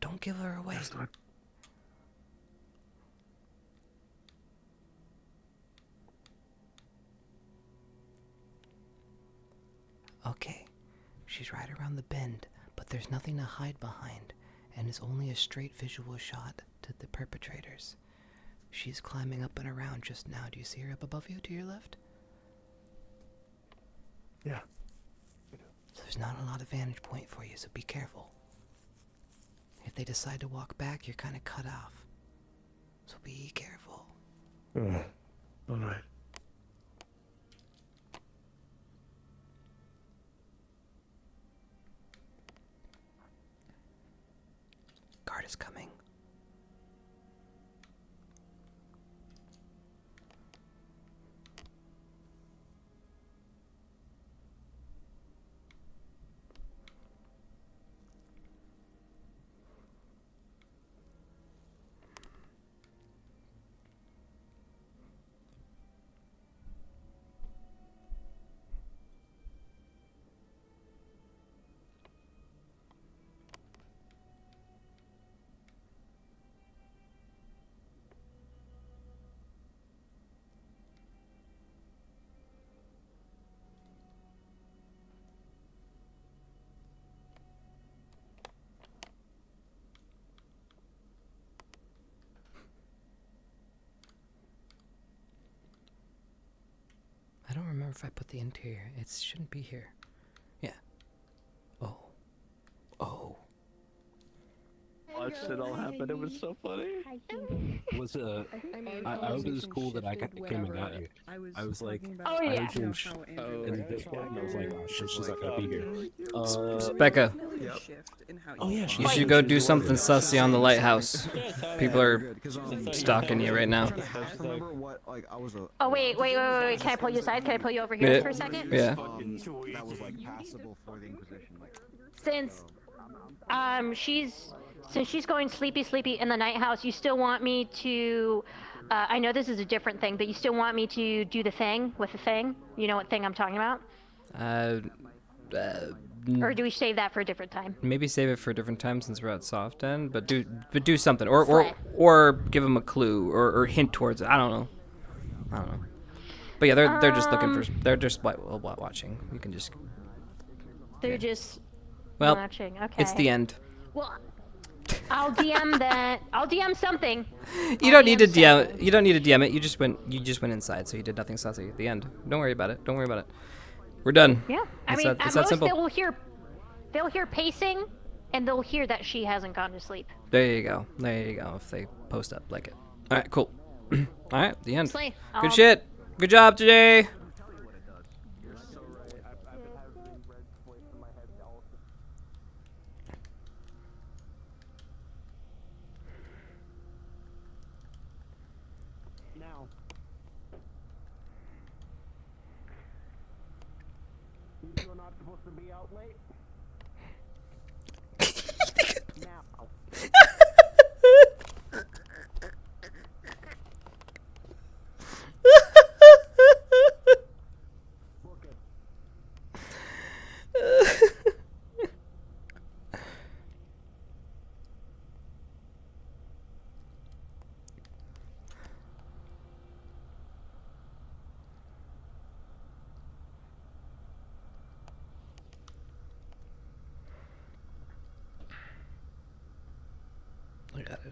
Don't give her away. Okay, she's right around the bend, but there's nothing to hide behind, and it's only a straight visual shot to the perpetrators. She's climbing up and around just now. Do you see her up above you to your left? Yeah. So there's not a lot of vantage point for you, so be careful. If they decide to walk back, you're kind of cut off. So be careful. All right. Guard is coming. I don't remember if I put the interior. It shouldn't be here. Yeah. Oh. Watched it all happen. It was so funny. Was I hope it was cool that I came and got you. I was like, Oh, yeah. I heard you in this one, and I was like, oh shit, she's not gonna be here. Becca. Oh yeah, You should go do something sussy on the lighthouse. People are stalking you right now. Oh, wait. Can I pull you aside? Can I pull you over here for a second? Yeah. That was like passable for the Inquisition. Since she's going sleepy in the night house, you still want me to, I know this is a different thing, but you still want me to do the thing with the thing? You know what thing I'm talking about? Or do we save that for a different time? Maybe save it for a different time since we're at soft end, but do something, or give them a clue, or hint towards it. I don't know. But yeah, they're just looking for, they're just watching. You can just. They're just well, watching. Okay. It's the end. Well, I'll DM that. I'll DM something. You don't need to DM. You don't need to DM it. You just went inside, so you did nothing sussy at the end. Don't worry about it. We're done. Yeah, I mean, at most they'll hear pacing, and they'll hear that she hasn't gone to sleep. There you go. If they post up like it. All right, cool. All right, the end. Slay. Good shit. Good job today. You're not supposed to be out late. Now.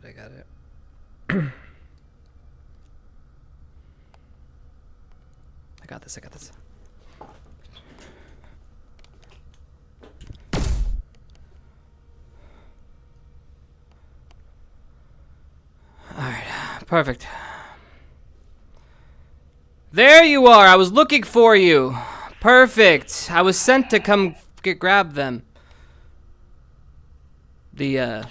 I got it. I got this. Perfect. There you are. I was looking for you. Perfect. I was sent to come grab them. Yeah,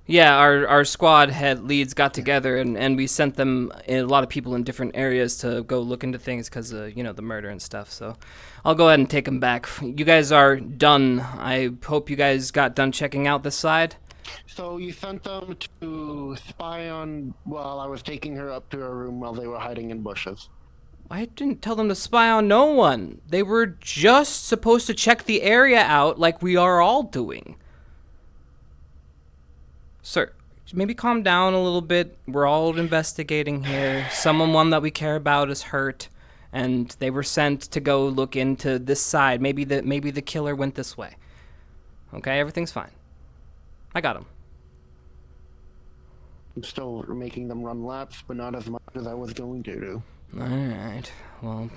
our squad leads got together and we sent them a lot of people in different areas to go look into things because you know, the murder and stuff. So I'll go ahead and take them back. You guys are done. I hope you guys got done checking out this side. So you sent them to spy on while I was taking her up to her room while they were hiding in bushes. I didn't tell them to spy on no one. They were just supposed to check the area out like we are all doing. Sir, maybe calm down a little bit. We're all investigating here. Someone that we care about is hurt, and they were sent to go look into this side. Maybe the killer went this way. Okay, everything's fine. I got him. I'm still making them run laps, but not as much as I was going to do. Alright, well,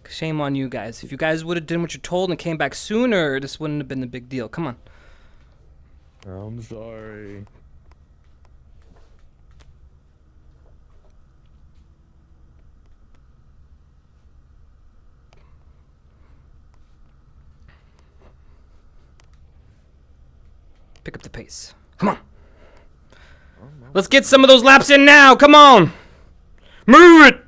shame on you guys. If you guys would have done what you're told and came back sooner, this wouldn't have been a big deal. Come on. I'm sorry. Pick up the pace. Come on. Let's get some of those laps in now. Come on. Move it.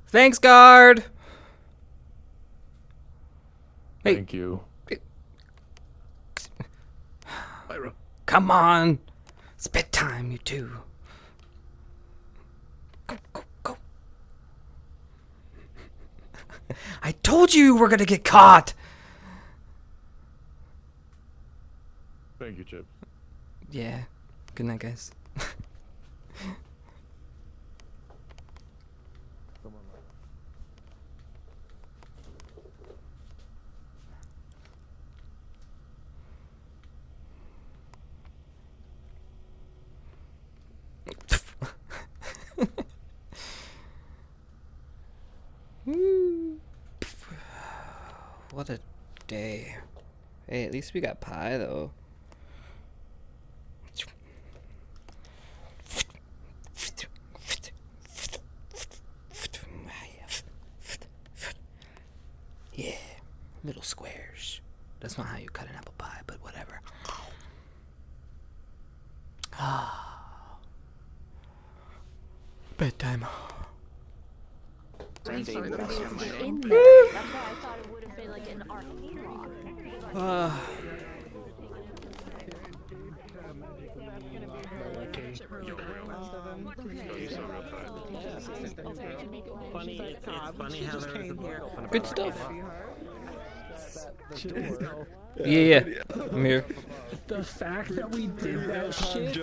Thanks, guard. Hey. Thank you. Come on. It's bedtime, you two. Go, go, go. I told you we're gonna get caught. Thank you, Chip. Yeah. Good night, guys. What a day. Hey, at least we got pie, though. Yeah, little squares. That's not how you cut an apple pie, but whatever. Bedtime. In there. That's why I thought it would have been like an Good stuff. Yeah, I'm here. The fact that we did that shit.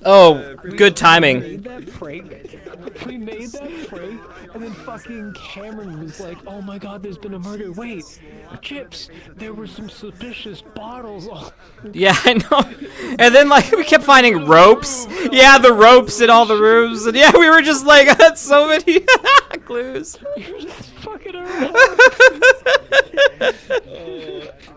Oh, good timing. We made that prank, and then fucking Cameron was like, "Oh my God, there's been a murder." Wait, Chips, there were some suspicious bottles. Yeah, I know. And then like we kept finding ropes. Yeah, the ropes in all the rooms, and yeah, we were just like, that's so many clues. You're just fucking around.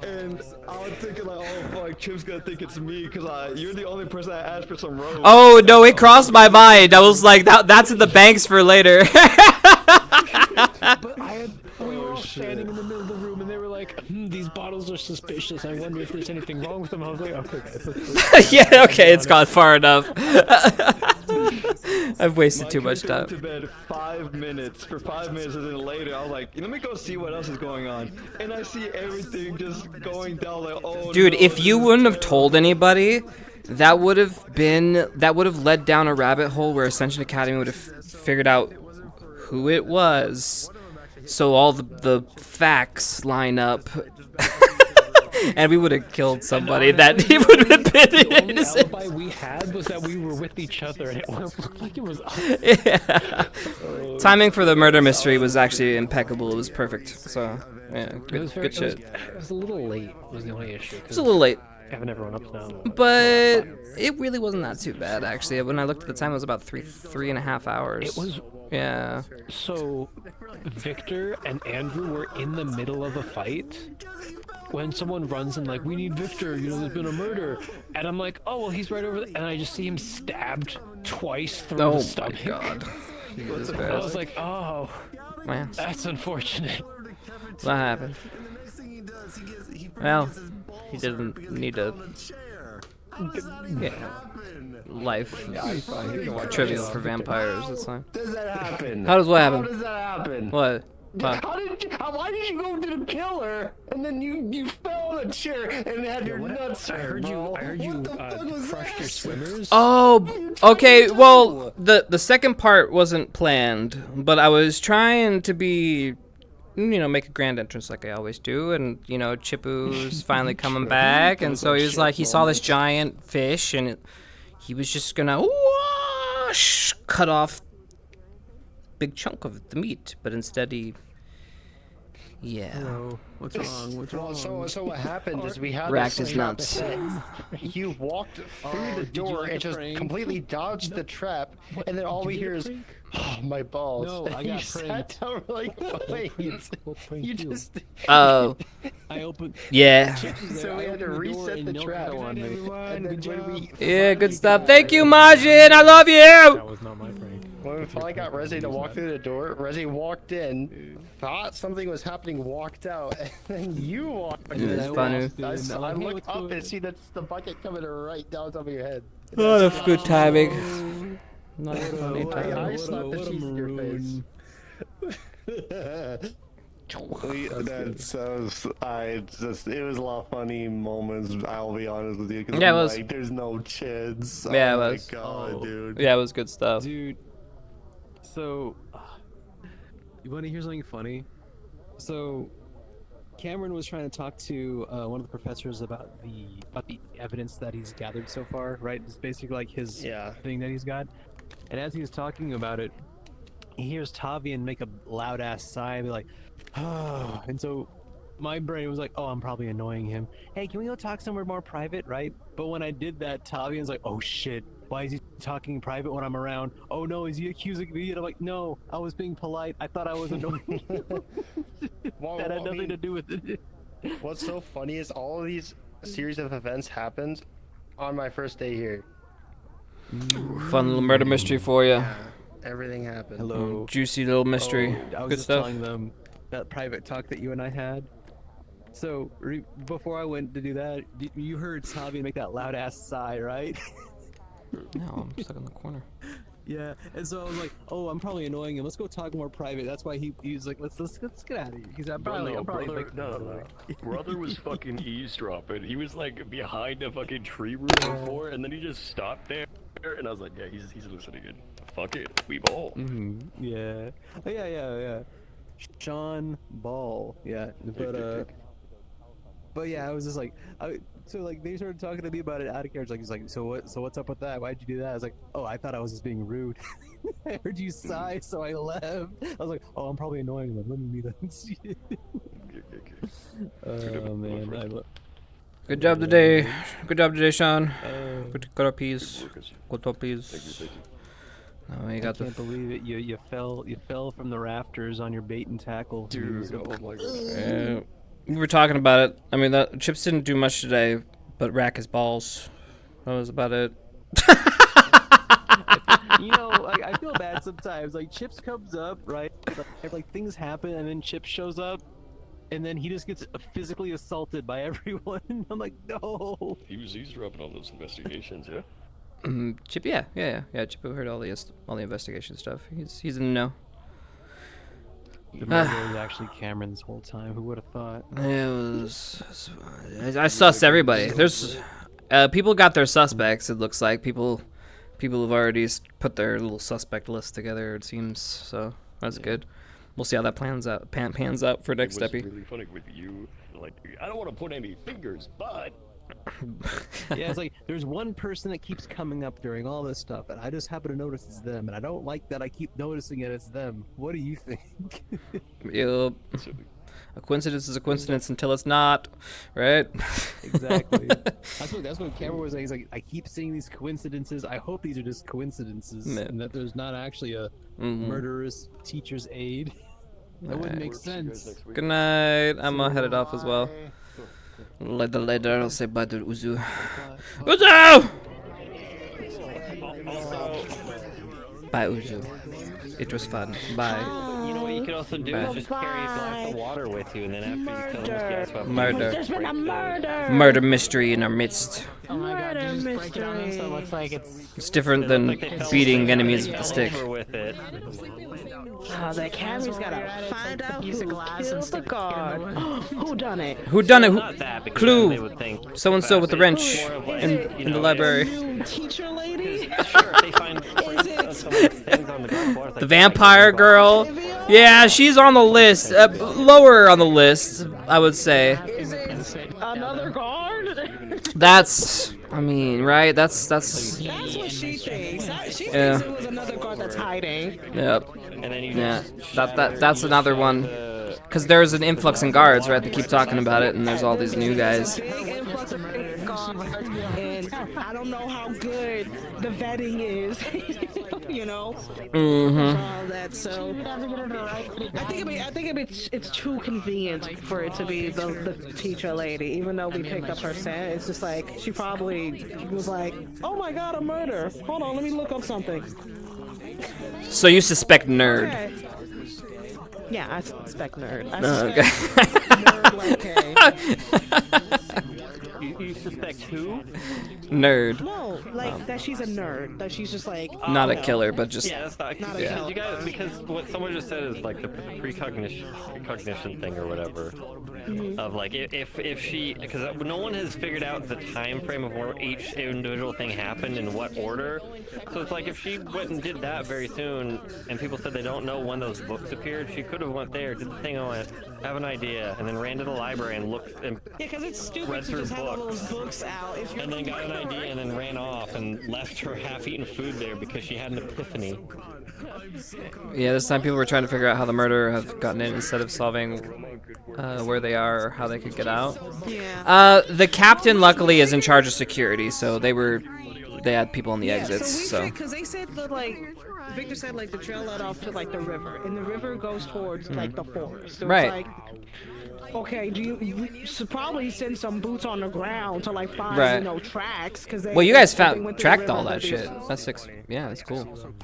And I was thinking like, oh fuck, Chip's gonna think it's me because you're the only person that asked for some rope. Oh no, it crossed my mind. I was like, that's in the banks for later. But we were all standing in the middle of the room, and they were like, "These bottles are suspicious. I wonder if there's anything wrong with them." I was like, "Okay, guys." Yeah, okay, it's gone far enough. I've wasted too much time. I went to bed 5 minutes. For 5 minutes, and then later, I was like, let me go see what else is going on. And I see everything just going down. Like, oh. Dude, no, if you wouldn't have told anybody, that would have led down a rabbit hole where Ascension Academy would have figured out who it was, so all the facts line up. And we would have killed somebody that he would have been The only innocent. alibi we had was that we were with each other, and it looked like it was us. Yeah. Timing for the murder mystery was actually impeccable. It was perfect. So, yeah, good shit. It was a little late. Was the only issue. It was a little late. Having everyone up now. But it really wasn't that too bad, actually. When I looked at the time, it was about three and a half hours. It was. Yeah. So, Victor and Andrew were in the middle of a fight when someone runs and like, we need Victor, you know, there's been a murder. And I'm like, oh, well, he's right over there. And I just see him stabbed twice through the stomach. Oh, my God. Jesus I Christ. was like, oh, Man. that's unfortunate. What happened? Well, he didn't need a life trivial for vampires. That's fine. Does that happen? How does what happen? How does that happen? What? Why did you go to the killer and then you fell on a chair and had your nuts hurt? I heard you crushed your swimmers. Oh, okay. Well, the second part wasn't planned, but I was trying to be, you know, make a grand entrance like I always do, and you know, Chippu's finally coming back, and so he was like, he saw this giant fish, and he was just gonna whoosh, cut off big chunk of the meat, but instead he. Yeah. Hello. What's wrong? What's wrong? So what happened is we had Racked this his nuts. You walked through the door and just completely dodged the trap, and then all we hear is, oh, my balls. No, I And got you sat pranked. down like, wait. You just. Oh. I opened. Yeah. So we had to reset the trap. And then when we. Yeah, good stuff. Thank you, Majin. I love you. That was not my prank. When we finally got Rezi to walk through the door, Rezi walked in, thought something was happening, walked out, and then you walked in. It's funny. I looked up and see that's the bucket coming right down top of your head. Oh, that's good timing. Not funny timing. I slapped the cheese in your face. It was a lot of funny moments. I'll be honest with you. 'Cause Yeah, it I'm was. like, there's no chance. Yeah, Oh it my was. God, dude. Yeah, it was good stuff. Dude, so you want to hear something funny? So Cameron was trying to talk to one of the professors about the evidence that he's gathered so far, right? It's basically like his thing that he's got. And as he was talking about it, he hears Tavian make a loud ass sigh and be like, oh. And so my brain was like, oh, I'm probably annoying him. Hey, can we go talk somewhere more private, right? But when I did that, Tavian's like, oh shit, why is he talking private when I'm around? Oh no, is he accusing me? And I'm like, no, I was being polite. I thought I was annoying him. That had nothing to do with it. What's so funny is all of these series of events happened on my first day here. Fun little murder mystery for you. Everything happened. Hello. Juicy little mystery. Oh, I was Good just stuff. telling them that private talk that you and I had. So before I went to do that, you heard Tavian make that loud ass sigh, right? No, I'm stuck in the corner. Yeah, and so I was like, oh, I'm probably annoying him. Let's go talk more private. That's why he was like, let's get out of here. He's Brother, like, brother was fucking eavesdropping. He was like behind a fucking tree room before, and then he just stopped there, and I was like, yeah, he's listening in. Fuck it, we ball. Yeah. Oh, yeah. Sean Ball. Yeah, but yeah, I was just like, so like they started talking to me about it out of character. Like he's like, so what's up with that? Why'd you do that? I was like, oh, I thought I was just being rude. I heard you sigh, so I left. I was like, oh, I'm probably annoying them. Let me meet them. Oh man, Good job today. Good job today, Sean. Good piece. Good piece. Oh, you got I can't believe it. You fell from the rafters on your bait and tackle. Dude, oh my god. We were talking about it. I mean, Chips didn't do much today, but rack his balls. That was about it. You know, I feel bad sometimes. Like Chips comes up, right? Like things happen, and then Chips shows up, and then he just gets physically assaulted by everyone. I'm like, no. He was eavesdropping on those investigations, yeah. Chip, yeah. Chip heard all the investigation stuff. He's in the know. The murderer was actually Cameron this whole time. Who would have thought? It was. I suss everybody. There's people got their suspects. It looks like people have already put their little suspect list together. It seems so. That's good. We'll see how that pans out for next It was epi. really funny with you. Like, I don't want to point any fingers, but Yeah, it's like there's one person that keeps coming up during all this stuff, and I just happen to notice it's them, and I don't like that I keep noticing it's them. What do you think? Yup. A coincidence is a coincidence until it's not, right? Exactly. That's what Cameron was saying. He's like, I keep seeing these coincidences. I hope these are just coincidences, Yeah. and that there's not actually a murderous teacher's aid. That wouldn't make sense. Good night. I'm headed off as well. Later, I'll say bye to Uzu. Uzu! Bye, Uzu. It was fun. Bye. You know what you could also do Bye. is just carry a glass of water with you, and then after you kill them, guess what? Murder. There's been a murder! Murder mystery in our midst. Oh my god, you just break it on them so it looks like It's different than beating enemies with a stick. With it. The Cammy's gotta find out who killed the guard. Who done it? Who done it? Not that, because Clue. they would think So and so with the wrench more of like, in the library. Teacher lady? Sure, if they find some things on the ground floor, it's The like, vampire girl. Yeah, she's on the list. Lower on the list, I would say. Another guard? That's, I mean, right? That's That's what she thinks. She Yeah. thinks it was another guard that's hiding. Yep. And then you Yeah, just that's another one. Because there's an influx in guards, right? They keep talking about it, and there's all these new guys. And I don't know how good the vetting is, you know. Mm-hmm. All that, so I think it's too convenient for it to be the teacher lady. Even though we picked up her scent, it's just like she probably was like, "Oh my god, a murder! Hold on, let me look up something." So you suspect nerd. Okay. Yeah, I suspect nerd. I Okay. suspect nerd, You suspect who? Nerd. No, like that she's a nerd. That she's just like Not a killer, but just Yeah, that's not, Not a because killer. you guys, because what someone just said is like the precognition thing or whatever. Of like if she, because no one has figured out the time frame of where each individual thing happened in what order. So it's like if she went and did that very soon, and people said they don't know when those books appeared, she could have went there, did the thing, and went, have an idea, and then ran to the library and looked and because it's stupid read to through just have all books. those books out. If you're And then got an idea and then ran off and left her half-eaten food there because she had an epiphany. yeah. This time people were trying to figure out how the murderer have gotten in instead of solving where they are or how they could get out. Yeah. The captain luckily is in charge of security, so they had people on the exits. So because they said that like Victor said like the trail led off to like the river, and the river goes towards like the forest. So Right. It's like, okay, you should probably send some boots on the ground to like find Right. you know tracks because they. well, you guys if they found went through the tracked river, all that they'd be- shit. That's six. Yeah, that's cool.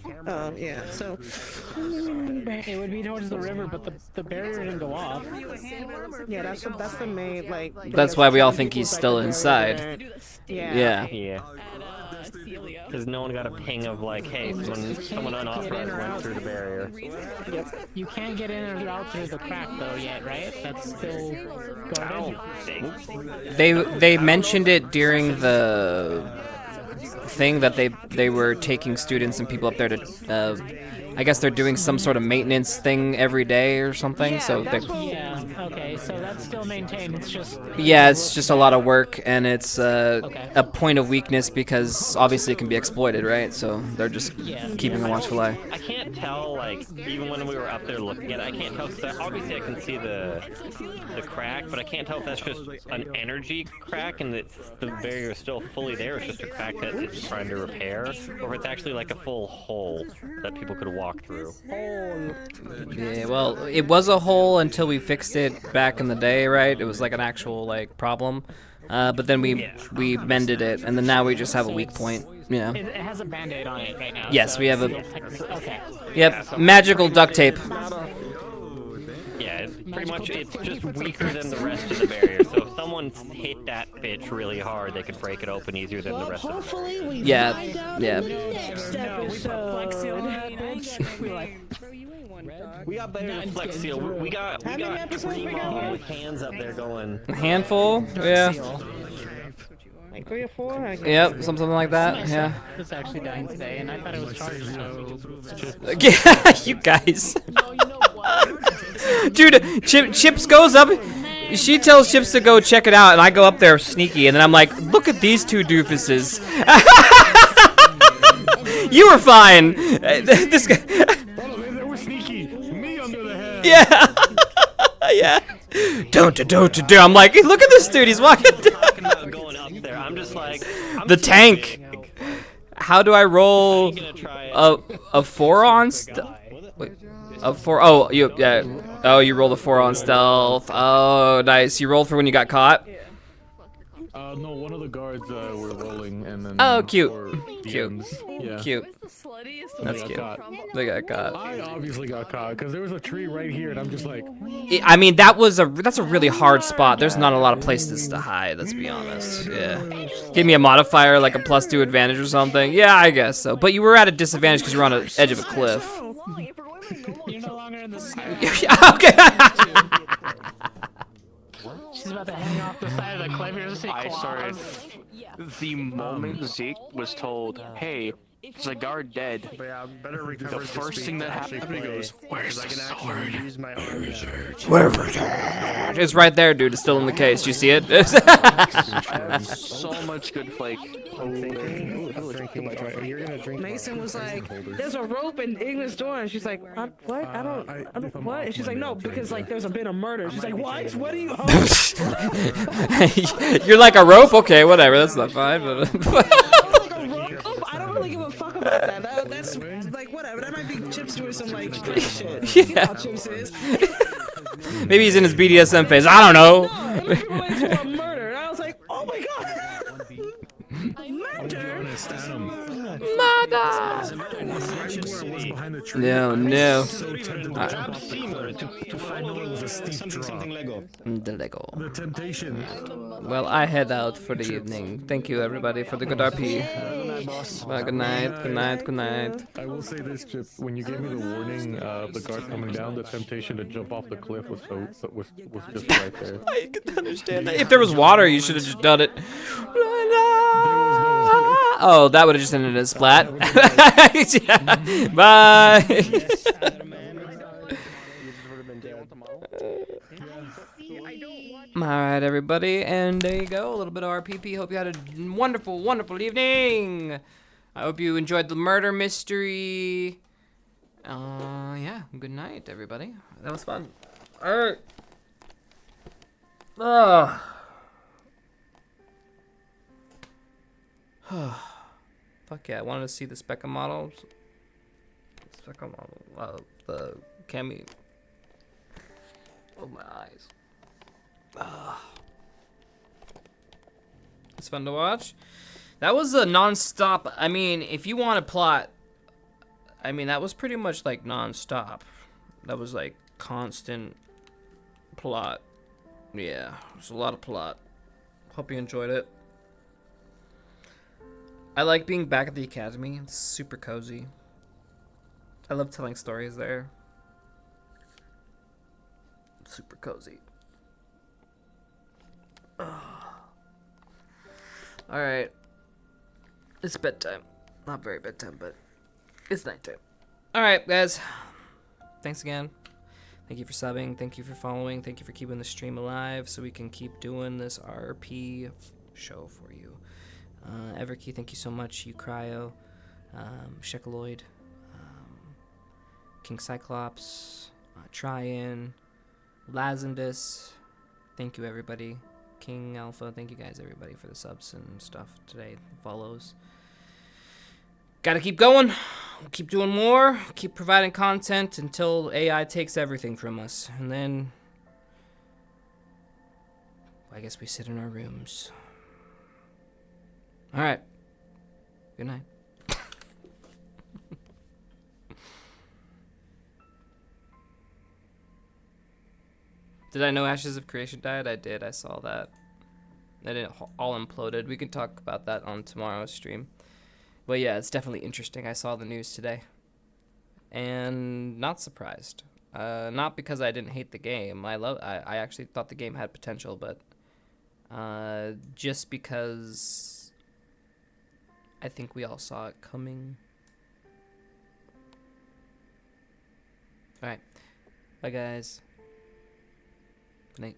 Yeah. So. It would be towards the river, but the barrier didn't go off. Yeah, that's the main like. That's why we all think he's still like, inside. Yeah. Yeah. Because no one got a ping of like, hey, someone unauthorized went through the barrier. You can't get in or out through the crack though yet, right? That's still guarded. They mentioned it during the thing that they were taking students and people up there to. I guess they're doing some sort of maintenance thing every day or something. So they. Yeah. Okay. So that's still maintained. It's just. Yeah, it's just a lot of work, and it's a point of weakness because obviously it can be exploited, right? So they're just keeping a watchful eye. I can't tell, like, even when we were up there looking at it, I can't tell, because obviously I can see the crack, but I can't tell if that's just an energy crack and the barrier is still fully there, it's just a crack that it's trying to repair, or if it's actually like a full hole that people could walk through. Yeah, well, it was a hole until we fixed it back in the day, right? It was like an actual like problem, but then we mended it, and then now we just have a weak point. Yeah. It has a band-aid on it right now. Yes, so we have a. Okay. Yep, magical duct tape. Yeah, pretty much it's just weaker than the rest of the barrier, so if someone hit that bitch really hard, they could break it open easier than the rest of it. Hopefully we Yeah, find out yeah. in the next episode. We got better than Flex Seal. We got Primo with hands up there going. A handful, yeah. Like 3 or 4? I guess. Yep, something like that. Yeah. It's actually dying today, and I thought it was charged. So Yeah, you guys. Dude, Chips goes up. She tells Chips to go check it out, and I go up there sneaky, and then I'm like, look at these two doofuses. You were fine. This guy. They were sneaky. Me under the head. Yeah. Yeah. Don't. I'm like, hey, look at this dude. He's walking down. Going up there, I'm just like The tank. How do I roll a 4 on stealth? A 4. Oh, you rolled a 4 on stealth. Oh, nice. You rolled for when you got caught. No, one of the guards were rolling, and then. Oh, cute. Cute. Yeah. Cute. That's cute. They got caught. I obviously got caught because there was a tree right here, and I'm just like. I mean, that's a really hard spot. There's not a lot of places to hide. Let's be honest. Yeah. Give me a modifier like a +2 advantage or something. Yeah, I guess so. But you were at a disadvantage because you were on the edge of a cliff. You're no longer in the Okay. She's about to hang off the side of the cliff. You're just I started the moment Zeke was told, "Hey, there's a guard dead." But yeah, better recover The first thing that happened, he goes, "Where's the sword?" Use my arms. It's right there, dude. It's still in the case. You see it? I have so much good flake. Mason was like, "There's a rope in Igna's door," and she's like, "What? I don't. What?" And she's like, "No, because like there's been a murder." She's like, "What? What are you?" You're like a rope? Okay, whatever. That's not fine. But I don't really give a fuck about that. That's like whatever. That might be Chips doing some like shit. You know how Chips is. maybe he's in his BDSM phase. I don't know. A murder. And I was like, "Oh my god." No. The Lego. The temptation. Well, I head out for the evening. Thank you, everybody, for the good RP. Good night. I will say this, Chip. When you gave me the warning of the guard coming down, the temptation to jump off the cliff was just right there. I can understand that. If there was water, you should have just done it. Oh, that would have just ended in a splat. Bye. Alright, everybody, and there you go. A little bit of RPP. Hope you had a wonderful, wonderful evening. I hope you enjoyed the murder mystery. Yeah, good night, everybody. That was fun. Alright. Fuck yeah, I wanted to see the Specca model. The Cami. Oh, my eyes. It's fun to watch. That was a non-stop. I mean, if you want to plot, I mean, that was pretty much like non-stop. That was like constant plot. Yeah, there's a lot of plot. Hope you enjoyed it. I like being back at the academy. It's super cozy. I love telling stories there. Super cozy. Alright. It's bedtime. Not very bedtime, but it's nighttime. Alright, guys. Thanks again. Thank you for subbing. Thank you for following. Thank you for keeping the stream alive so we can keep doing this RP show for you. Everkey, thank you so much. You Cryo, Shekaloid, King Cyclops, Tryon, Lazendus. Thank you, everybody. King Alpha, thank you guys, everybody, for the subs and stuff today. Follows. Gotta keep going. We'll keep doing more. Keep providing content until AI takes everything from us. And then I guess we sit in our rooms. Alright. Good night. Did I know Ashes of Creation died? I did. I saw that. That it all imploded. We can talk about that on tomorrow's stream. But yeah, it's definitely interesting. I saw the news today. And not surprised. Not because I didn't hate the game. I actually thought the game had potential, but just because I think we all saw it coming. Alright. Bye, guys. Good night.